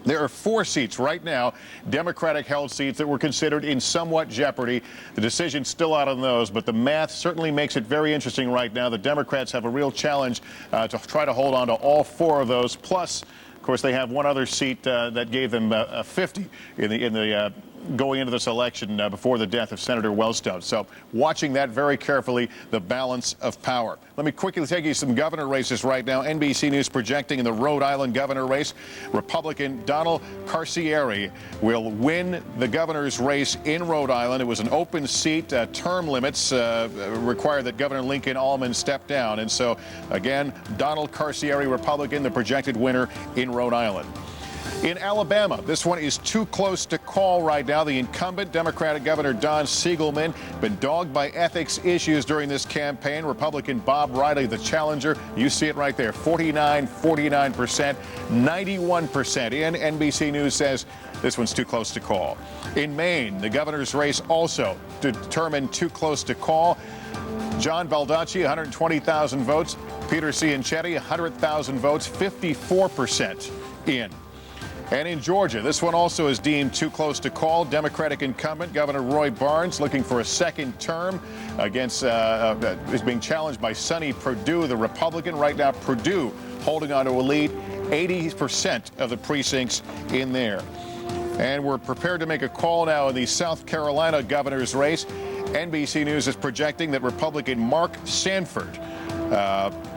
There are 4 seats right now, Democratic-held seats, that were considered in somewhat jeopardy. The decision's still out on those, but the math certainly makes it very interesting right now. The Democrats have a real challenge to try to hold on to all 4 of those. Plus, of course, they have one other seat that gave them 50 in the going into this election before the death of Senator Wellstone. So watching that very carefully, the balance of power. Let me quickly take you some governor races right now. NBC News projecting in the Rhode Island governor race, Republican Donald Carcieri will win the governor's race in Rhode Island. It was an open seat. Term limits require that Governor Lincoln Almond step down. And so, again, Donald Carcieri, Republican, the projected winner in Rhode Island. In Alabama, this one is too close to call right now. The incumbent Democratic Governor Don Siegelman been dogged by ethics issues during this campaign. Republican Bob Riley, the challenger. You see it right there, 49%, 91% in. NBC News says this one's too close to call. In Maine, the governor's race also determined too close to call. John Baldacci, 120,000 votes. Peter Ciancetti, 100,000 votes, 54% in. And in Georgia, this one also is deemed too close to call. Democratic incumbent Governor Roy Barnes looking for a second term against is being challenged by Sonny Perdue, the Republican. Right now, Perdue holding on to a lead, 80% of the precincts in there. And we're prepared to make a call now in the South Carolina governor's race. NBC News is projecting that Republican Mark Sanford,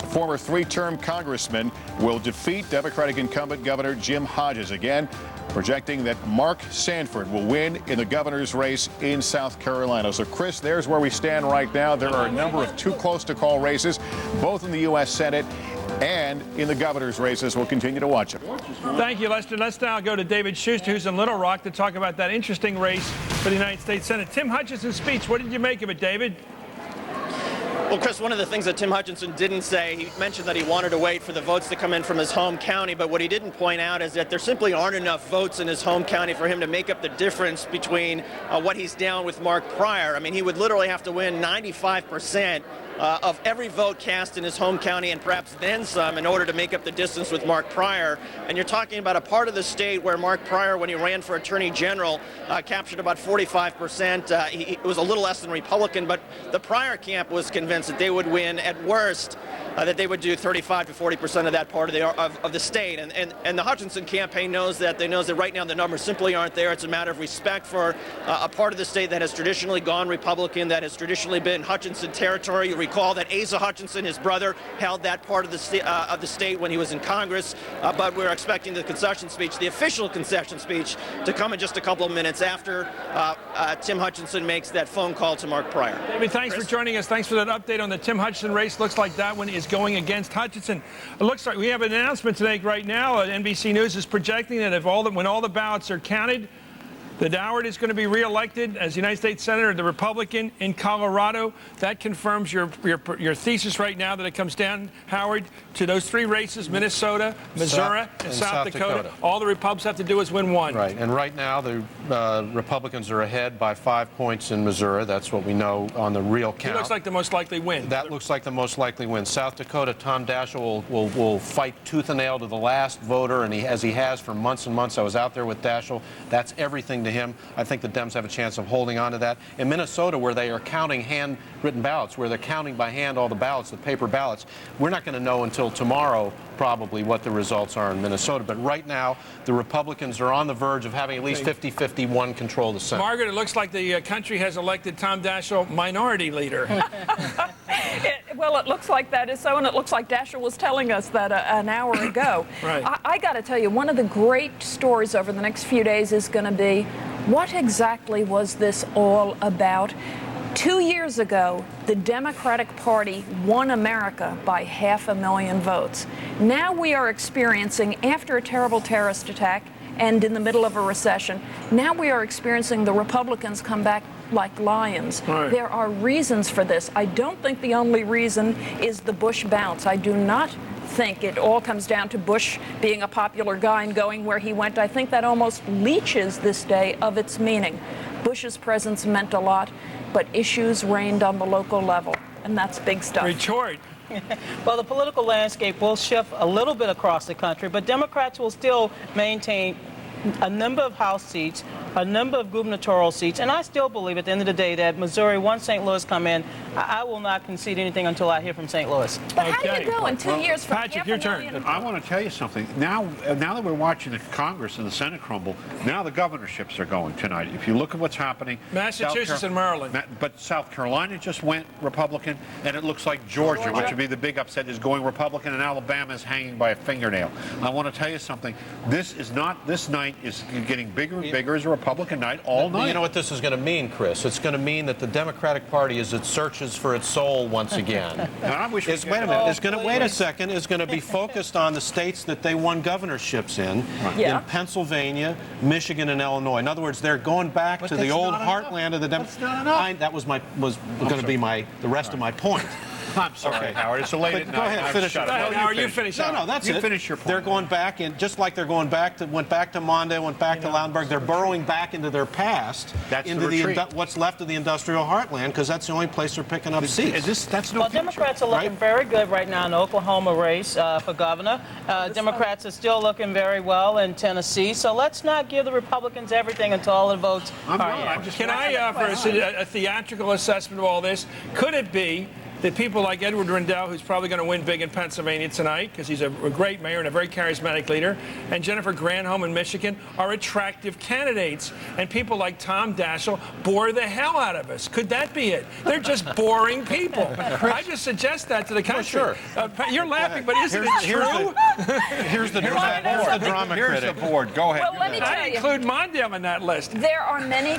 former 3-term congressman, will defeat Democratic incumbent Governor Jim Hodges. Again, projecting that Mark Sanford will win in the governor's race in South Carolina. So, Chris, there's where we stand right now. There are a number of too close to call races, both in the U.S. Senate and in the governor's races. We'll continue to watch them. Thank you, Lester. Let's now go to David Schuster, who's in Little Rock, to talk about that interesting race for the United States Senate. Tim Hutchinson's speech, what did you make of it, David? Well, Chris, one of the things that Tim Hutchinson didn't say, he mentioned that he wanted to wait for the votes to come in from his home county, but what he didn't point out is that there simply aren't enough votes in his home county for him to make up the difference between what he's down with Mark Pryor. I mean, he would literally have to win 95% of every vote cast in his home county and perhaps then some in order to make up the distance with Mark Pryor. And you're talking about a part of the state where Mark Pryor, when he ran for Attorney General, captured about 45%. It was a little less than Republican, but the Pryor camp was convinced that they would win at worst, that they would do 35 to 40% of that part of the state. And the Hutchinson campaign knows that. They know that right now the numbers simply aren't there. It's a matter of respect for a part of the state that has traditionally gone Republican, that has traditionally been Hutchinson territory. You recall that Asa Hutchinson, his brother, held that part of the state when he was in Congress. But we're expecting the concession speech, the official concession speech, to come in just a couple of minutes after Tim Hutchinson makes that phone call to Mark Pryor. David, thanks for joining us. Thanks for that update on the Tim Hutchinson race. Looks like that one is going against Hutchinson. It looks like we have an announcement to make right now. NBC News is projecting that when all the ballots are counted, that Howard is going to be reelected as United States Senator, the Republican in Colorado. That confirms your thesis right now that it comes down, Howard, to those three races, Minnesota, Missouri, and South Dakota. All the Republicans have to do is win one. Right, and right now the Republicans are ahead by 5 points in Missouri. That's what we know on the real count. He looks like the most likely win. That looks like the most likely win. South Dakota, Tom Daschle will fight tooth and nail to the last voter, and as he has for months and months. I was out there with Daschle. That's everything to him. I think the Dems have a chance of holding on to that. In Minnesota, where they are counting handwritten ballots, where they're counting by hand all the ballots, the paper ballots, we're not going to know until tomorrow probably what the results are in Minnesota. But right now, the Republicans are on the verge of having at least 50-51 control of the Senate. Margaret, it looks like the country has elected Tom Daschle minority leader. Well, it looks like that is so, and it looks like Daschle was telling us that an hour ago. Right. I got to tell you, one of the great stories over the next few days is going to be, what exactly was this all about? 2 years ago, the Democratic Party won America by 500,000 votes. Now we are experiencing, after a terrible terrorist attack and in the middle of a recession, now we are experiencing the Republicans come back like lions. Right. There are reasons for this. I don't think the only reason is the Bush bounce. I do not think it all comes down to Bush being a popular guy and going where he went. I think that almost leaches this day of its meaning. Bush's presence meant a lot, but issues reigned on the local level, and that's big stuff. Retort. Well, the political landscape will shift a little bit across the country, but Democrats will still maintain a number of House seats, a number of gubernatorial seats, and I still believe at the end of the day that Missouri, once St. Louis come in, I will not concede anything until I hear from St. Louis. But how do you go in 2 years from Patrick, your turn. I want to tell you something. Now that we're watching the Congress and the Senate crumble, now the governorships are going tonight. If you look at what's happening, Massachusetts and Maryland. But South Carolina just went Republican, and it looks like Georgia, which would be the big upset, is going Republican, and Alabama is hanging by a fingernail. I want to tell you something. This night is getting bigger and bigger as a Republican night all night. You know what this is going to mean, Chris? It's going to mean that the Democratic Party, as it searches for its soul once again, wait a minute. Wait a second. Is going to be focused on the states that they won governorships in Pennsylvania, Michigan, and Illinois. In other words, they're going back to the old heartland of the Democrats. That was going to be the rest of my point. I'm sorry, Howard. It's a late at night. Go ahead, finish it. Howard, you finish it. No, that's it. You finish your point. They're going back, and just like they're went back to Mondale, went back to Laudenberg, they're burrowing back into their past, into what's left of the industrial heartland, because that's the only place they're picking up seats. Well, Democrats are looking very good right now in the Oklahoma race for governor. Democrats are still looking very well in Tennessee. So let's not give the Republicans everything until all the votes are in. Can I offer a theatrical assessment of all this? Could it be that people like Edward Rendell, who's probably going to win big in Pennsylvania tonight because he's a great mayor and a very charismatic leader, and Jennifer Granholm in Michigan are attractive candidates, and people like Tom Daschle bore the hell out of us? Could that be it? They're just boring people. I just suggest that to the country. Sure. You're laughing, but isn't it true? Here's the drama critic. Here's the board. Go ahead. Well, let me tell I you. include Mondale in that list. There are many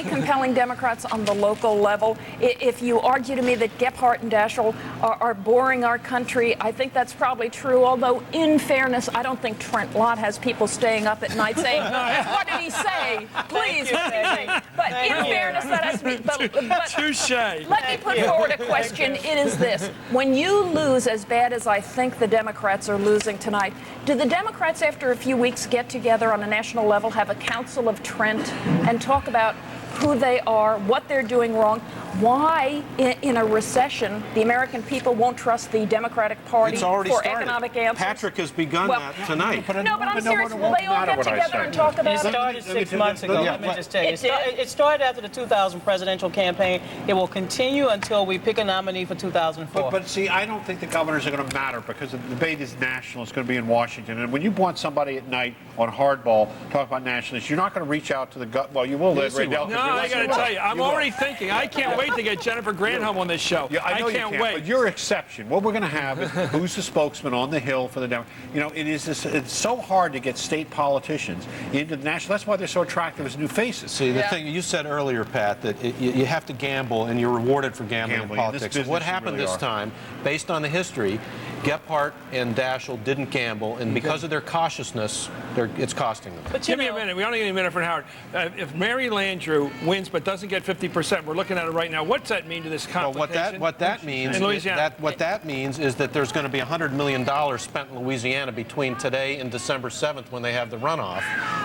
compelling Democrats on the local level. If you argue argue to me that Gephardt and Daschle are boring our country. I think that's probably true, although in fairness, I don't think Trent Lott has people staying up at night saying, what did he say? Please, what did he say? But in fairness, that has to be... But touche. Let me put forward a question. It is this. When you lose as bad as I think the Democrats are losing tonight, do the Democrats, after a few weeks, get together on a national level, have a Council of Trent, and talk about who they are, what they're doing wrong, why in a recession the American people won't trust the Democratic Party It's already for started. economic answers? Patrick has begun that tonight. No, but I'm serious. Will they all get together and talk about it? It started 6 months ago. Let me just tell you. It started after the 2000 presidential campaign. It will continue until we pick a nominee for 2004. But see, I don't think the governors are going to matter because the debate is national. It's going to be in Washington. And when you want somebody at night on hardball talk about nationalists, you're not going to reach out to the gut. Well, you will, Ray Dell. No, I got to tell you, I'm already thinking. I can't wait to get Jennifer Granholm on this show. Yeah, I know can't you wait. But your exception. What we're going to have is who's the spokesman on the Hill for the Democrats. You know, it's so hard to get state politicians into the national. That's why they're so attractive as new faces. See, the thing you said earlier, Pat, that you have to gamble and you're rewarded for gambling in politics. This What happened this time, based on the history, Gephardt and Daschle didn't gamble, and because of their cautiousness, it's costing them. But give me a minute. We only need a minute for Howard. If Mary Landrieu wins but doesn't get 50%, we're looking at it right now. What's that mean to this complication? What that means is that there's going to be $100 million spent in Louisiana between today and December 7th when they have the runoff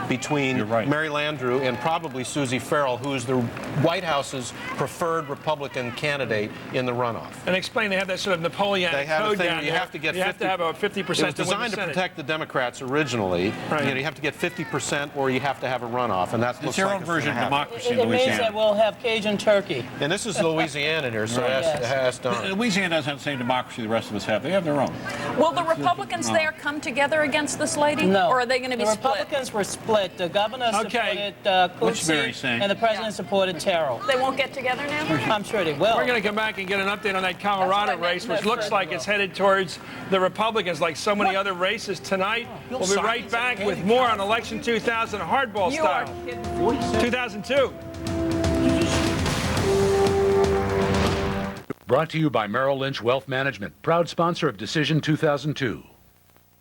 between Mary Landrieu and probably Susie Farrell, who is the White House's preferred Republican candidate in the runoff. And explain, they have that sort of Napoleonic code down there. You have to have about 50% It was designed to protect the Democrats originally. Right. You know, you have to get 50% or you have to have a runoff, and that's It's their own version of democracy in It Louisiana. means that we'll have Cajun turkey. And this is Louisiana here, so ask Donna. Louisiana doesn't have the same democracy the rest of us have. They have their own. Will the Republicans there come together against this lady? No. Or are they going to be split? The Republicans were split. The governor supported What's Mary Coetzee, saying? and the president supported Terrell. They won't get together now? I'm sure they will. We're going to come back and get an update on that Colorado race, which looks like it's headed towards the Republicans, like so many other races tonight. We'll be right back with more on Election 2000 hardball style. 2002. Brought to you by Merrill Lynch Wealth Management, proud sponsor of Decision 2002.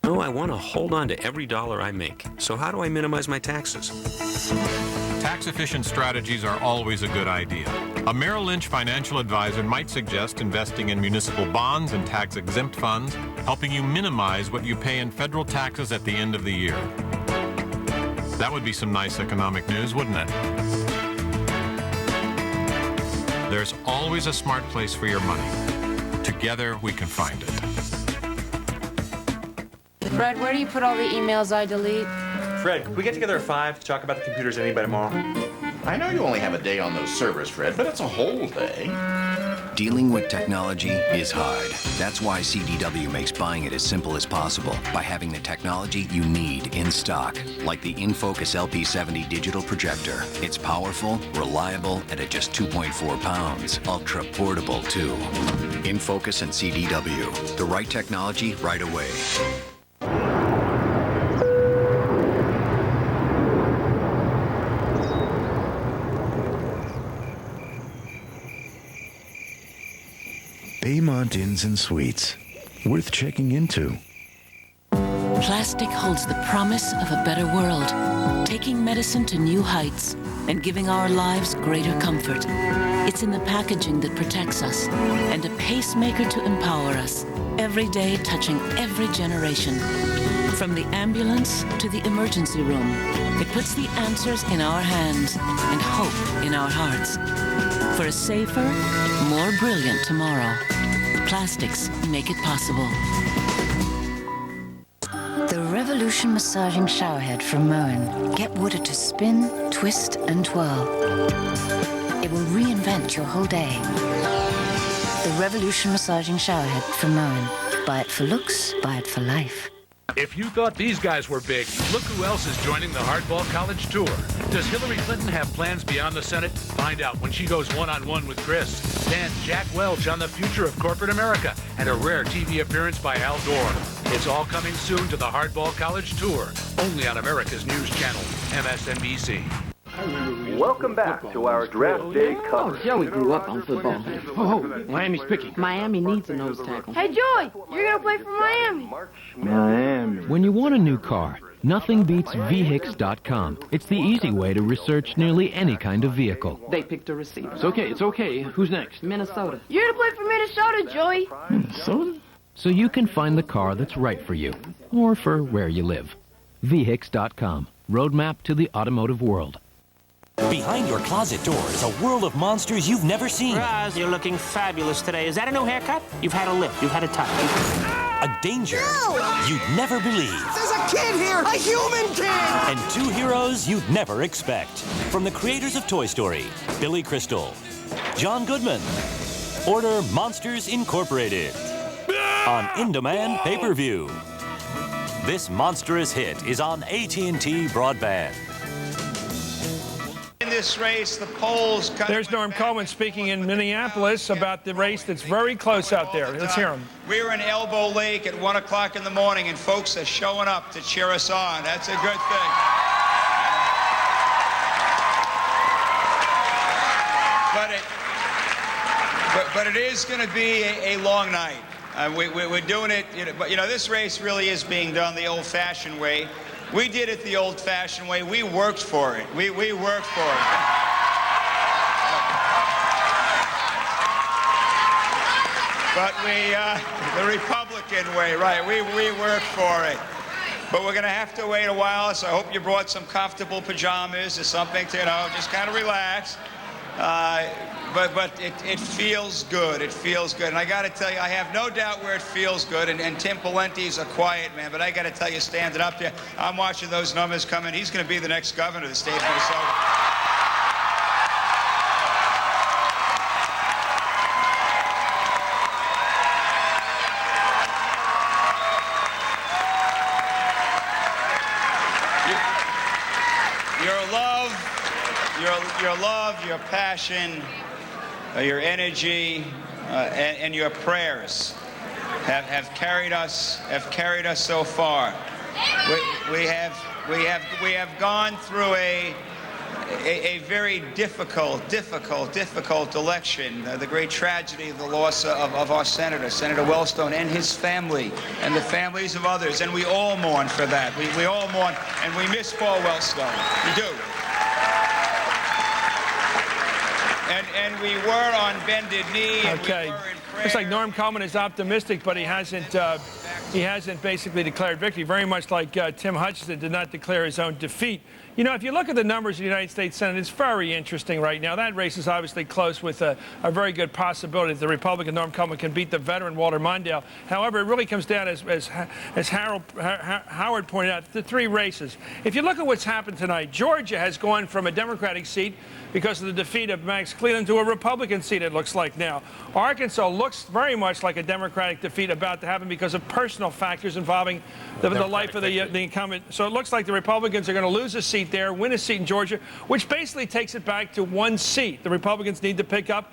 No, I want to hold on to every dollar I make. So how do I minimize my taxes? Tax-efficient strategies are always a good idea. A Merrill Lynch financial advisor might suggest investing in municipal bonds and tax-exempt funds, helping you minimize what you pay in federal taxes at the end of the year. That would be some nice economic news, wouldn't it? There's always a smart place for your money. Together, we can find it. Fred, where do you put all the emails I delete? Fred, could we get together at 5 to talk about the computers any by tomorrow? I know you only have a day on those servers, Fred, but it's a whole day. Dealing with technology is hard. That's why CDW makes buying it as simple as possible by having the technology you need in stock, like the InFocus LP70 digital projector. It's powerful, reliable, and at just 2.4 pounds. Ultra portable, too. InFocus and CDW. The right technology right away. Baymont Inns and Suites. Worth checking into. Plastic holds the promise of a better world, taking medicine to new heights and giving our lives greater comfort. It's in the packaging that protects us and a pacemaker to empower us, every day touching every generation. From the ambulance to the emergency room, it puts the answers in our hands and hope in our hearts. For a safer, more brilliant tomorrow, plastics make it possible. The Revolution Massaging Showerhead from Moen. Get water to spin, twist, and twirl. It will reinvent your whole day. The Revolution Massaging Showerhead from Moen. Buy it for looks, buy it for life. If you thought these guys were big, look who else is joining the Hardball College Tour. Does Hillary Clinton have plans beyond the Senate? Find out when she goes one-on-one with Chris. Then Jack Welch on the future of corporate America and a rare TV appearance by Al Gore. It's all coming soon to the Hardball College Tour, only on America's news channel, MSNBC. Welcome back to our draft day coverage. Oh, Joey grew up on football. Oh, Miami's picking. Miami needs a nose tackle. Hey, Joey, you're going to play for Miami. Miami. When you want a new car, nothing beats VHX.com. It's the easy way to research nearly any kind of vehicle. They picked a receiver. It's okay. Who's next? Minnesota. You're going to play for Minnesota, Joey. Minnesota? So you can find the car that's right for you, or for where you live. VHX.com. Roadmap to the automotive world. Behind your closet door is a world of monsters you've never seen. Roz, you're looking fabulous today. Is that a new haircut? You've had a lift. You've had a tuck. A danger you'd never believe. There's a kid here! A human kid! And two heroes you'd never expect. From the creators of Toy Story, Billy Crystal, John Goodman. Order Monsters Incorporated on In-Demand Pay-Per-View. This monstrous hit is on AT&T Broadband. In this race, the polls... There's Norm Coleman speaking in Minneapolis about the race that's very close out there. Let's hear him. We were in Elbow Lake at 1 o'clock in the morning, and folks are showing up to cheer us on. That's a good thing. But it is going to be a long night. We're doing it, but this race really is being done the old-fashioned way. We did it the old-fashioned way. We worked for it. We worked for it. But the Republican way, right? We worked for it. But we're going to have to wait a while, so I hope you brought some comfortable pajamas or something to, just kind of relax. But it feels good. It feels good. And I got to tell you, I have no doubt where it feels good. And Tim Pawlenty's a quiet man. But I got to tell you, standing up there, I'm watching those numbers come in. He's going to be the next governor of the state of Minnesota. Your love, your passion, your energy, and your prayers have carried us so far. We have gone through a very difficult election. The great tragedy of the loss of our senator, Senator Wellstone, and his family, and the families of others, and we all mourn for that. We all mourn, and we miss Paul Wellstone. We do. And we were on bended knee. And okay. We were in prayer. Looks like Norm Coleman is optimistic, but he hasn't basically declared victory. Very much like Tim Hutchinson did not declare his own defeat. If you look at the numbers of the United States Senate, it's very interesting right now. That race is obviously close with a very good possibility that the Republican Norm Coleman can beat the veteran Walter Mondale. However, it really comes down, as Howard pointed out, to three races. If you look at what's happened tonight, Georgia has gone from a Democratic seat because of the defeat of Max Cleland to a Republican seat, it looks like now. Arkansas looks very much like a Democratic defeat about to happen because of personal factors involving the life of the incumbent. So it looks like the Republicans are going to lose a seat there, win a seat in Georgia, which basically takes it back to one seat. The Republicans need to pick up,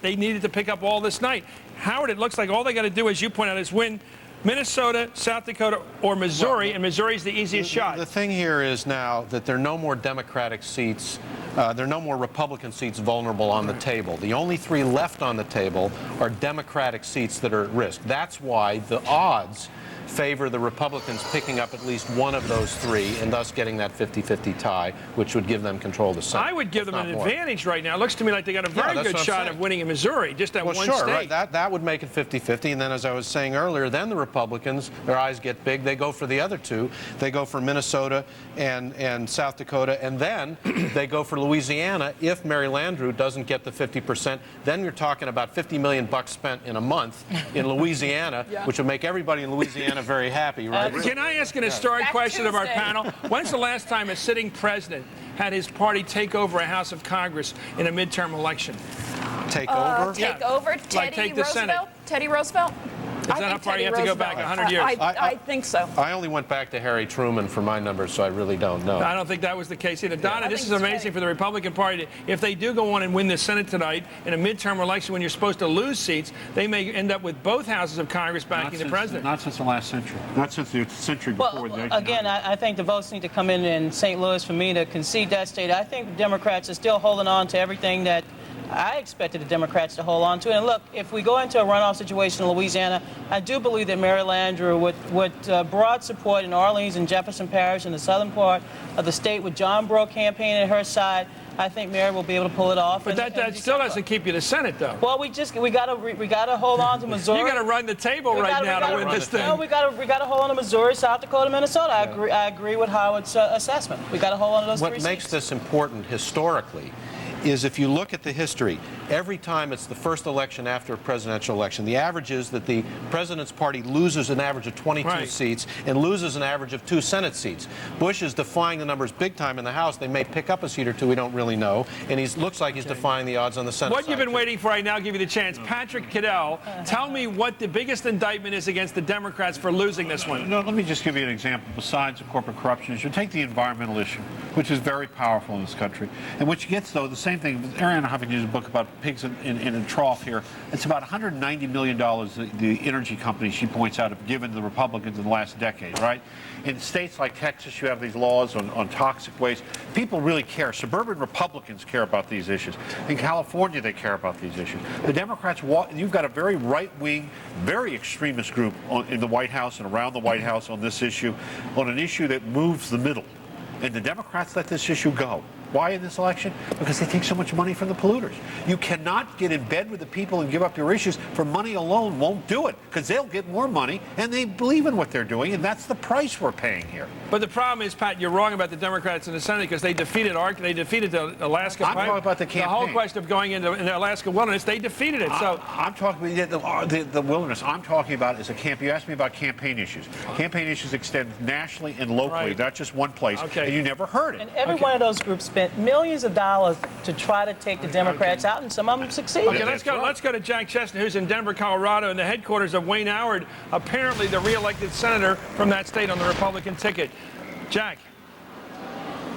they needed to pick up all this night. Howard, it looks like all they got to do, as you point out, is win Minnesota, South Dakota, or Missouri, and Missouri's the easiest shot. The thing here is now that there are no more Democratic seats, there are no more Republican seats vulnerable on the table. The only three left on the table are Democratic seats that are at risk. That's why the odds favor the Republicans picking up at least one of those three and thus getting that 50-50 tie, which would give them control of the Senate. I would give them an advantage right now. It looks to me like they got a very good shot of winning in Missouri, just that one state. Right. That would make it 50-50. And then, as I was saying earlier, then the Republicans, their eyes get big. They go for the other two. They go for Minnesota and South Dakota. And then they go for Louisiana if Mary Landrieu doesn't get the 50%. Then you're talking about $50 million spent in a month in Louisiana, which would make everybody in Louisiana very happy, right? Can I ask an historic question of our panel? When's the last time a sitting president had his party take over a House of Congress in a midterm election? Take over? Take over? Teddy Roosevelt? Teddy Roosevelt? Is that how far you have to go back, 100 years? I think so. I only went back to Harry Truman for my numbers, so I really don't know. I don't think that was the case either. Donna, this is amazing for the Republican Party. If they do go on and win the Senate tonight in a midterm election when you're supposed to lose seats, they may end up with both houses of Congress backing the president. Not since the last century. Not since the century before. Well, again, I think the votes need to come in St. Louis for me to concede that state. I think the Democrats are still holding on to everything that I expected the Democrats to hold on to. And look, if we go into a runoff situation in Louisiana, I do believe that Mary Landrieu, with broad support in Orleans and Jefferson Parish in the southern part of the state, with John Breaux campaigning at her side, I think Mary will be able to pull it off. But that still doesn't keep you the Senate, though. Well, we gotta hold on to Missouri. You got to run the table right now to win this thing. No, we gotta hold on to Missouri, South Dakota, Minnesota. I agree with Howard's assessment. We gotta hold on to those three seats. What makes this important historically is if you look at the history, every time it's the first election after a presidential election, the average is that the president's party loses an average of 22 seats and loses an average of 2 Senate seats. Bush is defying the numbers big time in the House. They may pick up a seat or two, we don't really know, and he looks like he's defying the odds on the Senate What side you've been waiting for, I now give you the chance. Patrick Caddell, tell me what the biggest indictment is against the Democrats for losing this one. No, let me just give you an example. Besides the corporate corruption, you take the environmental issue, which is very powerful in this country, and which gets, though, the same thing. Arianna Huffington's book about pigs in a trough here. It's about $190 million the energy companies, she points out, have given the Republicans in the last decade, right? In states like Texas, you have these laws on toxic waste. People really care. Suburban Republicans care about these issues. In California, they care about these issues. The Democrats, you've got a very right-wing, very extremist group in the White House and around the White House on this issue, on an issue that moves the middle. And the Democrats let this issue go. Why in this election? Because they take so much money from the polluters. You cannot get in bed with the people and give up your issues for money alone. Won't do it, because they'll get more money, and they believe in what they're doing, and that's the price we're paying here. But the problem is, Pat, you're wrong about the Democrats in the Senate because they defeated the Alaska. I'm talking about the campaign. The whole question of going into the Alaska wilderness, they defeated it. So I'm talking about the wilderness. I'm talking about is a camp. You asked me about campaign issues. Campaign issues extend nationally and locally, not just one place. Okay. And you never heard it. And every one of those groups spent millions of dollars to try to take the Democrats out, and some of them succeeded. Okay, let's go to Jack Chestnut, who's in Denver, Colorado, in the headquarters of Wayne Howard, apparently the re-elected senator from that state on the Republican ticket. Jack.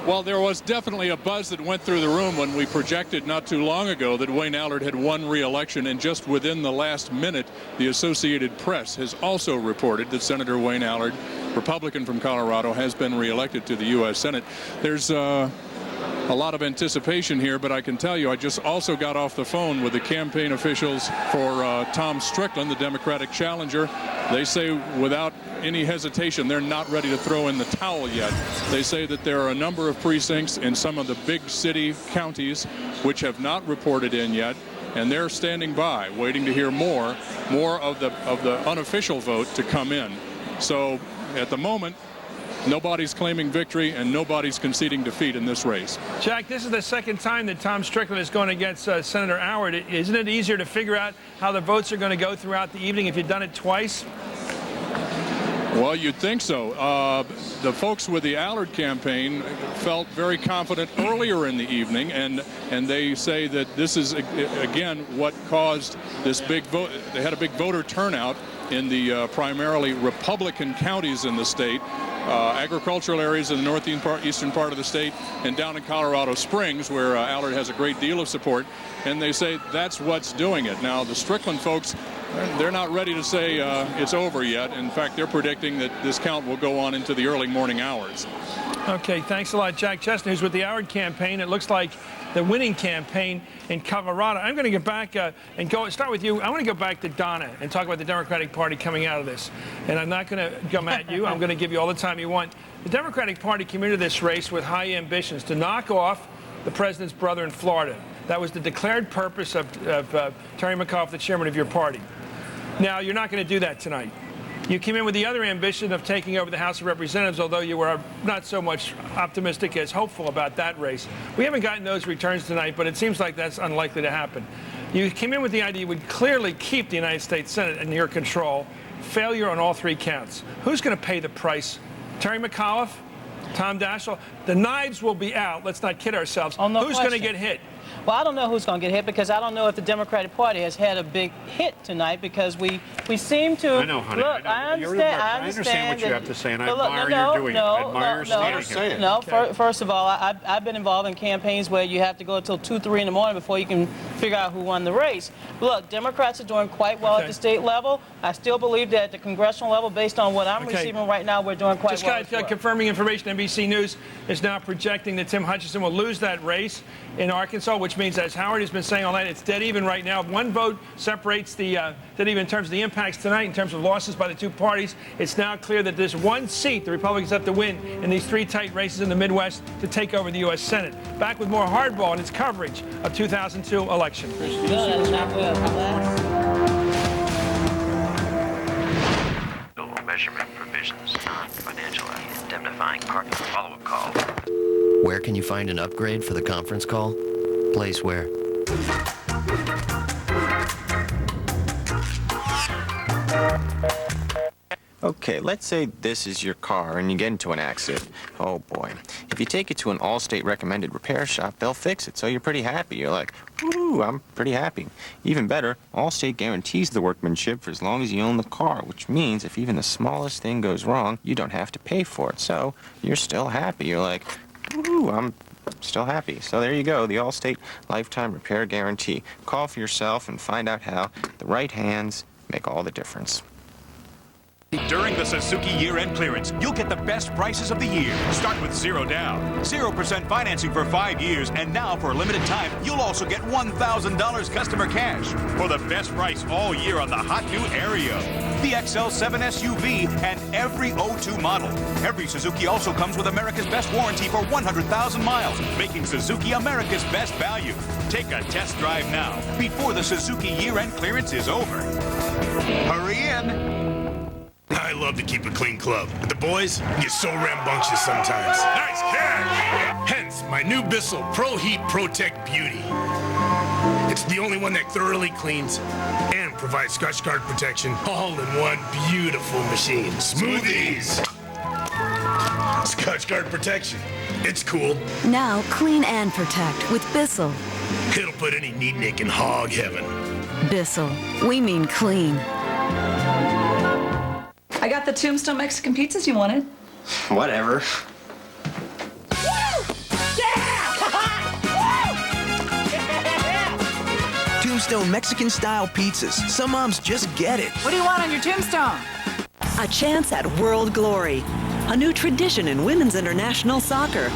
Well, there was definitely a buzz that went through the room when we projected not too long ago that Wayne Allard had won re-election, and just within the last minute, the Associated Press has also reported that Senator Wayne Allard, Republican from Colorado, has been re-elected to the U.S. Senate. There's a lot of anticipation here, but I can tell you I just also got off the phone with the campaign officials for Tom Strickland, the Democratic challenger. They say without any hesitation they're not ready to throw in the towel yet. They say that there are a number of precincts in some of the big city counties which have not reported in yet, and they're standing by waiting to hear more of the unofficial vote to come in. So at the moment, nobody's claiming victory and nobody's conceding defeat in this race. Jack, this is the second time that Tom Strickland is going against Senator Howard. Isn't it easier to figure out how the votes are going to go throughout the evening if you've done it twice? Well, you'd think so. The folks with the Allard campaign felt very confident earlier in the evening, and they say that this is, again, what caused this big vote. They had a big voter turnout in the primarily Republican counties in the state, agricultural areas in the northeastern part of the state, and down in Colorado Springs, where Allard has a great deal of support. And they say that's what's doing it. Now, the Strickland folks, they're not ready to say it's over yet. In fact, they're predicting that this count will go on into the early morning hours. Okay, thanks a lot, Jack Chestnut, who's with the Howard campaign. It looks like the winning campaign in Colorado. I'm going to get back and start with you. I want to go back to Donna and talk about the Democratic Party coming out of this. And I'm not going to come at you. I'm going to give you all the time you want. The Democratic Party came into this race with high ambitions to knock off the president's brother in Florida. That was the declared purpose of Terry McAuliffe, the chairman of your party. Now, you're not going to do that tonight. You came in with the other ambition of taking over the House of Representatives, although you were not so much optimistic as hopeful about that race. We haven't gotten those returns tonight, but it seems like that's unlikely to happen. You came in with the idea you would clearly keep the United States Senate in your control. Failure on all three counts. Who's going to pay the price? Terry McAuliffe? Tom Daschle? The knives will be out. Let's not kid ourselves. Oh, no Who's going to question. get hit? Well, I don't know who's going to get hit because I don't know if the Democratic Party has had a big hit tonight because we seem to. I know, honey. Look, I understand what you have to say, and I admire your doing it. I admire your standing it. No, first of all, I've been involved in campaigns where you have to go until 2, 3 in the morning before you can figure out who won the race. Look, Democrats are doing quite well at the state level. I still believe that at the congressional level, based on what I'm receiving right now, we're doing quite well. Just got confirming information. NBC News is now projecting that Tim Hutchinson will lose that race in Arkansas, which means, as Howard has been saying all night, it's dead even right now. One vote separates the dead even in terms of the impacts tonight, in terms of losses by the two parties. It's now clear that there's one seat the Republicans have to win in these 3 tight races in the Midwest to take over the U.S. Senate. Back with more Hardball and its coverage of 2002 election. Measurement provisions, non-financial indemnifying parking follow-up call. Where can you find an upgrade for the conference call? Place where? Okay, let's say this is your car and you get into an accident. Oh boy. If you take it to an Allstate recommended repair shop, they'll fix it, so you're pretty happy. You're like, woo, I'm pretty happy. Even better, Allstate guarantees the workmanship for as long as you own the car, which means if even the smallest thing goes wrong, you don't have to pay for it. So you're still happy. You're like, woo, I'm still happy. So there you go, the Allstate Lifetime Repair Guarantee. Call for yourself and find out how the right hands make all the difference. During the Suzuki year-end clearance, you'll get the best prices of the year. Start with 0 down, 0% financing for 5 years, and now for a limited time, you'll also get $1,000 customer cash for the best price all year on the hot new Aereo, the XL7 SUV, and every '02 model. Every Suzuki also comes with America's best warranty for 100,000 miles, making Suzuki America's best value. Take a test drive now, before the Suzuki year-end clearance is over. Hurry in! I love to keep a clean club, but the boys get so rambunctious sometimes. Nice catch! Hence, my new Bissell Pro Heat Protect Beauty. It's the only one that thoroughly cleans and provides Scotch Guard protection all in one beautiful machine. Smoothies! Scotch Guard protection. It's cool. Now clean and protect with Bissell. It'll put any neatnik in hog heaven. Bissell. We mean clean. I got the Tombstone Mexican pizzas you wanted. Whatever. Tombstone Mexican-style pizzas. Some moms just get it. What do you want on your tombstone? A chance at world glory. A new tradition in women's international soccer.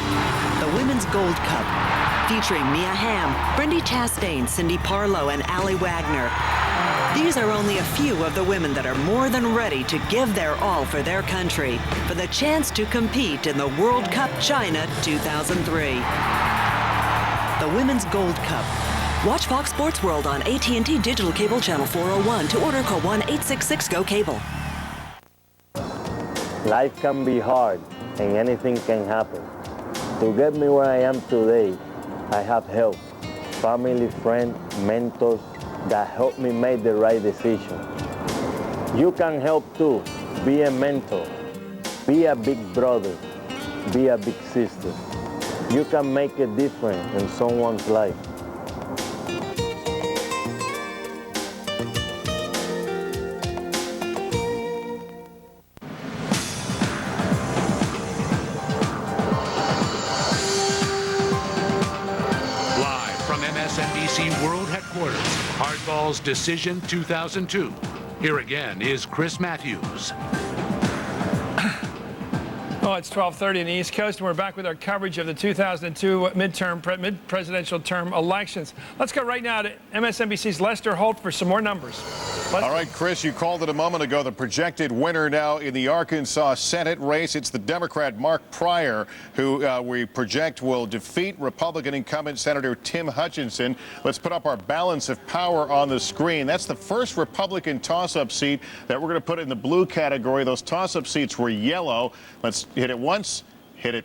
The Women's Gold Cup. Featuring Mia Hamm, Brendy Chastain, Cindy Parlow, and Allie Wagner. These are only a few of the women that are more than ready to give their all for their country for the chance to compete in the World Cup China 2003. The Women's Gold Cup. Watch Fox Sports World on AT&T Digital Cable Channel 401. To order, call 1-866-GO-CABLE. Life can be hard and anything can happen. To get me where I am today, I have help, family, friends, mentors, that helped me make the right decision. You can help too. Be a mentor. Be a big brother. Be a big sister. You can make a difference in someone's life. MSNBC World Headquarters, Hardball's Decision 2002. Here again is Chris Matthews. Well, it's 12:30 on the East Coast, and we're back with our coverage of the 2002 mid-presidential term elections. Let's go right now to MSNBC's Lester Holt for some more numbers. Lester? All right, Chris, you called it a moment ago. The projected winner now in the Arkansas Senate race, it's the Democrat Mark Pryor, who we project will defeat Republican incumbent Senator Tim Hutchinson. Let's put up our balance of power on the screen. That's the first Republican toss-up seat that we're going to put in the blue category. Those toss-up seats were yellow. Let's hit it once, hit it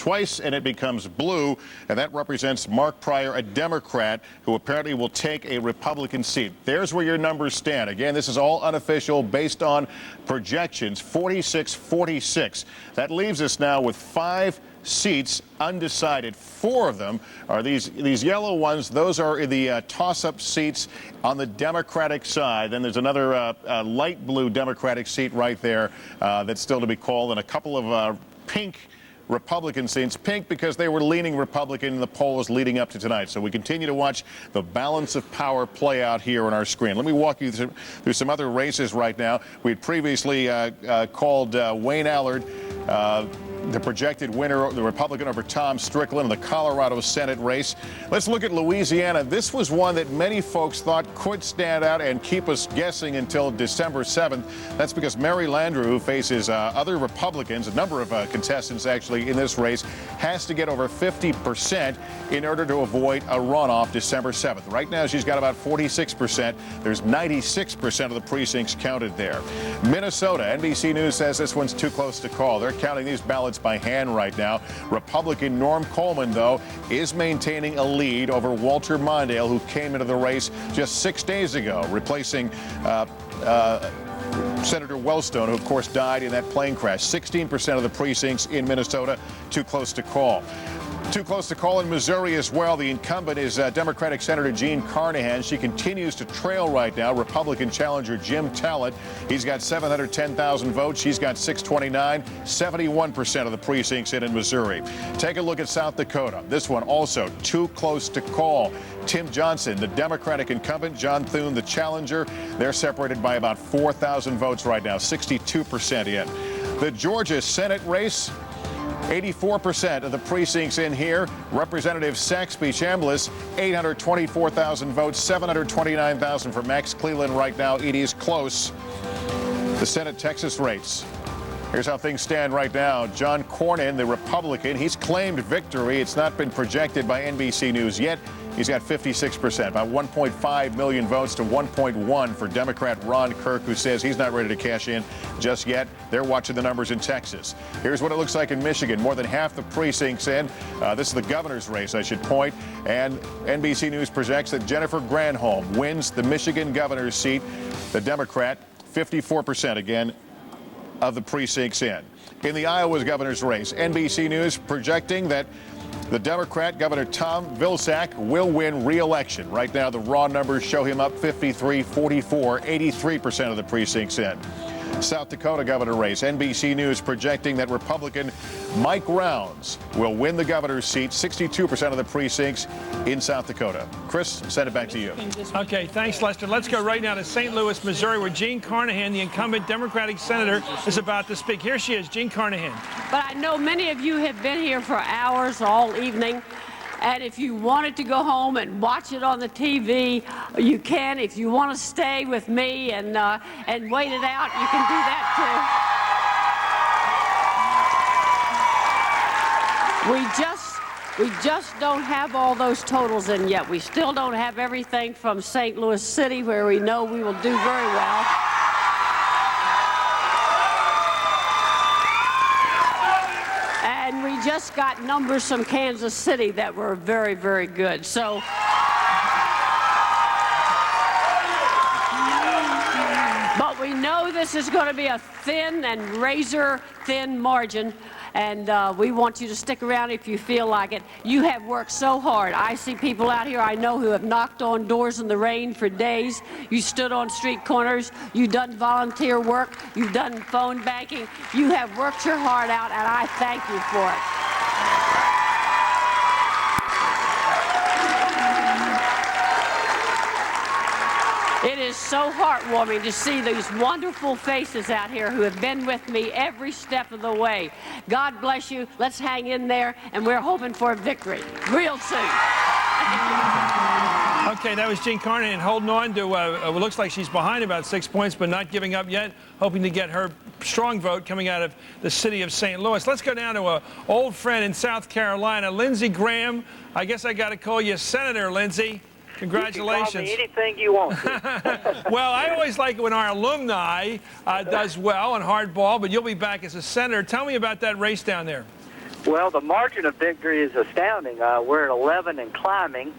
twice and it becomes blue, and that represents Mark Pryor, a Democrat, who apparently will take a Republican seat. There's where your numbers stand. Again, this is all unofficial, based on projections, 46-46. That leaves us now with 5 seats undecided. 4 of them are these yellow ones. Those are the toss-up seats on the Democratic side. Then there's another light blue Democratic seat right there that's still to be called, and a couple of pink Republican seats. Pink because they were leaning Republican in the polls leading up to tonight. So we continue to watch the balance of power play out here on our screen. Let me walk you through some other races right now. We had previously called Wayne Allard the projected winner, the Republican over Tom Strickland in the Colorado Senate race. Let's look at Louisiana. This was one that many folks thought could stand out and keep us guessing until December 7th. That's because Mary Landrieu, who faces other Republicans, a number of contestants actually in this race, has to get over 50% in order to avoid a runoff December 7th. Right now, she's got about 46%. There's 96% of the precincts counted there. Minnesota, NBC News says this one's too close to call. They're counting these ballots by hand right now. Republican Norm Coleman, though, is maintaining a lead over Walter Mondale, who came into the race just 6 days ago, replacing Senator Wellstone, who, of course, died in that plane crash. 16% of the precincts in Minnesota too close to call. Too close to call in Missouri as well. The incumbent is Democratic Senator Jean Carnahan. She continues to trail right now Republican challenger Jim Talent. He's got 710,000 votes. She's got 629. 71% of the precincts in Missouri. Take a look at South Dakota. This one also too close to call. Tim Johnson, the Democratic incumbent, John Thune, the challenger. They're separated by about 4,000 votes right now, 62% in. The Georgia Senate race, 84% of the precincts in here. Representative Saxby Chambliss, 824,000 votes, 729,000 for Max Cleland right now. It is close. The Senate Texas race. Here's how things stand right now. John Cornyn, the Republican, he's claimed victory. It's not been projected by NBC News yet. He's got 56%, about 1.5 million votes to 1.1 for Democrat Ron Kirk, who says he's not ready to cash in just yet. They're watching the numbers in Texas. Here's what it looks like in Michigan. More than half the precincts in. This is the governor's race, I should point. And NBC News projects that Jennifer Granholm wins the Michigan governor's seat. The Democrat, 54% again of the precincts in. In the Iowa governor's race, NBC News projecting that the Democrat, Governor Tom Vilsack, will win re-election. Right now, the raw numbers show him up 53-44, 83% of the precincts in. South Dakota governor race, NBC News projecting that Republican Mike Rounds will win the governor's seat, 62% of the precincts in South Dakota. Chris, send it back to you. Okay, thanks, Lester. Let's go right now to St. Louis, Missouri, where Jean Carnahan, the incumbent Democratic senator, is about to speak. Here she is, Jean Carnahan. But I know many of you have been here for hours all evening. And if you wanted to go home and watch it on the TV, you can. If you want to stay with me and wait it out, you can do that too. We just don't have all those totals in yet. We still don't have everything from St. Louis City, where we know we will do very well. And we just got numbers from Kansas City that were very, very good. So, but we know this is going to be a thin and razor-thin margin, and we want you to stick around if you feel like it. You have worked so hard. I see people out here I know who have knocked on doors in the rain for days. You stood on street corners. You've done volunteer work. You've done phone banking. You have worked your heart out, and I thank you for it. It is so heartwarming to see these wonderful faces out here who have been with me every step of the way. God bless you. Let's hang in there, and we're hoping for a victory real soon. Okay, that was Jean Carnahan holding on to what looks like she's behind about 6 points, but not giving up yet, hoping to get her strong vote coming out of the city of St. Louis. Let's go down to an old friend in South Carolina, Lindsey Graham. I guess I got to call you Senator, Lindsey. Congratulations. You can call me anything you want. Well, I always like it when our alumni does well in hardball, but you'll be back as a senator. Tell me about that race down there. Well, the margin of victory is astounding. We're at 11 and climbing.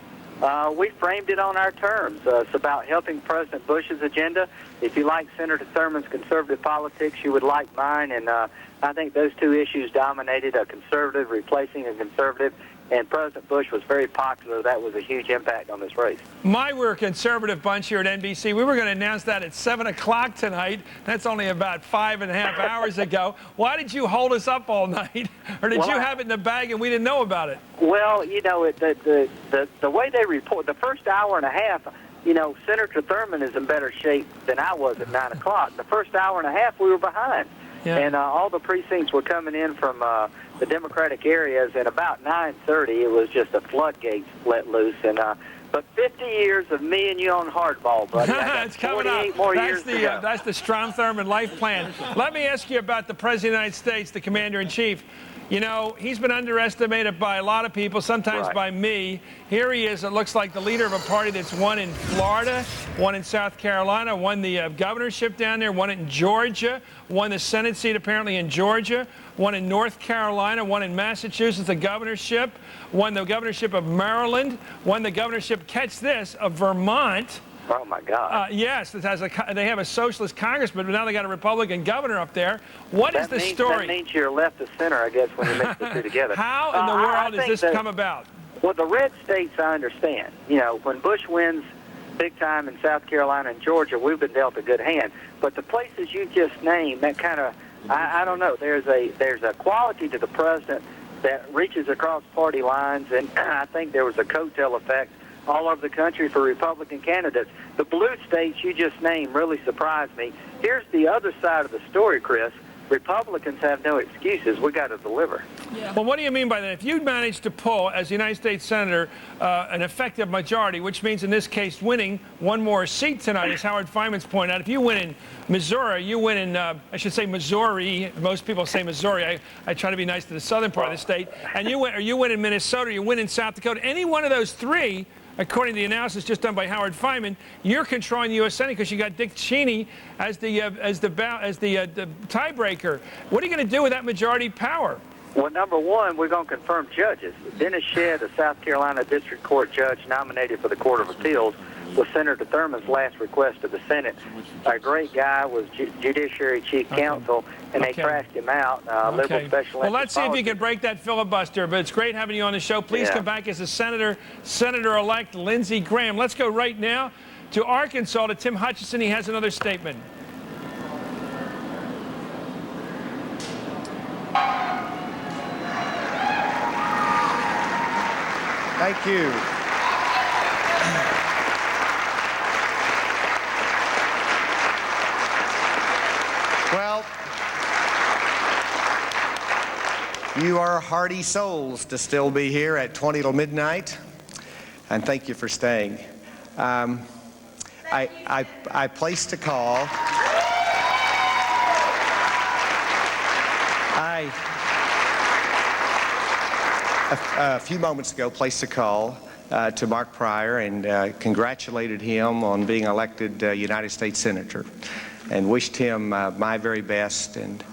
We framed it on our terms. It's about helping President Bush's agenda. If you like Senator Thurman's conservative politics, you would like mine. And I think those two issues dominated, a conservative replacing a conservative. And President Bush was very popular. That was a huge impact on this race. We're a conservative bunch here at NBC. We were going to announce that at 7 o'clock tonight. That's only about 5.5 hours ago. Why did you hold us up all night? Or did you have it in the bag and we didn't know about it? Well, you know, the way they report, the first hour and a half, you know, Senator Thurman is in better shape than I was at 9 o'clock. The first hour and a half, we were behind. Yeah. And all the precincts were coming in from the Democratic areas, and about 9:30, it was just a floodgates let loose. And but 50 years of me and you on hardball, buddy. It's coming up. More years to go. That's the Strom Thurmond life plan. Let me ask you about the President of the United States, the Commander-in-Chief. You know, he's been underestimated by a lot of people, sometimes by me. Here he is, it looks like the leader of a party that's won in Florida, won in South Carolina, won the governorship down there, won it in Georgia, won the Senate seat apparently in Georgia, won in North Carolina, won in Massachusetts the governorship, won the governorship of Maryland, won the governorship, catch this, of Vermont. Oh, my God. Yes, they have a socialist congressman, but now they got a Republican governor up there. What is the story? That means you're left of center, I guess, when you mix the two together. How in the world does this come about? Well, the red states, I understand. You know, when Bush wins big time in South Carolina and Georgia, we've been dealt a good hand. But the places you just named, that kind of, I don't know, there's a quality to the president that reaches across party lines, and I think there was a coattail effect all over the country for Republican candidates. The blue states you just named really surprised me. Here's the other side of the story, Chris. Republicans have no excuses. We got to deliver. Yeah. Well, what do you mean by that? If you'd managed to pull, as United States Senator, an effective majority, which means in this case winning one more seat tonight, as Howard Fineman's pointed out, if you win in Missouri, you win in, I should say Missouri. Most people say Missouri. I try to be nice to the southern part of the state. And you win in Minnesota, you win in South Dakota. Any one of those three, according to the analysis just done by Howard Fineman, you're controlling the U.S. Senate because you got Dick Cheney as the tiebreaker. What are you going to do with that majority power? Well, number one, we're going to confirm judges. Dennis Shedd, a South Carolina District Court judge nominated for the Court of Appeals, was Senator Thurman's last request to the Senate. A great guy, was Judiciary Chief Counsel, and they crashed him out. Liberal special Well, let's see if you can break that filibuster. But it's great having you on the show. Please come back as a Senator-elect Lindsey Graham. Let's go right now to Arkansas, to Tim Hutchinson. He has another statement. Thank you. Well, you are hearty souls to still be here at 20 till midnight, and thank you for staying. I placed a call. A few moments ago, placed a call to Mark Pryor and congratulated him on being elected United States Senator, and wished him my very best and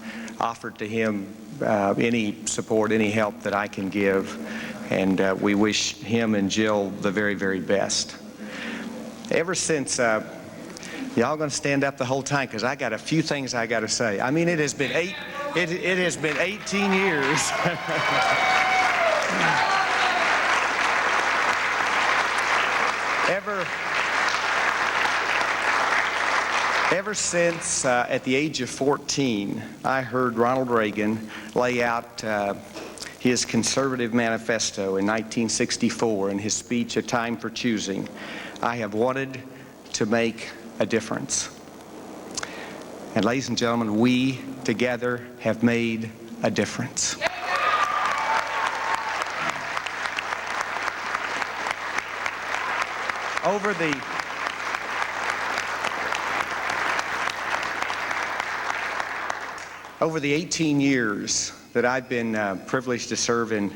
offered to him any support, any help that I can give, and we wish him and Jill the very, very best. Ever since, y'all gonna stand up the whole time because I got a few things I got to say. I mean, it has been 18 years. Ever since at the age of 14, I heard Ronald Reagan lay out his conservative manifesto in 1964 in his speech, A Time for Choosing, I have wanted to make a difference. And ladies and gentlemen, we together have made a difference. Over the 18 years that I've been privileged to serve in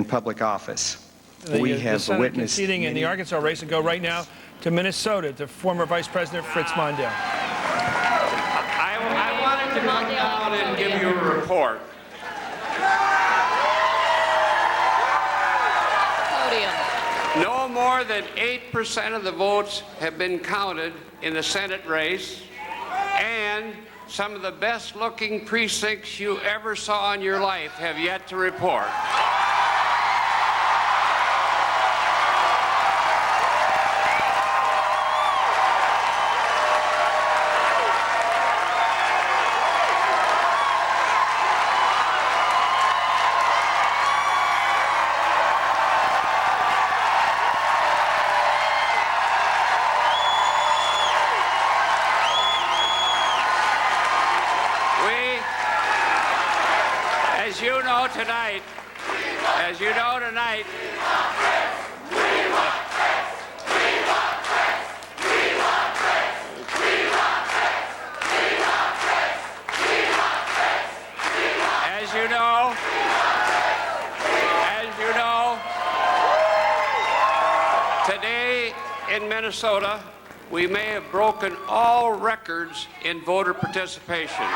public office, we have witnessed conceding in the Arkansas race, and go right now to Minnesota to former Vice President Fritz Mondale. I wanted to come out and give you a report. more than 8% of the votes have been counted in the Senate race, and some of the best-looking precincts you ever saw in your life have yet to report. As you know tonight, today in Minnesota, we may have broken all records in voter participation.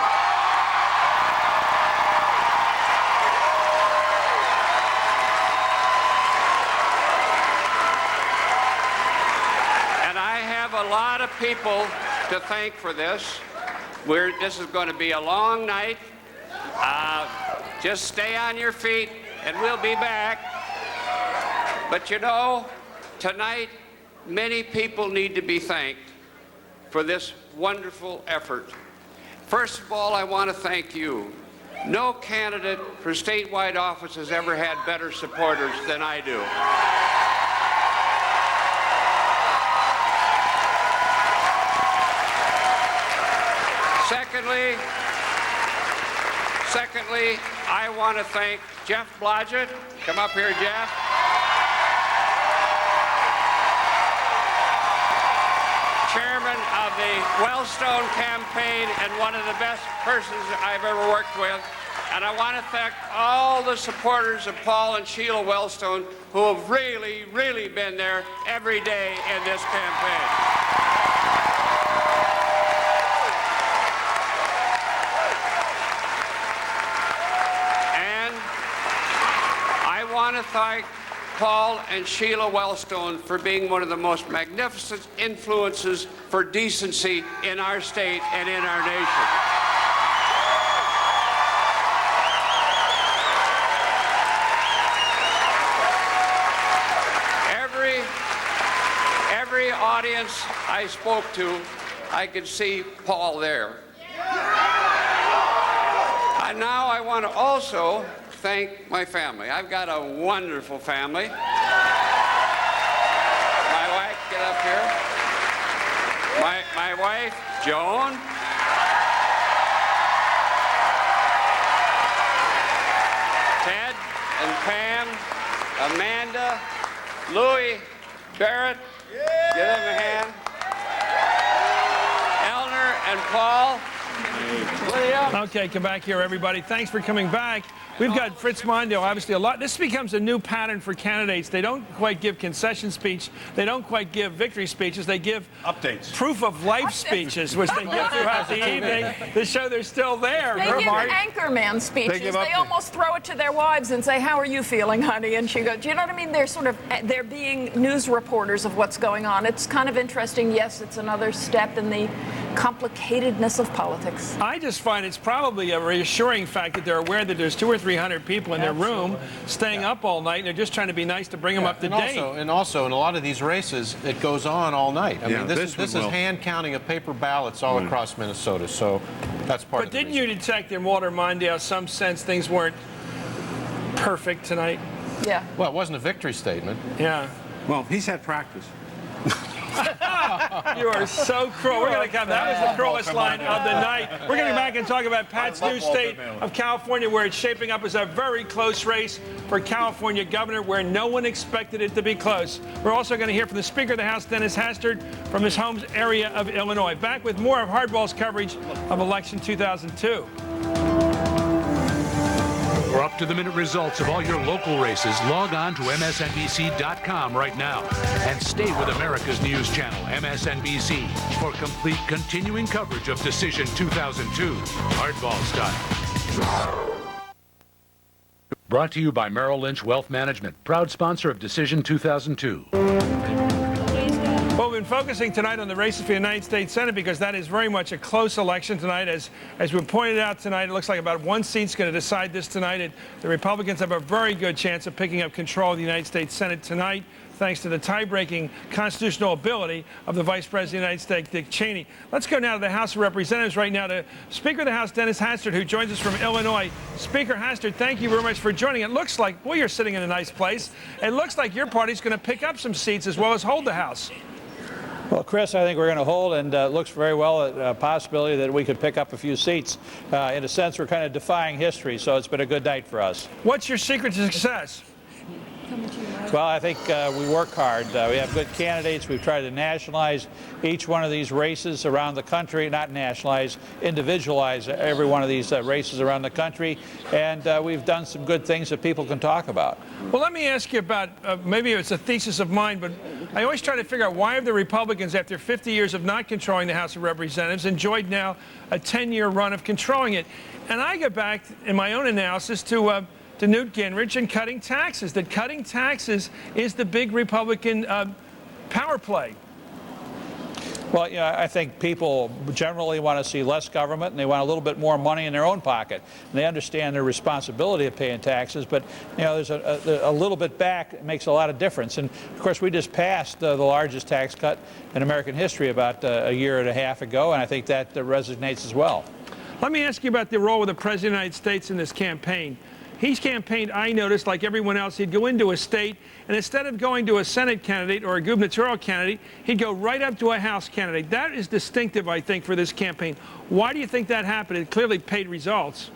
A lot of people to thank for this. This is going to be a long night. Just stay on your feet and we'll be back. But you know, tonight many people need to be thanked for this wonderful effort. First of all, I want to thank you. No candidate for statewide office has ever had better supporters than I do. Secondly, I want to thank Jeff Blodgett. Come up here, Jeff. Chairman of the Wellstone campaign and one of the best persons I've ever worked with. And I want to thank all the supporters of Paul and Sheila Wellstone who have really, really been there every day in this campaign. I want to thank Paul and Sheila Wellstone for being one of the most magnificent influences for decency in our state and in our nation. Every audience I spoke to, I could see Paul there. And now I want to also thank my family. I've got a wonderful family. My wife, get up here. My wife, Joan. Ted and Pam, Amanda, Louis, Barrett, give them a hand. Eleanor and Paul. Okay, come back here, everybody. Thanks for coming back. We've got Fritz Mondale, obviously a lot. This becomes a new pattern for candidates. They don't quite give concession speech. They don't quite give victory speeches. They give updates, proof of life speeches, which they give throughout the evening to show they're still there. They give anchorman speeches. They almost throw it to their wives and say, "How are you feeling, honey?" And she goes, "You know what I mean?" They're being news reporters of what's going on. It's kind of interesting. Yes, it's another step in the complicatedness of politics. I just find it's probably a reassuring fact that they're aware that there's 200 or 300 people in their room staying up all night, and they're just trying to be nice to bring them up to date. And also, in a lot of these races, it goes on all night. I mean, this is will. hand counting of paper ballots all across Minnesota, so that's part of it. But didn't you detect in Walter Mondale some sense things weren't perfect tonight? Yeah. Well, it wasn't a victory statement. Yeah. Well, he's had practice. You are so cruel. We're going to come. That was the cruelest line of the night. We're going to go back and talk about Pat's new state of California, where it's shaping up as a very close race for California governor, where no one expected it to be close. We're also going to hear from the Speaker of the House, Dennis Hastert, from his home area of Illinois. Back with more of Hardball's coverage of election 2002. For up-to-the-minute results of all your local races, log on to MSNBC.com right now. And stay with America's news channel, MSNBC, for complete continuing coverage of Decision 2002, Hardball style. Brought to you by Merrill Lynch Wealth Management, proud sponsor of Decision 2002. focusing tonight on the races for the United States Senate because that is very much a close election tonight. As we pointed out tonight, it looks like about one seat's going to decide this tonight. The Republicans have a very good chance of picking up control of the United States Senate tonight, thanks to the tie-breaking constitutional ability of the Vice President of the United States, Dick Cheney. Let's go now to the House of Representatives right now to Speaker of the House, Dennis Hastert, who joins us from Illinois. Speaker Hastert, thank you very much for joining. It looks like, boy, you're sitting in a nice place. It looks like your party's going to pick up some seats as well as hold the House. Well, Chris, I think we're going to hold, and it looks very well a possibility that we could pick up a few seats. In a sense, we're kind of defying history, so it's been a good night for us. What's your secret to success? Well, I think we work hard. We have good candidates. We've tried to nationalize each one of these races around the country, not nationalize, individualize every one of these races around the country, and we've done some good things that people can talk about. Well, let me ask you about, maybe it's a thesis of mine, but I always try to figure out why have the Republicans, after 50 years of not controlling the House of Representatives, enjoyed now a 10-year run of controlling it. And I go back in my own analysis to Newt Gingrich and cutting taxes, that cutting taxes is the big Republican power play. Well, you know, I think people generally want to see less government, and they want a little bit more money in their own pocket. And they understand their responsibility of paying taxes, but you know, there's a little bit back. It makes a lot of difference. And of course, we just passed the largest tax cut in American history about a year and a half ago, and I think that resonates as well. Let me ask you about the role of the President of the United States in this campaign. He's campaigned, I noticed, like everyone else, he'd go into a state, and instead of going to a Senate candidate or a gubernatorial candidate, he'd go right up to a House candidate. That is distinctive, I think, for this campaign. Why do you think that happened? It clearly paid results.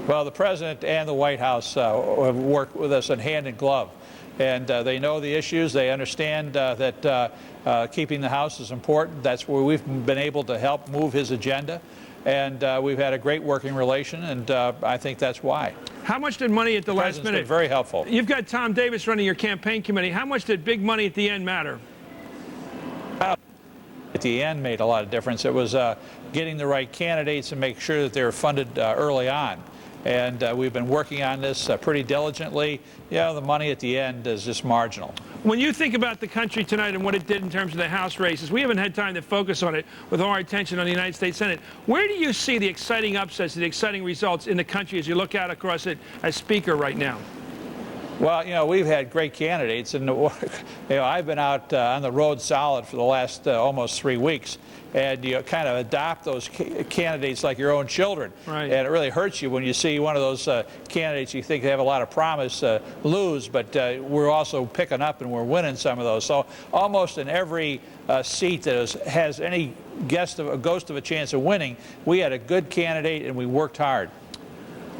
Well, the President and the White House have worked with us in hand in glove. And they know the issues. They understand that keeping the House is important. That's where we've been able to help move his agenda. And we've had a great working relation, and I think that's why. How much did money at the last minute? Been very helpful. You've got Tom Davis running your campaign committee. How much did big money at the end matter? At the end made a lot of difference. It was getting the right candidates and make sure that they were funded early on. And we've been working on this pretty diligently. Yeah, the money at the end is just marginal. When you think about the country tonight and what it did in terms of the House races, we haven't had time to focus on it with all our attention on the United States Senate. Where do you see the exciting upsets, the exciting results in the country as you look out across it as Speaker right now? Well, you know, we've had great candidates, and you know, I've been out on the road solid for the last almost 3 weeks, and you kind of adopt those candidates like your own children. Right. And it really hurts you when you see one of those candidates you think they have a lot of promise lose, but we're also picking up and we're winning some of those. So almost in every seat that has any ghost of a chance of winning, we had a good candidate and we worked hard.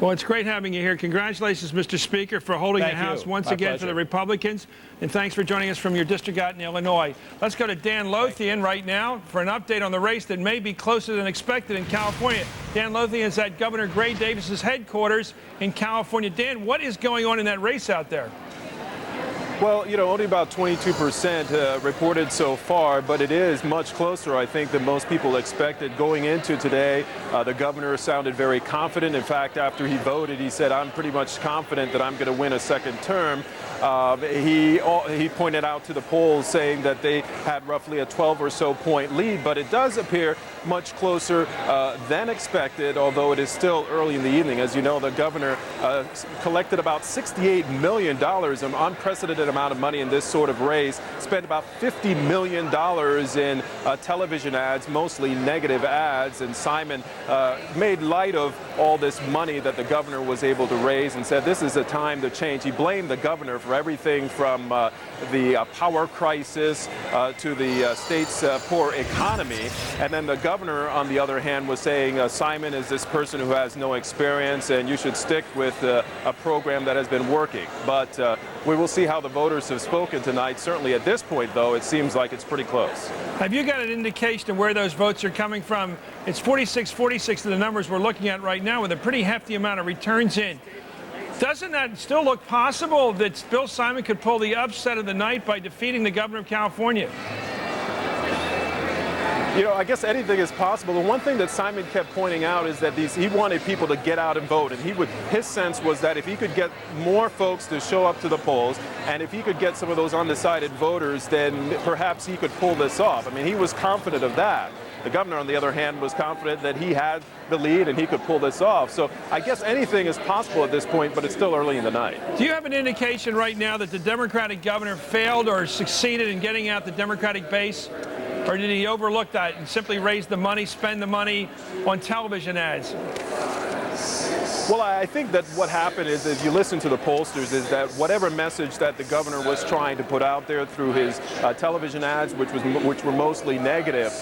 Well, it's great having you here. Congratulations, Mr. Speaker, for holding the House once again for the Republicans. And thanks for joining us from your district out in Illinois. Let's go to Dan Lothian right now for an update on the race that may be closer than expected in California. Dan Lothian is at Governor Gray Davis's headquarters in California. Dan, what is going on in that race out there? Well, you know, only about 22% reported so far, but it is much closer, I think, than most people expected. Going into today, the governor sounded very confident. In fact, after he voted, he said, I'm pretty much confident that I'm going to win a second term. He pointed out to the polls saying that they had roughly a 12 or so point lead, but it does appear much closer than expected, although it is still early in the evening. As you know, the governor collected about $68 million, an unprecedented amount of money in this sort of race, spent about $50 million in television ads, mostly negative ads, and Simon made light of all this money that the governor was able to raise and said this is a time to change. He blamed the governor for everything from the power crisis to the state's poor economy. And then the governor, on the other hand, was saying Simon is this person who has no experience and you should stick with a program that has been working. But we will see how the voters have spoken tonight. Certainly at this point, though, it seems like it's pretty close. Have you got an indication of where those votes are coming from? It's 46-46 to the numbers we're looking at right now with a pretty hefty amount of returns in. Doesn't that still look possible that Bill Simon could pull the upset of the night by defeating the governor of California? You know, I guess anything is possible. The one thing that Simon kept pointing out is that he wanted people to get out and vote, and his sense was that if he could get more folks to show up to the polls, and if he could get some of those undecided voters, then perhaps he could pull this off. I mean, he was confident of that. The governor, on the other hand, was confident that he had the lead and he could pull this off. So I guess anything is possible at this point, but it's still early in the night. Do you have an indication right now that the Democratic governor failed or succeeded in getting out the Democratic base? Or did he overlook that and simply raise the money, spend the money on television ads? Well, I think that what happened is, if you listen to the pollsters, is that whatever message that the governor was trying to put out there through his television ads, which were mostly negative,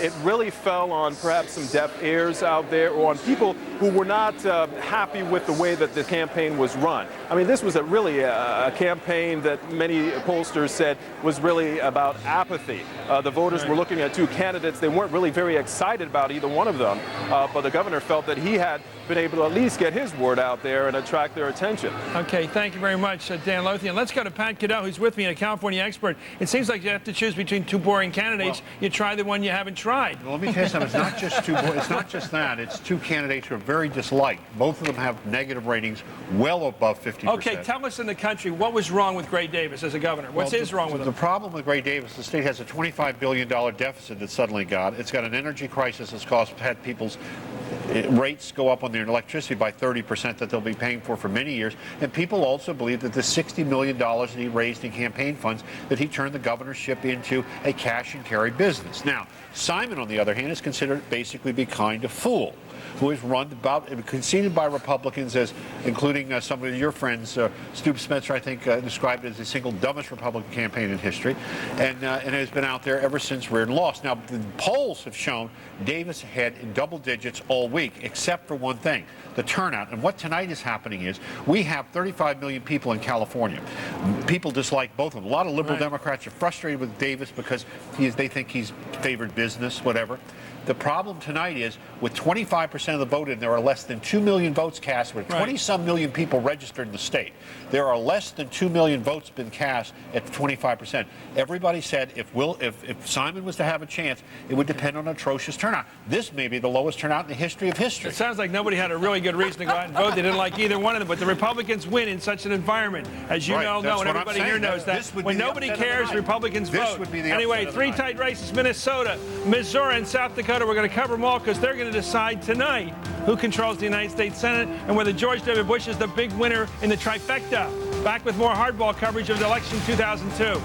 it really fell on perhaps some deaf ears out there, or on people who were not happy with the way that the campaign was run. I mean, this was really a campaign that many pollsters said was really about apathy. The voters were looking at two candidates. They weren't really very excited about either one of them, but the governor felt that he had been able to at least get his word out there and attract their attention. Okay, thank you very much, Dan Lothian. Let's go to Pat Caddell, who's with me, a California expert. It seems like you have to choose between two boring candidates. Well, you try the one you haven't tried. Well, let me tell you something. It's not just it's not just that. It's two candidates who are very disliked. Both of them have negative ratings well above 50%. Okay, tell us in the country what was wrong with Gray Davis as a governor. What's wrong with him? The problem with Gray Davis, the state has a $25 billion deficit that suddenly got. It's got an energy crisis that's had people's rates go up on their electricity by 30% that they'll be paying for many years. And people also believe that the $60 million that he raised in campaign funds, that he turned the governorship into a cash and carry business. Now, Simon, on the other hand, is considered basically be kind of fool, who is conceded by Republicans as, including some of your friends, Stu Spencer, I think, described it as the single dumbest Republican campaign in history, and has been out there ever since Reardon lost. Now, the polls have shown Davis ahead in double digits all week, except for one thing, the turnout. And what tonight is happening is we have 35 million people in California. People dislike both of them. A lot of liberal Democrats are frustrated with Davis because they think he's favored business, whatever. The problem tonight is, with 25% of the vote in, there are less than 2 million votes cast, with 20-some million people registered in the state. There are less than 2 million votes been cast at 25%. Everybody said if Simon was to have a chance, it would depend on atrocious turnout. This may be the lowest turnout in the history of history. It sounds like nobody had a really good reason to go out and vote. They didn't like either one of them, but the Republicans win in such an environment, as you all know, and everybody here knows that. When nobody cares, Republicans vote. Anyway, three tight races: Minnesota, Missouri, and South Dakota. We're going to cover them all because they're going to decide tonight who controls the United States Senate and whether George W. Bush is the big winner in the trifecta. Back with more hardball coverage of the election 2002.